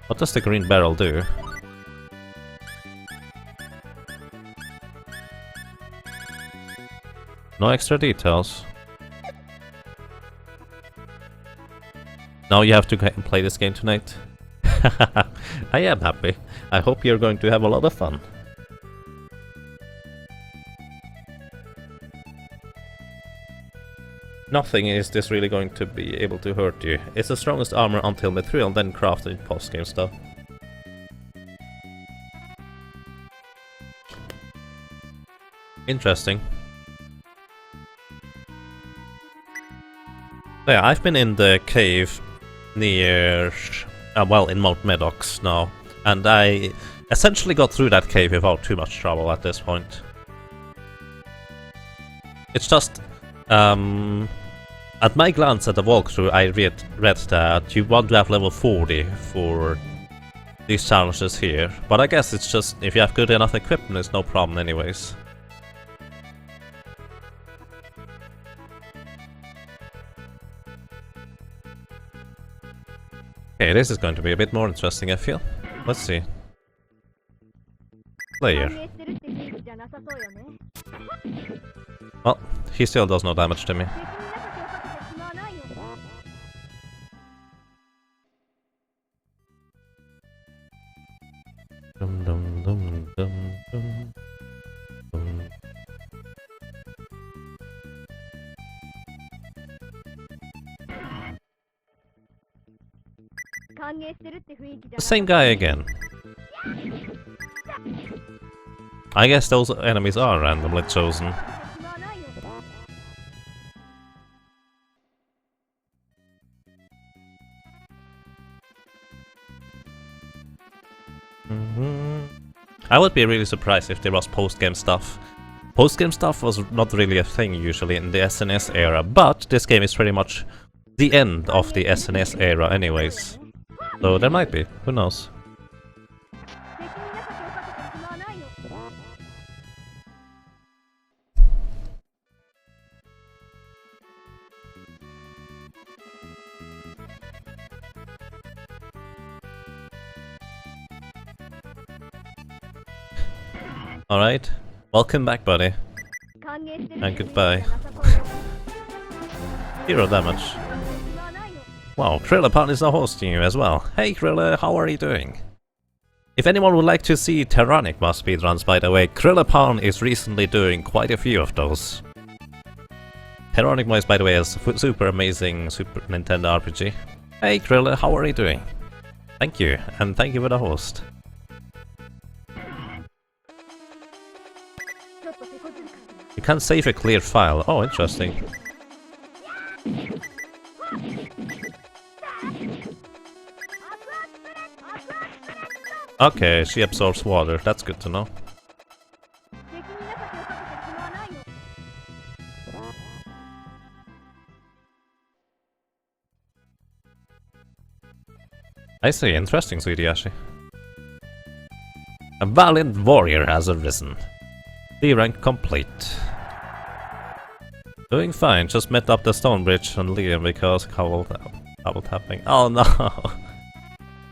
What does the green beryl do? No extra details. Now you have to play this game tonight. I am happy. I hope you're going to have a lot of fun. nothing is this really going to be able to hurt you. It's the strongest armor until Mithril, then crafted in post-game stuff. Interesting. Yeah, I've been in the cave near, well, in Mount Medox now, and I essentially got through that cave without too much trouble at this point. It's just, at my glance at the walkthrough, I read that you want to have level 40 for these challenges here, but I guess it's just, if you have good enough equipment, it's no problem anyways. Okay, this is going to be a bit more interesting, I feel. Let's see. Player. 反映してるって雰囲気じゃなさそうよね。 Well, he still does no damage to me. 敵に情けをかけてしまわないよ。 Dum dum dum dum dum dum. The Same guy again. I guess those enemies are randomly chosen. I would be really surprised if there was post-game stuff. Post-game stuff was not really a thing usually in the SNS era, but this game is pretty much the end of the SNS era anyways. So there might be, who knows. Alright, welcome back, buddy. And goodbye. 0 damage. Wow, Krillapan is now hosting you as well. Hey Krilla, how are you doing? If anyone would like to see Terranigma speedruns, by the way, Krillapan is recently doing quite a few of those. Terranigma is, by the way, a super amazing Super Nintendo RPG. Hey Krilla, how are you doing? Thank you, and thank you for the host. You can't save a clear file. Oh, interesting. Okay, she absorbs water. That's good to know. I see. Interesting, Sweetie Ashi. A valiant warrior has arisen. D rank complete. Doing fine, just met up the stone bridge on Liam because double tapping. Oh no!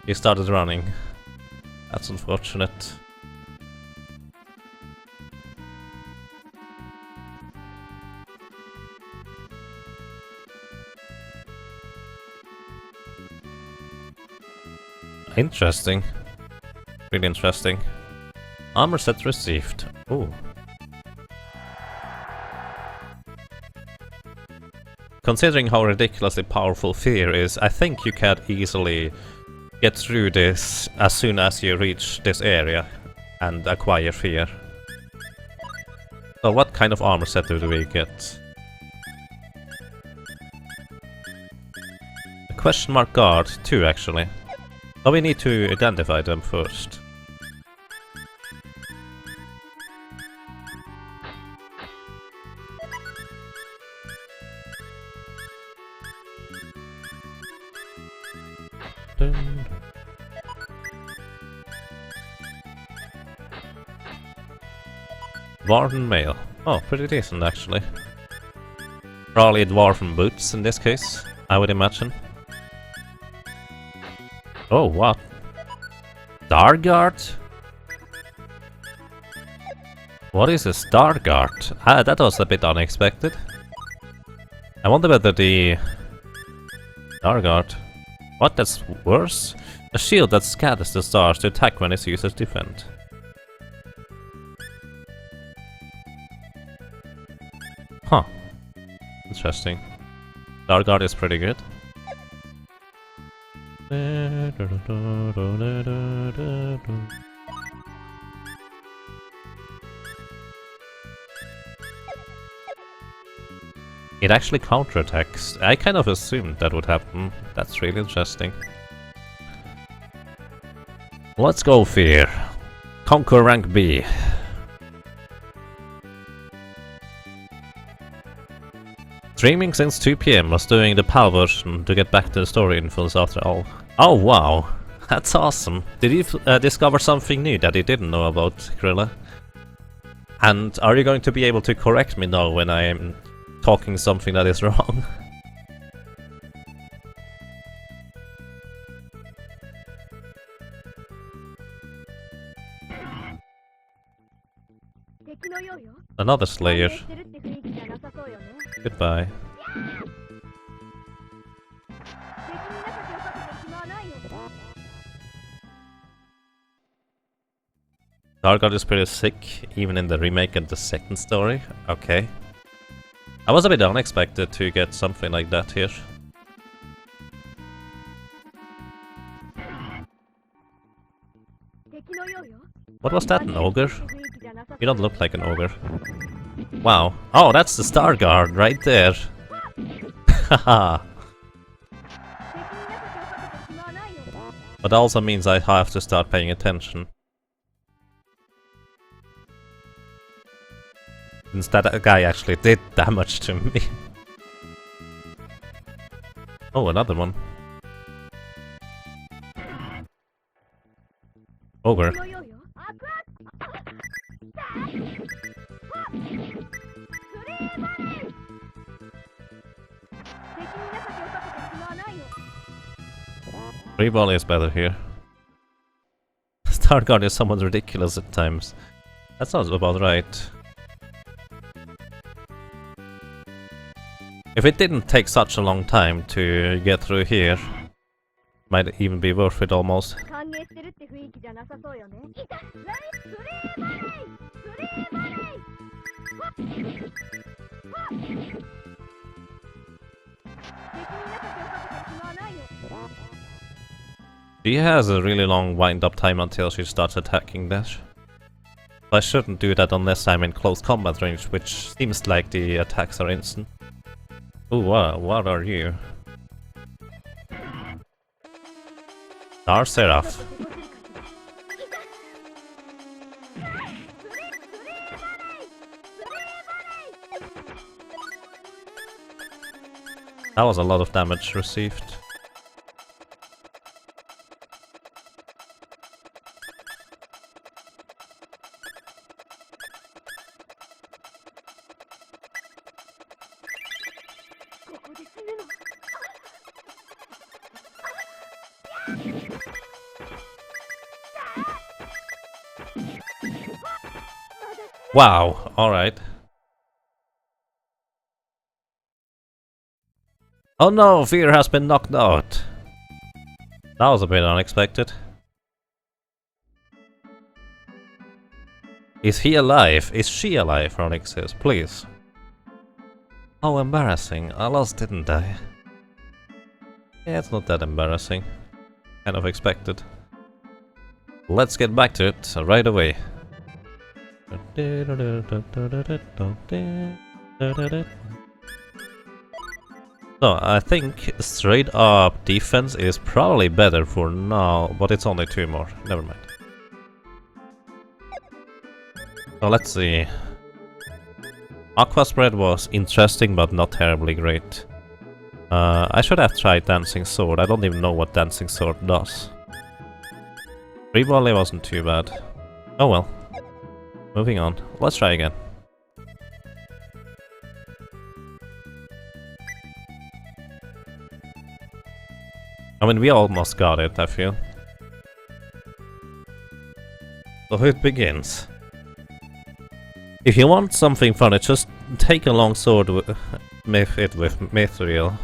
He started running. That's unfortunate. Interesting. Really interesting. Armor set received. Ooh. Considering how ridiculously powerful Fear is, I think you can easily get through this as soon as you reach this area and acquire Fear. So what kind of armor set do we get? A question mark guard too, actually. But we need to identify them first. Dwarven mail. Oh, pretty decent actually. Probably dwarven boots in this case, I would imagine. Oh, what? Starguard? What is a Starguard? Ah, that was a bit unexpected. I wonder whether the... Starguard? What, that's worse? A shield that scatters the stars to attack when its users defend. Huh. Interesting. Starguard is pretty good. It actually counterattacks. I kind of assumed that would happen. That's really interesting. Let's go, Fear. Conquer rank B. Streaming since 2 PM, was doing the PAL version to get back to the story infos after all. Oh wow, that's awesome. Did you discover something new that you didn't know about, Krilla? And are you going to be able to correct me now when I am talking something that is wrong? Another Slayer. Goodbye. Starguard is pretty sick, even in the remake and the second story. Okay. I was a bit unexpected to get something like that here. What was that, an ogre? You don't look like an ogre. Wow. Oh, that's the Starguard right there. Haha. But also means I have to start paying attention. Since that guy actually did damage to me. Oh, another one. Ogre. Free volley is better here. Starguard is somewhat ridiculous at times. That sounds about right. If it didn't take such a long time to get through here, might even be worth it almost. She has a really long wind-up time until she starts attacking Dash. I shouldn't do that unless I'm in close combat range, which seems like the attacks are instant. Ooh, what are you? Star Seraph. That was a lot of damage received. Wow, alright. Oh no, Fear has been knocked out. That was a bit unexpected. Is he alive? Is she alive, Ronixis? Please. How embarrassing. I lost, didn't I? Yeah, it's not that embarrassing. Kind of expected. Let's get back to it right away. So, I think straight up defense is probably better for now, but it's only 2 more. Never mind. So let's see. Aqua Spread was interesting but not terribly great. I should have tried Dancing Sword. I don't even know what Dancing Sword does. Free volley wasn't too bad. Oh well. Moving on. Let's try again. I mean, we almost got it, I feel. So it begins. If you want something funny, just take a long sword with it with mithril.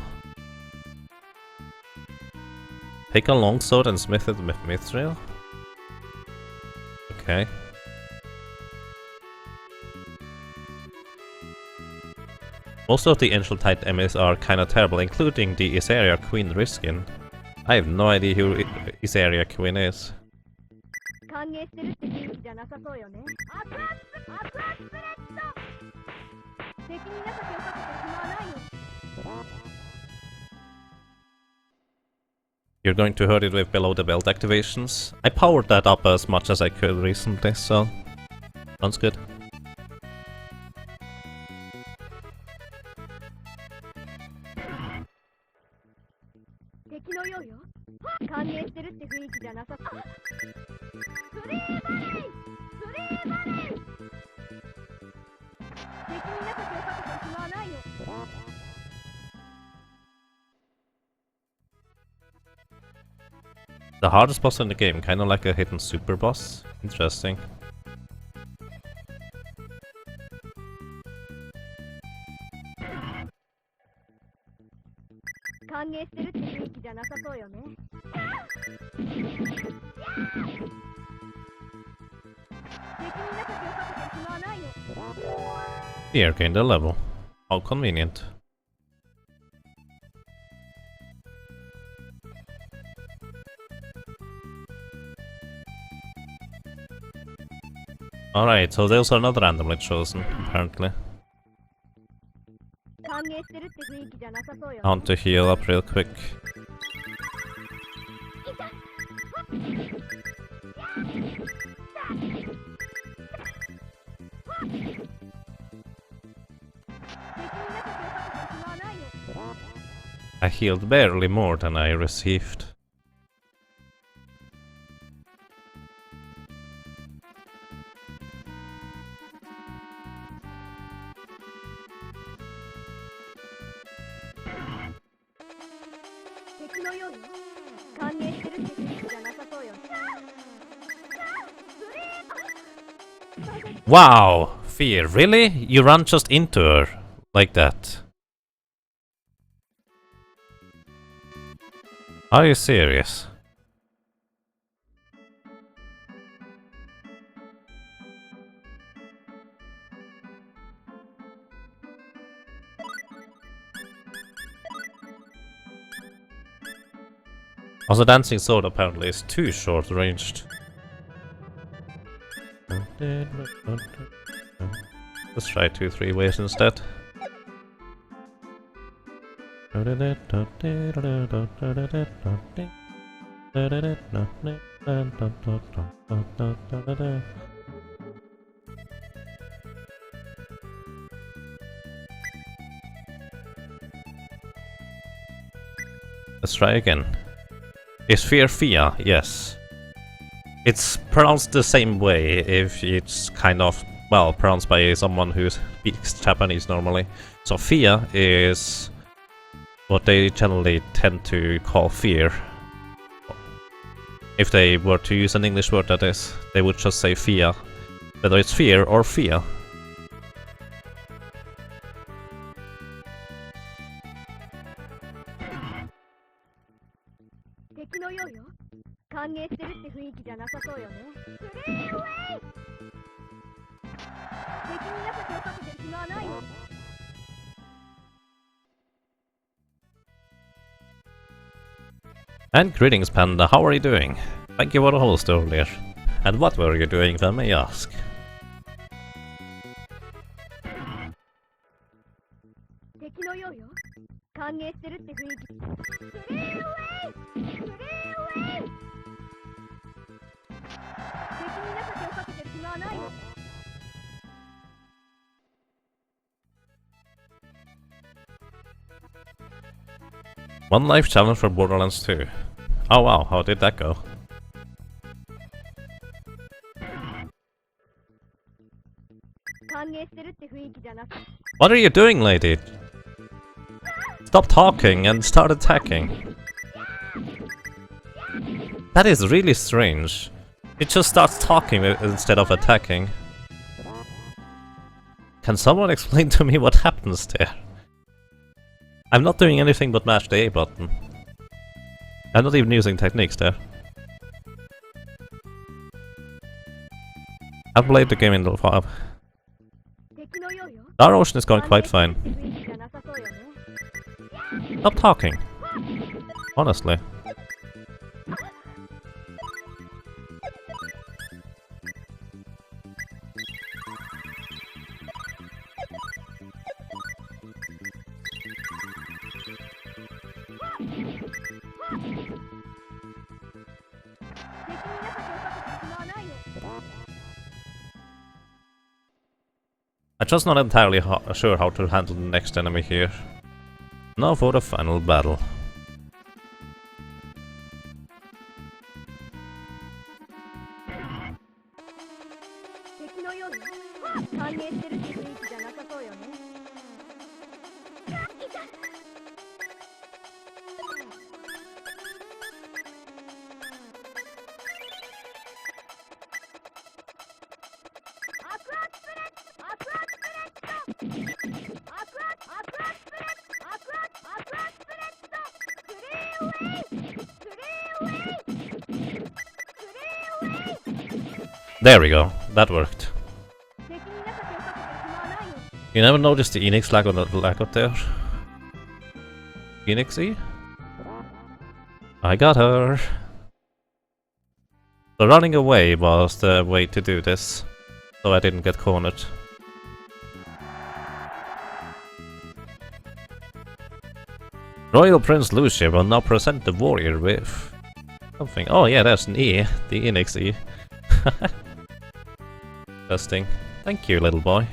Take a long sword and smith it with mithril? Okay. Most of the ancient type enemies are kinda terrible, including the Isaria Queen Riskin. I have no idea who Isaria Queen is. 歓迎してるって雰囲気じゃなさそうよね。熱々スプレッド。敵に情けをかけて暇はないよ。 You're going to hurt it with below the belt activations. I powered that up as much as I could recently, so sounds good. 敵のようよ。歓迎してるって雰囲気じゃなさそう。スリーバレー。スリーバレー。敵に情けをかけて暇はないよ。 The hardest boss in the game, kinda like a hidden super boss. Interesting. 歓迎してるって雰囲気じゃなさそうよね。敵に情けをかけて暇はないよ。 Here, gained a level. How convenient. Alright, so those are not randomly chosen, apparently. 歓迎してるって雰囲気じゃなさそうよ。 I want to heal up real quick. I healed barely more than I received. Wow! Fear, really? You run just into her? Like that? Are you serious? Also, Dancing Sword apparently is too short-ranged. Let's try 2-3 ways instead. Let's try again. Is fear Fia? Yes. It's pronounced the same way if it's kind of, well, pronounced by someone who speaks Japanese normally. So Fia is what they generally tend to call fear. If they were to use an English word, that is, they would just say Fia. Whether it's fear or Fia. And greetings, Panda, how are you doing? Thank you for the host earlier. And what were you doing, if I may ask? One life challenge for Borderlands 2. Oh wow, how did that go? What are you doing, lady? Stop talking and start attacking. That is really strange. It just starts talking instead of attacking. Can someone explain to me what happens there? I'm not doing anything but mash the A button. I'm not even using techniques there. I've played the game in the file. Star Ocean is going quite fine. Stop talking. Honestly. I'm just not entirely sure how to handle the next enemy here. Now for the final battle. There we go, that worked. You never noticed the Enix lag on the lag up there? Enixy? I got her! So running away was the way to do this, so I didn't get cornered. Royal Prince Lucia will now present the warrior with something. Oh yeah, that's an E, the Enix E. Interesting. Thank you, little boy.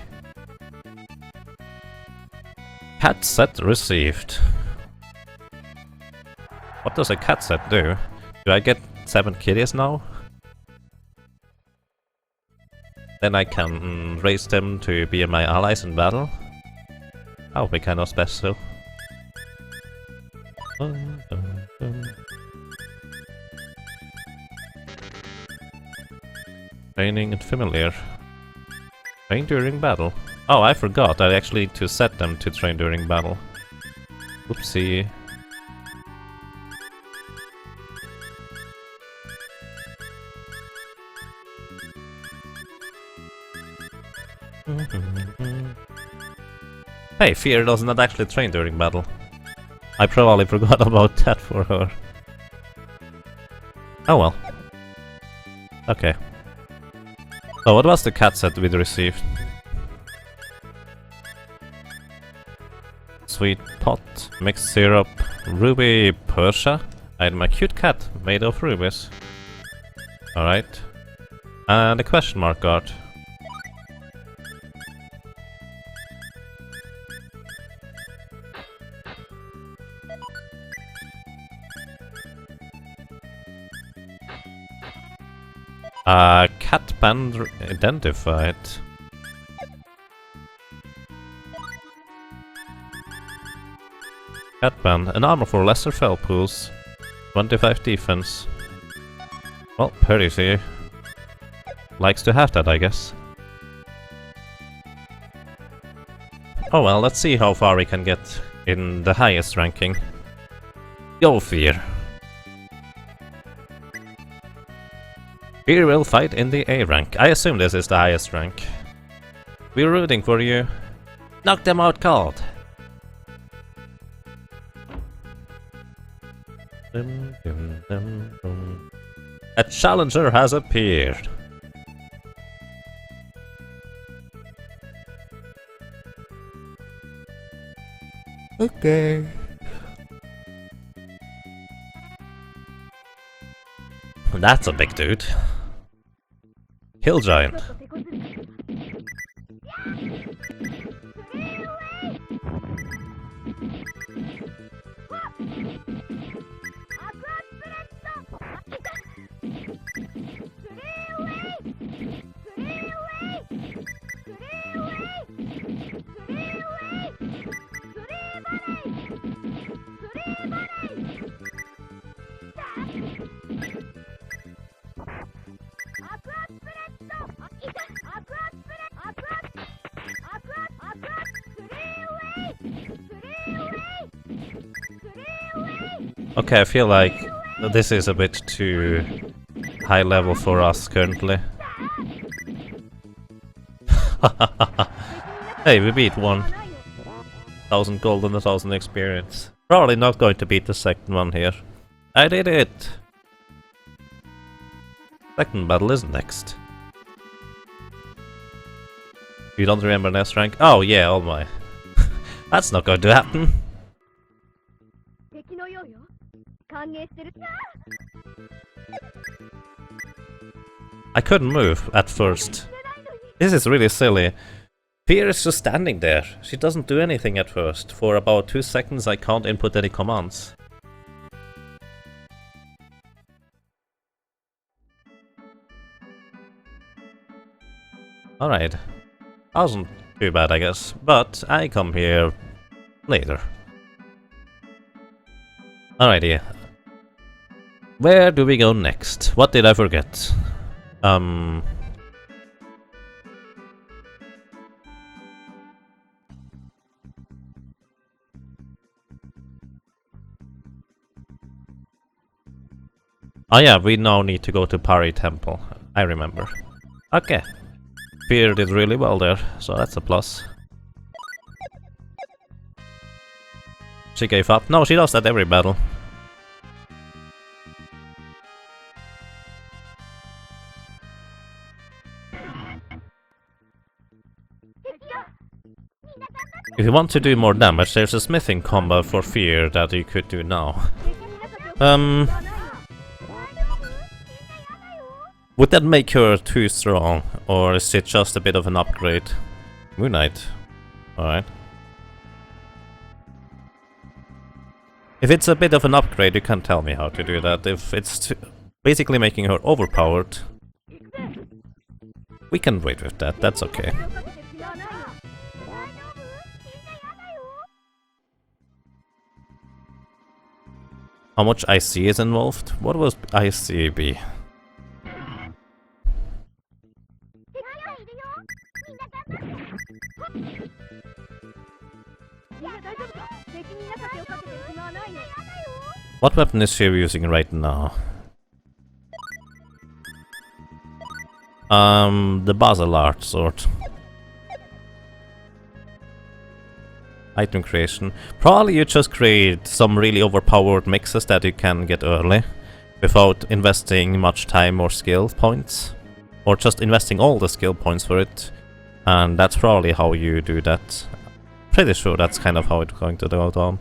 Cat set received. What does a cat set do? Do I get 7 kitties now? Then I can raise them to be my allies in battle? That would be kind of special. Training and familiar. Train during battle. Oh, I forgot. I actually need to set them to train during battle. Oopsie. Hey, Fear does not actually train during battle. I probably forgot about that for her. Oh well. Okay. So what was the cat set we received? Sweet pot, mixed syrup, ruby Persia. I had my cute cat made of rubies. Alright. And a question mark guard. Cat band identified. Cat band, an armor for lesser fell pools, 25 defense. Well, Percy likes to have that, I guess. Oh well, let's see how far we can get in the highest ranking. Go Fear. Fear will fight in the A rank. I assume this is the highest rank. We're rooting for you. Knock them out cold. A challenger has appeared. Okay. That's a big dude. Hill Giant. Okay, I feel like this is a bit too high level for us currently. Hey, we beat one. 1000 gold and 1000 experience. Probably not going to beat the second one here. I did it! Second battle is next. You don't remember an S rank? Oh yeah, oh my. That's not going to happen. 敵のようよ。歓迎してる。 I couldn't move at first. This is really silly. Fear is just standing there. She doesn't do anything at first. For about 2 seconds I can't input any commands. Alright. Wasn't too bad, I guess. But I come here later. Alrighty. Where do we go next? What did I forget? Oh yeah, we now need to go to Pari Temple. I remember. Okay. Fear did really well there, so that's a plus. She gave up. No, she does that every battle. If you want to do more damage, there's a smithing combo for Fear that you could do now. Would that make her too strong, or is it just a bit of an upgrade? Moon Knight. Alright. If it's a bit of an upgrade, you can tell me how to do that. If it's basically making her overpowered, we can wait with that, that's okay. How much IC is involved? What was ICB? What weapon is she using right now? The Basilart sword. Item creation. Probably you just create some really overpowered mixes that you can get early without investing much time or skill points. Or just investing all the skill points for it. And that's probably how you do that. Pretty sure that's kind of how it's going to go down.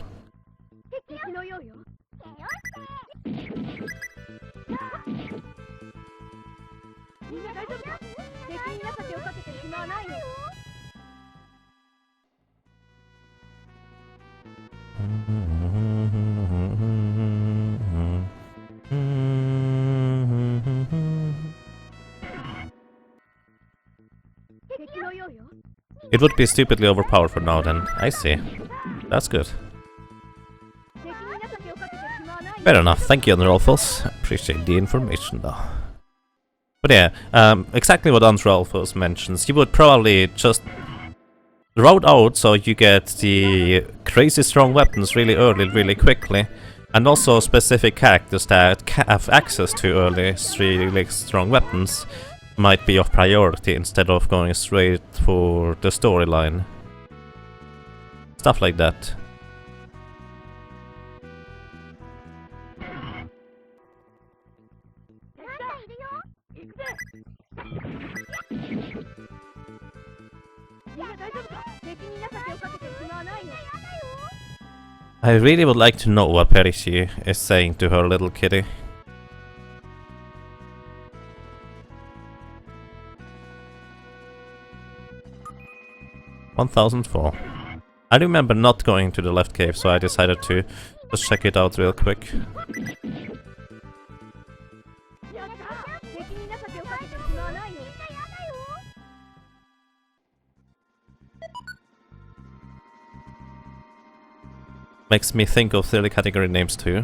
It would be stupidly overpowered for now then. I see. That's good. Fair enough. Thank you, Androlfos. Appreciate the information though. But yeah, exactly what Androlfos mentions. You would probably just route out so you get the crazy strong weapons really early, really quickly. And also specific characters that have access to early, really strong weapons might be of priority instead of going straight for the storyline. Stuff like that. I really would like to know what Perishi is saying to her little kitty. $1,004. I remember not going to the left cave, so I decided to just check it out real quick. Makes me think of 30 category names too.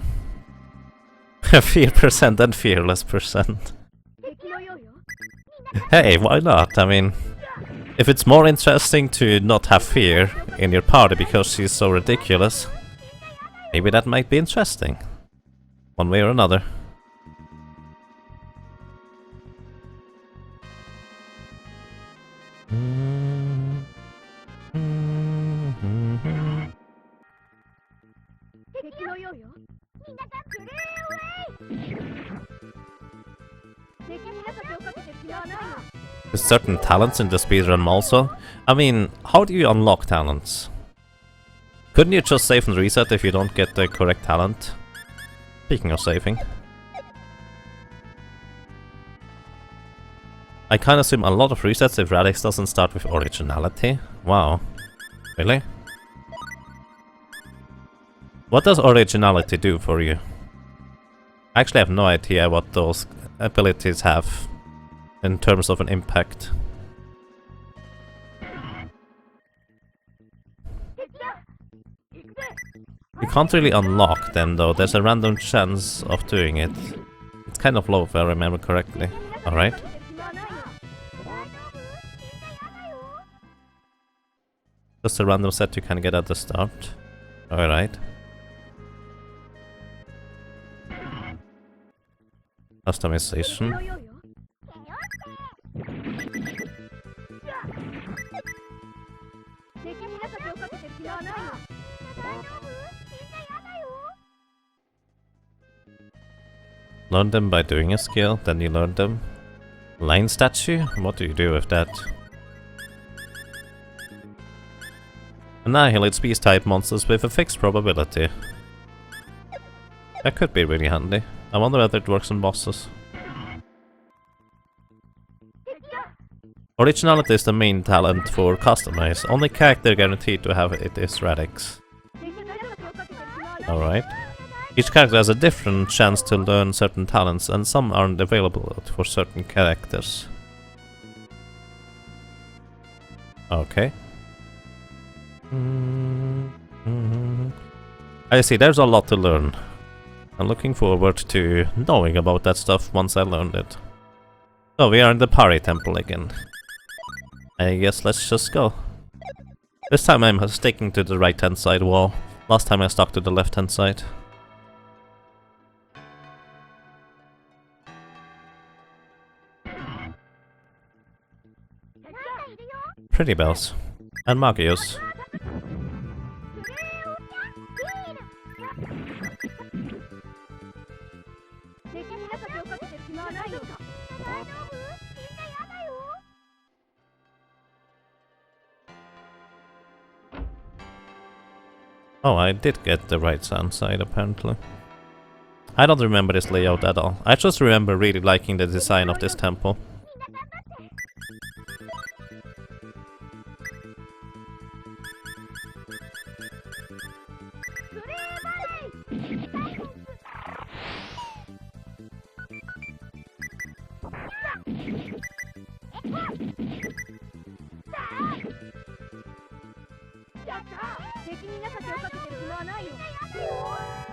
Fear% and fearless%. Hey, why not? I mean, if it's more interesting to not have fear in your party because she's so ridiculous, maybe that might be interesting. One way or another. ようよみんながプレーウェイ敵に中手をかけて気はないわ There's certain talents in the speedrun also. I mean, how do you unlock talents? Couldn't you just save and reset if you don't get the correct talent? Speaking of saving. I kinda assume a lot of resets if Radix doesn't start with originality. Wow. Really? What does originality do for you? I actually have no idea what those abilities have in terms of an impact. You can't really unlock them though, there's a random chance of doing it. It's kind of low if I remember correctly. Alright. Just a random set you can get at the start. Alright. Customization. 敵に中手をかけて気はないわ大丈夫みんなやだよ Learn them by doing a skill, then you learn them. Line statue? What do you do with that? Annihilate speed type monsters with a fixed probability. That could be really handy. I wonder whether it works on bosses. Originality is the main talent for Customize. Only character guaranteed to have it is Radix. Alright. Each character has a different chance to learn certain talents, and some aren't available for certain characters. Okay. I see, there's a lot to learn. I'm looking forward to knowing about that stuff once I learned it. So we are in the Pari Temple again. I guess let's just go. This time I'm sticking to the right hand side wall. Last time I stuck to the left hand side. Pretty bells. And Magios. Oh, I did get the right hand side apparently. I don't remember this layout at all. I just remember really liking the design of this temple.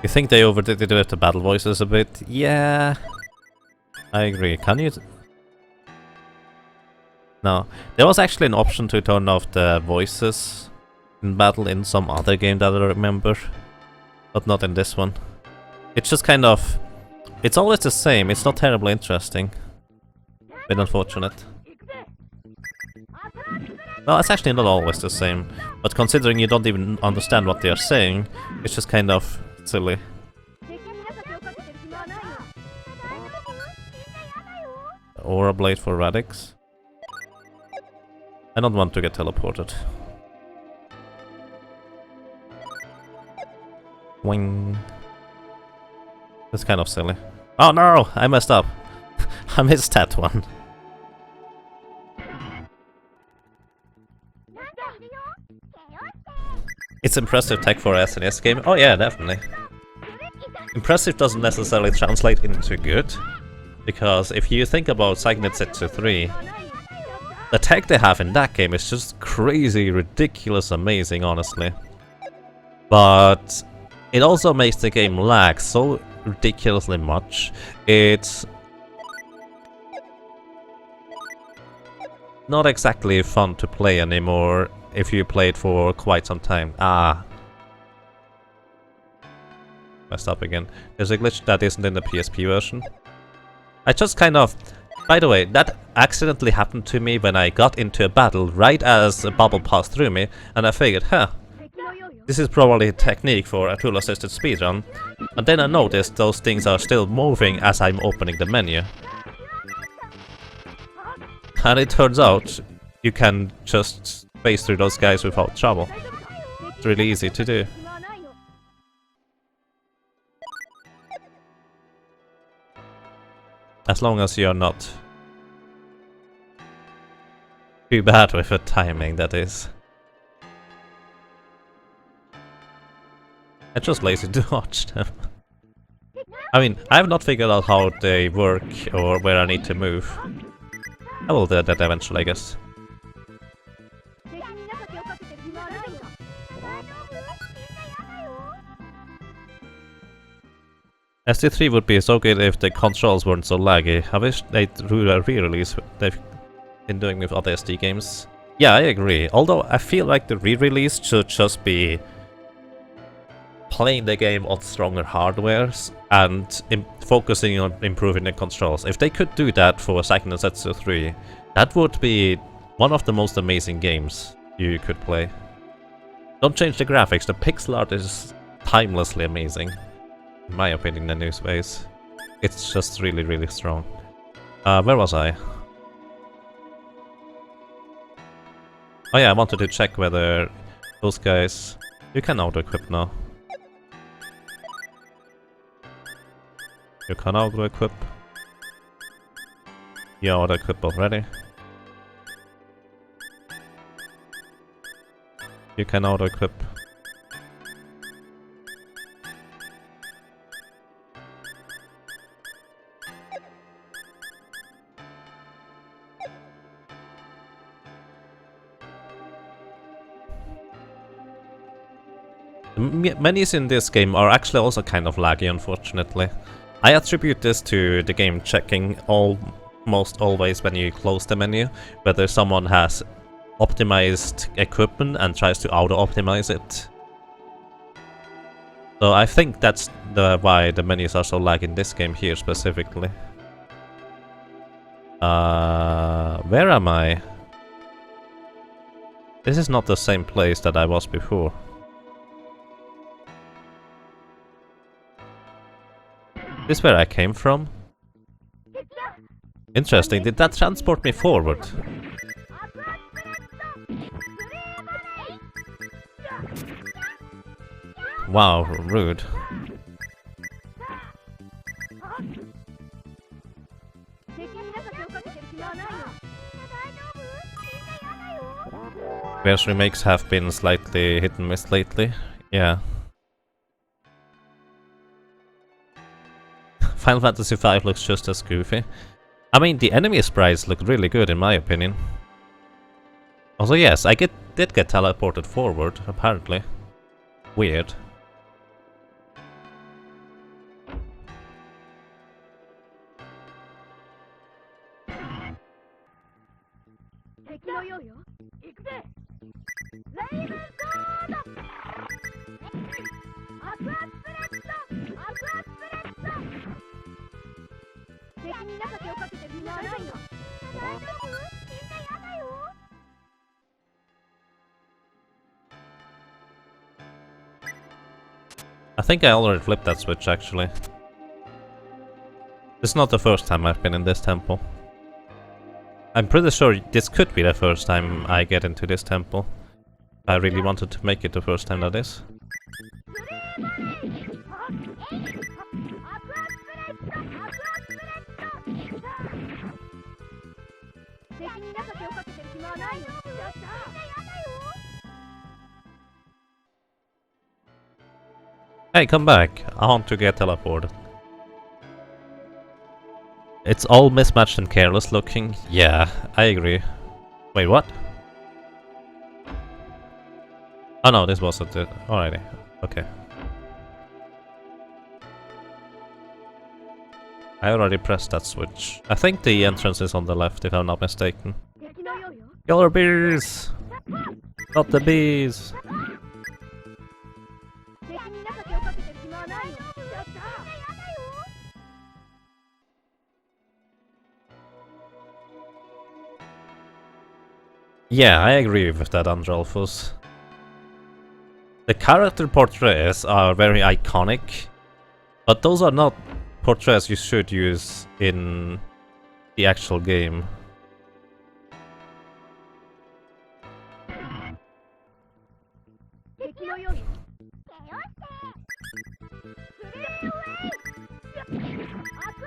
You think they overdid it with the battle voices a bit? Yeah, I agree. Can you? No, there was actually an option to turn off the voices in battle in some other game that I remember, but not in this one. It's just kind of, it's always the same. It's not terribly interesting. Bit unfortunate. Well, it's actually not always the same, but considering you don't even understand what they are saying, it's just kind of silly. Aura Blade for Radix. I don't want to get teleported. Wing. That's kind of silly. Oh no! I messed up. I missed that one. It's impressive tech for an SNES game. Oh yeah, definitely. Impressive doesn't necessarily translate into good, because if you think about Psychonet Setsu 3, the tech they have in that game is just crazy, ridiculous, amazing, honestly. But it also makes the game lag so ridiculously much. It's not exactly fun to play anymore if you play it for quite some time. Messed up again. There's a glitch that isn't in the PSP version. I just kind of... By the way, that accidentally happened to me when I got into a battle right as a bubble passed through me, and I figured, huh, This is probably a technique for a tool-assisted speedrun. And then I noticed those things are still moving as I'm opening the menu. And it turns out you can just phase through those guys without trouble. It's really easy to do. As long as you're not too bad with the timing, that is. I'm just lazy to watch them. I mean, I have not figured out how they work or where I need to move. I will do that eventually, I guess. ST3 would be so good if the controls weren't so laggy. I wish they'd do a re-release they've been doing with other SD games. Yeah, I agree. Although I feel like the re-release should just be playing the game on stronger hardwares and focusing on improving the controls. If they could do that for Seiken Densetsu 3, that would be one of the most amazing games you could play. Don't change the graphics, the pixel art is timelessly amazing. In my opinion, in these ways. It's just really, really strong. Where was I? Oh yeah, I wanted to check whether those guys... You can auto-equip now. You can auto-equip. You auto-equip already. You can auto-equip. Menus in this game are actually also kind of laggy, unfortunately. I attribute this to the game checking almost always when you close the menu, whether someone has optimized equipment and tries to auto-optimize it. So I think that's why the menus are so laggy in this game here specifically. Where am I? This is not the same place that I was before. This is where I came from? Interesting, did that transport me forward? Wow, rude. Bears remakes have been slightly hit and miss lately. Yeah. Final Fantasy V looks just as goofy. I mean, the enemy sprites look really good in my opinion. Also, yes, I did get teleported forward, apparently. Weird. I think I already flipped that switch, actually. This is not the first time I've been in this temple. I'm pretty sure this could be the first time I get into this temple. I really wanted to make it the first time, that is. Hey, come back. I want to get teleported. It's all mismatched and careless looking. Yeah, I agree. Wait, what? Oh no, this wasn't it. Alrighty. Okay. I already pressed that switch. I think the entrance is on the left, if I'm not mistaken. Killer bees! Not the bees! Yeah, I agree with that, Androlfus. The character portraits are very iconic, but those are not portraits you should use in the actual game.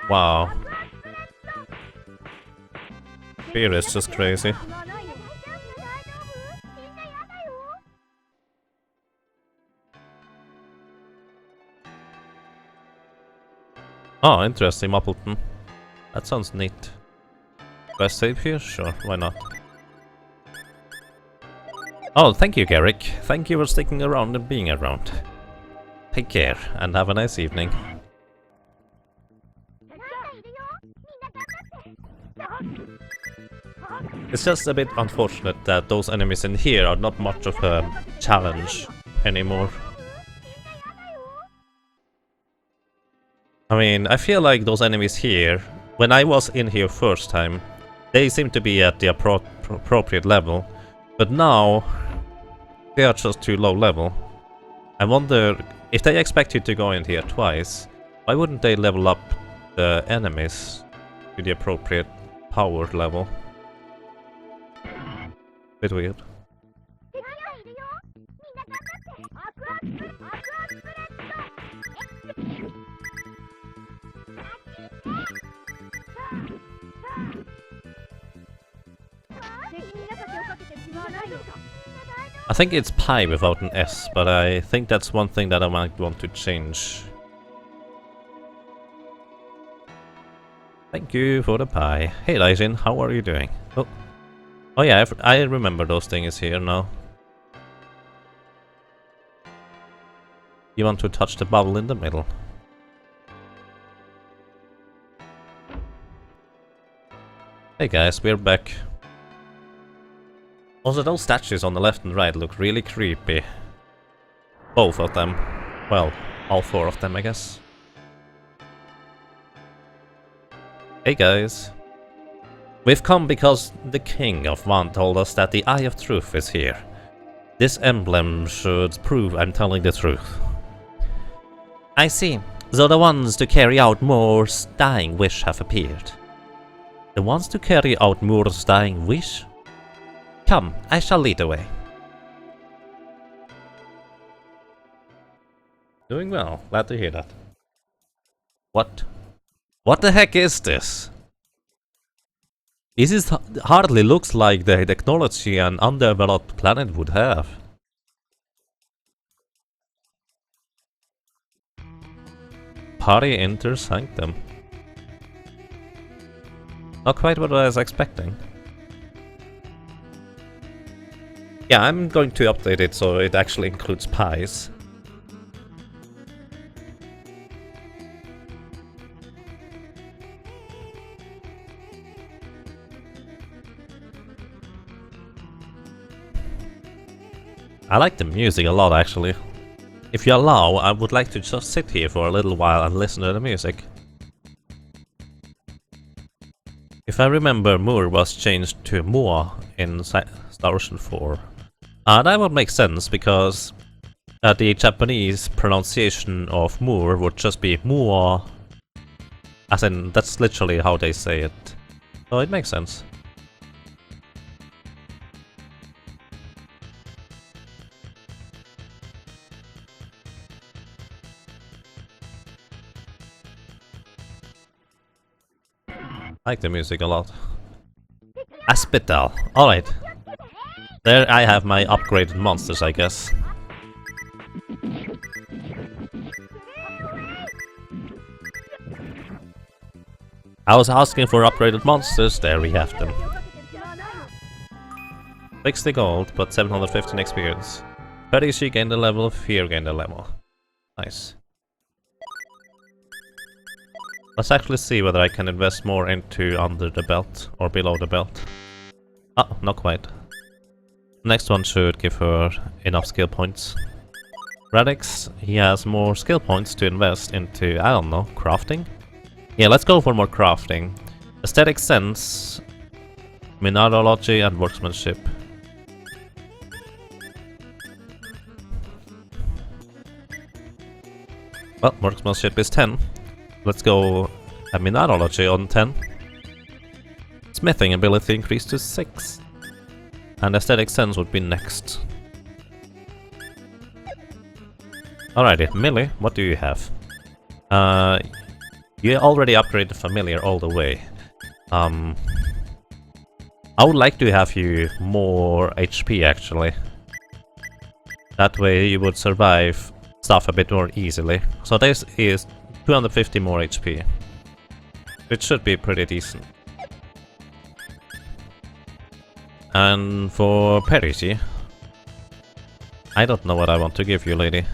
Wow. Fear is just crazy. Oh, interesting, Muppleton. That sounds neat. Do I save here? Sure, why not? Oh, thank you, Garrick. Thank you for sticking around and being around. Take care, and have a nice evening. It's just a bit unfortunate that those enemies in here are not much of a challenge anymore. I mean, I feel like those enemies here, when I was in here first time, they seem to be at the appropriate level, but now they are just too low level. I wonder, if they expect you to go in here twice, why wouldn't they level up the enemies to the appropriate power level? Bit weird. I think it's pie without an S, but I think that's one thing that I might want to change. Thank you for the pie. Hey Lysin, how are you doing? Oh yeah, I remember those things here now. You want to touch the bubble in the middle. Hey guys, we're back. Also, those statues on the left and right look really creepy. Both of them. Well, all four of them, I guess. Hey guys. We've come because the King of Van told us that the Eye of Truth is here. This emblem should prove I'm telling the truth. I see. So the ones to carry out Moore's dying wish have appeared. The ones to carry out Moore's dying wish? Come, I shall lead the way. Doing well, glad to hear that. What? What the heck is this? This hardly looks like the technology an undeveloped planet would have. Party enters sanctum. Not quite what I was expecting. Yeah, I'm going to update it so it actually includes pies. I like the music a lot, actually. If you allow, I would like to just sit here for a little while and listen to the music. If I remember, Moore was changed to Moa in Star Ocean 4. That would make sense, because the Japanese pronunciation of Moore would just be Moa. As in, that's literally how they say it. So it makes sense. I like the music a lot. Aspital. Alright. There I have my upgraded monsters, I guess. I was asking for upgraded monsters, there we have them. 60 gold, but 715 experience. 30 she gained a level, Fear gained a level. Nice. Let's actually see whether I can invest more into under the belt or below the belt. Ah, not quite. Next one should give her enough skill points. Radix, he has more skill points to invest into, I don't know, crafting? Yeah, let's go for more crafting. Aesthetic sense, mineralogy and workmanship. Well, marksmanship is 10. Let's go mineralogy on 10. Smithing ability increased to 6. And aesthetic sense would be next. Alrighty, melee, what do you have? You already upgraded familiar all the way. I would like to have you more HP actually. That way you would survive stuff a bit more easily. So this is 250 more HP. Which should be pretty decent. And for Perigi, I don't know what I want to give you, lady.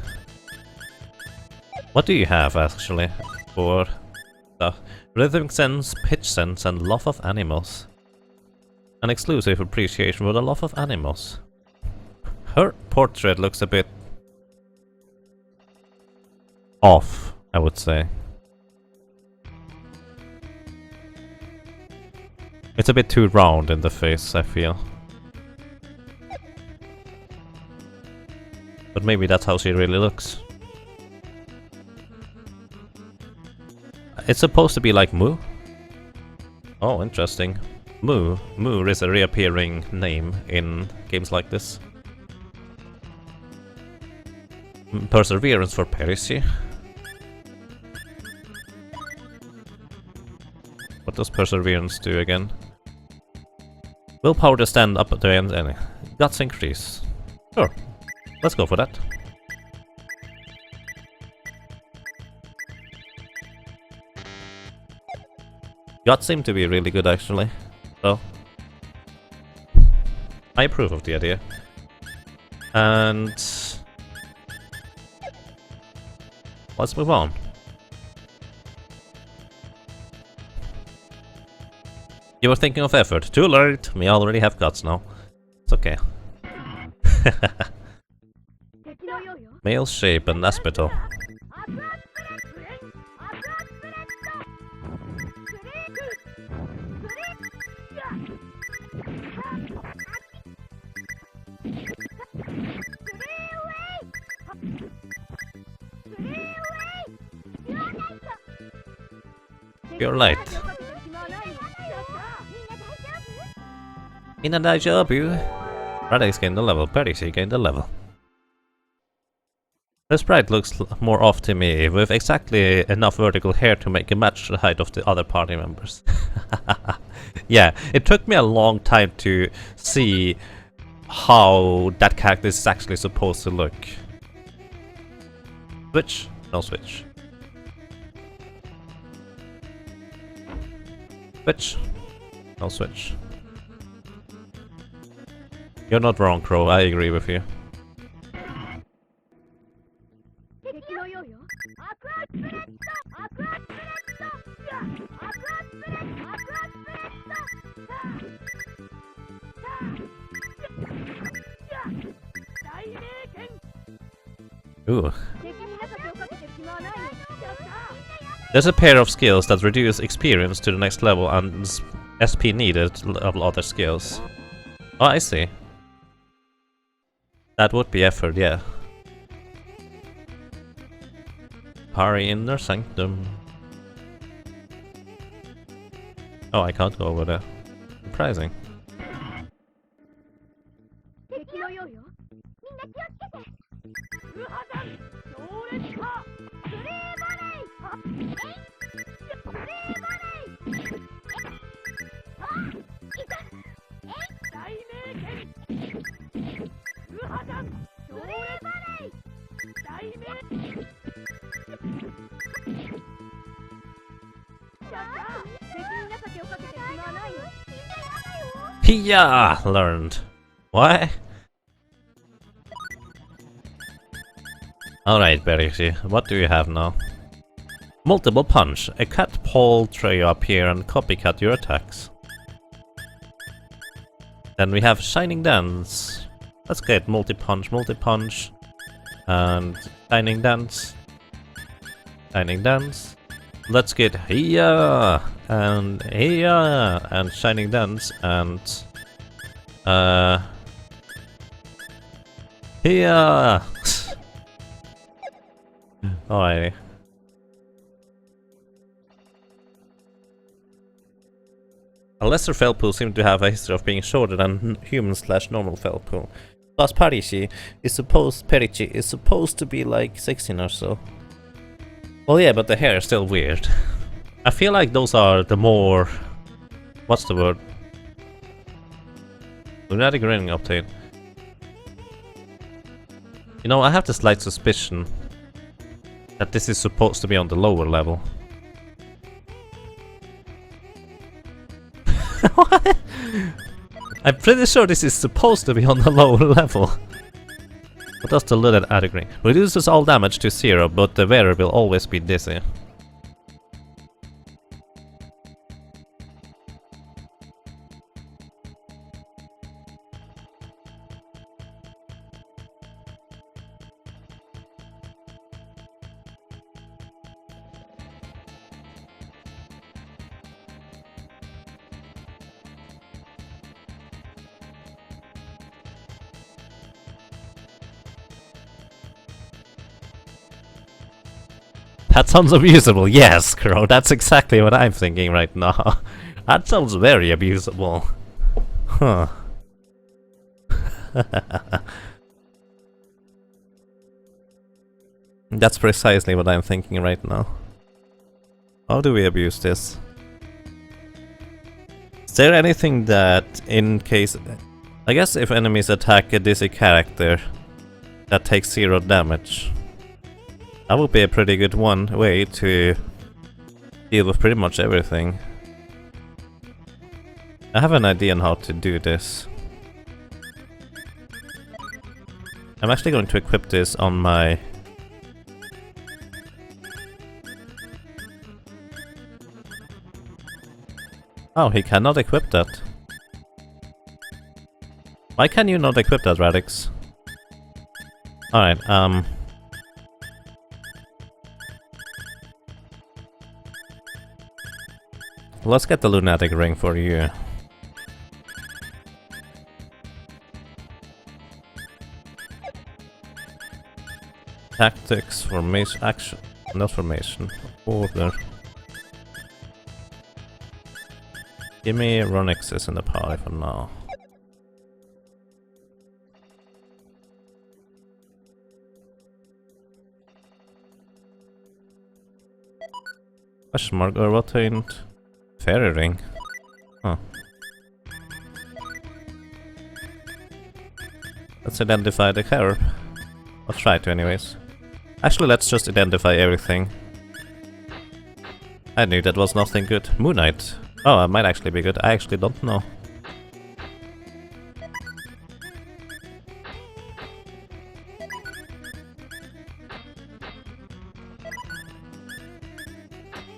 What do you have actually for the rhythm sense, pitch sense, and love of animals? An exclusive appreciation for the love of animals. Her portrait looks a bit off, I would say. It's a bit too round in the face, I feel. But maybe that's how she really looks. It's supposed to be like Moo. Oh, interesting. Moo. Moo is a reappearing name in games like this. Perseverance for Perigi. What does Perseverance do again? Willpower to stand up at the end. Any guts increase. Sure. Let's go for that. Guts seem to be really good actually. So I approve of the idea. And let's move on. You were thinking of effort. Too late. We already have guts now. It's okay. Male shape and Aspeto. You're late. In a deja vu. Radix gained a level, Perigi gained a level. The sprite looks more off to me, with exactly enough vertical hair to make it match the height of the other party members. Yeah, it took me a long time to see how that character is actually supposed to look. Switch? No switch. Switch? No switch. You're not wrong, Crow, I agree with you. Ooh. There's a pair of skills that reduce experience to the next level and SP needed of other skills. Oh, I see. That would be effort, yeah. Parry Inner Sanctum. Oh, I can't go over there. Surprising. Yeah, learned. Why? Alright, Perigi, what do you have now? Multiple punch. A catapult trio appear and copycat your attacks. Then we have Shining Dance. Let's get multi-punch, and Shining Dance. Shining Dance. Let's get Hiya and Hiya and Shining Dance and Hiya. Alrighty. A lesser Felpool seem to have a history of being shorter than human/normal Felpool. Plus Perichi is supposed to be like 16 or so. Well yeah, but the hair is still weird. I feel like those are the more... what's the word? Lunatic Ring update. You know, I have the slight suspicion that this is supposed to be on the lower level. What? I'm pretty sure this is supposed to be on the lower level. What does the Lunatic Ring? Reduces all damage to 0, but the wearer will always be dizzy. That sounds abusable. Yes, Crow, that's exactly what I'm thinking right now. That sounds very abusable. Huh. That's precisely what I'm thinking right now. How do we abuse this? Is there anything that, in case... I guess if enemies attack a dizzy character that takes 0 damage, that would be a pretty good way to deal with pretty much everything. I have an idea on how to do this. I'm actually going to equip this on my... Oh, he cannot equip that. Why can you not equip that, Radix? Alright, let's get the Lunatic Ring for you. Tactics, formation, action, not formation, order. Give me Ronix's in the party for now. Question mark or what ain't? Fairy ring. Huh. Let's identify the carp. I'll try to anyways. Actually, let's just identify everything. I knew that was nothing good. Moon Knight. Oh, it might actually be good. I actually don't know.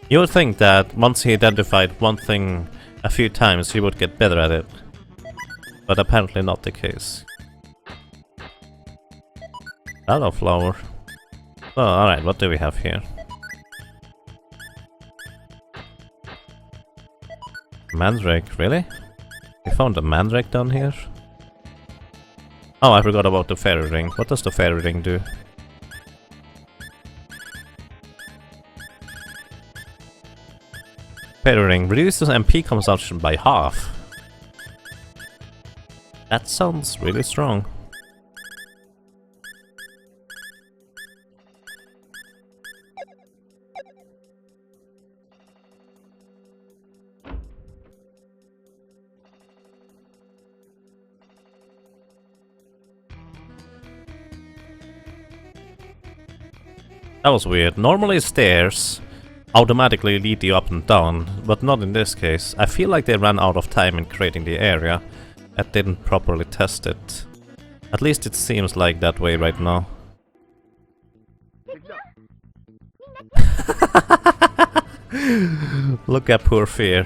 You would think that once he identified one thing a few times, he would get better at it. But apparently not the case. Hello, flower. Oh, alright, what do we have here? Mandrake, really? We found a Mandrake down here? Oh, I forgot about the fairy ring. What does the fairy ring do? Fairy ring reduces MP consumption by half. That sounds really strong. That was weird. Normally stairs automatically lead you up and down, but not in this case. I feel like they ran out of time in creating the area and didn't properly test it. At least it seems like that way right now. Look at poor Fear.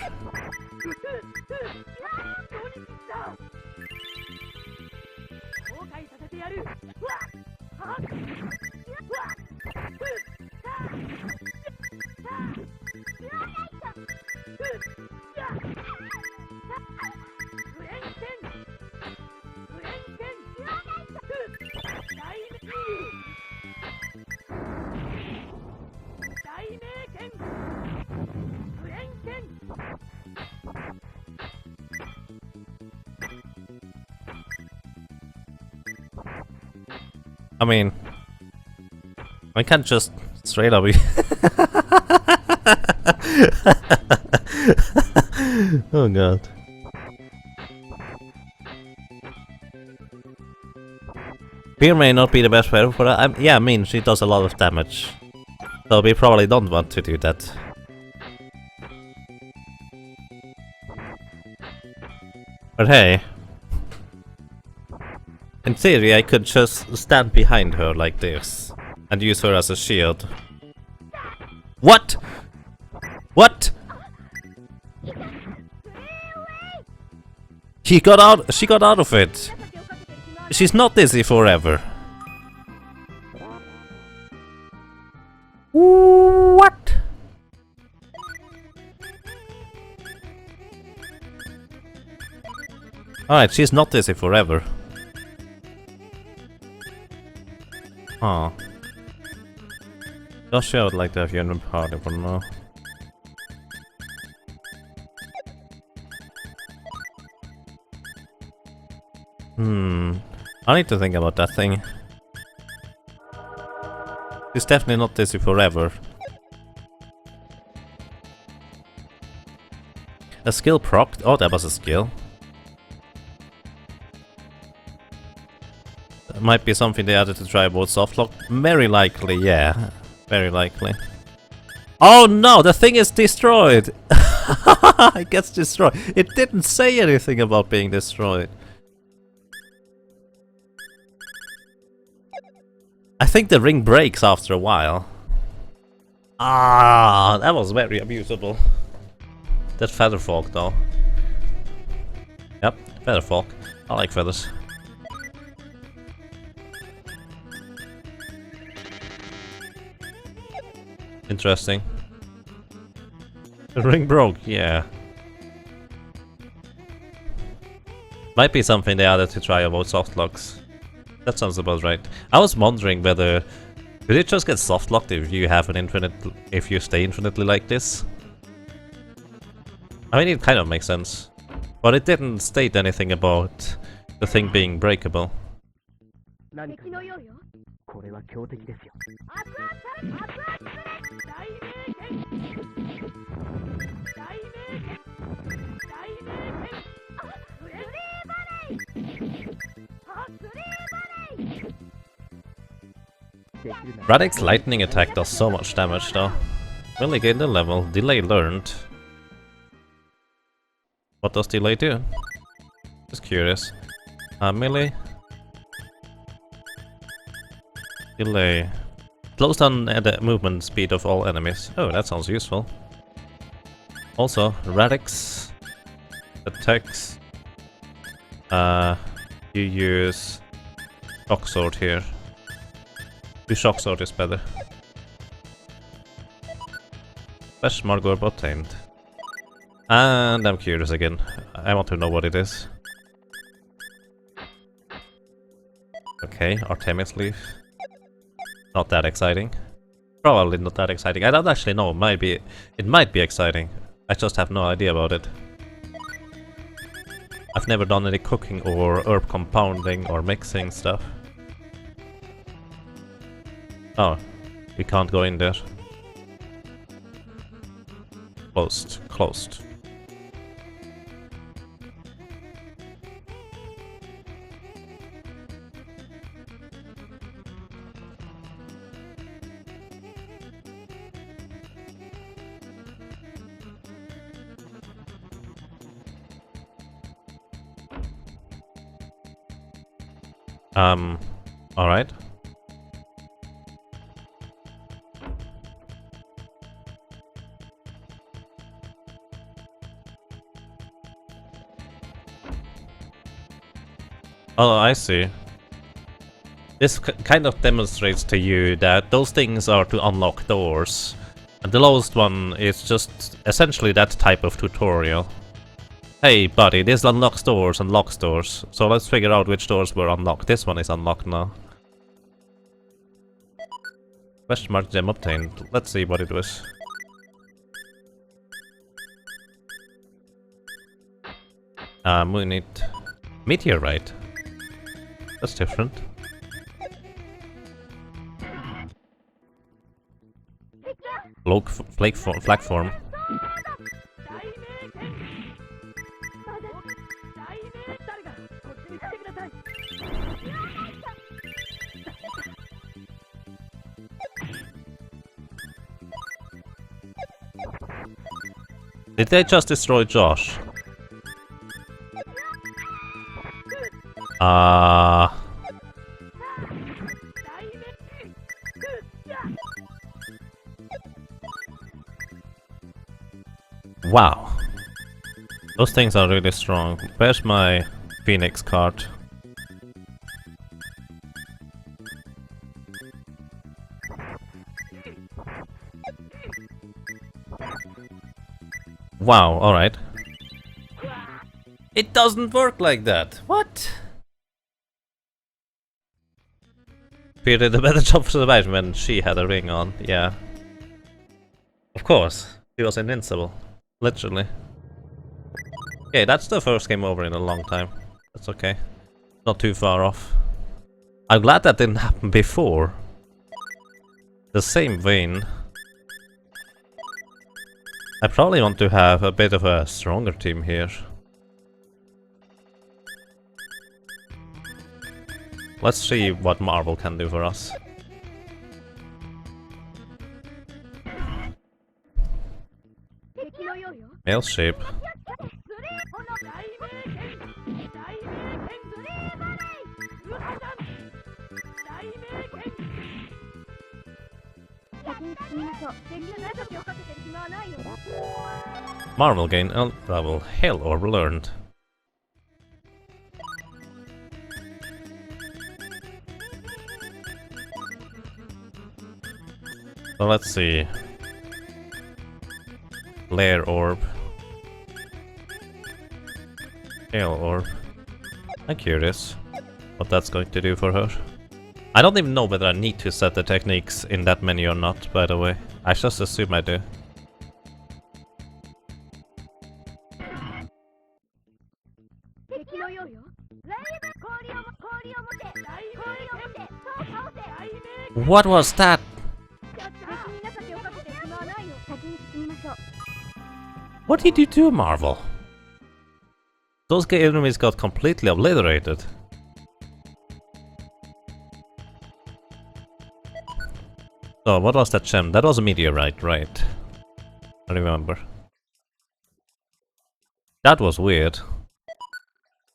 I mean, I can't just straight up. Oh god. Beer may not be the best weapon for that. Yeah, I mean, she does a lot of damage. So we probably don't want to do that. But hey. In theory, I could just stand behind her like this. And use her as a shield. What? What? She got out of it. She's not dizzy forever. What? Alright, she's not dizzy forever. Huh. Josh, I would like to have you in the party for now. I need to think about that thing. It's definitely not dizzy forever. A skill procced? Oh, that was a skill. That might be something they added to try about softlock. Very likely, yeah. Very likely. Oh no, the thing is destroyed! It gets destroyed. It didn't say anything about being destroyed. I think the ring breaks after a while. Ah, that was very abusable. That feather folk though. Yep, feather folk. I like feathers. Interesting. The ring broke, yeah. Might be something they added to try about softlocks. That sounds about right. I was wondering whether could it just get softlocked if you have an infinite, if you stay infinitely like this? I mean, it kind of makes sense, but it didn't state anything about the thing being breakable. 敵のようよ。これは強敵ですよ。熱々熱々大名犬大名犬大名犬あスレーバレイあスレーバレイ Radix lightning attack does so much damage though. Really gain the level. Delay learned. What does delay do? Just curious. Melee. Delay. Slows down the movement speed of all enemies. Oh, that sounds useful. Also, Radix attacks. You use Shock Sword here. The Shock Sword is better. Flash Margorb obtained. And I'm curious again. I want to know what it is. Okay, Artemis Leaf. Not that exciting. Probably not that exciting. I don't actually know. It might be exciting. I just have no idea about it. I've never done any cooking or herb compounding or mixing stuff. Oh, we can't go in there. Closed. Closed. Alright. Oh, I see. This kind of demonstrates to you that those things are to unlock doors. And the lowest one is just essentially that type of tutorial. Hey buddy, this unlocks doors and locks doors. So let's figure out which doors were unlocked. This one is unlocked now. Question mark gem obtained. Let's see what it was. We need meteorite. That's different. flag form. まだ大名誰がこっちに来てください。 Did they just destroy Josh? Wow. Those things are really strong. Where's my Phoenix card? Wow, alright. It doesn't work like that. What? Peter did a better job for the match when she had a ring on, yeah. Of course, he was invincible. Literally. Okay, that's the first game over in a long time. That's okay. Not too far off. I'm glad that didn't happen before. The same vein. I probably want to have a bit of a stronger team here. Let's see what Marvel can do for us. Male shape. Marvel gain level. Hail Orb learned. So let's see. Lair Orb. Hail Orb. I'm curious what that's going to do for her. I don't even know whether I need to set the techniques in that menu or not, by the way. I just assume I do. What was that? What did you do, Marvel? Those enemies got completely obliterated. So, what was that gem? That was a meteorite, right? I remember. That was weird.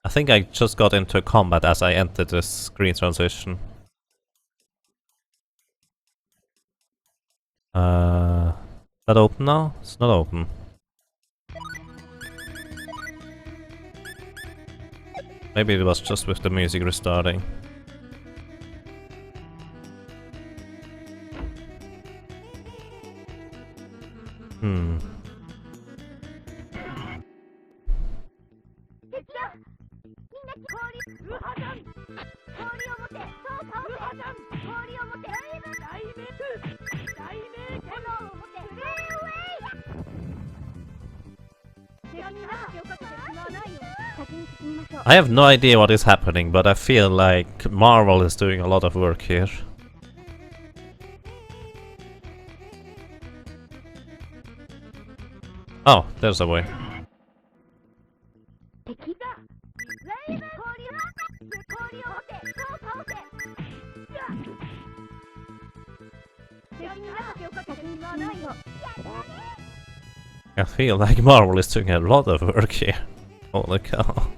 I think I just got into combat as I entered the screen transition. Is that open now? It's not open. Maybe it was just with the music restarting. I have no idea what is happening, but I feel like Marvel is doing a lot of work here. Oh, there's a way. I feel like Marvel is doing a lot of work here. Holy cow.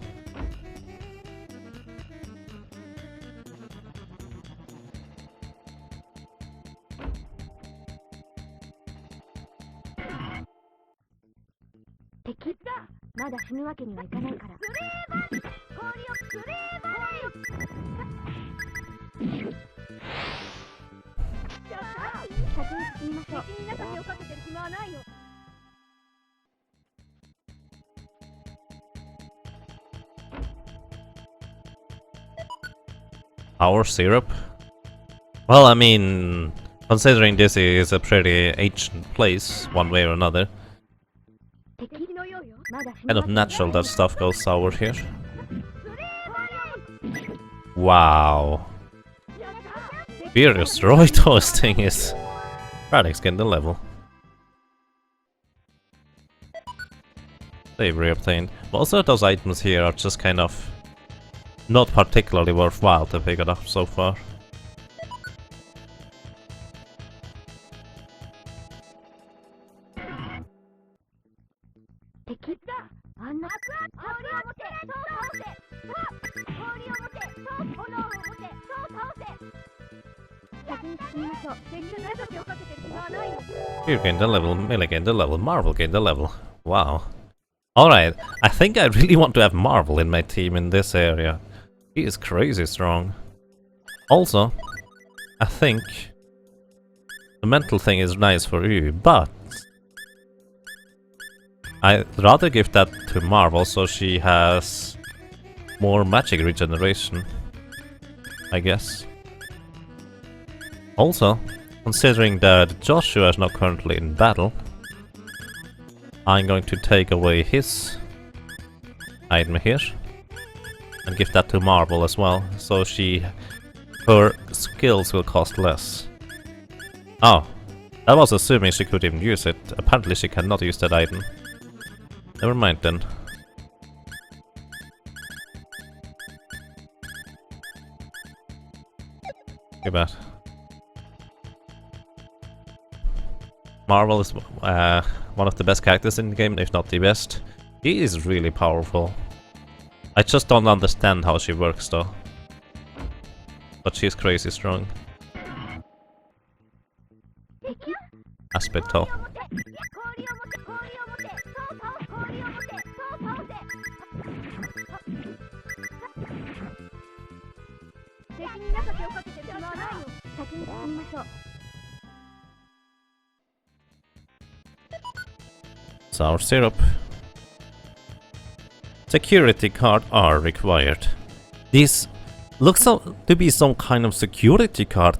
Power syrup? Well, I mean, considering this is a pretty ancient place, one way or another, kind of natural that stuff goes sour here. Wow. Furious Roy toasting is Radix getting the level. Slavery obtained. But also those items here are just kind of not particularly worthwhile to pick it up so far. Here gained a level, Melee gained a level, Marvel gained a level. Wow. Alright, I think I really want to have Marvel in my team in this area. He is crazy strong. Also, I think the mental thing is nice for you, but I'd rather give that to Marvel so she has more magic regeneration, I guess. Also, considering that Joshua is not currently in battle, I'm going to take away his item here and give that to Marvel as well, so her skills will cost less. Oh, I was assuming she could even use it. Apparently she cannot use that item. Never mind then. Too bad. Marvel is one of the best characters in the game, if not the best. He is really powerful. I just don't understand how she works though. But she's crazy strong. Aspecto. Sour syrup. Security card are required. This looks to be some kind of security card.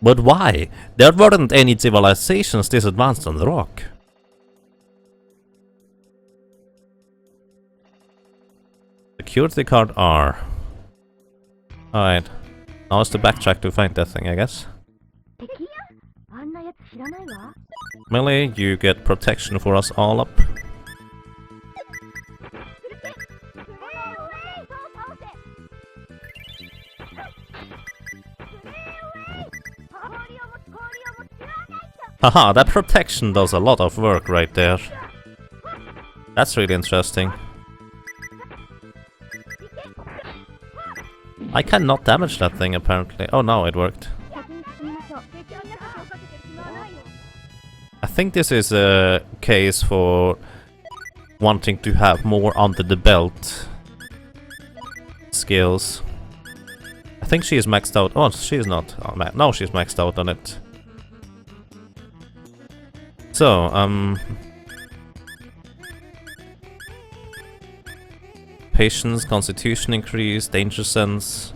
But why? There weren't any civilizations this advanced on the rock. Security card R. Alright. Now it's to backtrack to find that thing, I guess. Melee, you get protection for us all up. Haha, that protection does a lot of work right there. That's really interesting. I cannot damage that thing apparently. Oh, now it worked. I think this is a case for wanting to have more under the belt skills. I think she is maxed out. Oh, she is not. Oh, now she's maxed out on it. So, patience, constitution increase, danger sense.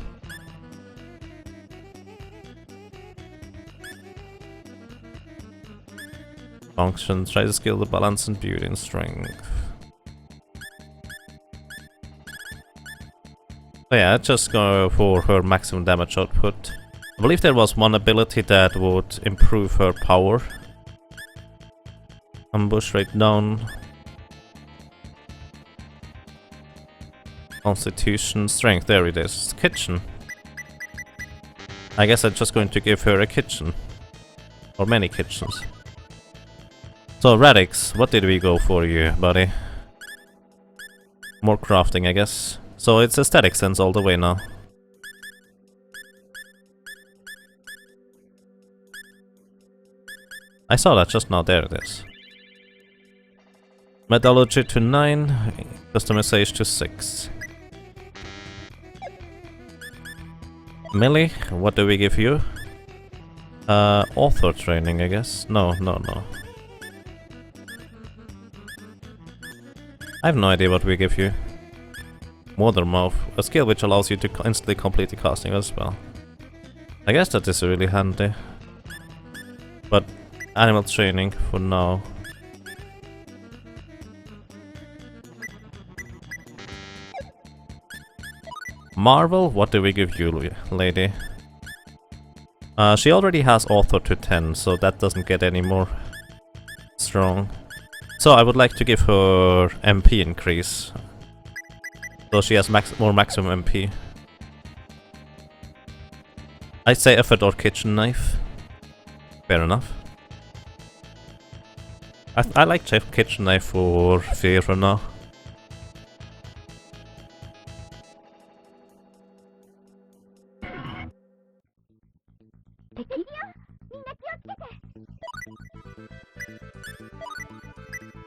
Function, try to skill the balance and beauty and strength. So yeah, just go for her maximum damage output. I believe there was one ability that would improve her power. Ambush right down. Constitution, strength, there it is. Kitchen. I guess I'm just going to give her a kitchen. Or many kitchens. So Radix, what did we go for you, buddy? More crafting, I guess. So it's aesthetic sense all the way now. I saw that just now, there it is. Metallurgy to 9, customization to 6. Melee, what do we give you? Author training, I guess. No. I have no idea what we give you. Mother Mouth, a skill which allows you to instantly complete the casting of a spell. I guess that is really handy. But animal training for now. Marvel, what do we give you, lady? She already has Author to 10, so that doesn't get any more strong. So I would like to give her MP increase. So she has more maximum MP. I'd say effort or kitchen knife. Fair enough. I like Chef Kitchen Knife for Fear for now.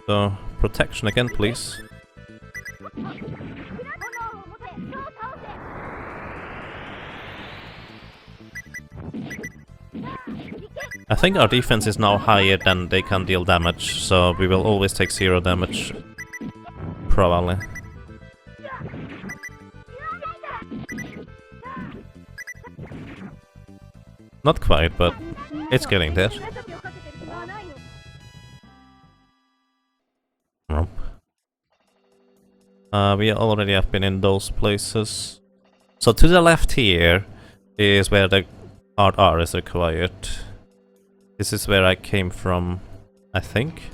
So, protection again, please. I think our defense is now higher than they can deal damage, so we will always take 0 damage. Probably. Not quite, but it's getting there. We already have been in those places. So to the left here is where the hard R is required. This is where I came from, I think.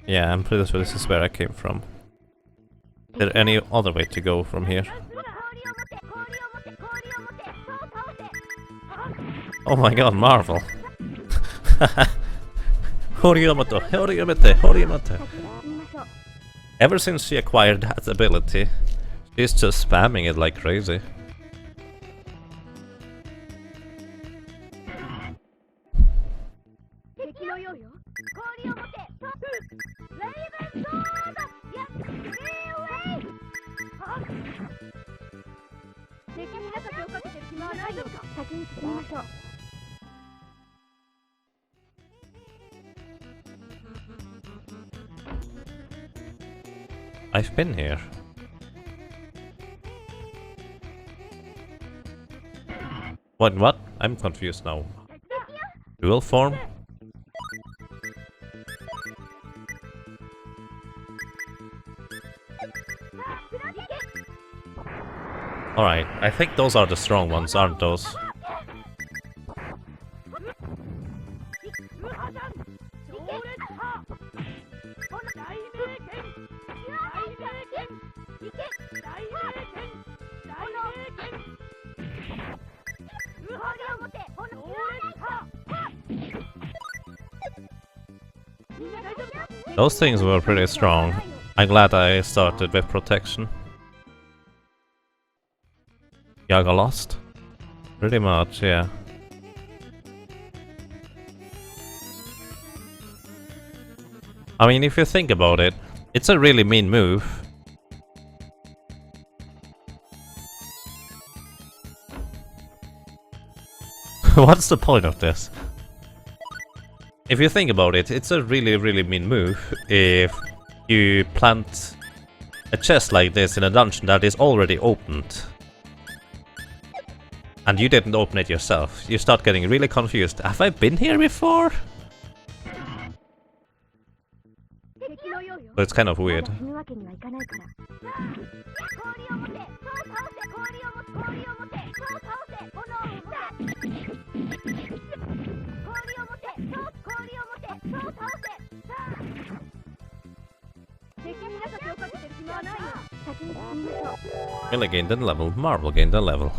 Yeah, I'm pretty sure this is where I came from. Is there any other way to go from here? Oh my god, Marvel! Horiyamato, Horiyamete, Horiyamete. Ever since she acquired that ability, she's just spamming it like crazy. I've been here. What? I'm confused now. Dual form? Alright, I think those are the strong ones, aren't those? Those things were pretty strong. I'm glad I started with protection. Yaga lost? Pretty much, yeah. I mean, if you think about it, it's a really mean move. What's the point of this? If you think about it, it's a really mean move if you plant a chest like this in a dungeon that is already opened. And you didn't open it yourself. You start getting really confused. Have I been here before? So it's kind of weird. Miller gained a level, Marvel gained a level.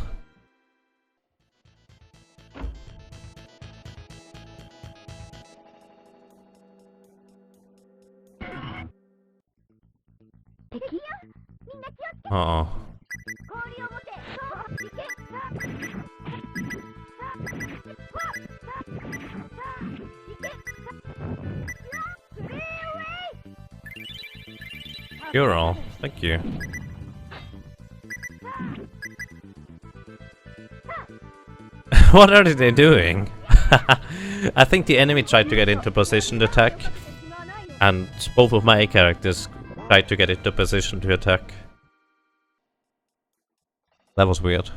Uh-oh. You're all. Thank you. What are they doing? I think the enemy tried to get into position to attack, and both of my characters tried to get into position to attack. That was weird.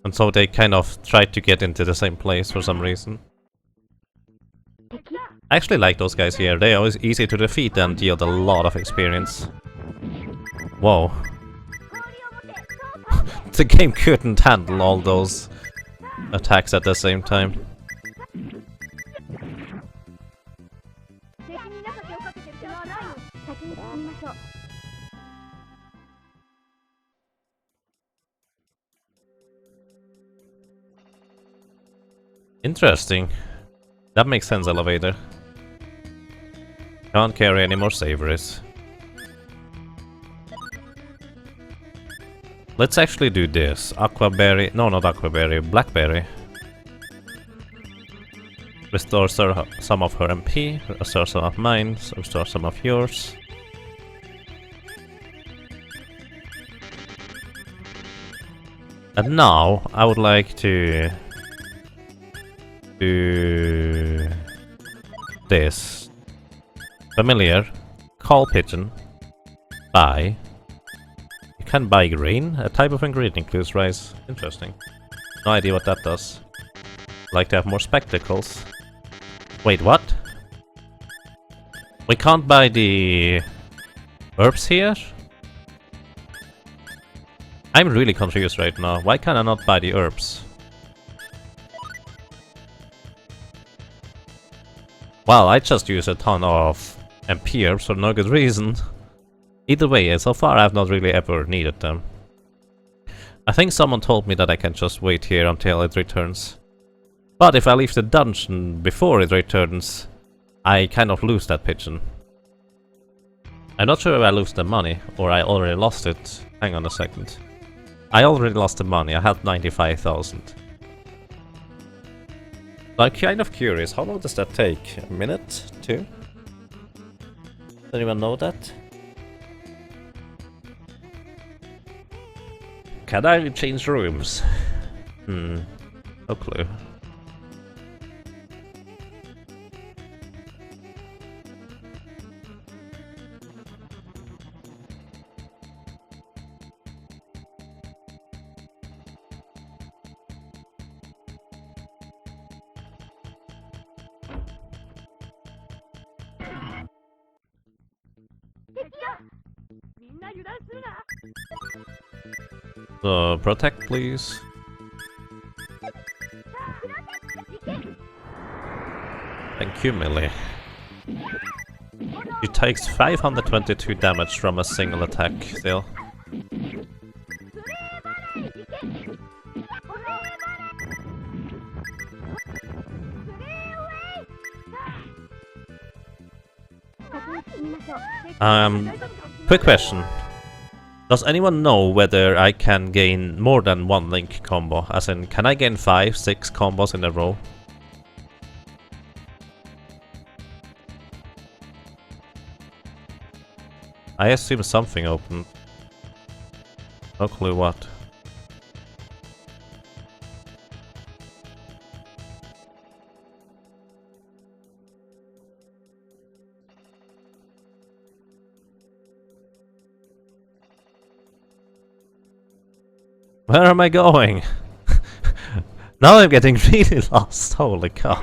And so they kind of tried to get into the same place for some reason. I actually like those guys here. They are always easy to defeat and yield a lot of experience. Whoa. The game couldn't handle all those attacks at the same time. Interesting. That makes sense, elevator. Can't carry any more savories. Let's actually do this. Aquaberry. No, not aquaberry. Blackberry. Restores her, some of her MP. Restore some of mine. Restore some of yours. And now I would like to do this. Familiar. Call pigeon. Buy. You can buy grain. A type of ingredient includes rice. Interesting. No idea what that does. Like to have more spectacles. Wait, what? We can't buy the herbs here? I'm really confused right now. Why can I not buy the herbs? Well, I just use a ton of MP herbs for no good reason. Either way, so far I've not really ever needed them. I think someone told me that I can just wait here until it returns. But if I leave the dungeon before it returns, I kind of lose that pigeon. I'm not sure if I lose the money, or I already lost it. Hang on a second. I already lost the money, I had 95,000. I'm kind of curious, how long does that take? A minute? 2? Does anyone know that? Can I change rooms? No clue. So, protect please. Thank you, Millie. She takes 522 damage from a single attack still. Quick question. Does anyone know whether I can gain more than one Link combo? As in, can I gain 5, 6 combos in a row? I assume something opened. No clue what. Where am I going? Now I'm getting really lost, holy cow.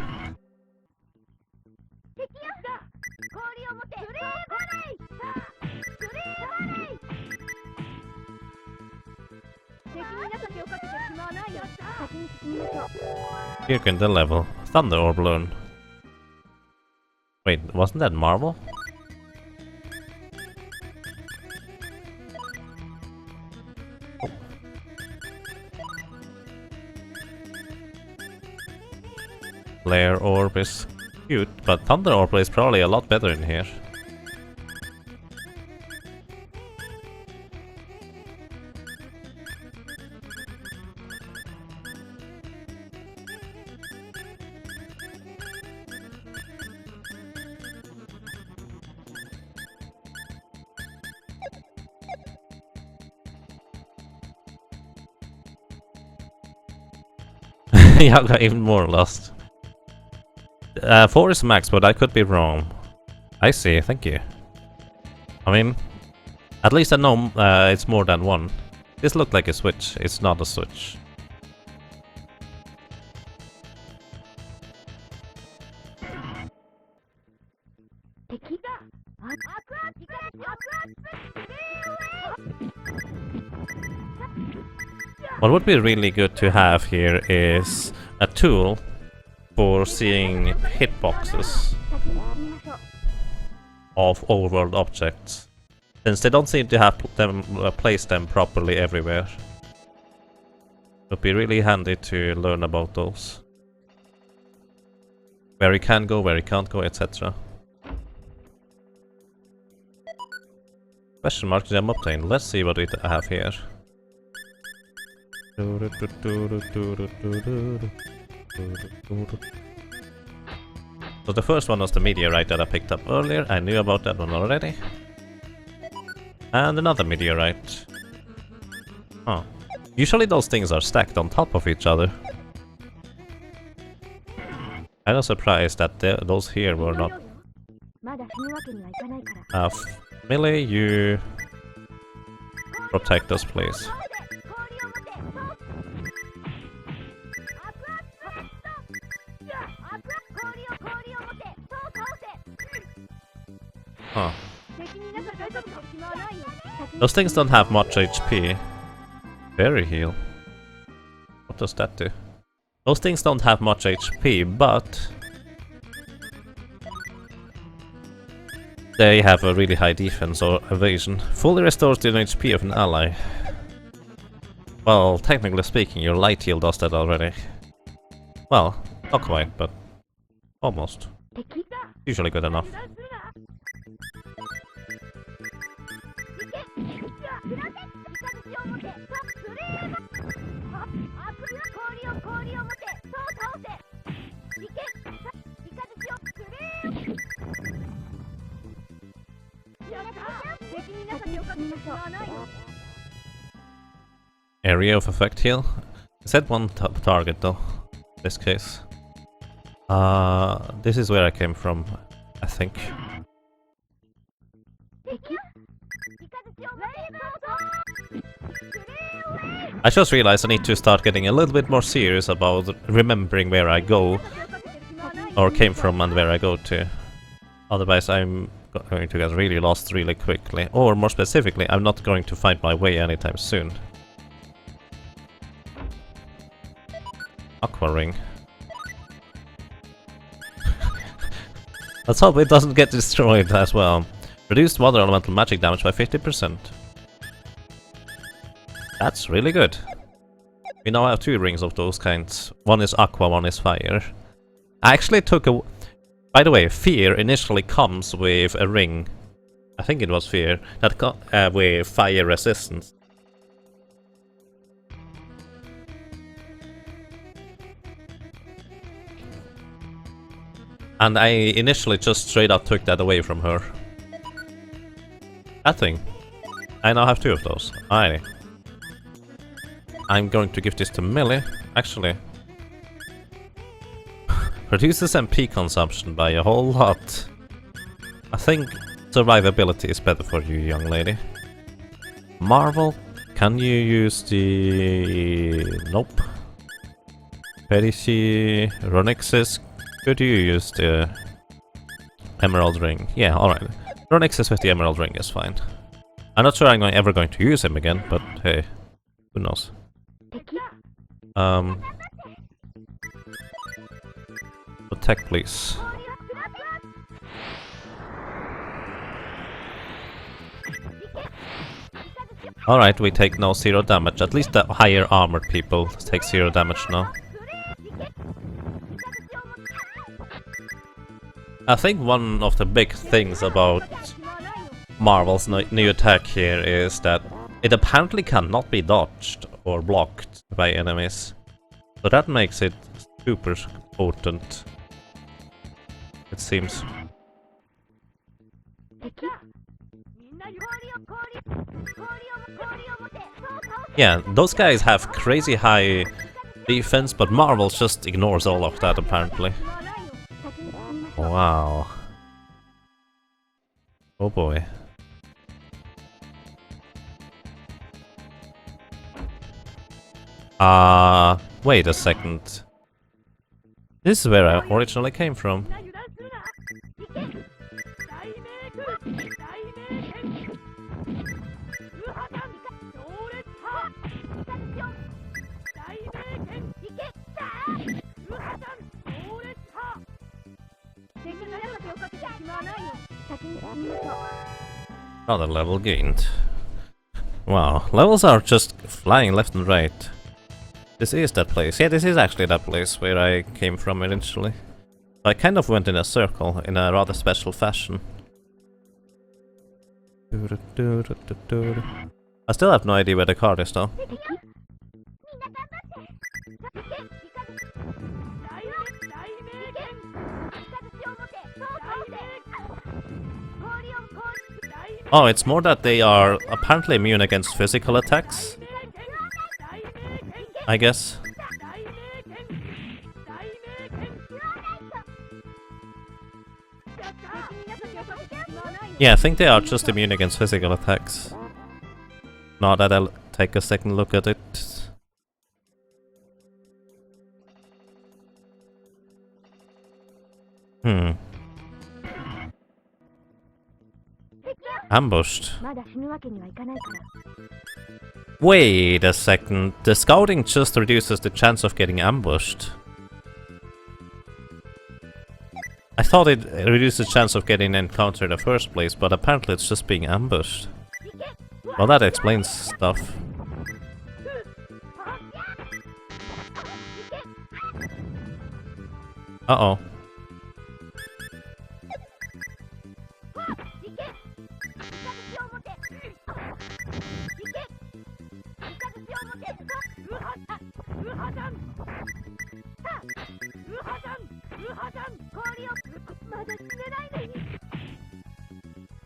Here can the level. Thunder Orb learn. Wait, wasn't that Marvel? Flare Orb is cute, but Thunder Orb is probably a lot better in here. Yeah, I got even more lost. 4 is max, but I could be wrong. I see, thank you. I mean, at least I know it's more than one. This looked like a switch, it's not a switch. What would be really good to have here is a tool for seeing hitboxes of overworld objects, since they don't seem to have them placed them properly everywhere. It would be really handy to learn about those. where he can go, where he can't go, etc. Question mark gem obtained. Let's see what we have here. So the first one was the meteorite that I picked up earlier. I knew about that one already. And another meteorite. Oh. Usually those things are stacked on top of each other. I was surprised that those here were not. まだ死ぬわけにはいかないから Millie, you protect us, please. Huh. Those things don't have much HP. Fairy heal. What does that do? Those things don't have much HP, but they have a really high defense or evasion. Fully restores the HP of an ally. Well, technically speaking, your light heal does that already. Well, not quite, but almost. Usually good enough. Area of effect heal? I said one target though, in this case. This is where I came from, I think. I just realized I need to start getting a little bit more serious about remembering where I go, or came from and where I go to. Otherwise I'm going to get really lost really quickly, or more specifically, I'm not going to find my way anytime soon. Aqua ring. Let's hope it doesn't get destroyed as well. Reduced water elemental magic damage by 50%. That's really good. We now have 2 rings of those kinds. One is aqua, one is fire. I actually took a... By the way, fear initially comes with a ring. I think it was fear. That with fire resistance. And I initially just straight up took that away from her. That thing. I now have 2 of those. Alrighty. I'm going to give this to Millie. Actually. Reduces MP consumption by a whole lot. I think survivability is better for you, young lady. Marvel, can you use the... Nope. Perici, Ronixis, could you use the Emerald Ring? Yeah, alright. Ronixis with the Emerald Ring is fine. I'm not sure I'm ever going to use him again, but hey, who knows. Protect, please. Alright, we take now 0 damage. At least the higher armored people take 0 damage now. I think one of the big things about Marvel's new attack here is that it apparently cannot be dodged or blocked by enemies. So that makes it super potent, it seems. Yeah, those guys have crazy high defense, but Marvel just ignores all of that apparently. Wow. Oh boy. Wait a second. This is where I originally came from. Another level gained. Wow, levels are just flying left and right. This is that place. Yeah, this is actually that place where I came from initially. I kind of went in a circle in a rather special fashion. I still have no idea where the card is though. みんな頑張って Oh, it's more that they are apparently immune against physical attacks. I guess. Yeah, I think they are just immune against physical attacks. Now that I'll take a second look at it. Ambushed. まだ死ぬわけにはいかないから Wait a second. The scouting just reduces the chance of getting ambushed. I thought it reduced the chance of getting encountered in the first place, but apparently it's just being ambushed. Well, that explains stuff. Uh-oh.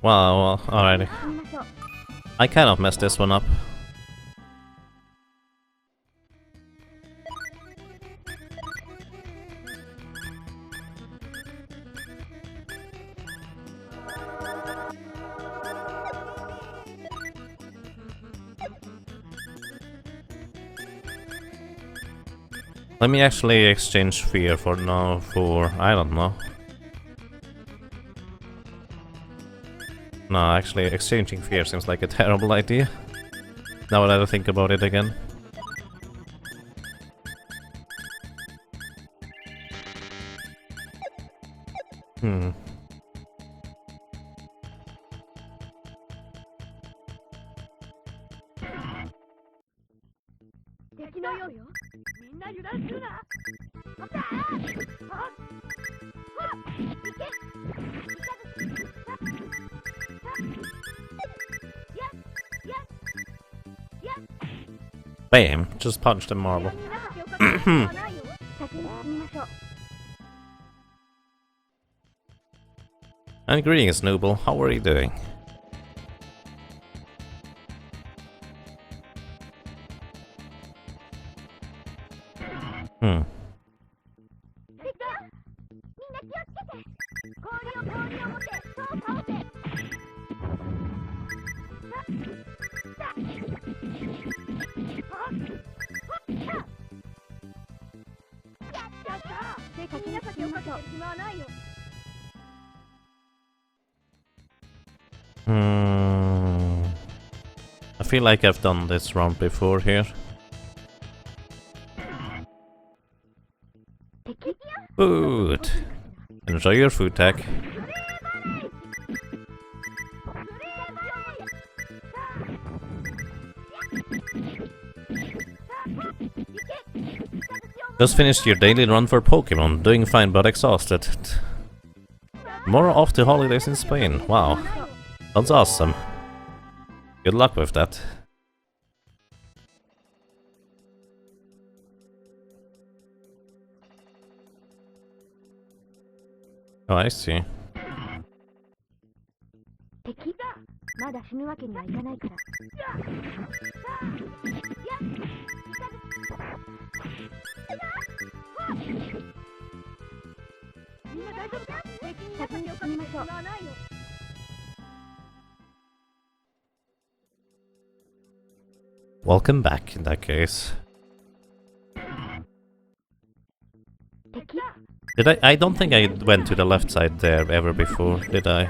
Well, alrighty. 見ましょう I kind of messed this one up. Let me actually exchange fear for now for, I don't know. No, actually exchanging fear seems like a terrible idea. Now that I think about it again. Hmm. 敵のようよみんな油断するなほったほら行け Bam! Just punched a marble. 先に進みましょう And greetings, Noble. How are you doing? Hmm. みんな気をつけて氷を持ってそう倒せやった先に先をかけてしまわないよ I feel like I've done this round before here. 敵 Food! Enjoy your food tag. Just finished your daily run for Pokemon, doing fine but exhausted. More off to holidays in Spain, wow. That's awesome. Good luck with that. Oh, I see. 敵まだ死ぬわけにはいかないからみんな大丈夫か敵に先に進みましょう Welcome back in that case. 敵 Did I don't think I went to the left side there ever before, did I?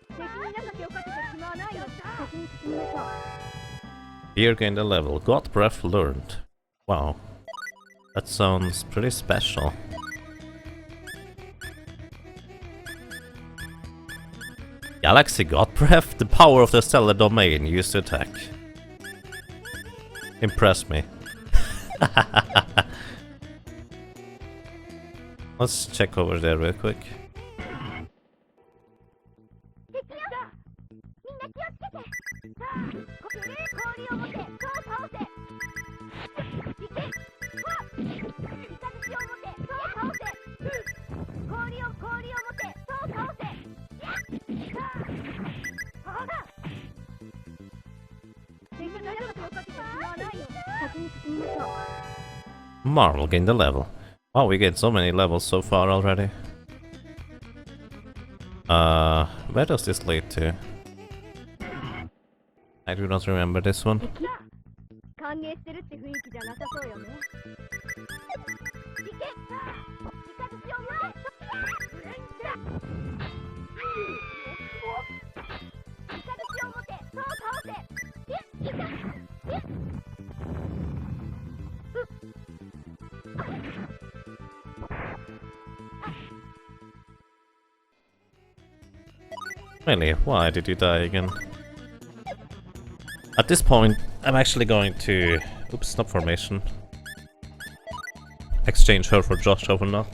敵に先をかけてしまわないよ先に進みましょう Here gained a level. God breath learned. Wow. That sounds pretty special. Galaxy God breath? The power of the stellar domain used to attack. Impress me. Let's check over there real quick. 敵よみんな気をつけてさあ氷を持てそう倒せいけはっイカズチを持てそう倒せ氷を持てそう倒せやっさあはだ敵の弱さをかけてしまわないよ先に進みましょう Marvel gained a level. Wow, we get so many levels so far already. Where does this lead to? I do not remember this one. 歓迎してるって雰囲気じゃなさそうよねいけイカズチを持てイカズチを持てそう倒せイカReally? Why did you die again? At this point, I'm actually going to... Oops, stop formation. Exchange her for Joshua now.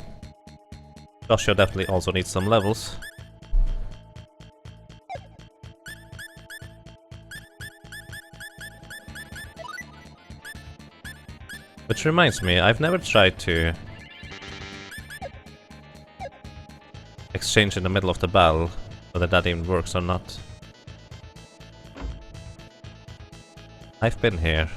Joshua definitely also needs some levels. Which reminds me, I've never tried to exchange in the middle of the battle, whether that even works or not. I've been here.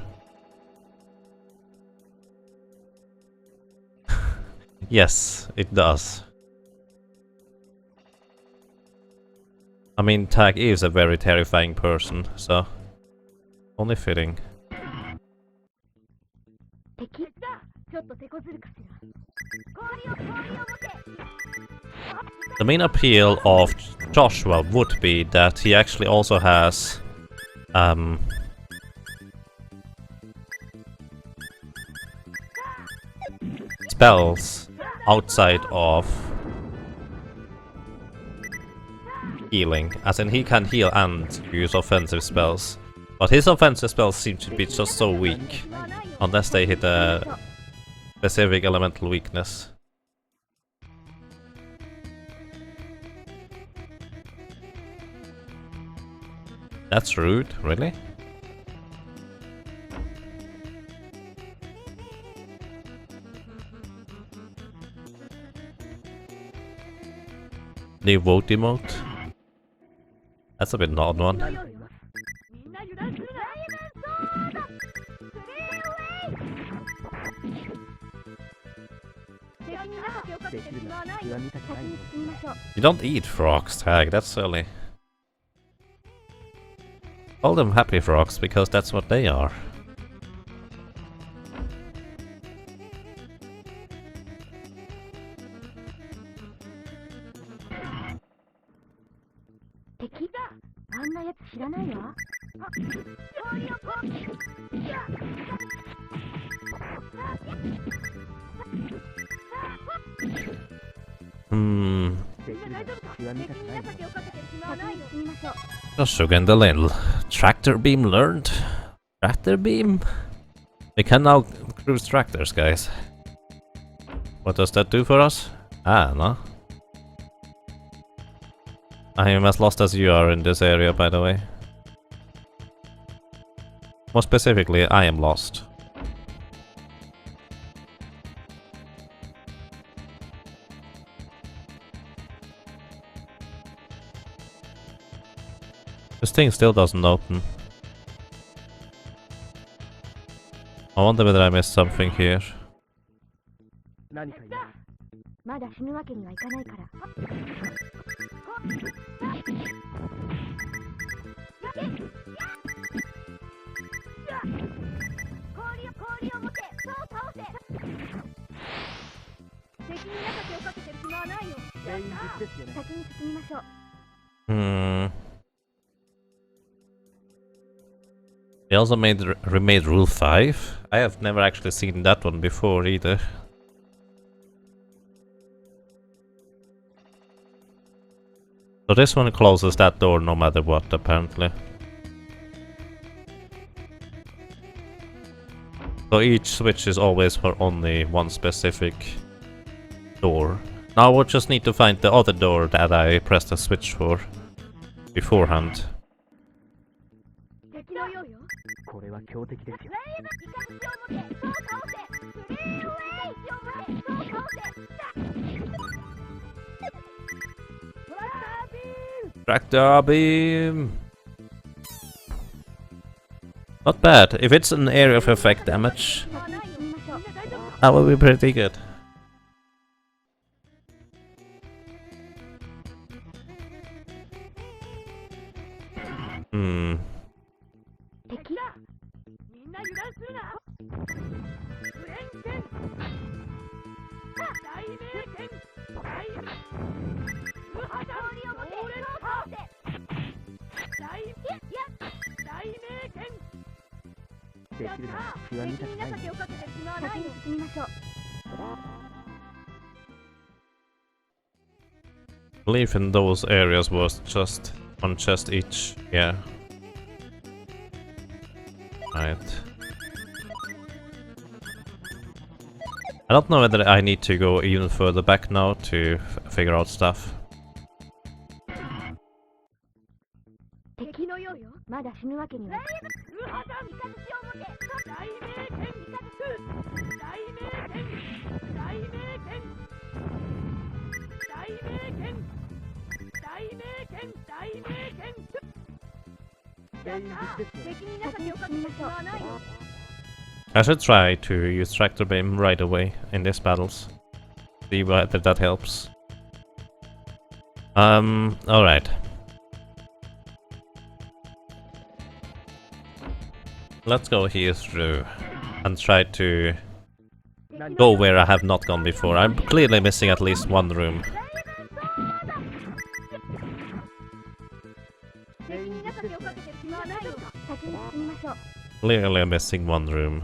Yes, it does. I mean, Tag is a very terrifying person, so only fitting. 敵ちょっと手こずるかしら氷を持て The main appeal of Joshua would be that he actually also has spells outside of healing, as in he can heal and use offensive spells, but his offensive spells seem to be just so weak unless they hit a specific elemental weakness. That's rude, really? New vote emote? That's a bit an odd one. みんな油断するなそうだプレイウェイ敵に中手をかけてしまわないよ先に進みましょう You don't eat frogs, Tag, that's silly. Call them happy frogs because that's what they are.敵あんなやつ知らないわ氷をこういや Hmm. みんな大丈夫か敵に中手をかけてしまわないよ進みましょう Joshua and the little tractor beam learned. Tractor beam? We can now cruise tractors, guys. What does that do for us? Ah, no. I am as lost as you are in this area, by the way. More specifically, I am lost. This thing still doesn't open. I wonder whether I missed something here. 何か言うまだ死ぬわけにはいかないから氷を持てそう倒せ敵に中手をかけてる暇はないよ全員無事ですよね先に進みましょう Hmm. They also remade Rule 5. I have never actually seen that one before either. So this one closes that door no matter what, apparently. So each switch is always for only one specific door. Now we'll just need to find the other door that I pressed the switch for beforehand. 敵のようよ。これは強敵ですよ。レイブイカスを持て、そう倒せ。クリーンウェイを持て、そう倒せ。Tractor beam! Not bad. If it's an area of effect damage, 先に進みましょう。みんな大丈夫？ that will be pretty good. Hmm. 敵だ。みんな油断するな。無縁剣。大名剣。大無破断氷を持て、そう倒せ。大大名剣。できるなら気は見たくない。先をかけてしまわない。先に進みましょう。 Believe in those areas was just one chest each. Yeah. Right. I don't know whether I need to go even further back now to figure out stuff. 敵のようよ。まだ死ぬわけには。無破断。イカスを持て、大名剣。大名剣。大名剣。大名剣。大名剣。大名剣。やったー。敵に中手をかけてしまわないよ。 I should try to use Tractor Beam right away in these battles. See whether that helps. Alright. Let's go here through and try to go where I have not gone before. I'm clearly missing at least one room. 敵に中手をかけてしまわないよ。先に進みましょう。 Clearly I'm missing one room.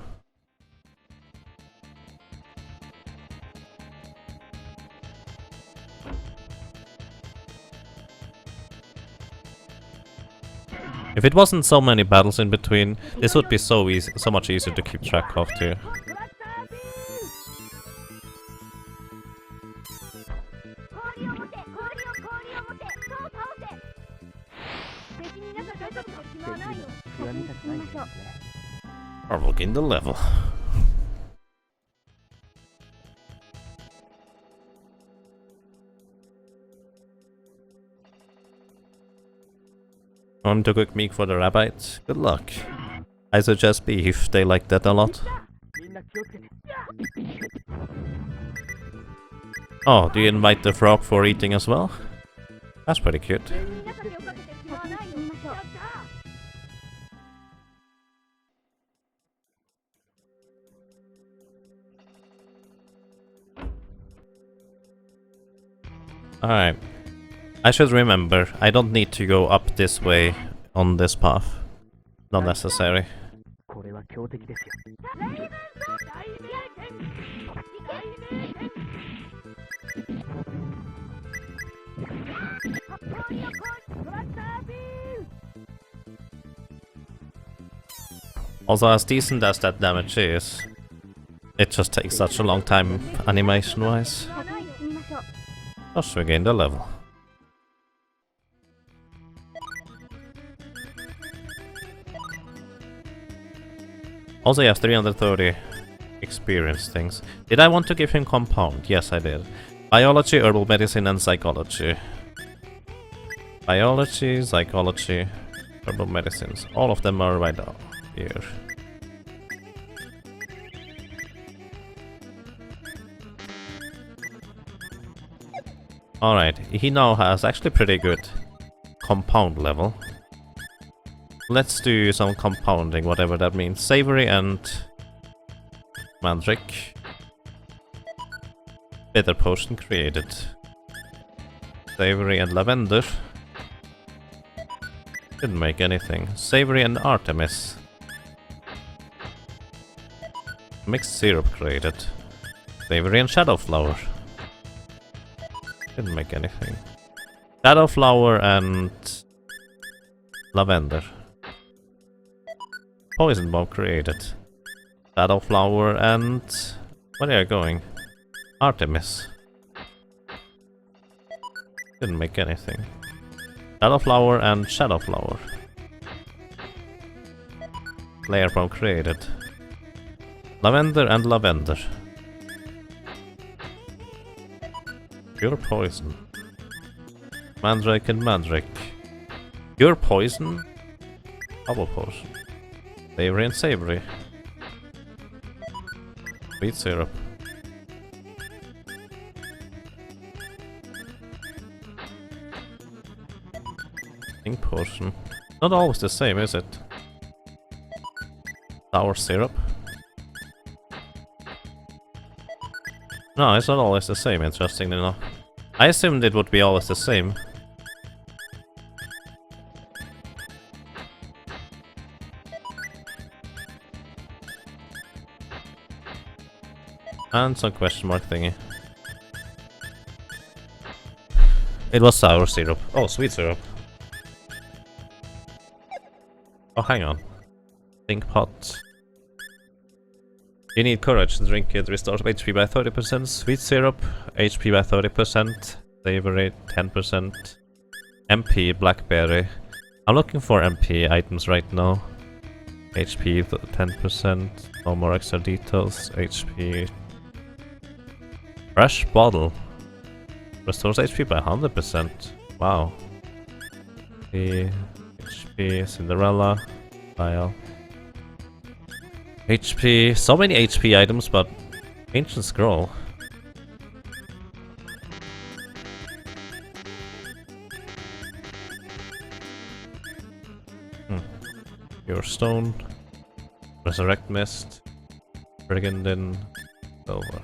If it wasn't so many battles in between, this would be so easy, so much easier to keep track of too. 氷を持て、氷を持て、そう倒せ。敵に中手をかけてしまわないよ。気は見たくないですね。 Probably in the level. Want to cook meat for the rabbits? Good luck. I suggest beef, they like that a lot. みんな気をつけて。 Oh, do you invite the frog for eating as well? That's pretty cute. 敵に中手をかけてしまわないよ。進みましょう。 Alright. I should remember, I don't need to go up this way on this path. Not necessary. これは強敵ですよ。レイブンと大名剣。大名剣。氷をトラクタービーム。 Also, as decent as that damage is, it just takes such a long time animation-wise. 前に進みましょう。 Just regain the level. Also, he has 330 experience things. Did I want to give him compound? Yes, I did. Biology, herbal medicine, and psychology. Biology, psychology, herbal medicines. All of them are right up here. Alright, he now has actually pretty good compound level. Let's do some compounding, whatever that means. Savory and Mandrake. Bitter potion created. Savory and Lavender. Didn't make anything. Savory and Artemis. Mixed syrup created. Savory and Shadowflower. Didn't make anything. Shadowflower and Lavender. Poison bomb created. Shadowflower and... where are you going? Artemis. Didn't make anything. Shadowflower and Shadowflower. Player from created. Lavender and Lavender. Pure poison. Mandrake and Mandrake. Pure poison. Double potion. Savory and Savory. Sweet syrup. Pink potion. Not always the same, is it? Sour syrup. No, it's not always the same, interestingly enough. I assumed it would be always the same. And some question mark thingy. It was sour syrup. Oh, sweet syrup. Oh, hang on. Think pot. You need courage to drink it. Restores HP by 30%. Sweet syrup, HP by 30%. Savory, 10%. MP, blackberry. I'm looking for MP items right now. HP, 10%. No more extra details. HP. Fresh bottle. Restores HP by 100%. Wow. The HP, Cinderella. File. HP, so many HP items, but Ancient Scroll. Pure Stone, Resurrect Mist, Brigandine, Silver.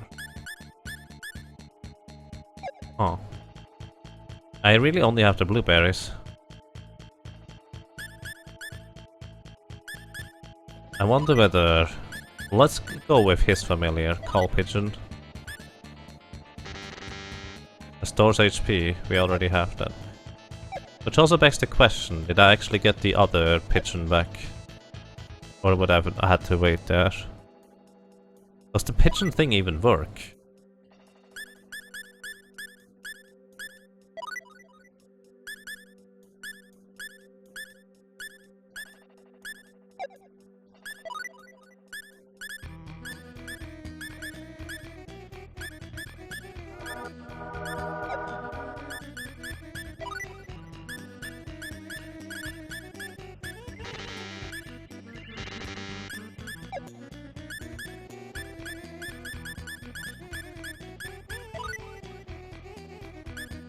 Oh. I really only have the blueberries. I wonder whether... let's go with his familiar, Call Pigeon. Restores HP, we already have that. Which also begs the question, did I actually get the other pigeon back? Or would I have had to wait there? Does the pigeon thing even work?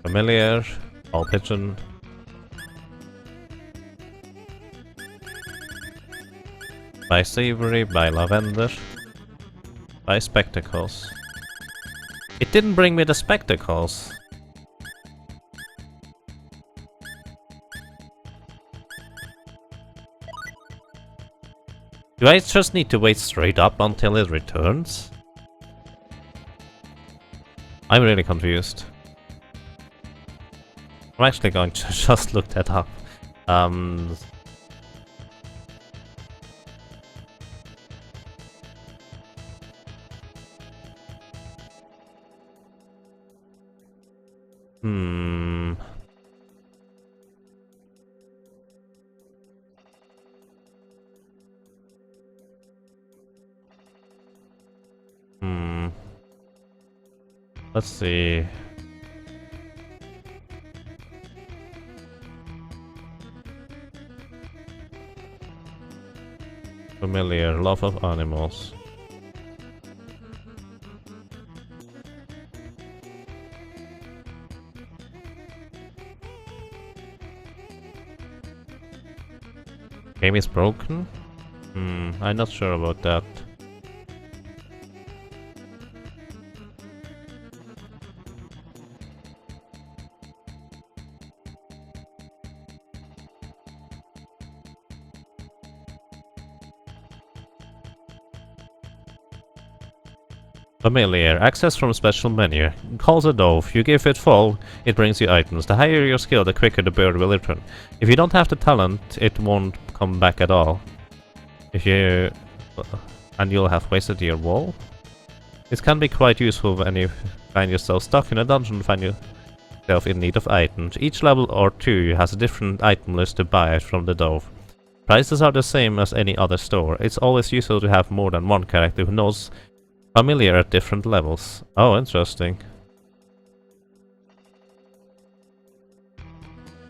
Familiar, Call Pigeon. By Savory, by Lavender. By Spectacles. It didn't bring me the Spectacles. Do I just need to wait straight up until it returns? I'm really confused. I'm actually going to just look that up. Let's see. Familiar, love of animals. Game is broken? I'm not sure about that. Familiar. Access from special menu. Calls a dove. You give it full, it brings you items. The higher your skill, the quicker the bird will return. If you don't have the talent, it won't come back at all. If you... and you'll have wasted your wall. This can be quite useful when you find yourself stuck in a dungeon and find yourself in need of items. Each level or two has a different item list to buy from the Dove. Prices are the same as any other store. It's always useful to have more than one character who knows familiar at different levels. Oh, interesting.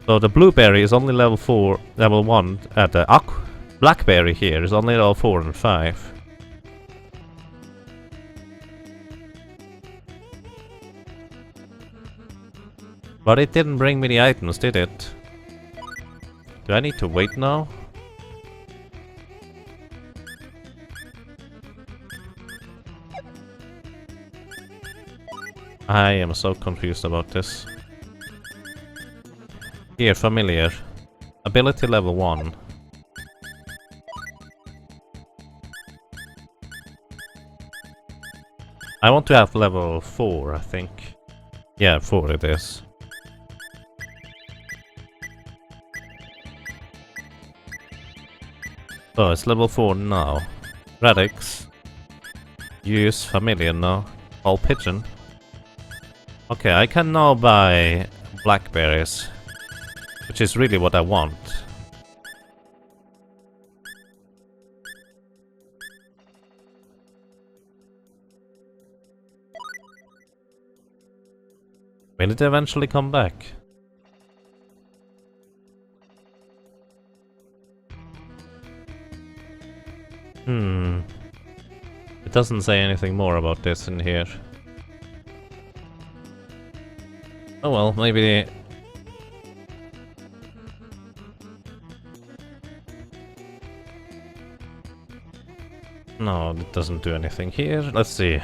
So the blueberry is only level 4, level 1, the blackberry here is only level 4 and 5. But it didn't bring me the items, did it? Do I need to wait now? I am so confused about this. Here, familiar. Ability level 1. I want to have level 4, I think. Yeah, 4 it is. Oh, it's level 4 now. Radix. Use familiar now. All pigeon. Okay, I can now buy blackberries, which is really what I want. Will it eventually come back? It doesn't say anything more about this in here. Oh well, maybe... No, it doesn't do anything here. Let's see.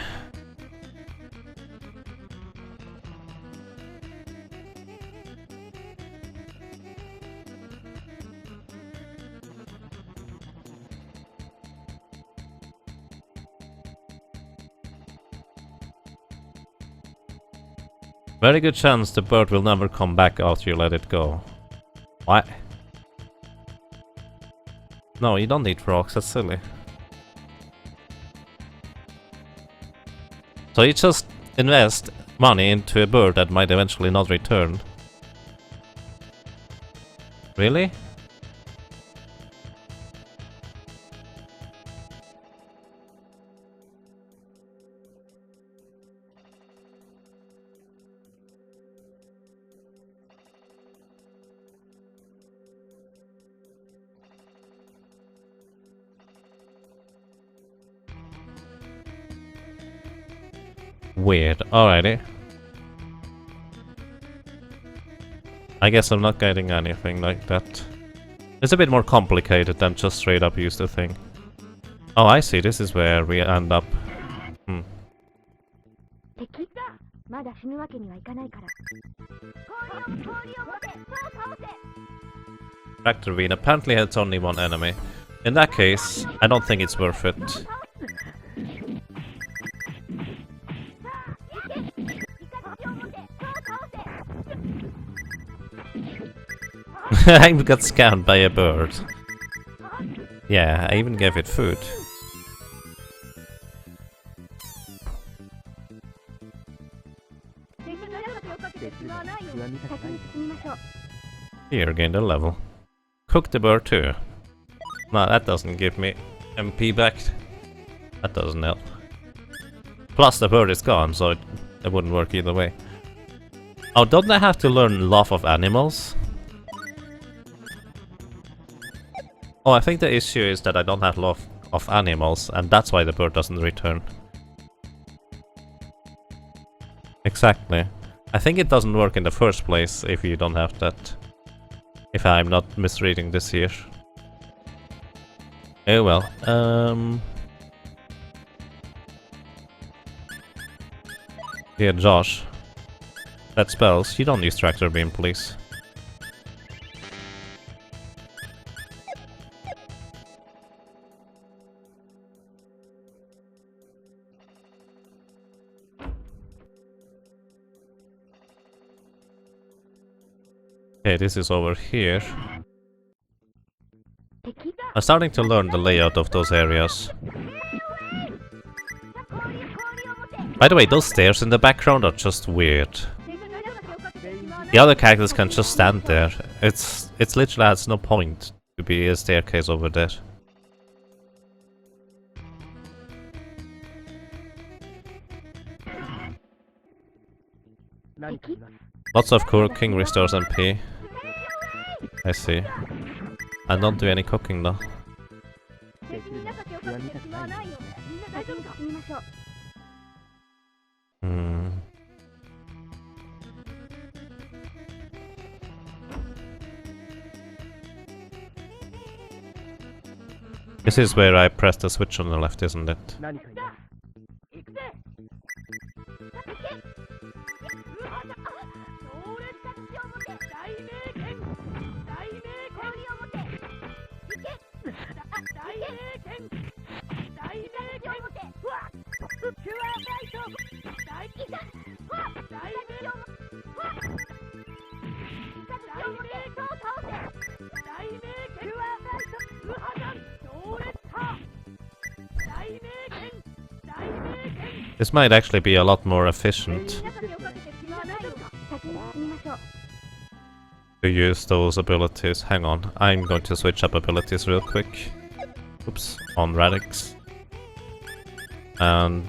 Very good chance the bird will never come back after you let it go. What? No, you don't need rocks, that's silly. So you just invest money into a bird that might eventually not return. Really? Weird. Alrighty. I guess I'm not getting anything like that. It's a bit more complicated than just straight up use the thing. Oh, I see. This is where we end up. Hmm. 敵まだ死ぬわけにはいかないから氷を持てそう倒せ Tractor Bean apparently has only one enemy. In that case, I don't think it's worth it. I got scammed by a bird. Yeah, I even gave it food. Here, gain the level. Cook the bird too. No, that doesn't give me MP back. That doesn't help. Plus the bird is gone, so it wouldn't work either way. Oh, don't I have to learn Love of Animals? Oh, I think the issue is that I don't have Love of Animals, and that's why the bird doesn't return. Exactly. I think it doesn't work in the first place if you don't have that. If I'm not misreading this here. Oh well. Here, Josh. That spells. You don't use Tractor Beam, please. Okay, this is over here. I'm starting to learn the layout of those areas. By the way, those stairs in the background are just weird. The other characters can just stand there. It's literally has no point to be a staircase over there. Lots of cooking restores MP. I see. I don't do any cooking though. 敵に中手をかけてしまわないよ。みんな大丈夫か？見ましょう。 Hmm. This is where I press the switch on the left, isn't it? 何かいます。行くぜ。強烈タッチを持て。大名剣。大名剣。氷を持て。行け。大名剣。大名剣を持て。うわ。キュアライト。大いた。大名を持て。大名剣を倒せ。大名剣。キュアライト。ウハダン。強烈か。大名剣。大名剣。 This might actually be a lot more efficient 中手をかけてしまわないよ。先に進みましょう。 to use those abilities. Hang on, I'm going to switch up abilities real quick. Oops, on Radix. And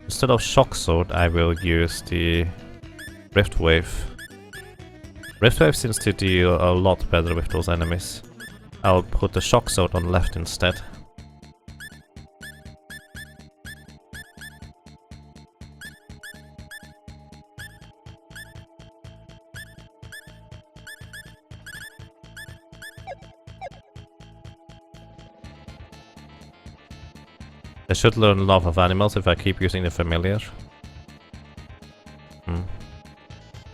instead of Shock Sword, I will use the Rift Wave. Rift Wave seems to deal a lot better with those enemies. I'll put the Shock Sword on left instead. I should learn Love of Animals if I keep using the familiar. In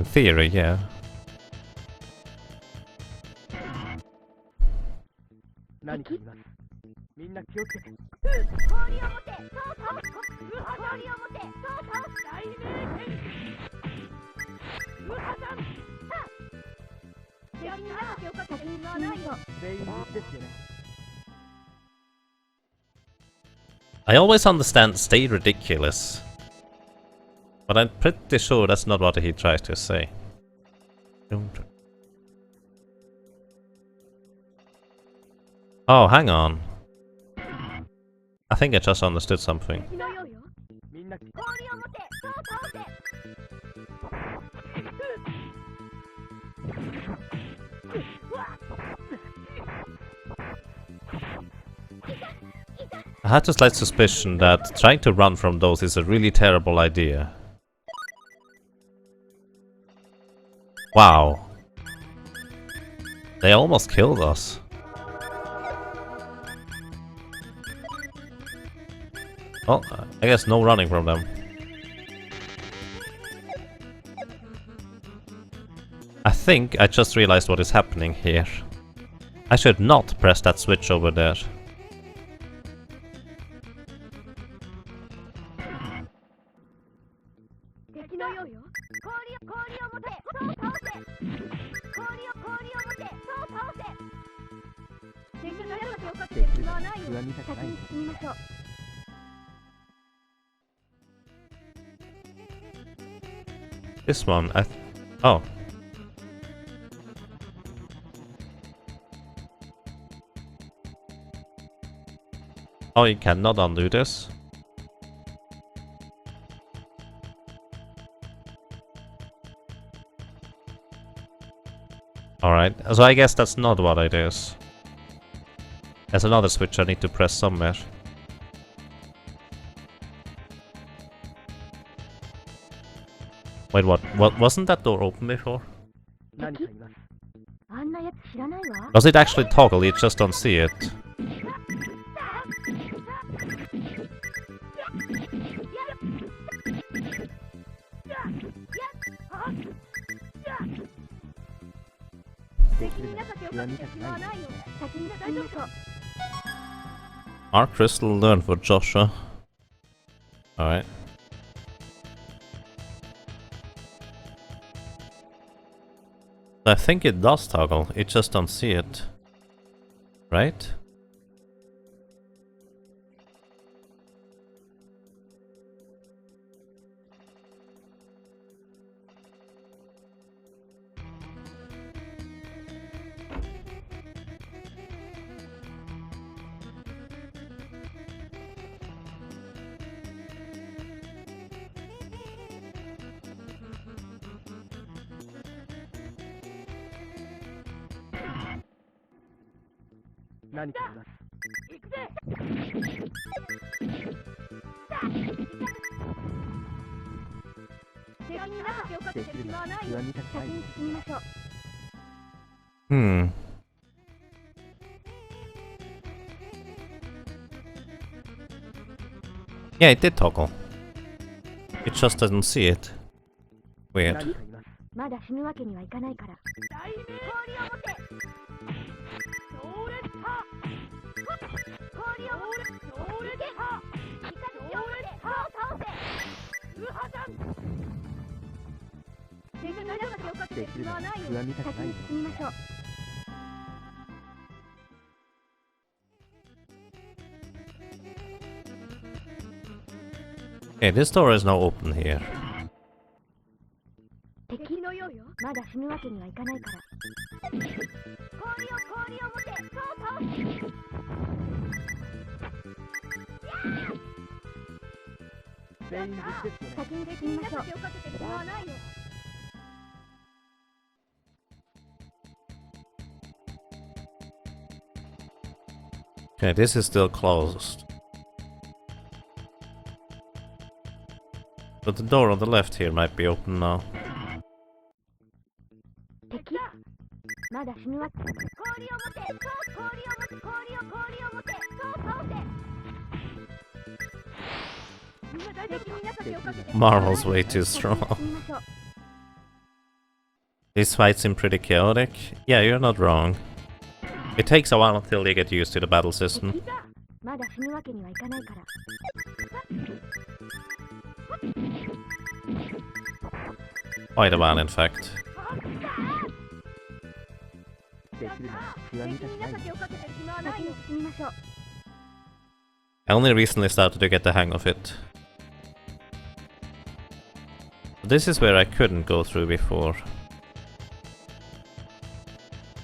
theory, yeah. 何かいます。みんな気をつけて。氷を持て。そう倒す。氷を持て。そう倒す。大名剣。ウハダン。敵に中手をかけてしまわないよ。全員ですよね。 I always understand stay ridiculous. But I'm pretty sure that's not what he tries to say. Oh, hang on. I think I just understood something. 敵のようよ。みんな氷を持て。そう倒せ。 I had a slight suspicion that trying to run from those is a really terrible idea. Wow. They almost killed us. Well, I guess no running from them. I think I just realized what is happening here. I should not press that switch over there. This one, oh. Oh, you cannot undo this? Alright, so I guess that's not what it is. There's another switch I need to press somewhere. Wait, what? Wasn't that door open before? 何かいます。あんなやつ知らないわ。 Does it actually toggle? You just don't see it. Mark Crystal learned for Joshua. Alright. I think it does toggle, it just don't see it. Right? —何かあります。行くぜ。敵に長きをかけて暇はないよ。先に進みましょう。Hmm. Yeah, it did toggle. It just doesn't see it. Weird. 何かいます。まだ死ぬわけにはいかないから。大名氷を持て。強烈派。氷を持て。強烈派。強烈派を倒せ。ウハザン。敵に長きをかけて暇はないよ。先に進みましょう。Okay, this door is now open here. 敵のようよ。まだ死ぬわけにはいかないから。氷を持て。そう倒せ。全員無事ですよね。先に進みましょう。長きをかけて暇はないよ。Okay, this is still closed. But the door on the left here might be open now. 敵。まだ死ぬわけ。氷を持て。そう氷を持て。氷を持て。そう倒せ。みんな大丈夫。敵に長きをかけて。 Marvel's way too strong. 進みましょう。 These fights seem pretty chaotic. Yeah, you're not wrong. It takes a while until they get used to the battle system. 敵。まだ死ぬわけにはいかないから。 Quite a while, in fact. できるなら極みたくないよ。先に進みましょう。 I only recently started to get the hang of it. This is where I couldn't go through before.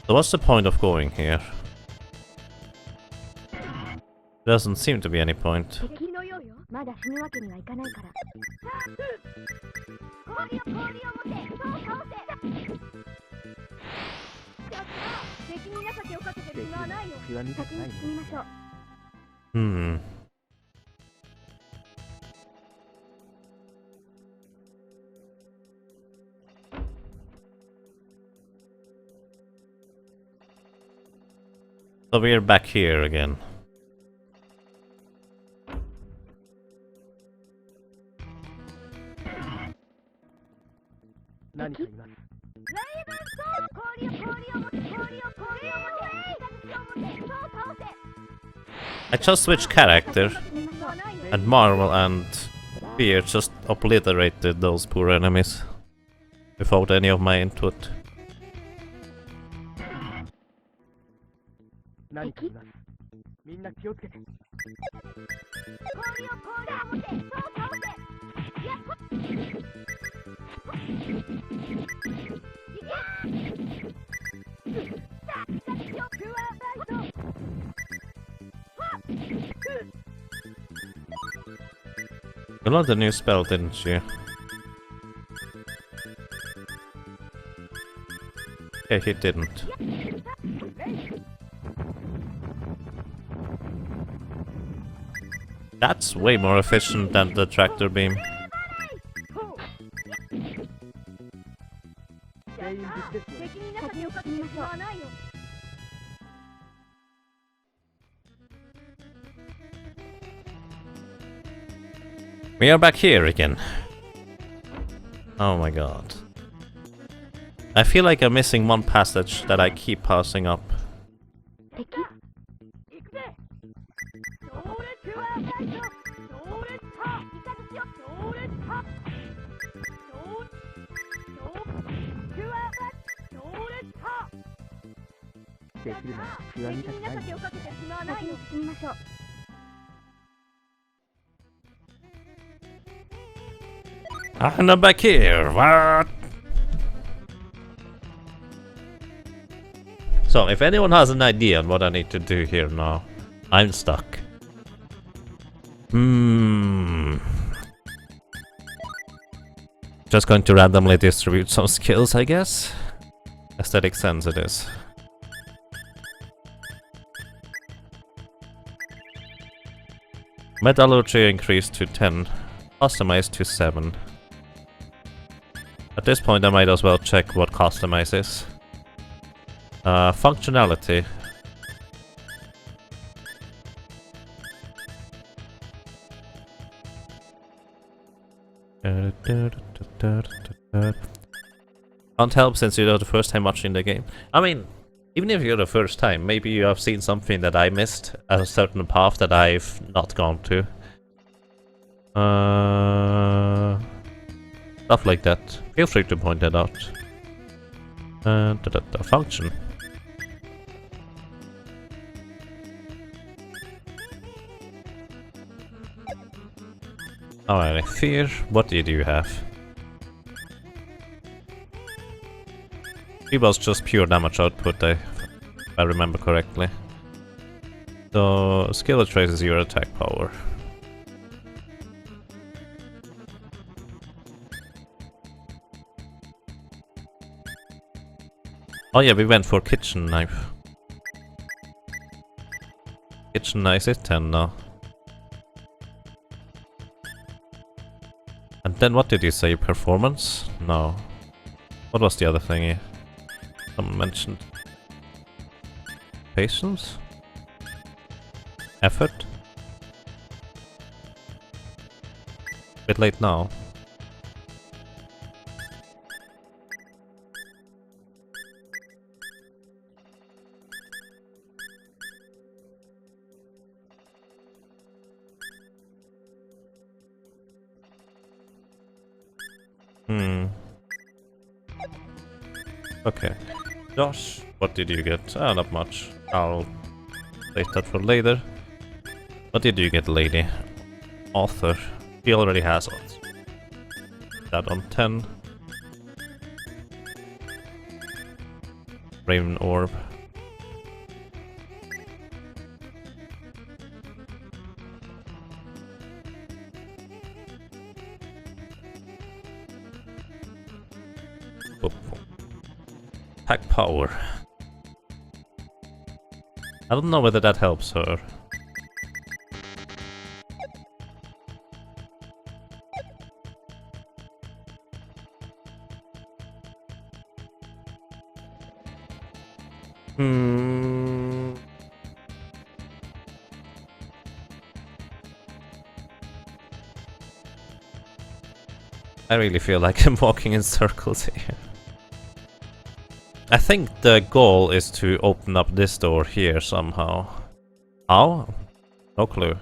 So what's the point of going here? There doesn't seem to be any point. 敵のようよ。まだ死ぬわけにはいかないから。氷を持て。そう倒せ。敵に長きをかけて暇はないよ。先に進みましょう。 Hmm. So we're back here again. I just switched character, and Marvel and Fear just obliterated those poor enemies without any of my input. 何かいます。みんな気をつけて。You learned a new spell, didn't you? Yeah, he didn't. That's way more efficient than the tractor beam. 全員無事ですよ。敵に長きをかけて暇はないよ。 We are back here again. Oh my god. I feel like I'm missing one passage that I keep passing up. 敵。行くぜ。強烈は強烈派。強烈派。できるなら極みたくないよ。先に進みましょう。 And I'm back here. What? So, if anyone has an idea on what I need to do here now, I'm stuck. Just going to randomly distribute some skills, I guess. Aesthetic sense it is. Metallurgy increased to 10. Customize to 7. At this point I might as well check what customize is. Functionality. Can't help since you're the first time watching the game. I mean, even if you're the first time, maybe you have seen something that I missed, a certain path that I've not gone to. Stuff like that. Feel free to point that out. Function. Alright, fear. What did you have? It was just pure damage output, if I remember correctly. So, skill traces your attack power. Oh yeah, we went for kitchen knife. Kitchen knife is 10 now. And then what did you say? Performance? No. What was the other thingy? Someone mentioned patience? Effort? Bit late now. Okay. Josh, what did you get? Ah, not much. I'll save that for later. What did you get, lady? Author. He already has it. That on 10. Raven Orb. Pack power. I don't know whether that helps her. I really feel like I'm walking in circles here. I think the goal is to open up this door here somehow. How? No clue.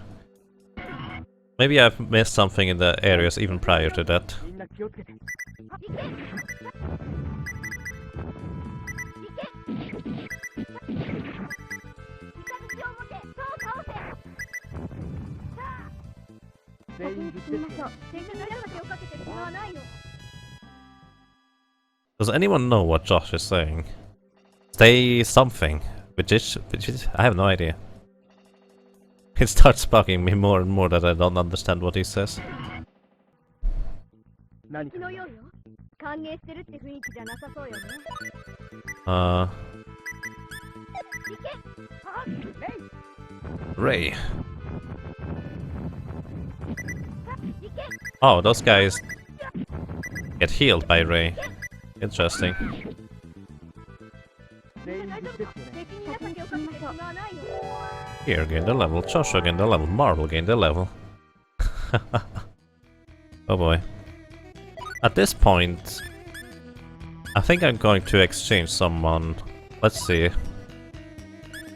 Maybe I've missed something in the areas even prior to that. みんな気をつけて 全員無事ですよ Does anyone know what Josh is saying? Say something. Which is I have no idea. It starts bugging me more and more that I don't understand what he says. 何かのようよ。歓迎してるって雰囲気じゃなさそうよね。Ray. Oh, those guys get healed by Ray. Interesting. 全員無事ですよね 敵に情けをかけてしまわないよ。 Here gained a level, Joshua gained a level, Marvel gained a level. Oh boy. At this point, I think I'm going to exchange someone. Let's see.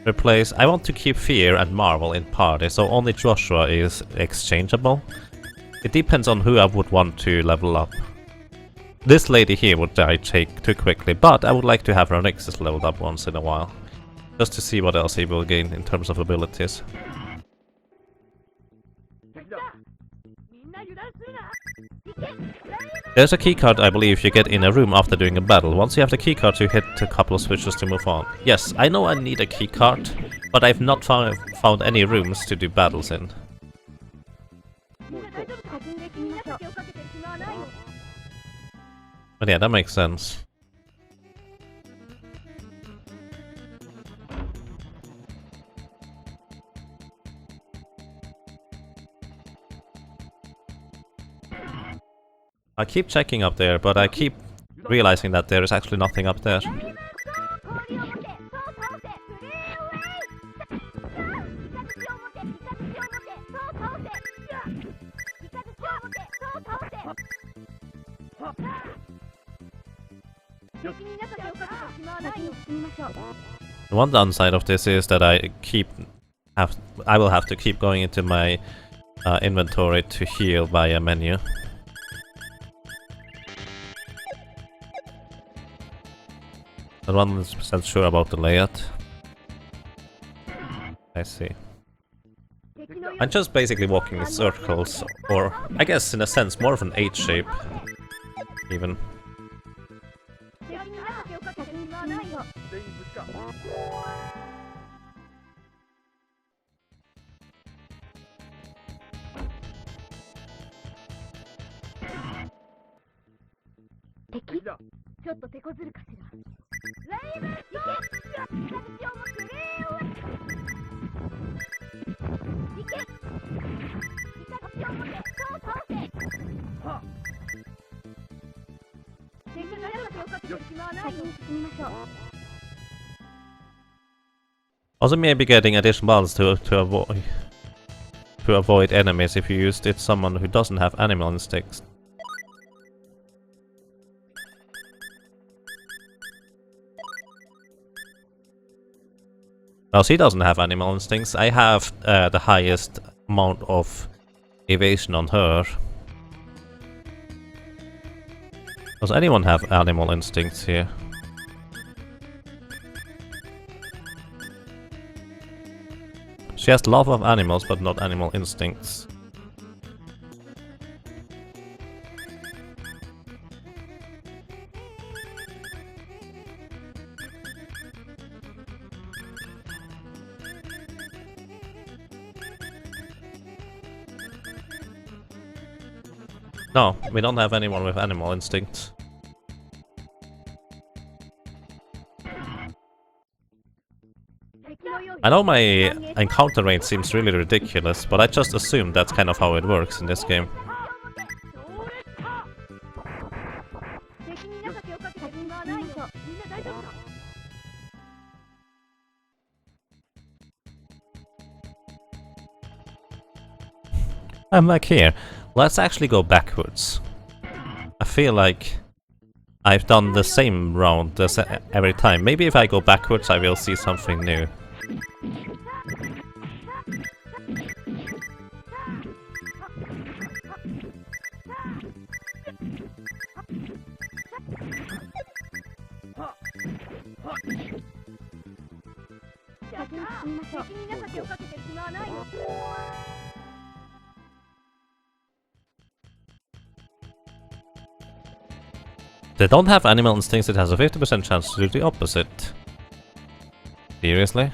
Replace. I want to keep Fear and Marvel in party, so only Joshua is exchangeable. It depends on who I would want to level up. This lady here would die take too quickly, but I would like to have Renixis leveled up once in a while. Just to see what else he will gain in terms of abilities. みんな油断するな There's a keycard I believe you get in a room after doing a battle. Once you have the keycard you hit a couple of switches to move on. Yes, I know I need a keycard, but I've not found any rooms to do battles in. みんな大丈夫か。敵に情けをかけてしまわないよ。 But yeah, that makes sense. I keep checking up there, but I keep realizing that there is actually nothing up there. 氷を持てそう倒せプレーウェイイカズチを持てイカズチを持てそう倒せイカズチを持てそう倒せ敵に中でをかけてしまわないよ進みましょう The one downside of this is that I will have to keep going into my inventory to heal via menu. Not 100% sure about the layout. I see. I'm just basically walking in circles, or I guess in a sense more of an H shape, even. 敵に中でをかけてしまわないよ 敵ちょっと手こずるかしらライブ行けイカズチを持つレーウェイ行けイカズチを持てそう倒せ敵に中でをかけてしまわないよ進みましょう Also maybe getting additional buttons to avoid enemies if you used it someone who doesn't have animal instincts. Now she doesn't have animal instincts. I have the highest amount of evasion on her. Does anyone have animal instincts here? She has love of animals, but not animal instincts. No, we don't have anyone with animal instincts. I know my encounter rate seems really ridiculous, but I just assume that's kind of how it works in this game. I'm back here. Let's actually go backwards. I feel like I've done the same round every time. Maybe if I go backwards I will see something new. They don't have animal instincts, it has a 50% chance to do the opposite. Seriously?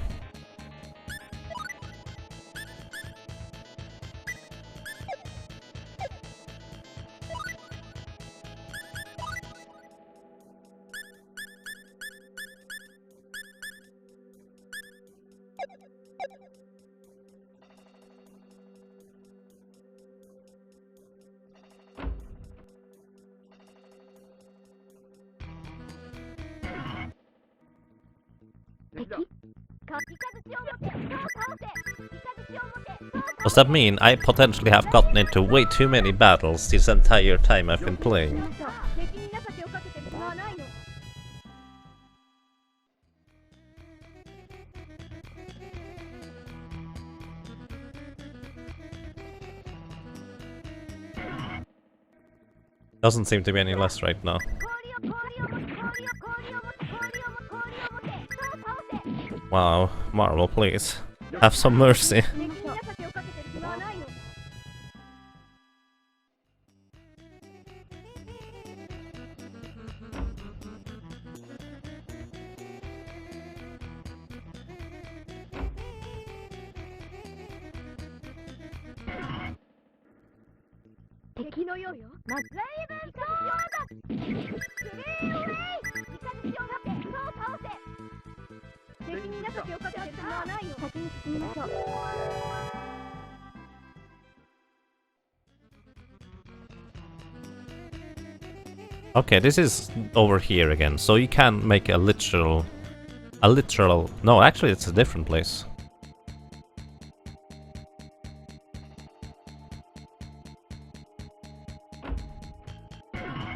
Does that mean I potentially have gotten into way too many battles this entire time I've been playing? Doesn't seem to be any less right now. Wow, Marvel, please. Have some mercy. Okay, this is over here again, so you can make a literal... No, actually it's a different place.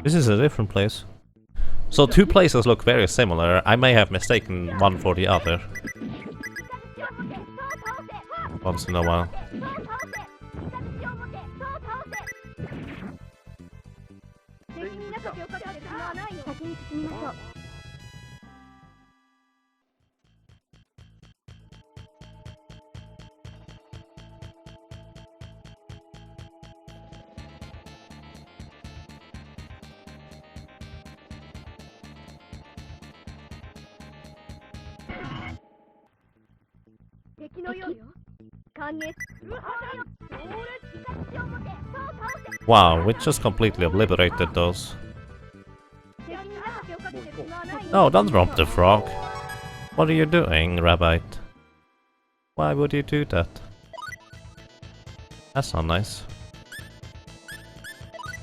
This is a different place. So two places look very similar. I may have mistaken one for the other. Once in a while. 先に進みましょう。 敵のようよ。歓迎。Wow, we just completely obliterated those. No, don't drop the frog. What are you doing, Rabbite? Why would you do that? That's not nice.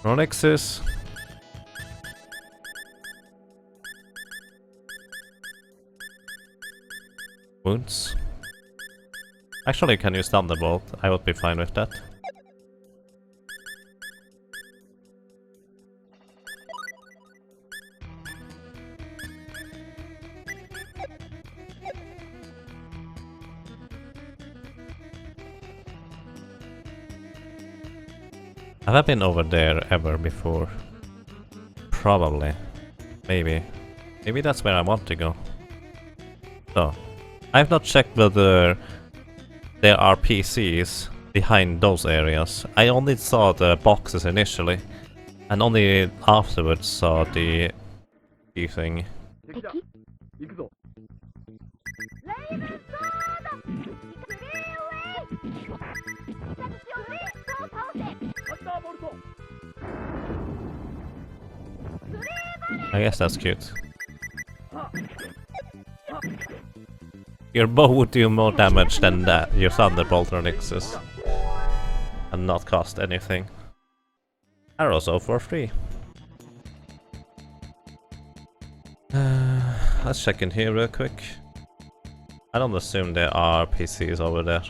Ronixus. Wounds. Actually, can use Thunderbolt. I would be fine with that. Have I been over there ever before? Probably. Maybe. Maybe that's where I want to go. So, I've not checked whether there are PCs behind those areas. I only saw the boxes initially, and only afterwards saw the key thing. 行くぞ。 I guess that's cute. Your bow would do more damage than that, your Thunderbolt or Nixus, and not cost anything. Arrows all for free. Let's check in here real quick. I don't assume there are PCs over there.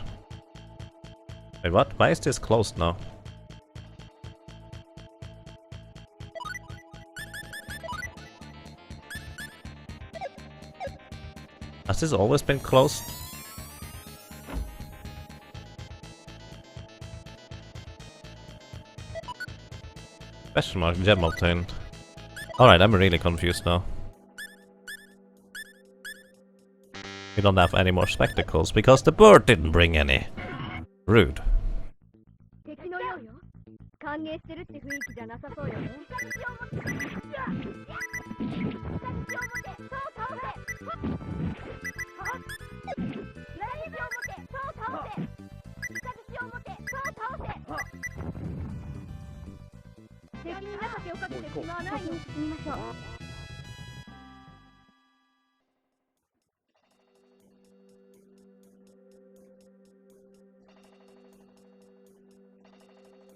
Wait, what? Why is this closed now? Has this always been closed? Question mark, gem obtained. Alright, I'm really confused now. We don't have any more spectacles because the bird didn't bring any. Rude. 敵のようよ。歓迎してるって雰囲気じゃなさそうよね。敵に中手をかけてしまわないように進みましょう。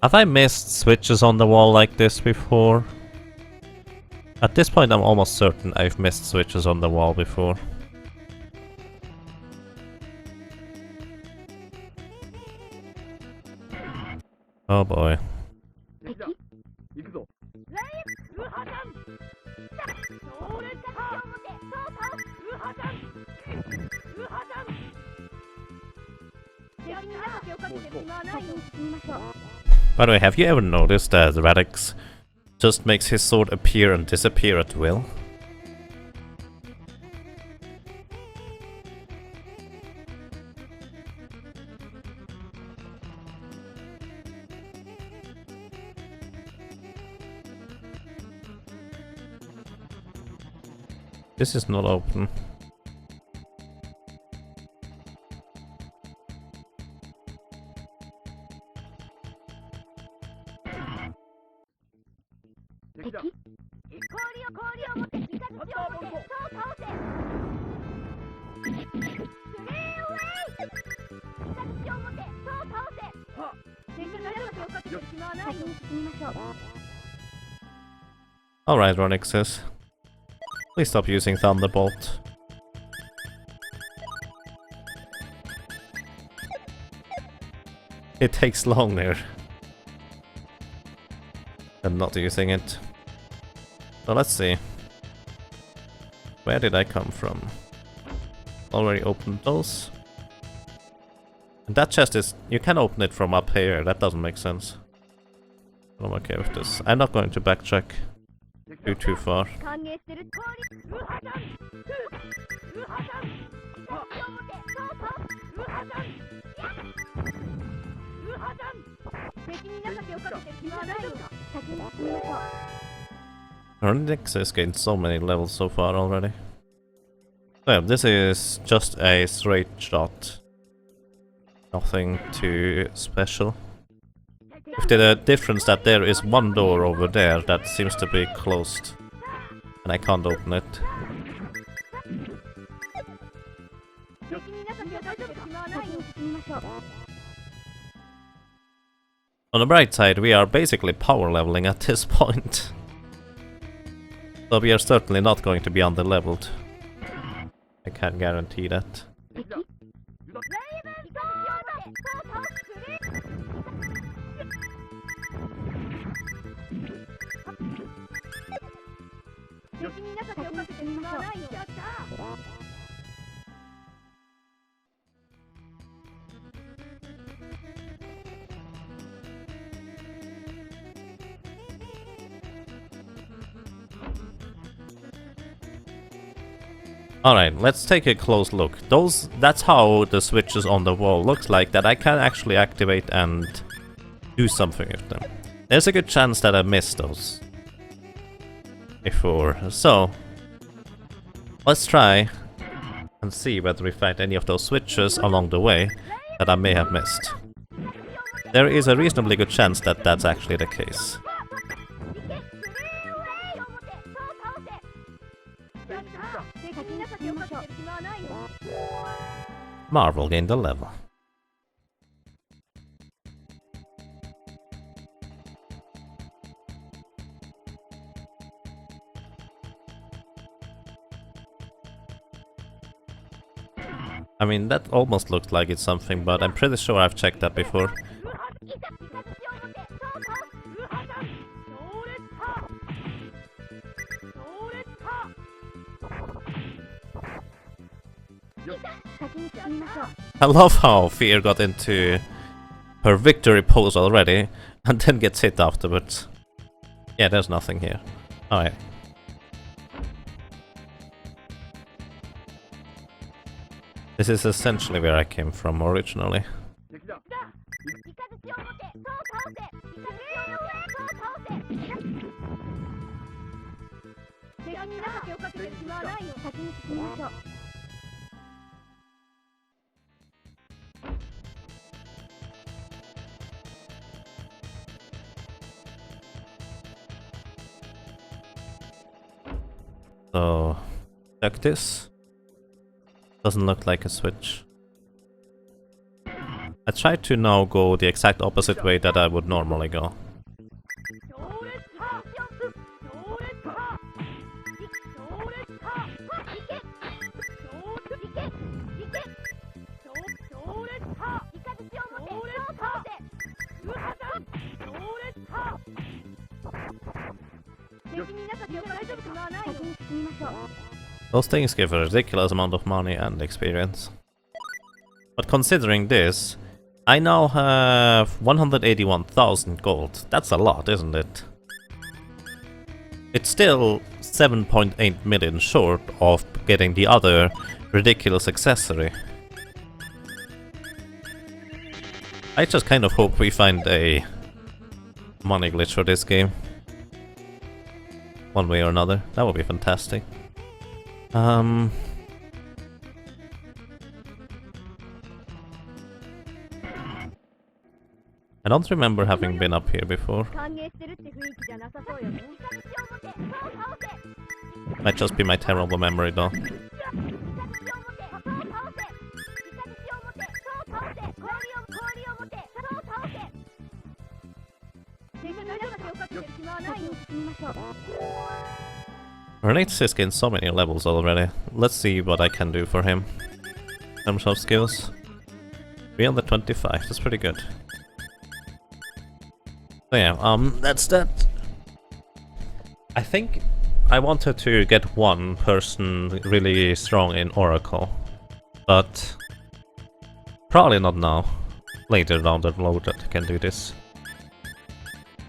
Have I missed switches on the wall like this before? At this point I'm almost certain I've missed switches on the wall before. Oh boy. 行くぞ。 By the way, have you ever noticed that Radix just makes his sword appear and disappear at will? This is not open. Alright, Ronixus. Please stop using Thunderbolt. It takes longer than not using it. So let's see. Where did I come from? Already opened those. And that chest is... you can open it from up here, that doesn't make sense. I'm okay with this. I'm not going to backtrack too far. 歓迎してる氷ウハちゃんウハちゃんそうそうウハちゃんウハちゃん敵に情けをかけてる暇はないよ先に進みましょう Ronix has gained so many levels so far already. Well, this is just a straight shot. Nothing too special. With the difference that there is one door over there that seems to be closed. And I can't open it. 敵に情けをかけてる暇はないよ先に進みましょう On the bright side, we are basically power leveling at this point. So we are certainly not going to be under-leveled. I can guarantee that. レイブンソー敵に情けをかけて暇はないよ Alright, let's take a close look. That's how the switches on the wall looks like, that I can actually activate and do something with them. There's a good chance that I missed those before, so let's try and see whether we find any of those switches along the way that I may have missed. There is a reasonably good chance that that's actually the case. Marvel gained a level. I mean, that almost looks like it's something, but I'm pretty sure I've checked that before. 先に進みましょう I love how Fear got into her victory pose already, and then gets hit afterwards. Yeah, there's nothing here. Alright. This is essentially where I came from originally. 敵だ イカズチを持てそう倒せイカズチを持てそう倒せ敵に情けをかけてる暇はないよ先に進みましょう So, check this. Doesn't look like a switch. I tried to now go the exact opposite way that I would normally go. 強烈波強烈波強烈波強烈波イカズチを持て強烈そう倒波せウハちゃん強烈波敵に情けをかけてる暇はないよ先に進みましょう Those things give a ridiculous amount of money and experience. But considering this, I now have 181,000 gold. That's a lot, isn't it? It's still 7.8 million short of getting the other ridiculous accessory. I just kind of hope we find a money glitch for this game. One way or another. That would be fantastic. I don't remember having been up here before. 歓迎してるって雰囲気じゃなさそうよねイカズチを持てそう倒せ Might just be my terrible memory though. イカズチを持てそう倒せイカズチを持てそう倒せ氷を持てそう倒せ敵に情けをか Renate's has gained so many levels already. Let's see what I can do for him. In terms of skills. 325, that's pretty good. So yeah, that's that. I think I wanted to get one person really strong in Oracle. But probably not now. Later down the road that I can do this.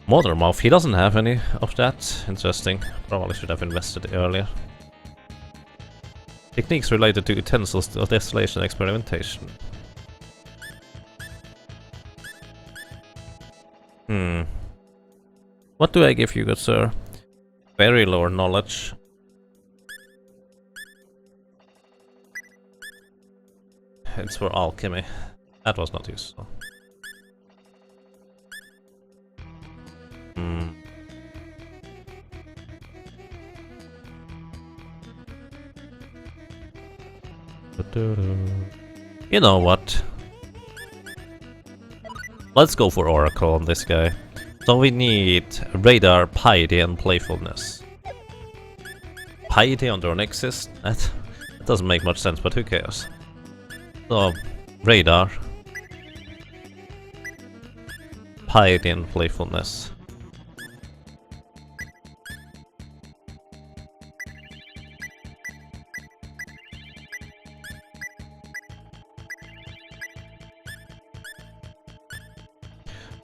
Mothermouth, he doesn't have any of that. Interesting. Probably should have invested earlier. Techniques related to utensils of distillation experimentation. What do I give you, good sir? Very low knowledge. It's for alchemy. That was not useful. You know what? Let's go for Oracle on this guy. So we need Radar, Piety, and Playfulness. Piety on Dornixis? That doesn't make much sense, but who cares? So, Radar, Piety, and Playfulness.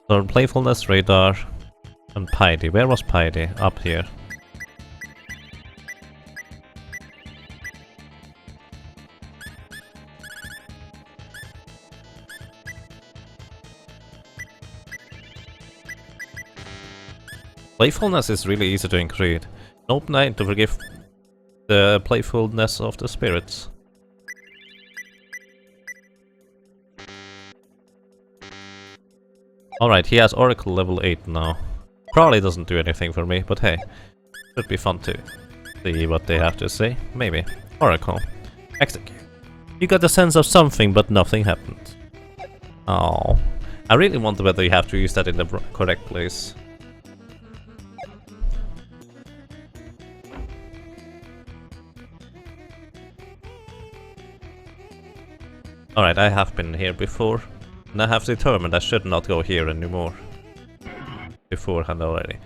So Playfulness, Radar, and Piety. Where was Piety? Up here. Playfulness is really easy to increase. Open eye to forgive the playfulness of the spirits. Alright, he has Oracle level 8 now. Probably doesn't do anything for me, but hey, should be fun to see what they have to say. Maybe. Oracle. Execute. You got a sense of something, but nothing happened. Oh, I really wonder whether you have to use that in the correct place. Alright, I have been here before. And I have determined I should not go here anymore. Beforehand already.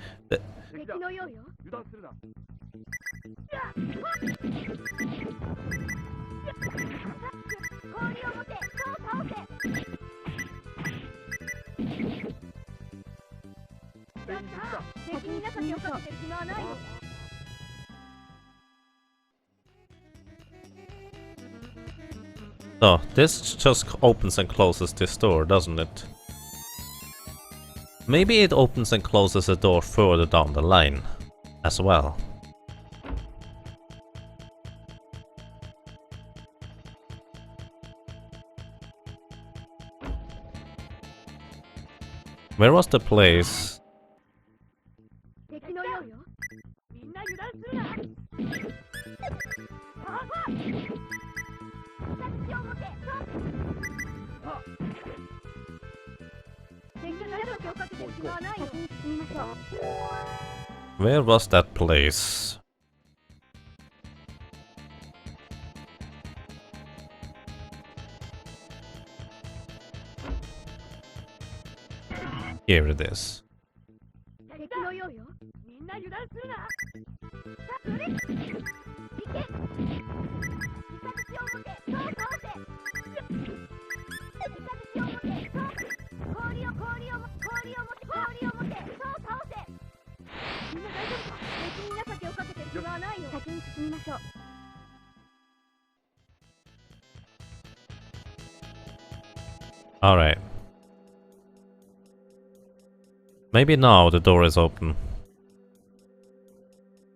So, this just opens and closes this door, doesn't it? Maybe it opens and closes a door further down the line as well. Where was the place? Where was that place? Here it is. Alright. Maybe now the door is open.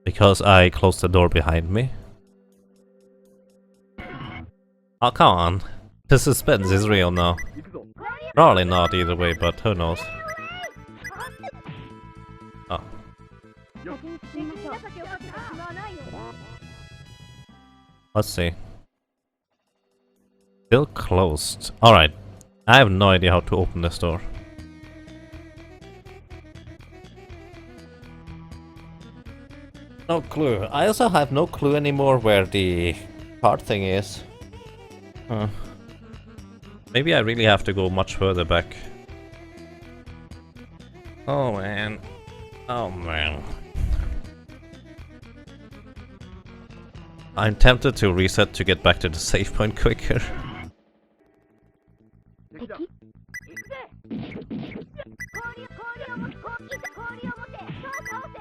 Because I closed the door behind me. Oh, come on. The suspense is real now. Probably not either way, but who knows. Oh. Let's see. Still closed. Alright. I have no idea how to open this door. No clue. I also have no clue anymore where the card thing is. Maybe I really have to go much further back. Oh man. Oh man. I'm tempted to reset to get back to the save point quicker. 敵行くぜ氷を持ってそう倒せ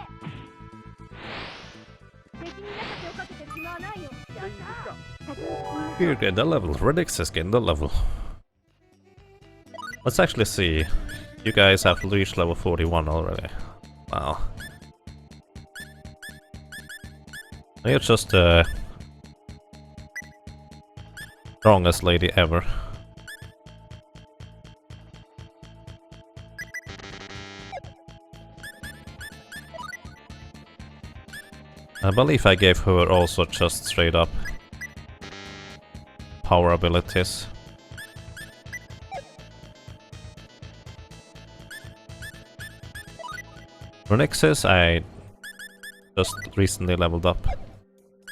敵に中手をかけてる暇はないよやった先に進みましょ You gained a level. Radix has gained a level. Let's actually see. You guys have reached level 41 already. Wow. You're just the strongest lady ever. I believe I gave her also just straight up power abilities. Renixis I just recently leveled up.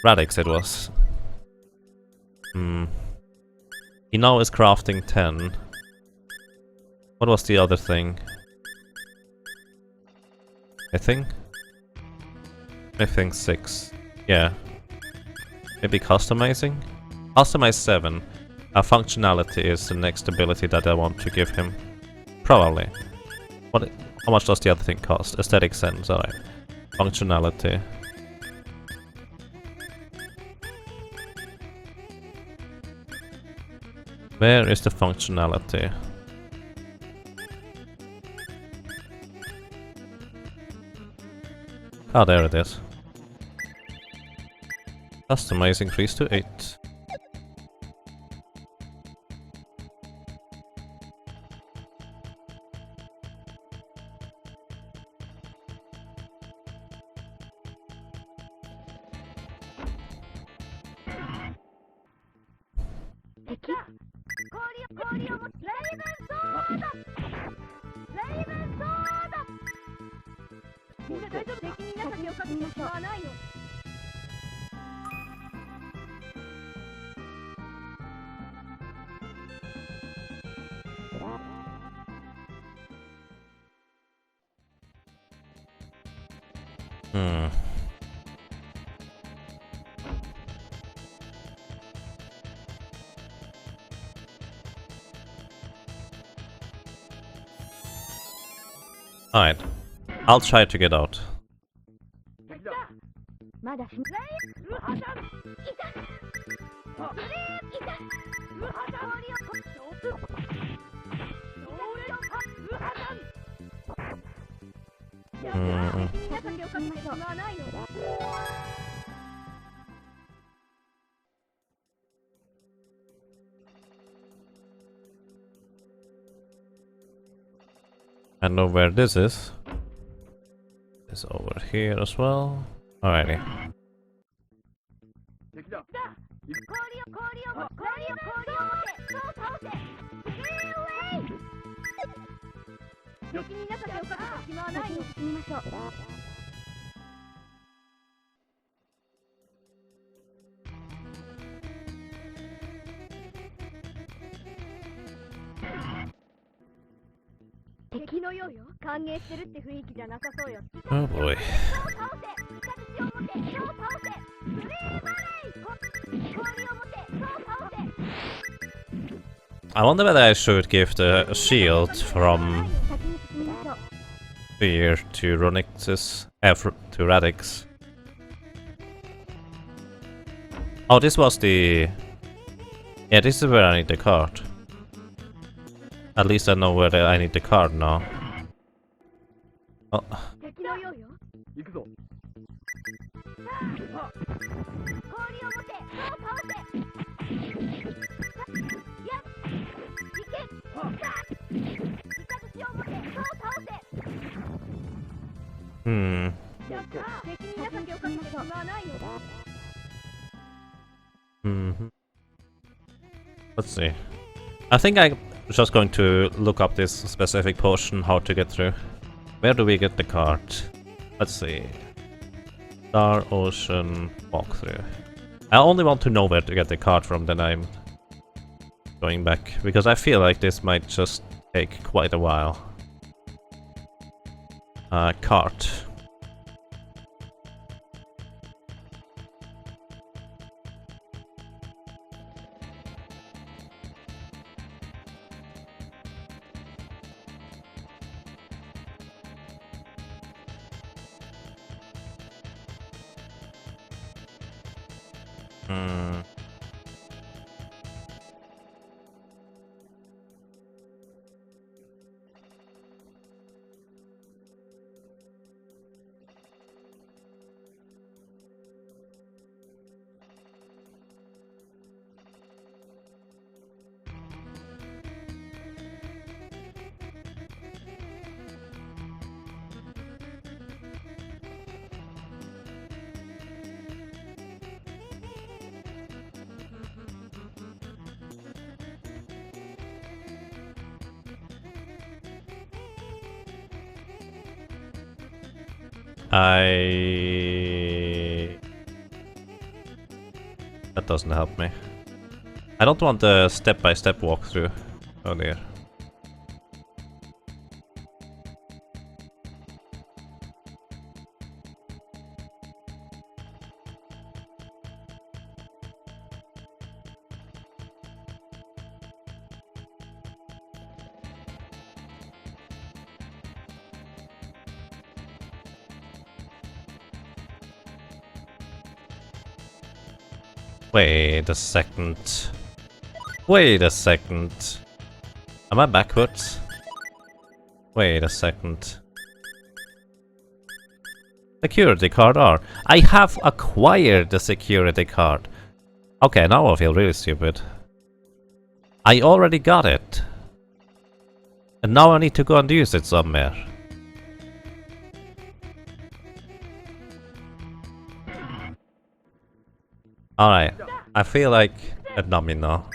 Radix it was. He now is crafting 10. What was the other thing? I think 6. Yeah. Maybe customizing? Customize 7. Functionality is the next ability that I want to give him. Probably. How much does the other thing cost? Aesthetic sense, alright. Functionality. Where is the functionality? Ah, there it is. Customize increase to 8. Alright. I'll try to get out. まだしうはさんいたいたうはさん氷をこっうはさんやった皆さん了解しましょうまあないよ I know where this is. It's over here as well. Alrighty. 氷を持てそう倒せ敵に中手をかけて暇はないよ進みましょう 敵のようよ歓迎してるって雰囲気じゃなさそうよ Oh boy. そう倒せ打ち立てしを持てそう倒せフレーバレイ氷を持てそう倒せ I wonder whether I should give the shield from 先に進みましょう Fear to Ronix's to Radix. Oh, this was the... Yeah, this is where I need the card. At least I know where I need the card now. Oh. 敵のようよ行くぞ氷を持てそう倒せやっ行けさあ威嚇しを持てそう倒せ Hmm. やった敵に中手をかけて暇はないよ Let's see. I think I'm just going to look up this specific potion, how to get through. Where do we get the card? Let's see. Star Ocean walkthrough. I only want to know where to get the card from, then I'm going back, because I feel like this might just take quite a while. Cart. Hmm. That doesn't help me. I don't want a step-by-step walkthrough. Oh dear. Wait a second. Wait a second. Am I backwards? Wait a second. Security card R. I have acquired the security card. Okay, now I feel really stupid. I already got it. And now I need to go and use it somewhere. Alright, I feel like a dummy now.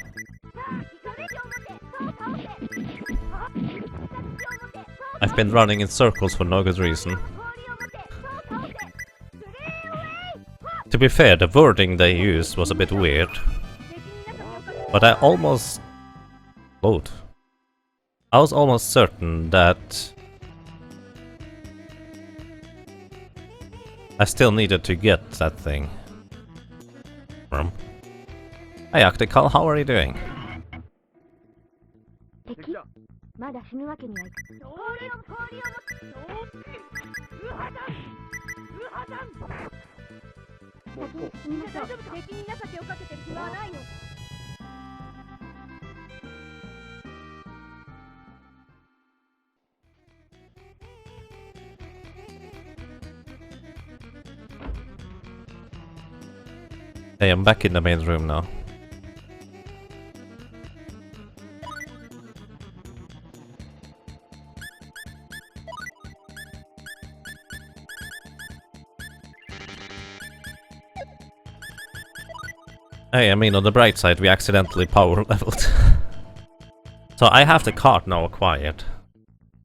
I've been running in circles for no good reason. To be fair, the wording they used was a bit weird. But I almost... Load. I was almost certain that... I still needed to get that thing. Hey Octical, how are you doing? 敵まだ死ぬわけにはいか先に進みましょう。敵に情けをかけてる暇はないよ。Hey, I'm back in the main room now. Hey, I mean, on the bright side, we accidentally power leveled. So I have the card now acquired.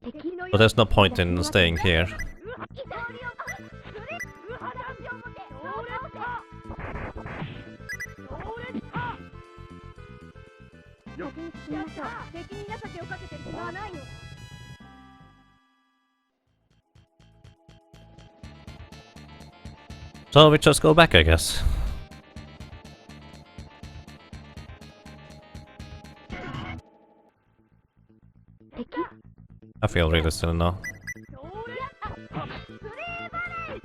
But there's no point in staying here. So we just go back, I guess. I feel really silly now.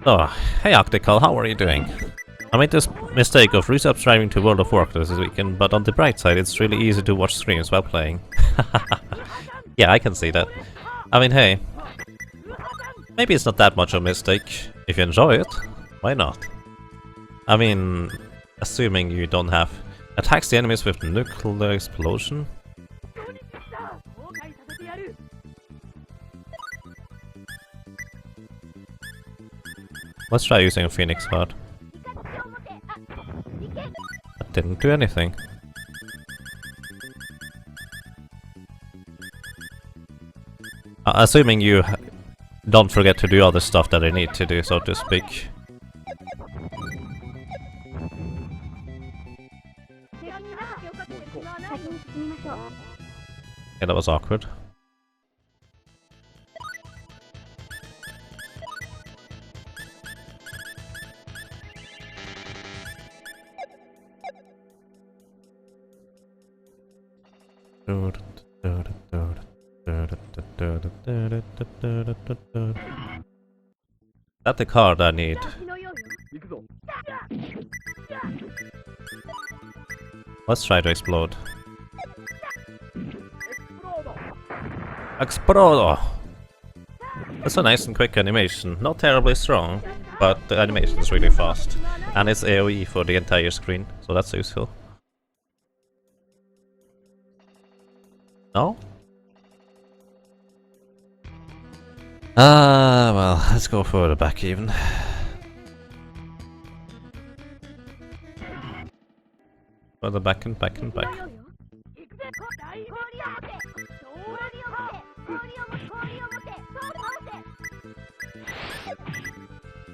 Oh, hey Octical, how are you doing? I made this mistake of resubscribing to World of Warcraft this weekend, but on the bright side, it's really easy to watch streams while playing. Yeah, I can see that. I mean, hey, maybe it's not that much of a mistake. If you enjoy it, why not? I mean, assuming you don't have attacks the enemies with nuclear explosion. Let's try using a Phoenix card. That didn't do anything. Assuming you don't forget to do other stuff that I need to do, so to speak. 敵に仲良かったる暇はない先に進みましょう。 Yeah, that was awkward. That the card I need. 気のようよ行くぞ Let's try to explode. エクスプロード Explodo! That's a nice and quick animation. Not terribly strong, but the animation is really fast. And it's AoE for the entire screen, so that's useful. No? Well, let's go further back even. Further back and back and 気の back. ようよ行くぜ大氷を持て氷を持て氷を持て氷を持てそう倒せ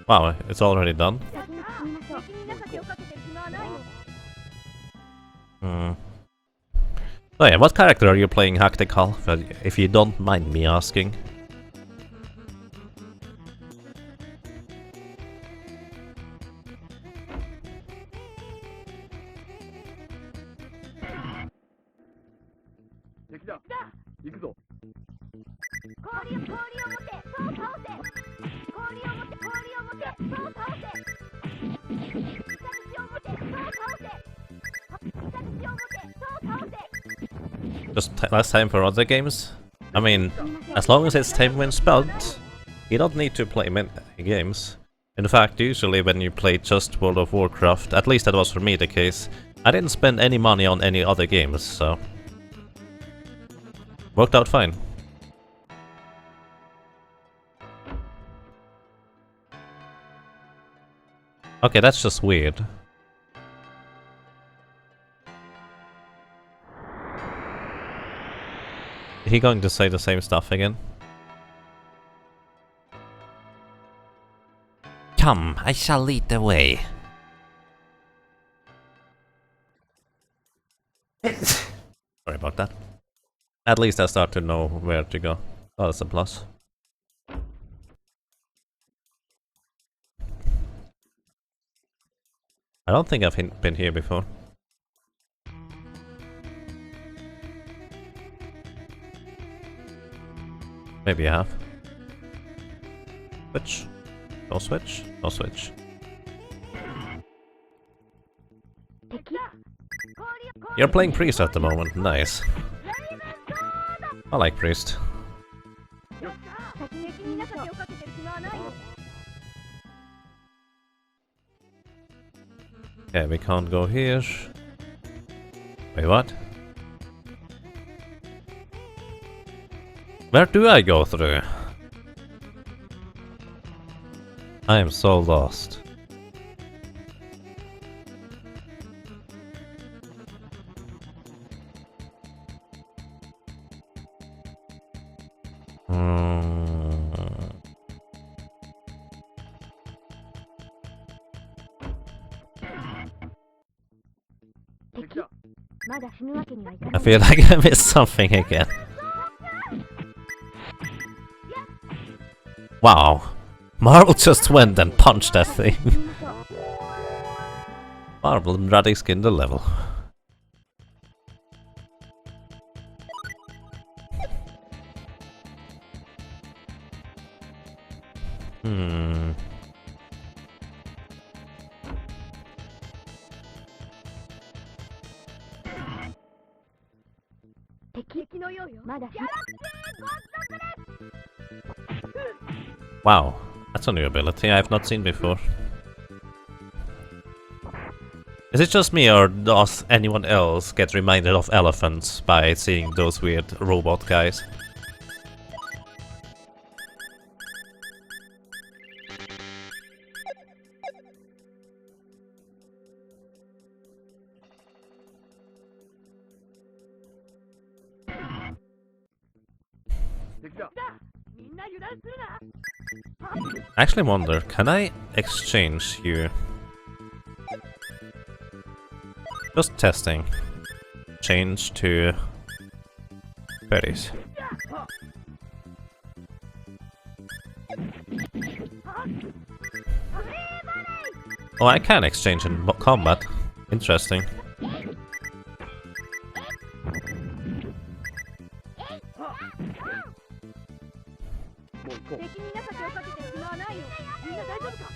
Wow, it's already done. 先に進みましょう。敵に仲良かけてる暇はないよ Hmm. So yeah, what character are you playing, Haktikal? If you don't mind me asking.氷を持てそう倒せ氷を持て氷を持てそう倒せ北口を持てそう倒せ北口を持てそう倒せ Just last time for other games? I mean, as long as it's time when spelled, you don't need to play many games. In fact, usually when you play just World of Warcraft, at least that was for me the case, I didn't spend any money on any other games, so... Worked out fine. Okay, that's just weird. Is he going to say the same stuff again? Come, I shall lead the way. Sorry about that. At least I start to know where to go. Oh, that's a plus. I don't think I've been here before. Maybe I have. Switch. No switch. No switch. You're playing Priest at the moment. Nice. I like Priest. 先に敵に仲良かけてる暇はないよ Okay, we can't go here. Wait, what? Where do I go through? I am so lost. I feel like I missed something again. Wow. Marvel just went and punched that thing. Marvel and Radix skinned the level. Hmm. Wow, that's a new ability I have not seen before. Is it just me, or does anyone else get reminded of elephants by seeing those weird robot guys? 断するな I actually wonder, can I exchange you? Just testing. Change to berries. Oh, I can exchange in combat. Interesting. 敵に情けをかけてしまわないよみんな大丈夫か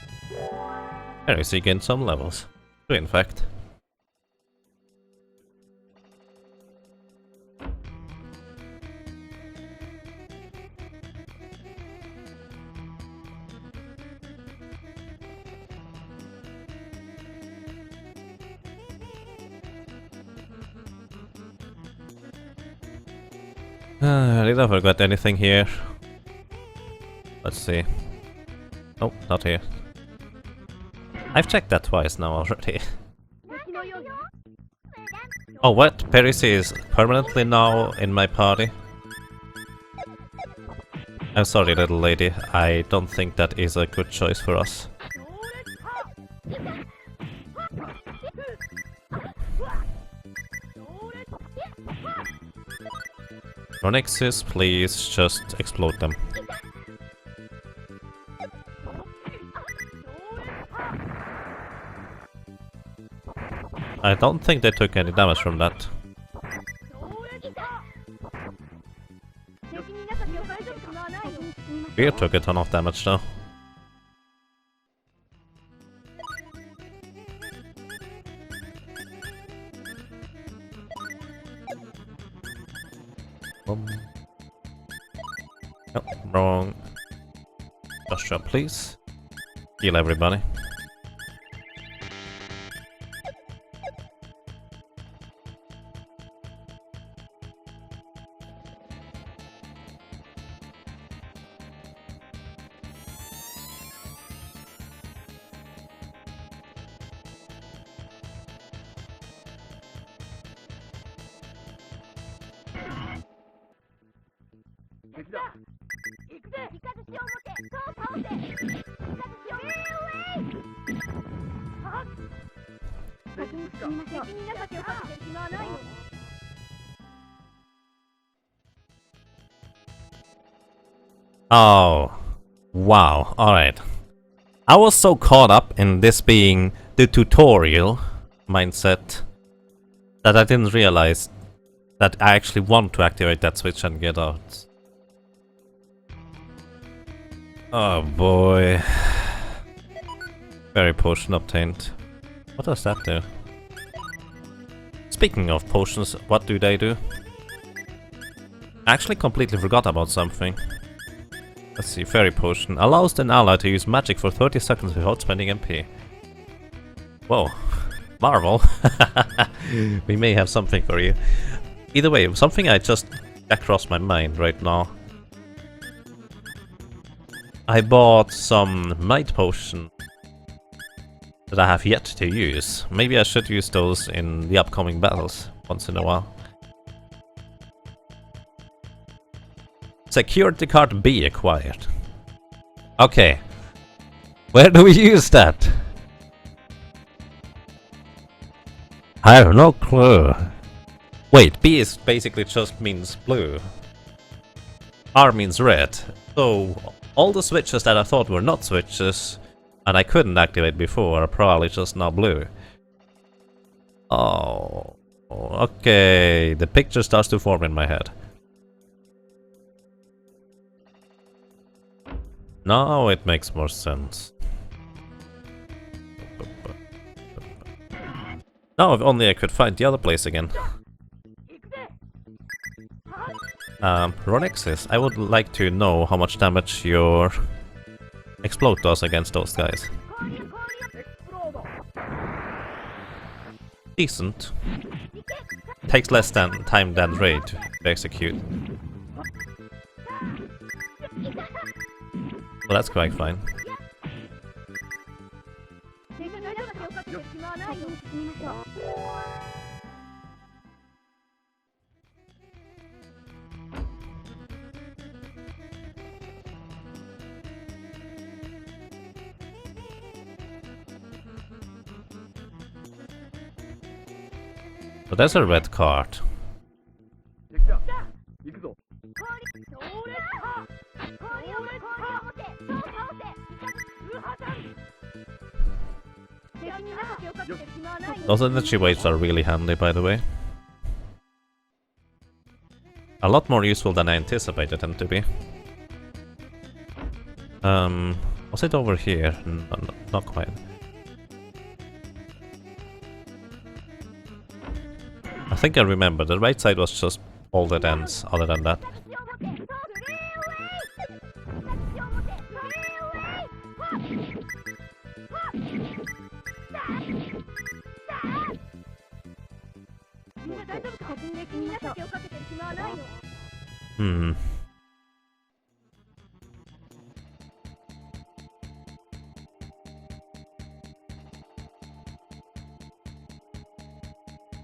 Anyways, you gain some levels. Two, in fact. Did I forget anything here? Let's see. Nope, not here. I've checked that twice now already. 敵のように Oh, what? Perisi is permanently now in my party? I'm sorry, little lady. I don't think that is a good choice for us. 強烈強烈 Ronixes, please just explode them. I don't think they took any damage from that. 敵に情けをかけてしまわないよ Beer took a ton of damage though. No, wrong. Just jump, please. Heal everybody. Oh, wow, alright. I was so caught up in this being the tutorial mindset that I didn't realize that I actually want to activate that switch and get out. Oh boy. Berry potion obtained. What does that do? Speaking of potions, what do they do? I actually completely forgot about something. Let's see, Fairy Potion. Allows an ally to use magic for 30 seconds without spending MP. Whoa. Marvel. We may have something for you. Either way, something I just crossed my mind right now. I bought some Might Potion that I have yet to use. Maybe I should use those in the upcoming battles once in a while. Security card B acquired. Okay. Where do we use that? I have no clue. Wait, B is basically just means blue. R means red. So all the switches that I thought were not switches and I couldn't activate before are probably just now blue. Oh, okay. The picture starts to form in my head. Now it makes more sense. Now if only I could find the other place again. Ronixes, I would like to know how much damage your explode does against those guys. Decent. Takes less time than raid to execute. Well, that's quite fine. So there's a red card. 敵だ行くぞ強烈か強烈かウハさん敵に仲良かってしまわないよ Those energy waves are really handy, by the way. A lot more useful than I anticipated them to be. Was it over here? No, not quite. I think I remember, the right side was just all dead ends, other than that. みんな大丈夫か敵に仲良かってしまわないよ Hmm.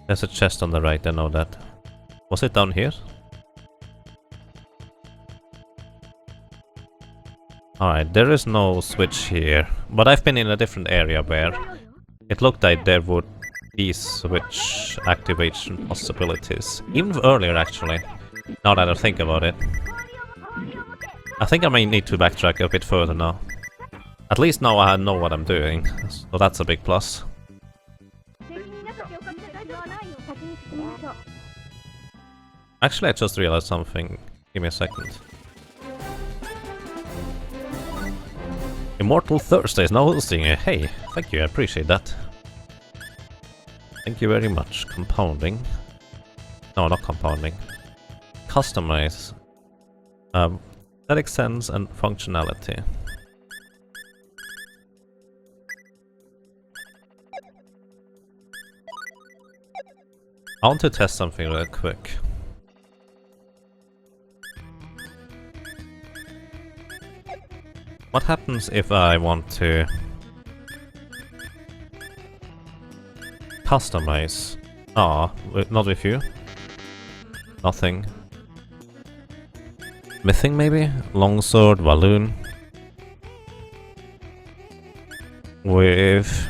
There's a chest on the right, I know that. Was it down here? Alright, there is no switch here, but I've been in a different area where it looked like there would be switch activation possibilities. Even earlier, actually, now that I think about it. I think I may need to backtrack a bit further now. At least now I know what I'm doing, so that's a big plus. 敵に仲良かってしまわないよ先に進みましょう Actually, I just realized something. Give me a second. Immortal Thursday is now hosting a hey, thank you, I appreciate that. Thank you very much. Compounding. No, not compounding. Customize. Aesthetic sense and functionality. I want to test something real quick. What happens if I want to customize? Ah, not with you. Nothing. Mything maybe? Longsword, Walloon. With...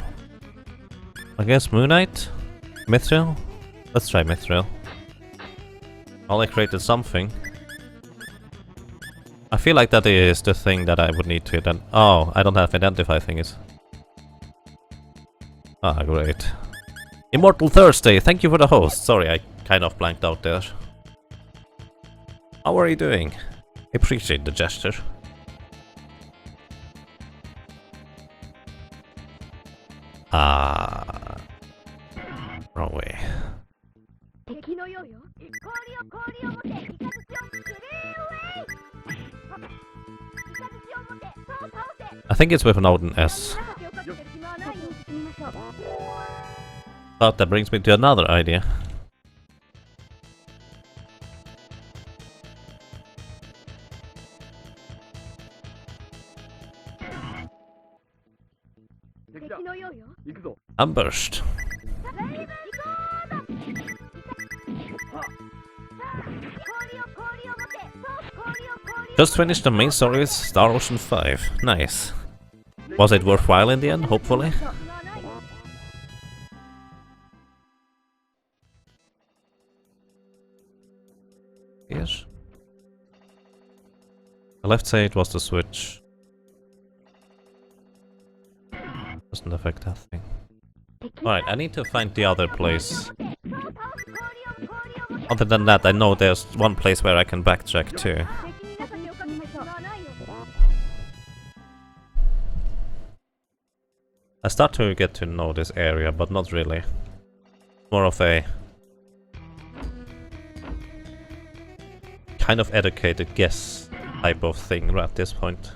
I guess Moon Knight? Mithril? Let's try Mithril. Well, I created something. I feel like that is the thing that I would need to then. Oh, I don't have identify thingies. Ah, great. Immortal Thursday, thank you for the host. Sorry, I kind of blanked out there. How are you doing? I appreciate the gesture. Ah, wrong way. 敵のようよ氷を持ってイカズチをクリーンウェイイカズチを持ってそう倒せ I think it's with an Odin S. 仲良かってしまわないよ進みましょう But that brings me to another idea. Ambushed. Just finished the main story of Star Ocean 5. Nice. Was it worthwhile in the end, hopefully? Yes. The left side was the switch. Doesn't affect that thing. Alright, I need to find the other place. Other than that, I know there's one place where I can backtrack to. I start to get to know this area, but not really. More of a kind of educated guess type of thing at this point.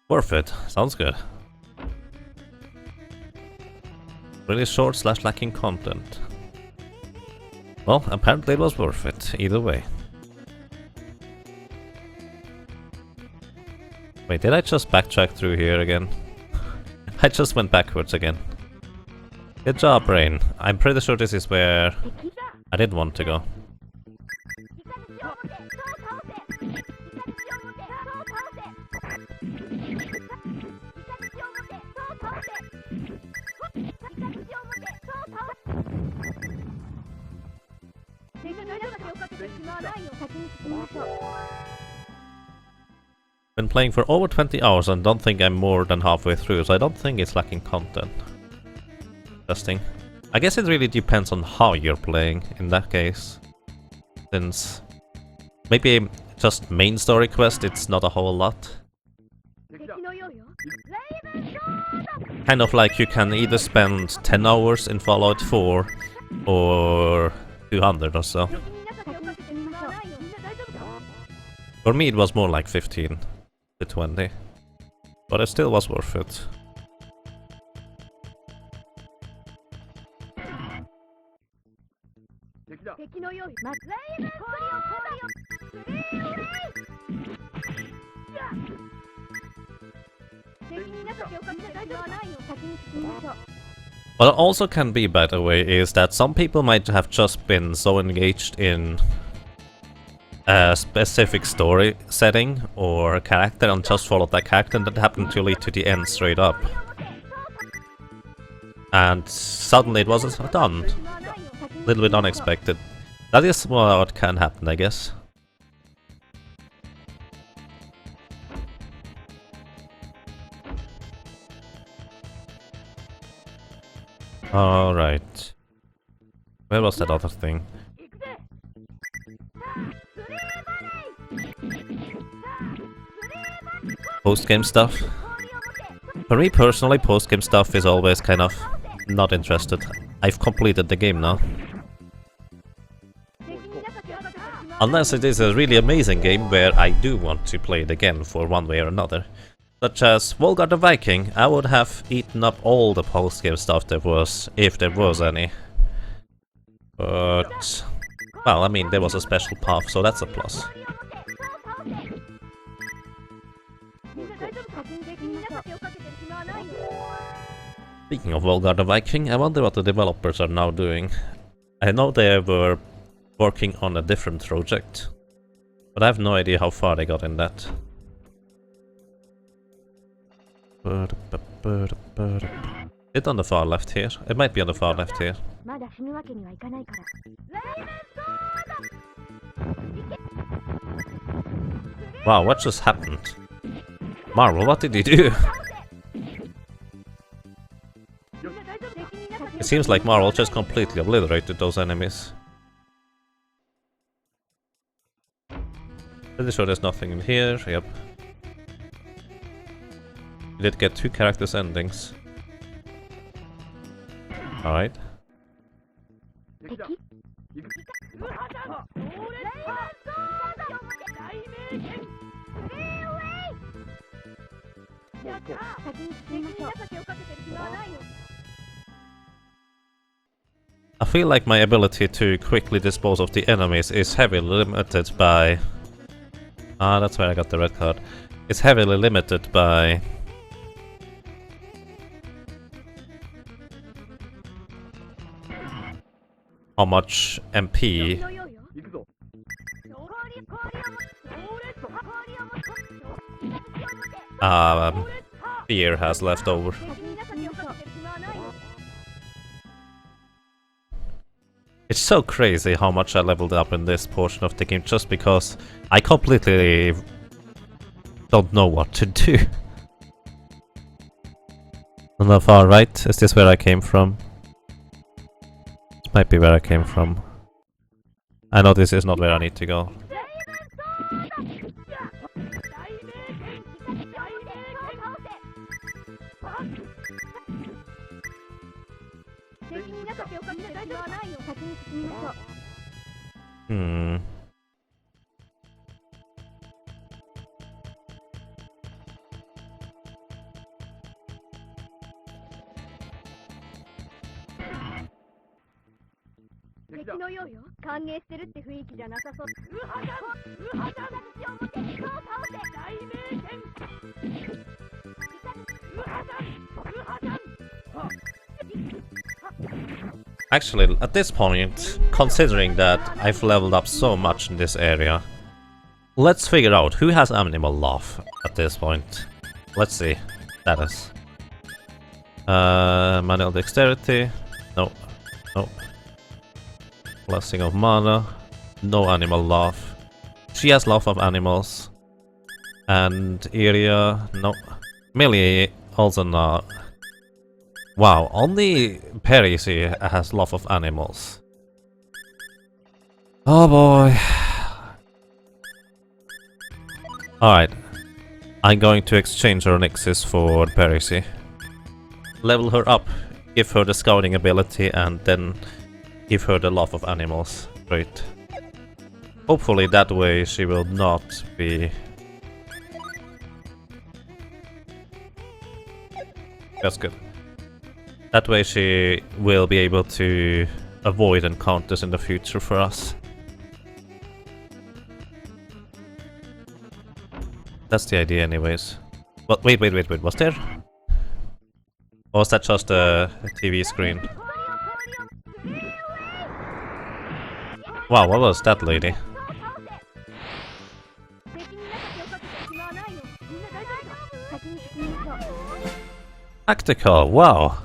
Worth it. Sounds good. Really short / lacking content. Well, apparently it was worth it, either way. Wait, did I just backtrack through here again? I just went backwards again. Good job, Brain. I'm pretty sure this is where I didn't want to go. Been playing for over 20 hours and don't think I'm more than halfway through, so I don't think it's lacking content. Interesting. I guess it really depends on how you're playing in that case. Since maybe just main story quest, it's not a whole lot. Kind of like you can either spend 10 hours in Fallout 4 or 200 or so. For me it was more like 15 to 20, but it still was worth it. What also can be, by the way, is that some people might have just been so engaged in a specific story setting or character and just followed that character that happened to lead to the end straight up. And suddenly it wasn't done. A little bit unexpected. That is what can happen, I guess. Alright. Where was that other thing? Post-game stuff? For me personally, post-game stuff is always kind of not interested. I've completed the game now. Unless it is a really amazing game where I do want to play it again for one way or another. Such as Volgar the Viking, I would have eaten up all the post-game stuff there was, if there was any. But... well, I mean, there was a special path, so that's a plus. Speaking of Volgar the Viking, I wonder what the developers are now doing. I know they were working on a different project, but I have no idea how far they got in that. It's on the far left here. It might be on the far left here. Wow, what just happened? Marvel, what did you do? It seems like Marvel just completely obliterated those enemies. Pretty sure there's nothing in here, yep. We did get 2 characters' endings. Alright. I feel like my ability to quickly dispose of the enemies is heavily limited by... ah, that's where I got the red card. It's heavily limited by... how much MP Fear has left over. It's so crazy how much I leveled up in this portion of the game just because I completely don't know what to do. On the far right, is this where I came from? This might be where I came from. I know this is not where I need to go. Hmm. Actually, at this point, considering that I've leveled up so much in this area, let's figure out who has Animal Laugh at this point. Let's see. Status. Manual Dexterity. No. No. Blessing of Mana. No Animal Laugh. She has love of animals. And Iria, no. Millie also not. Wow, only Percy has love of animals. Oh boy. Alright. I'm going to exchange her Nixis for Percy. Level her up, give her the scouting ability, and then give her the love of animals. Great. Hopefully that way she will not be... That's good. That way she will be able to avoid encounters in the future for us. That's the idea anyways. But wait, was there? Or was that just a TV screen? Wow, what was that lady? Tactical, wow!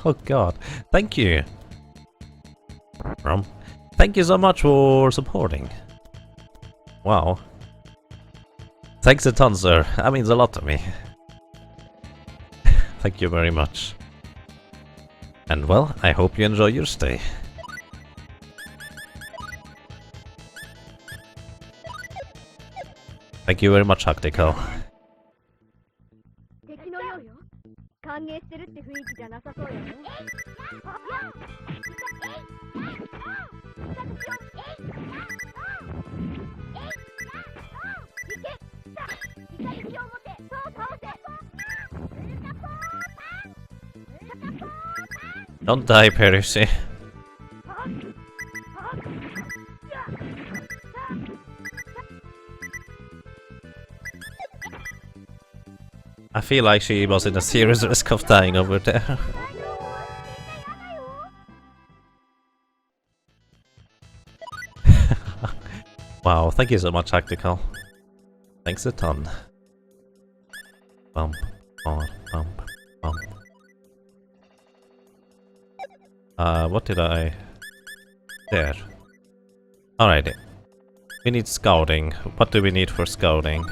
Oh god, thank you! Thank you so much for supporting. Wow. Thanks a ton, sir. That means a lot to me. Thank you very much. And well, I hope you enjoy your stay. Thank you very much, Tactical. 敵のようよ。歓迎してるって雰囲気じゃなさそうよね。Don't die, Percy. I feel like she was in a serious risk of dying over there. Wow, thank you so much, Tactical. Thanks a ton. Bump, bump, bump, bump. What did I... There. Alrighty. We need scouting. What do we need for scouting?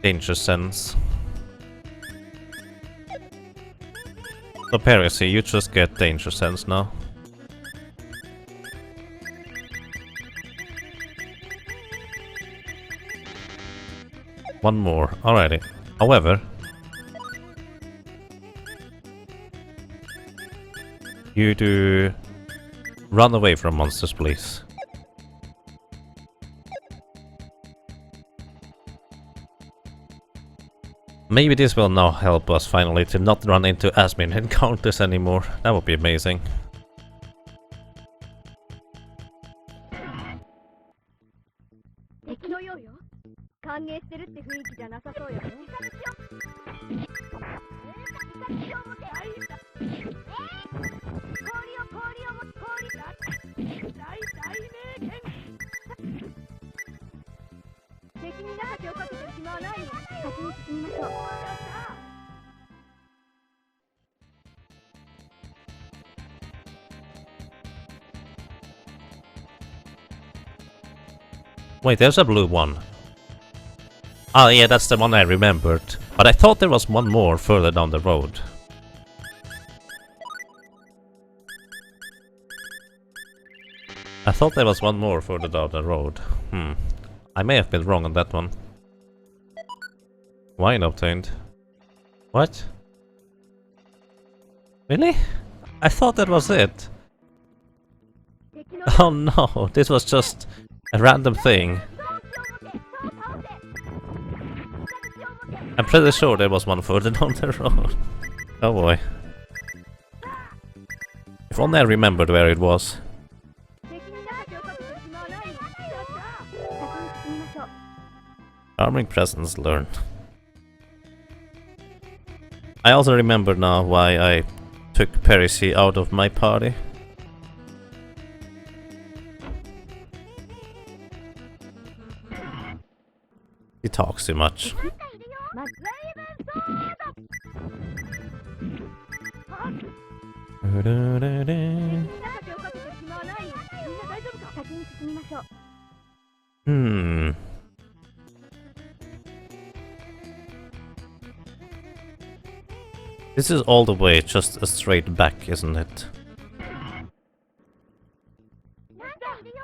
Danger sense. So Percy, you just get danger sense now. One more. Alrighty. However, you do run away from monsters, please. Maybe this will now help us finally to not run into as many encounters anymore. That would be amazing. Wait, there's a blue one. Oh yeah, that's the one I remembered. But I thought there was one more further down the road. I thought there was one more further down the road. I may have been wrong on that one. Wine obtained. What? Really? I thought that was it. Oh no, this was just a random thing. I'm pretty sure there was one further down the road. Oh boy. If only I remembered where it was. Charming presence learned. I also remember now why I took Percy out of my party. He talks too much. Hmm. This is all the way just a straight back, isn't it? なんだいるよ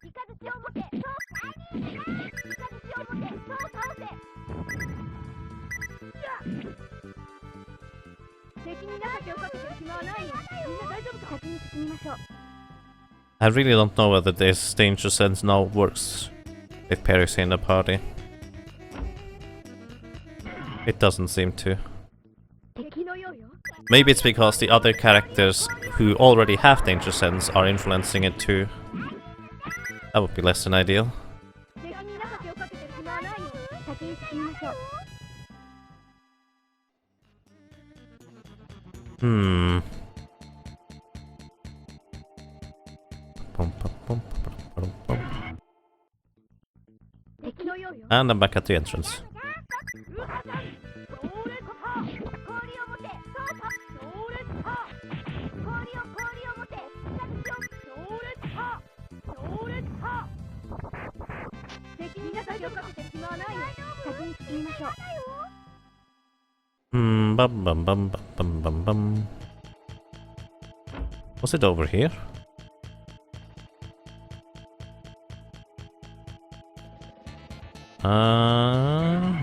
イカズチを持ってそうイカズチを持ってそう倒せ敵に情けをかけてる暇はないよみんな大丈夫か先に進みましょう I really don't know whether this danger sense now works with Percy in the party. It doesn't seem to. 敵のようよ Maybe it's because the other characters who already have danger sense are influencing it too. That would be less than ideal. 敵に情けをかけてる暇はないよ先に進みましょう Hmm. Bum, bum, bum, bum, bum, bum. 敵のようよ And I'm back at the entrance. ルハちゃんそれこそ氷を持てそう倒せそれか氷を持てイカズチをそれか敵に情けをかけてる暇はないよ先に進みましょう Hmm. Bum, bum, bum, bum, bum, bum, bum. Was it over here?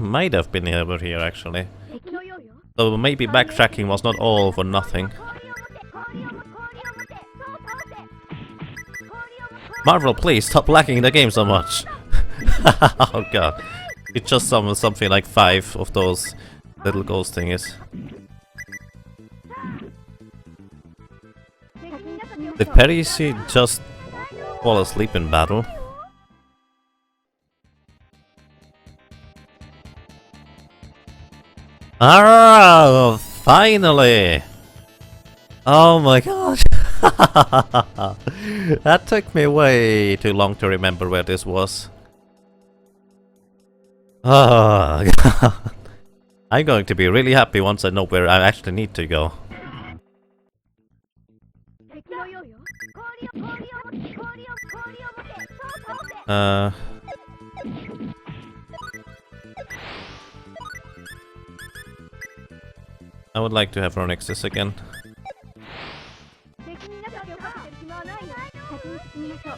Might have been over here actually. 敵のようよ So maybe backtracking was not all for nothing. 氷を持てそう倒せ氷を持て Marvel, please stop lagging the game so much. Oh god. It just summoned something like 5 of those little ghost thingies. 先に情けを Did Percy just fall asleep in battle? Ah, finally! Oh my gosh! That took me way too long to remember where this was. Oh god. I'm going to be really happy once I know where I actually need to go. 敵のようよ氷を持てそう倒せ I would like to have Ronixus again. 敵に情けをかけてる暇はないよ先に進みましょう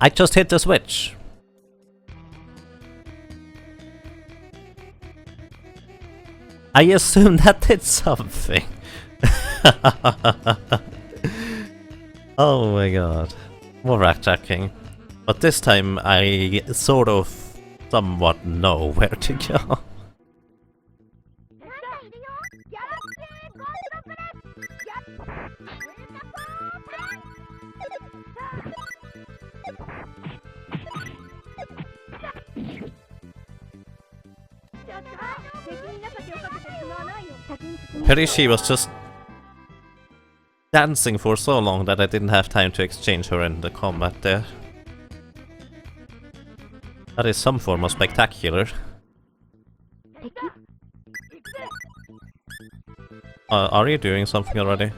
I just hit the switch. I assume that did something. Oh my god. More backtracking. But this time I sort of somewhat know where to go. なんだいるよギャラクシーゴールドプレスやっウェルカポープちょっと敵に情けをかけてる暇はないよ先に進みましょう Perishi was just dancing for so long that I didn't have time to exchange her in the combat there. That is some form of spectacular. 敵 Are you doing something already?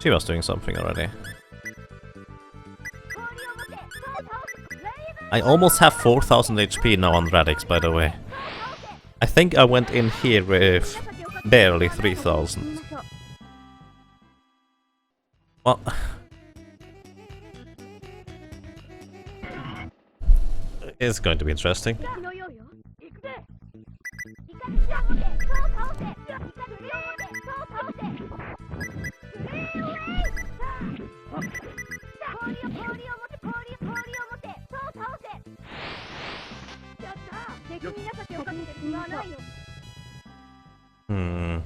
She was doing something already. 氷を持てそう倒せレイブン I almost have 4000 HP now on Radix, by the way. I think I went in here with barely 3000. Well, it's going to be interesting. 敵のようよ行くぜイカズチを持てそう倒せイカズチを持てそう倒せ氷を持てそう倒せやった敵に情けをかけてる暇はないよ Hmm.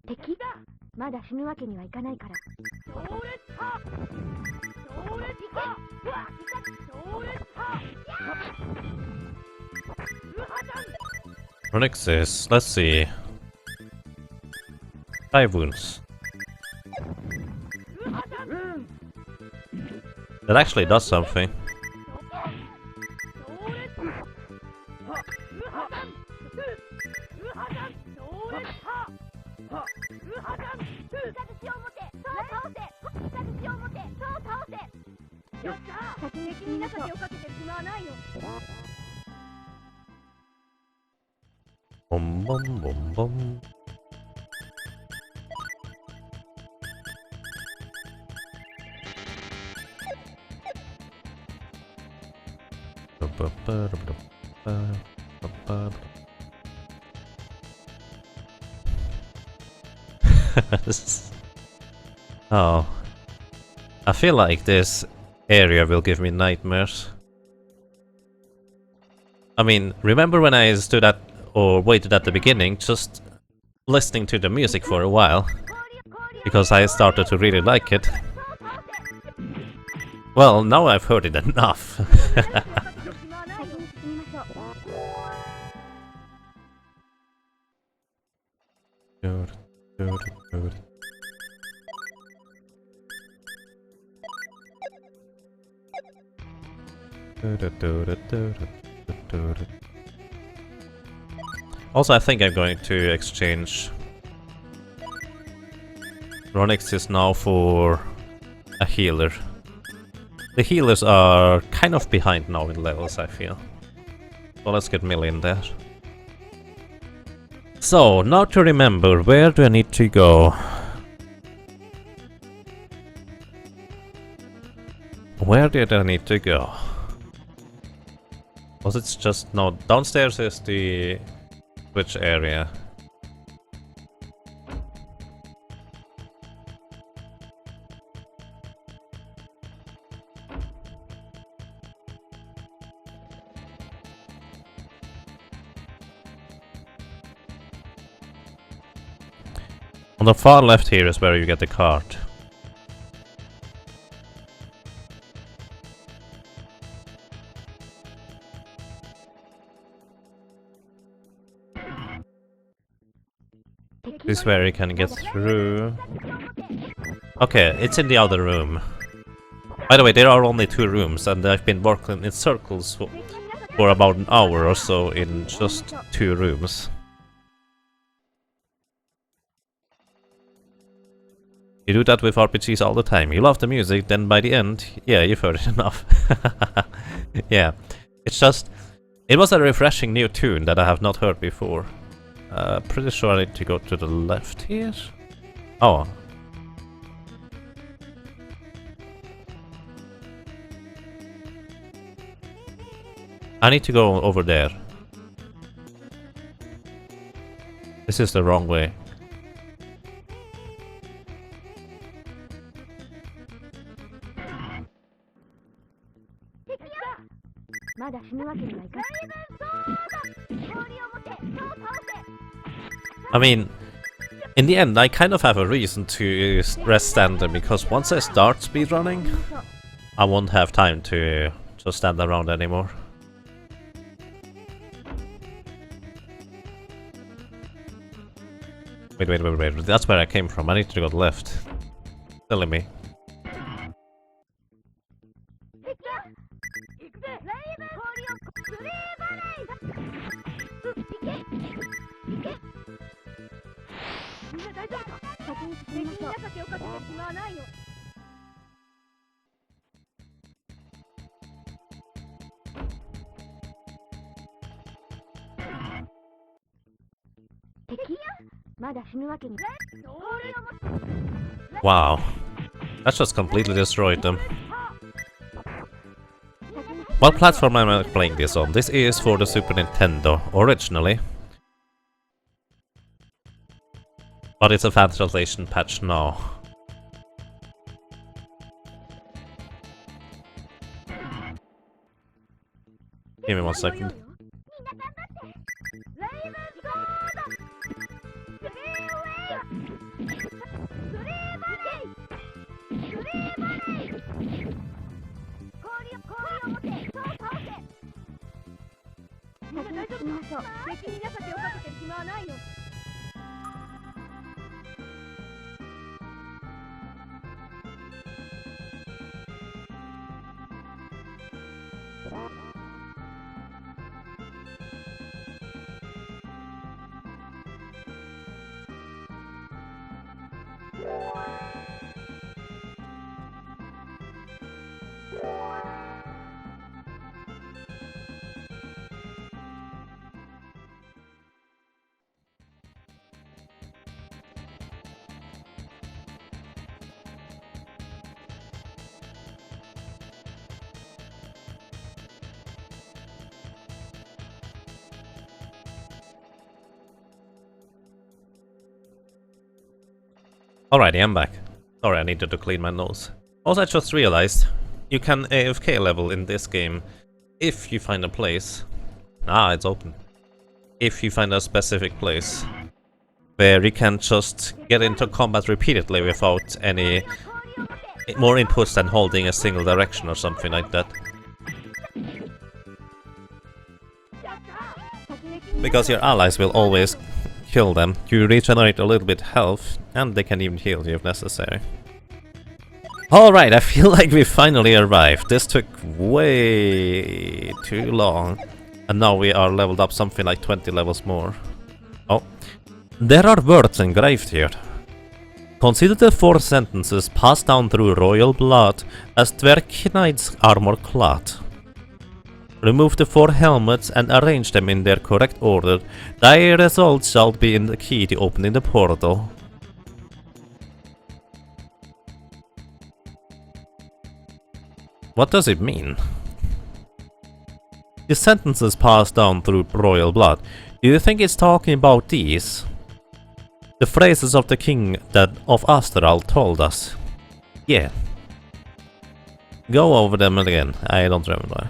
敵だまだ死ぬわけにはいかないからそれかそれかうわそれかルハちゃん Ronixis, let's see. 5 wounds. That actually does something. 先に君情けをかけて暇はないよ。 Bum bum bum bum. Oh. I feel like this area will give me nightmares. I mean, remember when I stood at or waited at the beginning, just listening to the music for a while, because I started to really like it. Well, now I've heard it enough. Also, I think I'm going to exchange Ronix is now for a healer. The healers are kind of behind now in levels, I feel. So let's get Millie in there. So, now to remember, where do I need to go? Where did I need to go? Was it just... no, downstairs is the switch area. On the far left here is where you get the card. This is where you can get through. Okay, it's in the other room. By the way, there are only 2 rooms, and I've been working in circles for about an hour or so in just 2 rooms. You do that with RPGs all the time. You love the music, then by the end, yeah, you've heard it enough. Yeah, it's just... it was a refreshing new tune that I have not heard before. Pretty sure I need to go to the left here. Oh. I need to go over there. This is the wrong way. I mean, in the end, I kind of have a reason to rest standard, because once I start speedrunning, I won't have time to just stand around anymore. Wait, that's where I came from. I need to go left. Silly me. Wow. That just completely destroyed them. What platform am I playing this on? This is for the Super Nintendo, originally. But it's a fan translation patch now. Give me 1 second. Alrighty, I'm back. Sorry, I needed to clean my nose. Also, I just realized you can AFK level in this game if you find a place. Ah, it's open. If you find a specific place where you can just get into combat repeatedly without any more inputs than holding a single direction or something like that. Because your allies will always kill them, you regenerate a little bit health, and they can even heal you if necessary. Alright, I feel like we finally arrived. This took way too long. And now we are leveled up something like 20 levels more. Oh. There are words engraved here. Consider the 4 sentences passed down through royal blood as Dvergknights armor clad. Remove the 4 helmets and arrange them in their correct order. Thy result shall be in the key to opening the portal. What does it mean? The sentences passed down through royal blood. Do you think it's talking about these? The phrases of the king that of Astral told us. Yeah. Go over them again. I don't remember.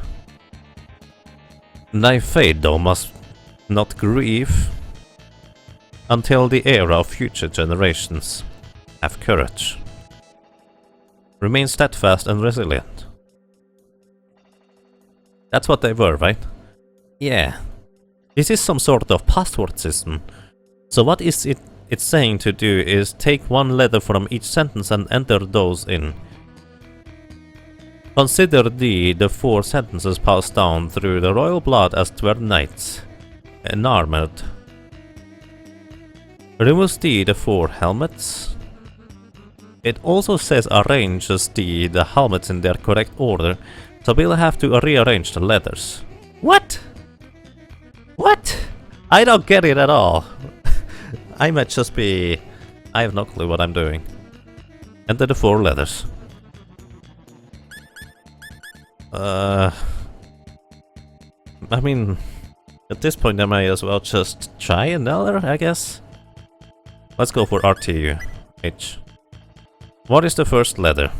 Thy fate, thou must not grieve until the era of future generations. Have courage. Remain steadfast and resilient. That's what they were, right? Yeah. This is some sort of password system. So what is it's saying to do is take 1 letter from each sentence and enter those in. Consider the 4 sentences passed down through the royal blood as Dvergknights, enarmored. Remove the 4 helmets. It also says arranges the helmets in their correct order, so we'll have to rearrange the letters. What? What? I don't get it at all. I might just be... I have no clue what I'm doing. Enter the 4 letters. I mean, at this point I might as well just try another, I guess. Let's go for RTU. H. What is the first letter?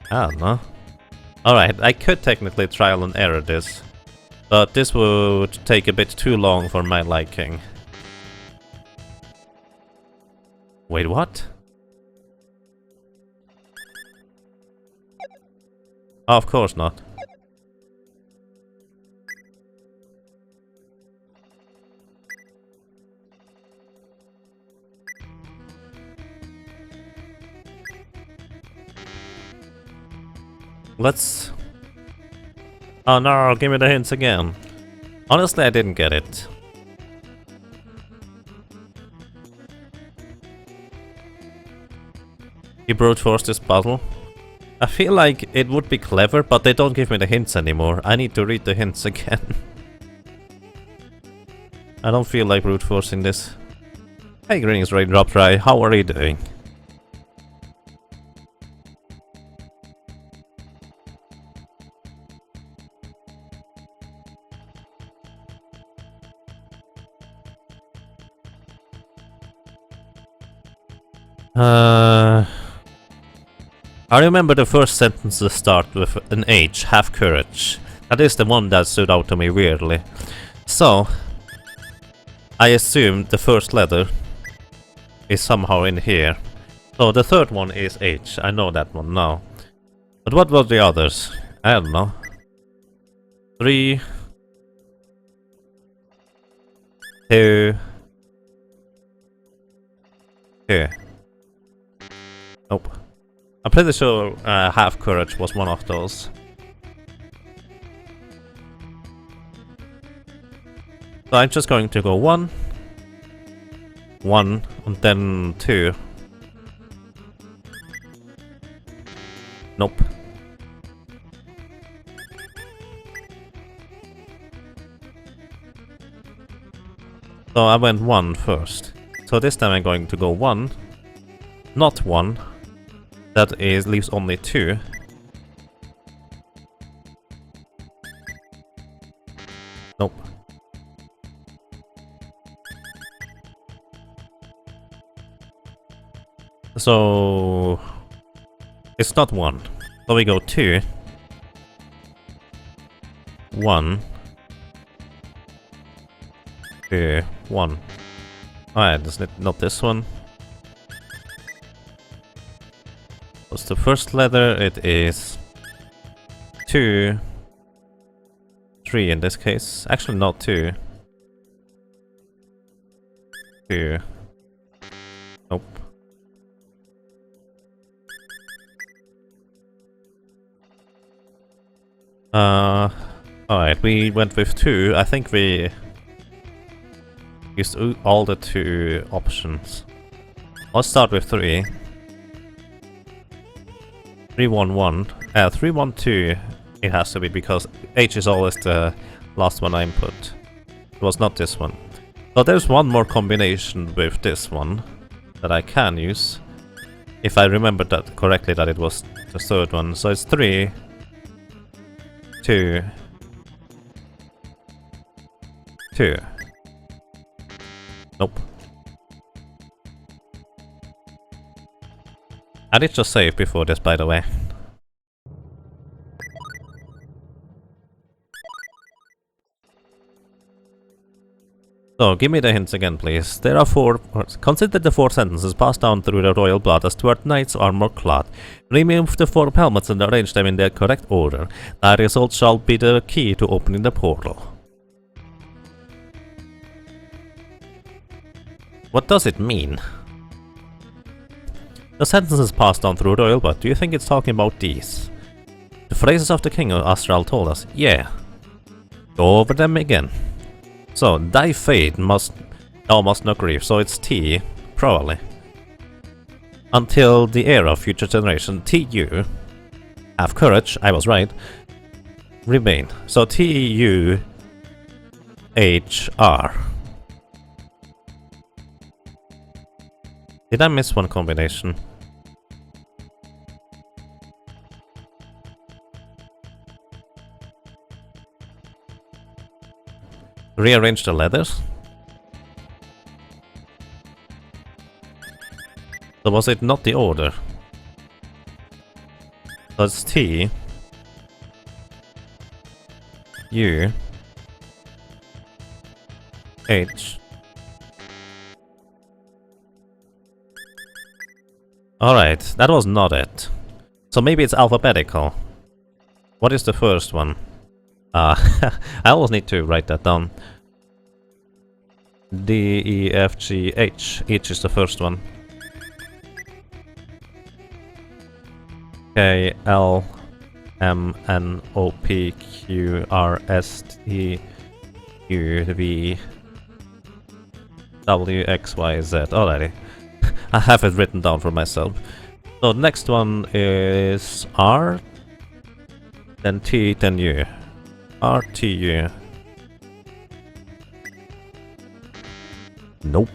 I don't know. Alright, I could technically trial and error this, but this would take a bit too long for my liking. Wait, what? Oh, of course not. Let's... Oh no, give me the hints again. Honestly, I didn't get it. You brute force this puzzle? I feel like it would be clever, but they don't give me the hints anymore. I need to read the hints again. I don't feel like brute forcing this. Hey, greetings, Raindrop Try. How are you doing? I remember the first sentences start with an H, have courage. That is the one that stood out to me weirdly. So, I assume the first letter is somehow in here. So the third one is H, I know that one now. But what were the others? I don't know. 3, 2, 2. Nope. I'm pretty sure half courage was one of those. So I'm just going to go 1, 1, and then 2. Nope. So I went 1 first. So this time I'm going to go 1, not 1. That is leaves only 2. Nope. So it's not 1. So we go 2, 1, 2, 1. Alright, isn't it not this one? What's the first letter? It is 2, 3 in this case. Actually not 2. 2. Nope. Alright, we went with 2. I think we used all the 2 options. Let's start with 3. 311. 312 it has to be because H is always the last one I input. It was not this one. So there's one more combination with this one that I can use. If I remember that correctly, that it was the third one. So it's 3, 2, 2. Nope. I did just save before this, by the way. So, give me the hints again, please. There are 4... Consider the 4 sentences passed down through the royal blood as Stuart knights armor clad. Remove the 4 helmets and arrange them in their correct order. That result shall be the key to opening the portal. What does it mean? The sentences passed down through royal blood, do you think it's talking about these? The phrases of the king of Astral told us, yeah. Go over them again. So, thy fate must not grieve, so it's T, probably. Until the era of future generation, TU. Have courage, I was right. Remain. So TUHR. Did I miss one combination? Rearrange the letters? So was it not the order? So it's T U H. Alright, that was not it. So maybe it's alphabetical. What is the first one? I always need to write that down. D, E, F, G, H. H is the first one. K, L, M, N, O, P, Q, R, S, T, U, V, W, X, Y, Z. Alrighty. I have it written down for myself. So next one is R, then T, then U. R, T, U. Nope.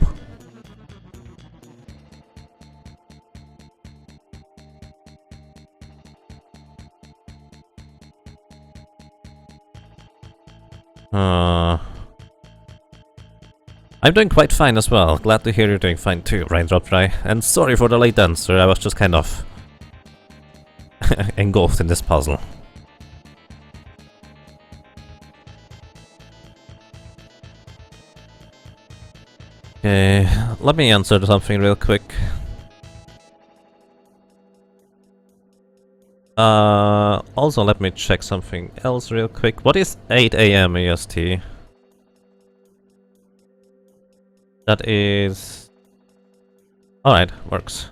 I'm doing quite fine as well. Glad to hear you're doing fine too, Raindrop Dry. And sorry for the late answer, I was just kind of engulfed in this puzzle. Okay, let me answer something real quick. Also let me check something else real quick. What is 8 AM EST? That is Alright, works.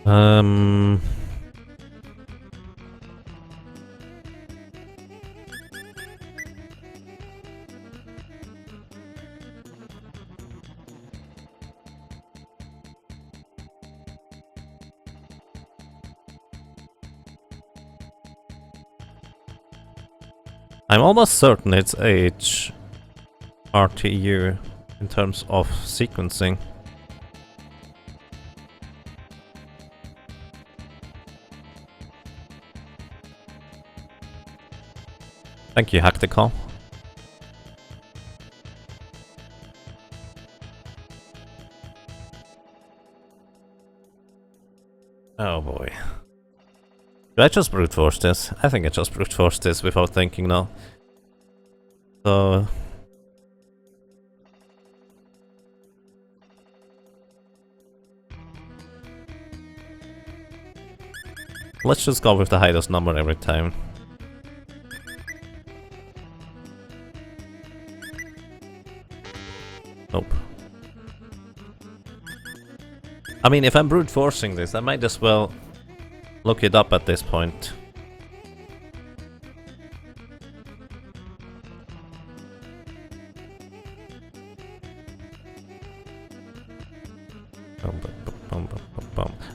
Um... I'm almost certain it's H RTU in terms of sequencing. Thank you, Hacticom. Oh boy. Did I just brute force this? I think I just brute force this without thinking now. So... let's just go with the highest number every time. Nope. I mean, if I'm brute forcing this, I might as well look it up at this point.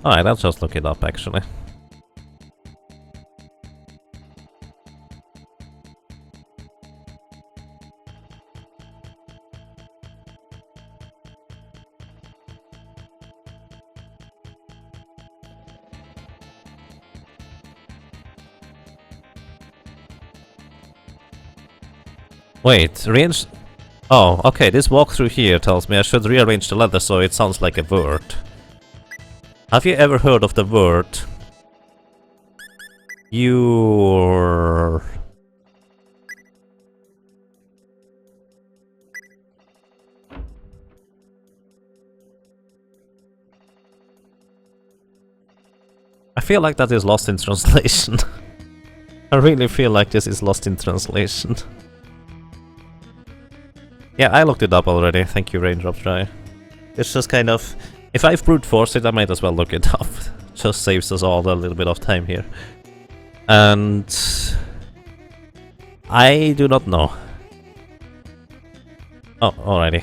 Alright, I'll just look it up actually. Wait, range... oh, okay, this walkthrough here tells me I should rearrange the letter so it sounds like a word. Have you ever heard of the word... your... I feel like that is lost in translation. I really feel like this is lost in translation. Yeah, I looked it up already. Thank you, Raindrop Dry. It's just kind of... if I've brute forced it, I might as well look it up. Just saves us all a little bit of time here. And... I do not know. Oh, alrighty.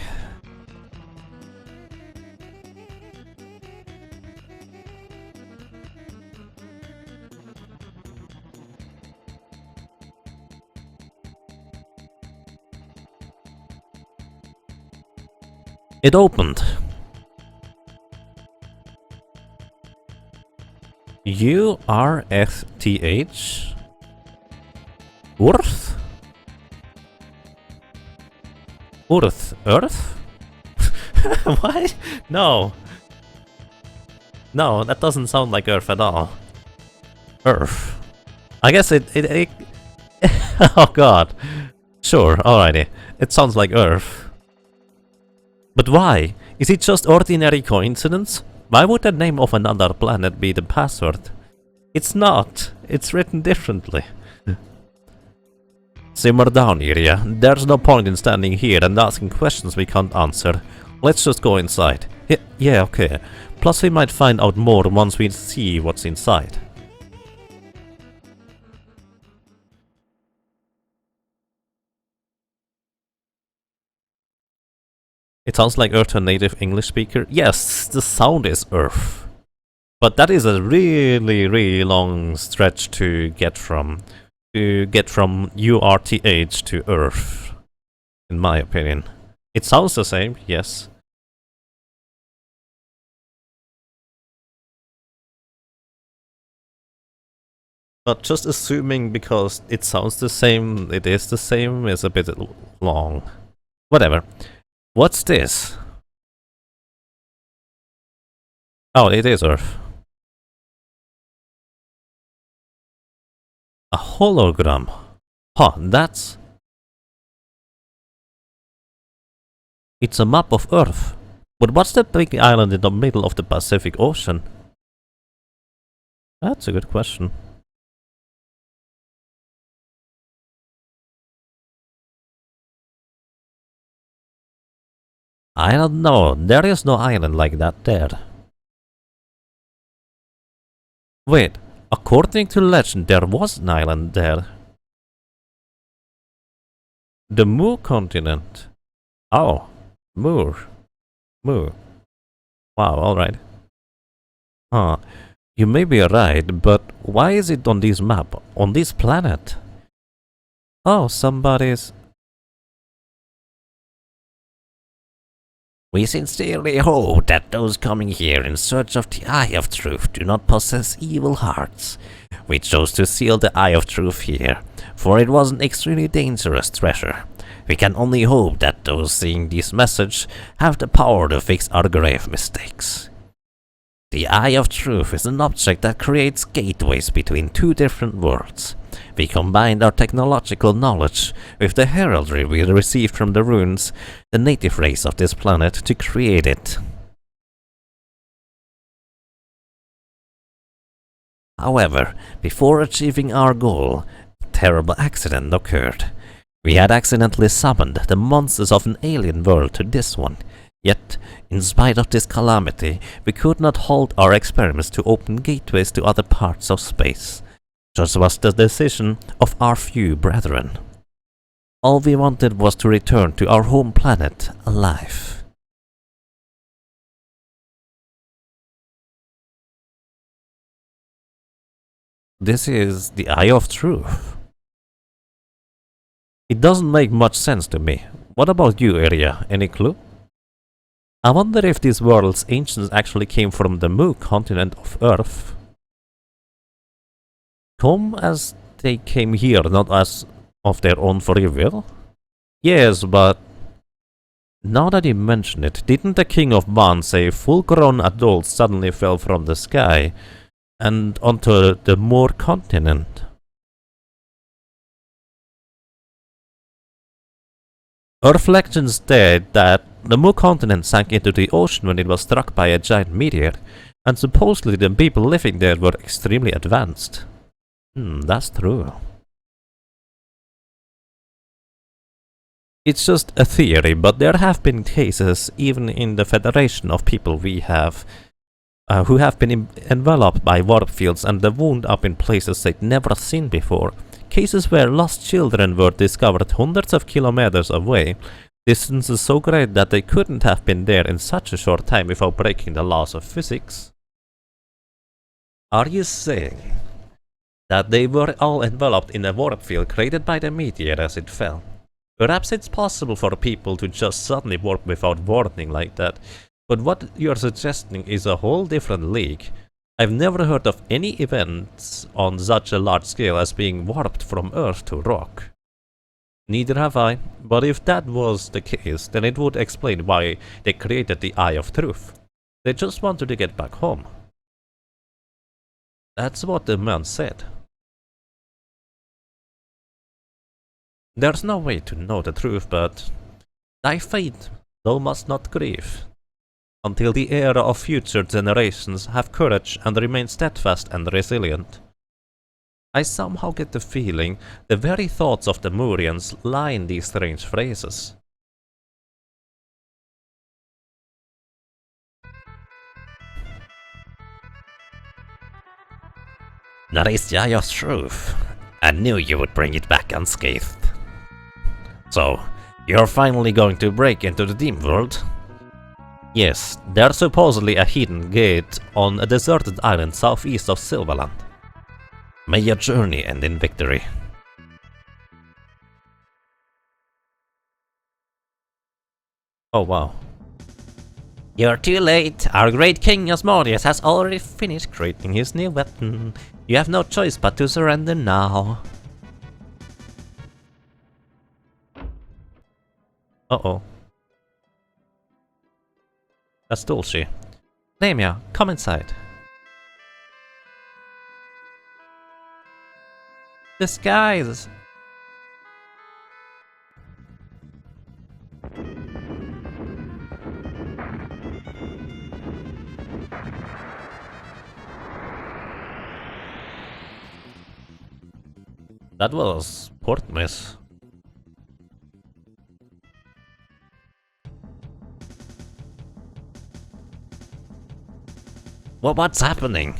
It opened. URFTH? Worth? Earth? Earth? Why? No. No, that doesn't sound like Earth at all. Earth. I guess it oh god. Sure, alrighty. It sounds like Earth. But why? Is it just ordinary coincidence? Why would the name of another planet be the password? It's not. It's written differently. Simmer down, Iria. There's no point in standing here and asking questions we can't answer. Let's just go inside. Yeah, okay. Plus we might find out more once we see what's inside. It sounds like Earth to a native English speaker. Yes, the sound is Earth. But that is a really, really long stretch to get from. To get from URTH to Earth. In my opinion. It sounds the same, yes. But just assuming because it sounds the same, it is the same, is a bit long. Whatever. What's this? Oh, it is Earth. A hologram. Huh, that's... It's a map of Earth. But what's that big island in the middle of the Pacific Ocean? That's a good question. I don't know, there is no island like that there. Wait, according to legend there was an island there. The Mu continent. Oh, Mu. Wow, alright. Huh, you may be right, but why is it on this map, on this planet? Oh, somebody's... We sincerely hope that those coming here in search of the Eye of Truth do not possess evil hearts. We chose to seal the Eye of Truth here, for it was an extremely dangerous treasure. We can only hope that those seeing this message have the power to fix our grave mistakes. The Eye of Truth is an object that creates gateways between two different worlds. We combined our technological knowledge with the heraldry we received from the runes, the native race of this planet, to create it. However, before achieving our goal, a terrible accident occurred. We had accidentally summoned the monsters of an alien world to this one. Yet, in spite of this calamity, we could not halt our experiments to open gateways to other parts of space. Such was the decision of our few brethren. All we wanted was to return to our home planet alive. This is the Eye of Truth. It doesn't make much sense to me. What about you, Iria? Any clue? I wonder if these world's ancients actually came from the Mu continent of Earth. Come as they came here, not as of their own free will? Yes, but... Now that you mention it, didn't the King of Ban say full-grown adults suddenly fell from the sky and onto the Mu continent? Earth legends state that the Mu continent sank into the ocean when it was struck by a giant meteor, and supposedly the people living there were extremely advanced. That's true. It's just a theory, but there have been cases, even in the Federation, of people we have who have been enveloped by warp fields and wound up in places they'd never seen before. Cases where lost children were discovered hundreds of kilometers away, distances so great that they couldn't have been there in such a short time without breaking the laws of physics. Are you saying that they were all enveloped in a warp field created by the meteor as it fell? Perhaps it's possible for people to just suddenly warp without warning like that, but what you're suggesting is a whole different league. I've never heard of any events on such a large scale as being warped from Earth to rock. Neither have I, but if that was the case, then it would explain why they created the Eye of Truth. They just wanted to get back home. That's what the man said. There's no way to know the truth, but thy fate thou must not grieve, until the era of future generations have courage and remain steadfast and resilient. I somehow get the feeling the very thoughts of the Murians lie in these strange phrases. That is the Eye of Truth. I knew you would bring it back unscathed. So, you're finally going to break into the Dim World? Yes, there's supposedly a hidden gate on a deserted island southeast of Silverland. May your journey end in victory. Oh wow. You're too late. Our great king Asmodeus has already finished creating his new weapon. You have no choice but to surrender now. Uh-oh. That's Dulce. Lamia, come inside. Disguise! That was port miss. What's happening?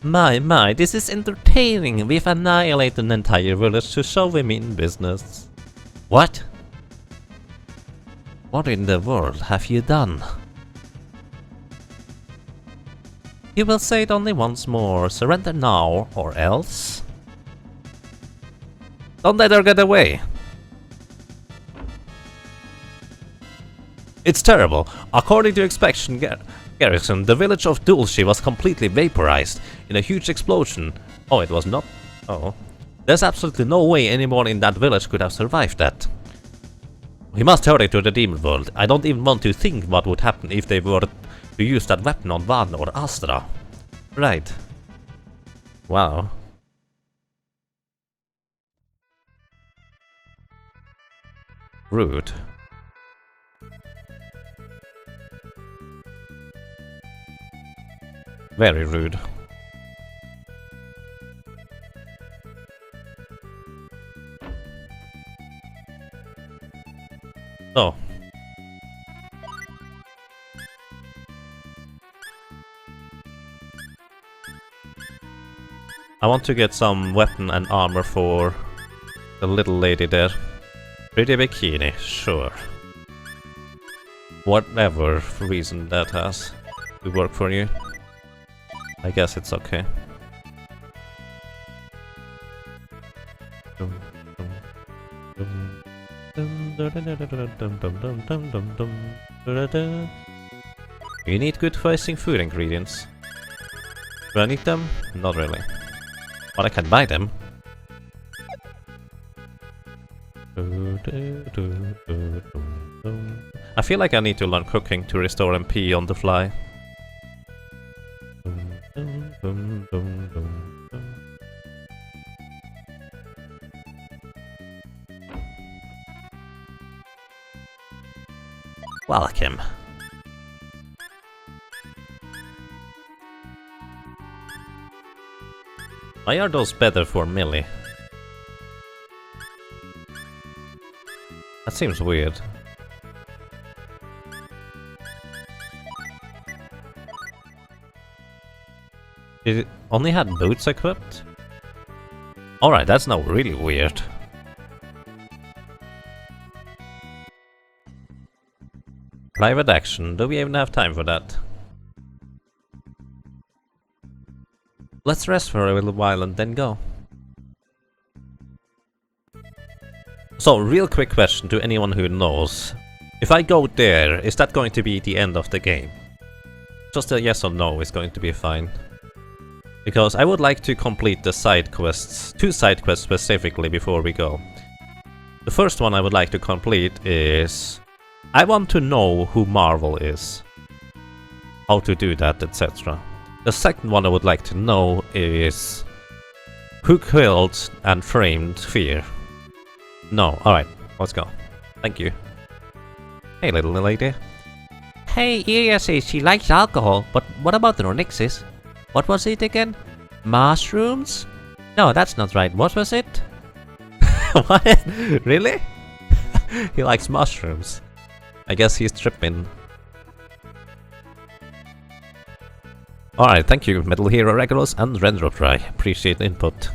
My, this is entertaining. We've annihilated an entire village to show we mean business. What? What in the world have you done? You will say it only once more. Surrender now, or else. Don't let her get away. It's terrible. According to Inspection Garrison, the village of Dulce was completely vaporized in a huge explosion. Oh, it was not? Oh. There's absolutely no way anyone in that village could have survived that. We must hurry to the demon world. I don't even want to think what would happen if they were to use that weapon on Van or Astra. Right. Wow. Rude. Very rude. Oh. I want to get some weapon and armor for the little lady there. Pretty bikini, sure. Whatever reason that has to work for you. I guess it's okay. You need good tasting food ingredients. Do I need them? Not really. But I can buy them. I feel like I need to learn cooking to restore MP on the fly. Welcome. Why are those better for melee? That seems weird. Did it only had boots equipped? Alright, that's now really weird. Private action, do we even have time for that? Let's rest for a little while and then go. So, real quick question to anyone who knows. If I go there, is that going to be the end of the game? Just a yes or no is going to be fine. Because I would like to complete the side quests, 2 side quests specifically before we go. The first one I would like to complete is... I want to know who Marvel is. How to do that, etc. The second one I would like to know is... who killed and framed Fear? No, alright, let's go. Thank you. Hey little lady. Hey, Iria says she likes alcohol, but what about the Ronixis? What was it again? Mushrooms? No, that's not right. What was it? What? Really? He likes mushrooms. I guess he's tripping. Alright, thank you, Metal Hero Regulus and Rendrotry. Appreciate the input.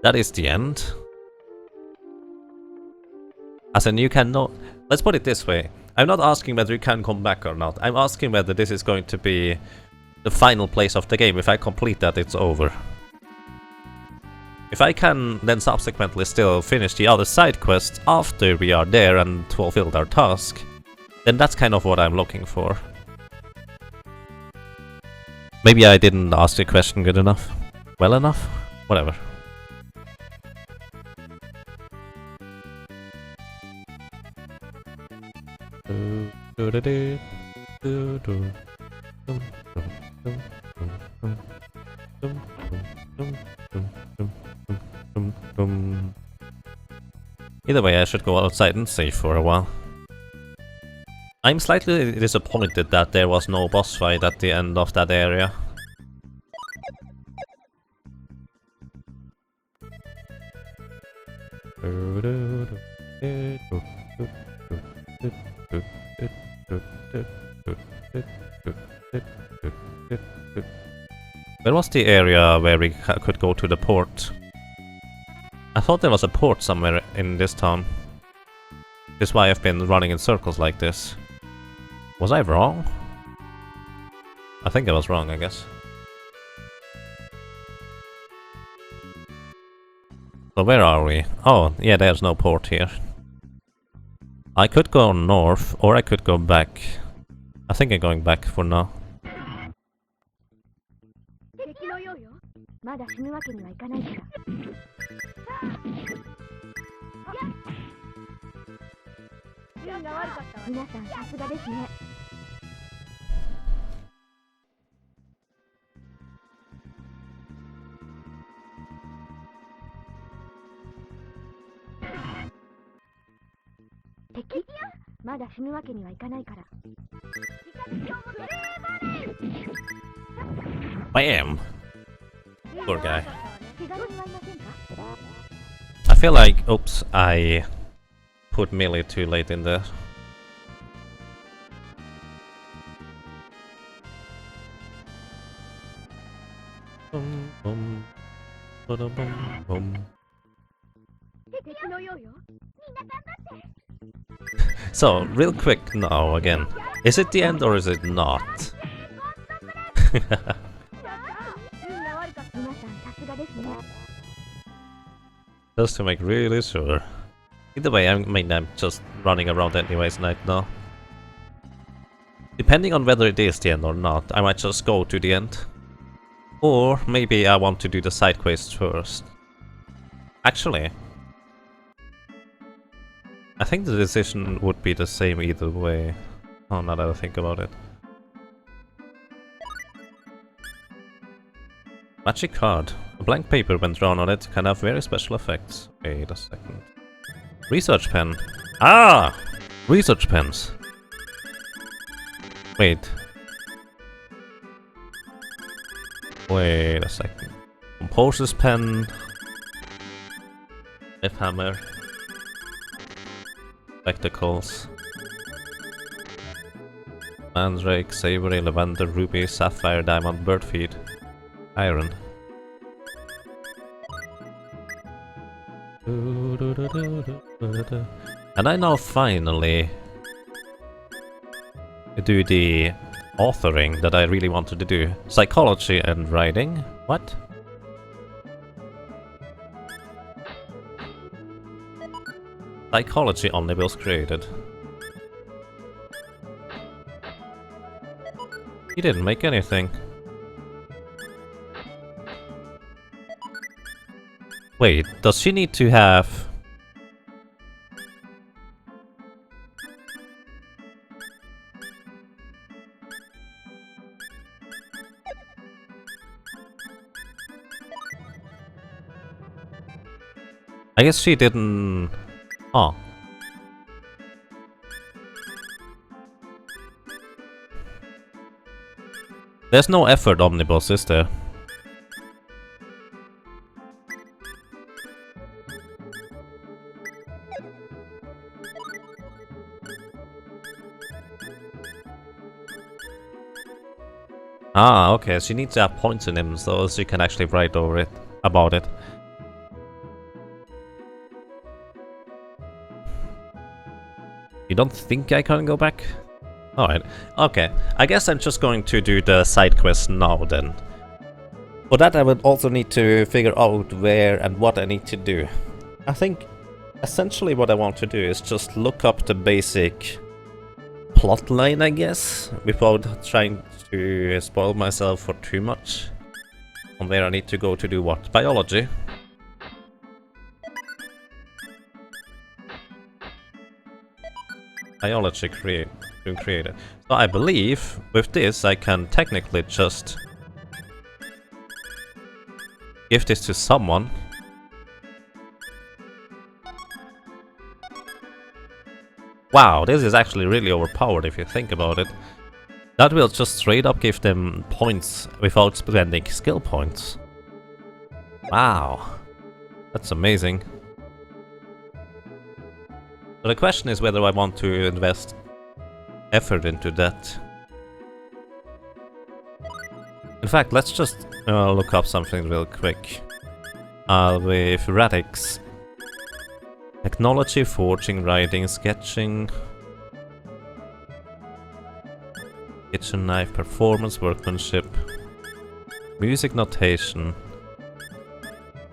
That is the end. As in, you can know. Let's put it this way. I'm not asking whether you can come back or not. I'm asking whether this is going to be the final place of the game. If I complete that, it's over. If I can then subsequently still finish the other side quests after we are there and fulfilled our task, then that's kind of what I'm looking for. Maybe I didn't ask the question good enough. Well enough? Whatever. Either way, I should go outside and save for a while. I'm slightly disappointed that there was no boss fight at the end of that area. Where was the area where we could go to the port? I thought there was a port somewhere in this town. That's why I've been running in circles like this. Was I wrong? I think I was wrong, I guess. So where are we? Oh, yeah, there's no port here. I could go north, or I could go back. I think I'm going back for now. 敵のようよ。まだ死ぬわけにはいかないから。運が悪かったわ。皆さんさすがですね。敵？まだ死ぬわけにはいかないから。 Bam! Poor guy. 怪我人はいませんか？ I feel like, oops, I put melee too late in there. Bum, bum, bada bum, bum. 敵のようよ。 So, real quick now again. Is it the end or is it not? 運が悪かった。皆さんさすがですね。 Just to make really sure. Either way, I'm just running around anyways right now. Depending on whether it is the end or not, I might just go to the end. Or maybe I want to do the side quest first. Actually, I think the decision would be the same either way. Oh, now that I think about it. Magic card. A blank paper when drawn on it can have very special effects. Wait a second. Research pen. Ah! Research pens. Wait. Wait a second. Composer's pen. Hammer. Spectacles. Mandrake, Savory, Lavender, Ruby, Sapphire, Diamond, Birdfeed. Iron. And I now finally do the authoring that I really wanted to do. Psychology and writing. What? Psychology omnibus created. He didn't make anything. Wait, does she need to have... I guess she didn't... Oh. There's no effort omnibus, is there? Ah, okay, she needs to have points in him so she can actually write over it, about it. You don't think I can go back? Alright, okay. I guess I'm just going to do the side quest now then. For that I would also need to figure out where and what I need to do. I think essentially what I want to do is just look up the basic plotline, I guess, without trying to spoil myself for too much. On where I need to go to do what? Biology. Biology been created. So I believe with this I can technically just give this to someone. Wow, this is actually really overpowered if you think about it. That will just straight up give them points without spending skill points. Wow, that's amazing. So the question is whether I want to invest effort into that. In fact, let's just look up something real quick. With Radix. Technology, forging, writing, sketching. Kitchen knife, performance, workmanship. Music notation.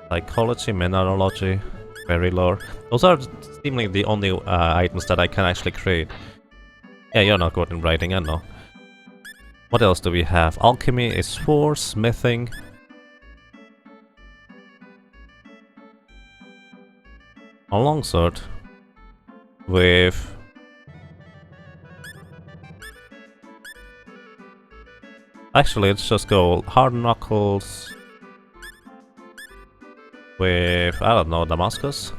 Psychology, mineralogy, fairy lore. Those are seemingly the only items that I can actually create. Yeah, you're not good in writing, I know. What else do we have? Alchemy is 4, smithing. A longsword with actually let's just go hard knuckles with I don't know, Damascus.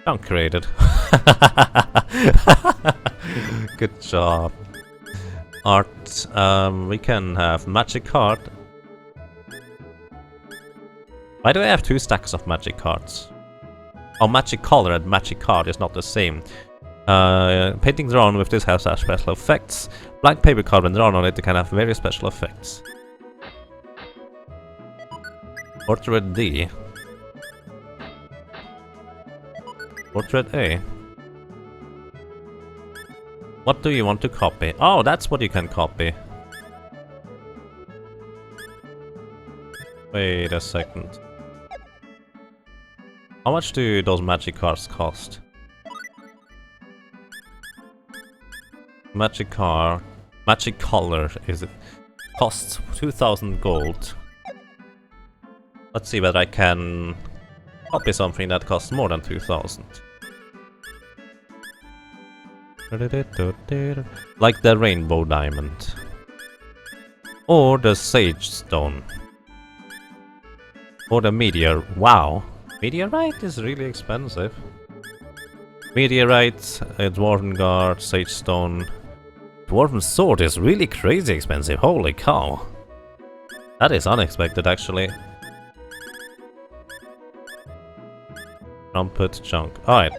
Junk created. Good job. Art, we can have magic card. Why do I have 2 stacks of magic cards? Oh, magic color and magic card is not the same. Painting drawn with this has special effects. Blank paper card when drawn on it can have various special effects. Portrait D. Portrait A. What do you want to copy? Oh, that's what you can copy. Wait a second. How much do those magic cards cost? Magic card, magic color is it? Costs 2,000 gold. Let's see whether I can copy something that costs more than 2,000. Like the rainbow diamond. Or the sage stone. Or the meteor. Wow. Meteorite is really expensive. Meteorite, a dwarven guard, sage stone. Dwarven sword is really crazy expensive. Holy cow. That is unexpected actually. Trumpet chunk. Alright.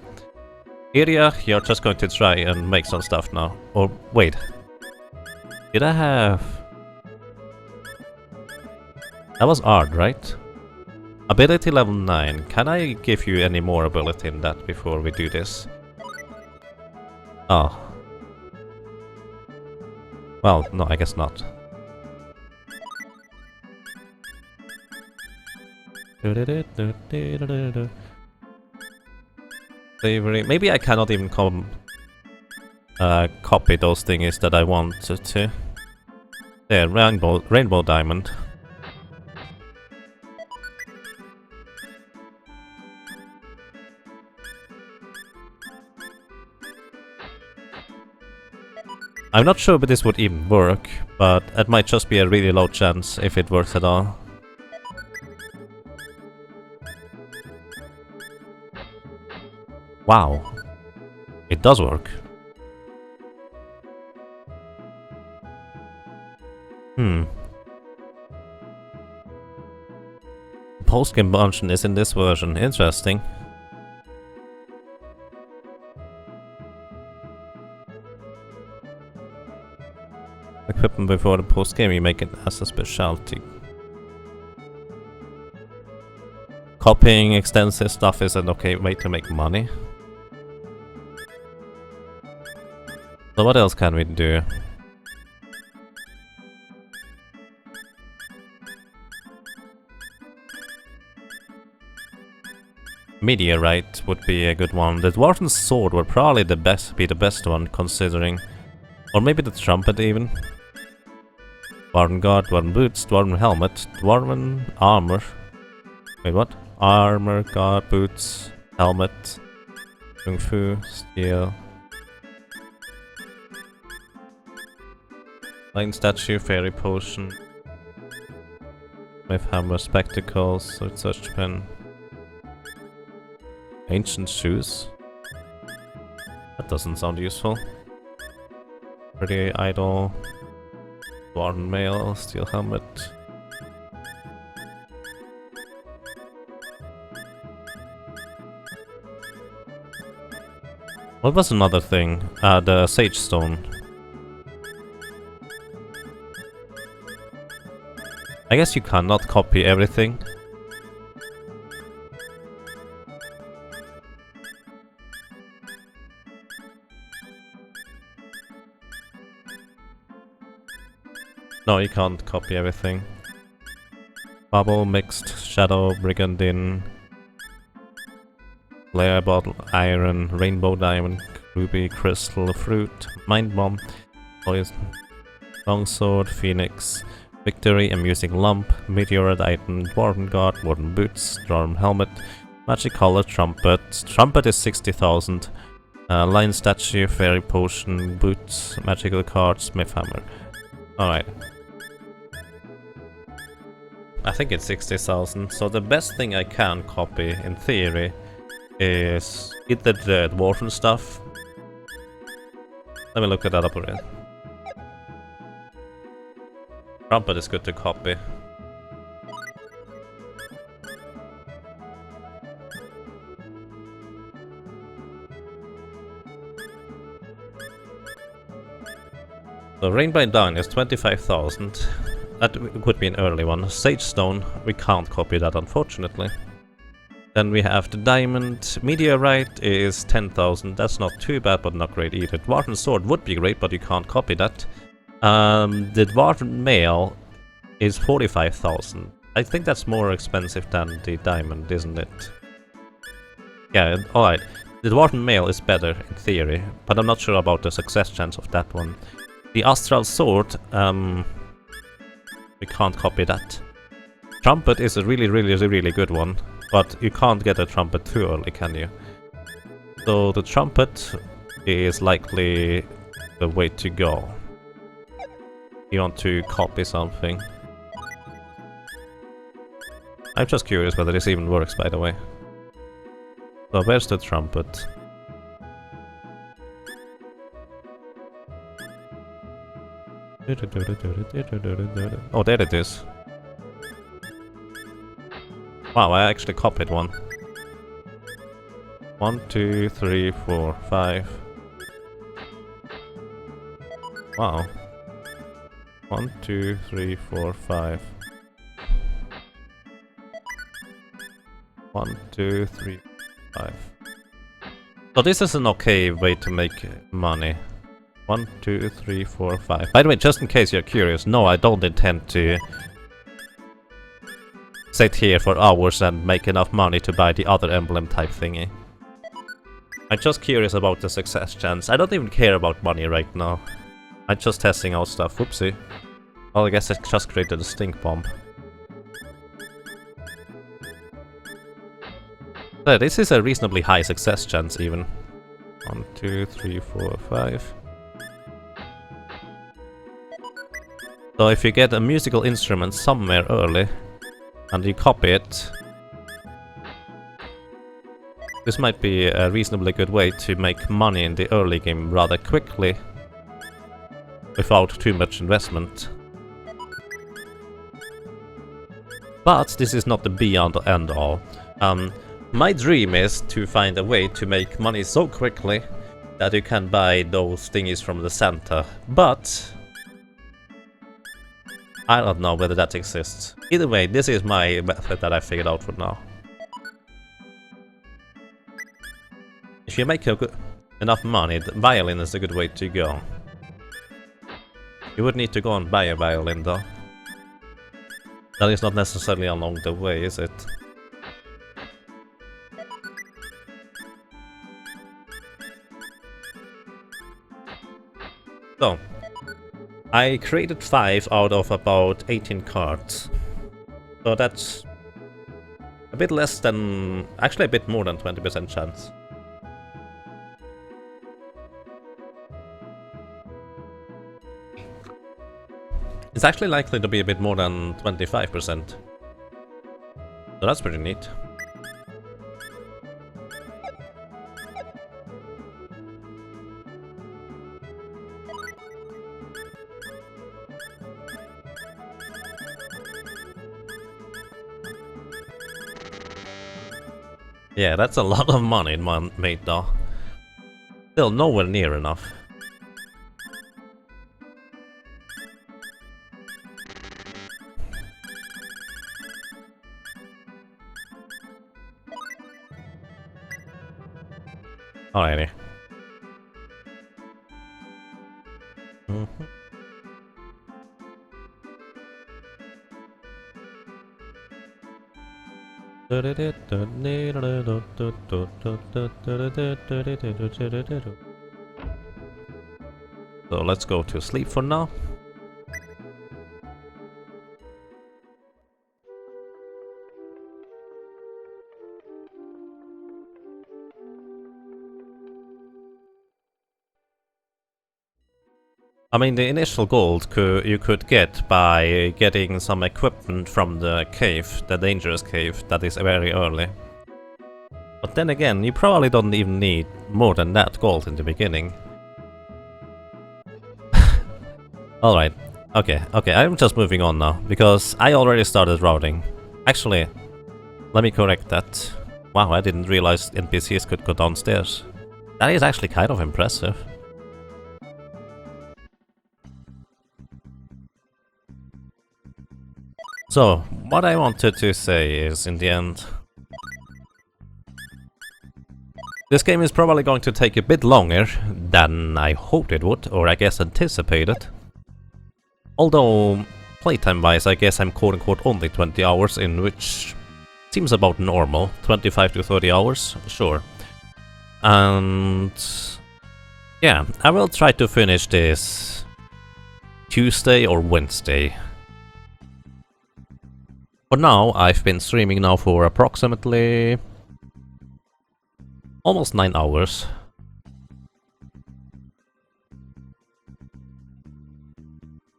Iria, you're just going to try and make some stuff now. Or wait. Did I have... That was art, right? Ability level 9. Can I give you any more ability in that before we do this? Oh. Well, no, I guess not. Slavery. Maybe I cannot even copy those things that I wanted to. There, rainbow diamond. I'm not sure but this would even work, but it might just be a really low chance if it works at all. Wow. It does work. Post-game function is in this version. Interesting. Equipment before the post-game, you make it as a specialty. Copying extensive stuff is an okay way to make money. So what else can we do? Meteorite would be a good one. The Dwarven Sword would probably be the best one, considering. Or maybe the Trumpet even. Dwarven Guard, Dwarven Boots, Dwarven Helmet, Dwarven Armor. Wait, what? Armor, Guard, Boots, Helmet, Kung Fu, Steel. Lion statue, fairy potion. With hammer, spectacles, search pen. Ancient shoes. That doesn't sound useful. Pretty idol. Dwarven mail, steel helmet. What was another thing? The Sage Stone. I guess you cannot copy everything. No, you can't copy everything. Bubble, mixed, shadow, brigandine, layer bottle, iron, rainbow diamond, ruby, crystal, fruit, mind bomb, poison, longsword, phoenix, victory, amusing lump, meteorite item, dwarven guard, wooden boots, dwarven helmet, magic collar, trumpet. Trumpet is 60,000. Lion statue, fairy potion, boots, magical card, smith hammer. Alright. I think it's 60,000, so the best thing I can copy, in theory, is either the dwarven stuff. Let me look at that up already. Trumpet is good to copy. So Rainbow Dawn is 25,000. That would be an early one. Sage Stone, we can't copy that unfortunately. Then we have the Diamond. Meteorite is 10,000. That's not too bad, but not great either. Dwarven Sword would be great, but you can't copy that. The Dwarven Mail is 45,000. I think that's more expensive than the Diamond, isn't it? Yeah, alright. The Dwarven Mail is better in theory, but I'm not sure about the success chance of that one. The Astral Sword, we can't copy that. Trumpet is a really good one, but you can't get a trumpet too early, can you? So the trumpet is likely the way to go. You want to copy something. I'm just curious whether this even works, by the way. So where's the trumpet? Oh, there it is. Wow, I actually copied one. 1, 2, 3, 4, 5. Wow. 1, 2, 3, 4, 5. 1, 2, 3, 5. So this is an okay way to make money. 1, 2, 3, 4, 5. By the way, just in case you're curious, no, I don't intend to sit here for hours and make enough money to buy the other emblem type thingy. I'm just curious about the success chance. I don't even care about money right now. I'm just testing out stuff. Whoopsie. Well, I guess I just created a stink bomb. So this is a reasonably high success chance even. 1, 2, 3, 4, 5. So if you get a musical instrument somewhere early, and you copy it, this might be a reasonably good way to make money in the early game rather quickly, without too much investment. But this is not the be-all and end-all. My dream is to find a way to make money so quickly that you can buy those thingies from the Santa, but I don't know whether that exists. Either way, this is my method that I figured out for now. If you make enough money, the violin is a good way to go. You would need to go and buy a violin though. That is not necessarily along the way, is it? So, I created 5 out of about 18 cards. So that's a bit less than, actually a bit more than 20% chance. It's actually likely to be a bit more than 25%. So that's pretty neat. Yeah, that's a lot of money made though. Still nowhere near enough. Alrighty. So let's go to sleep for now. I mean, the initial gold you could get by getting some equipment from the cave, the dangerous cave, that is very early. But then again, you probably don't even need more than that gold in the beginning. Alright, okay, I'm just moving on now, because I already started routing. Actually, let me correct that. Wow, I didn't realize NPCs could go downstairs. That is actually kind of impressive. So, what I wanted to say is, in the end, this game is probably going to take a bit longer than I hoped it would, or I guess anticipated. Although, playtime-wise, I guess I'm quote-unquote only 20 hours in, which seems about normal. 25 to 30 hours, sure. And yeah, I will try to finish this Tuesday or Wednesday. For now, I've been streaming now for approximately almost 9 hours.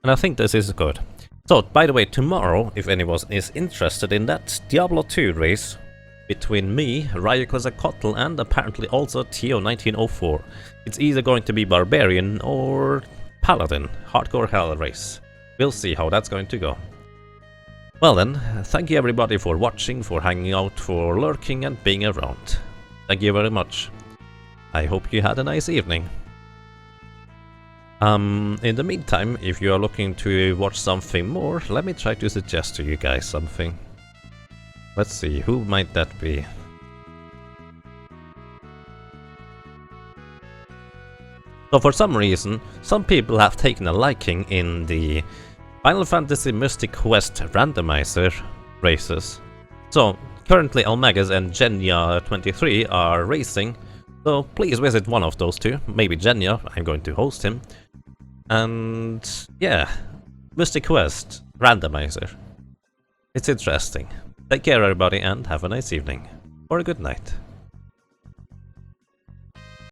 And I think this is good. So, by the way, tomorrow, if anyone is interested in that Diablo 2 race between me, Ryukozakotl, and apparently also Tio1904, it's either going to be Barbarian or Paladin, Hardcore Hell race. We'll see how that's going to go. Well then, thank you everybody for watching, for hanging out, for lurking and being around. Thank you very much. I hope you had a nice evening. In the meantime, if you are looking to watch something more, let me try to suggest to you guys something. Let's see, who might that be? So for some reason, some people have taken a liking in the Final Fantasy Mystic Quest randomizer races. So currently Almagas and Genya23 are racing, so please visit one of those two, maybe Genya, I'm going to host him. And yeah, Mystic Quest randomizer. It's interesting. Take care everybody and have a nice evening. Or a good night.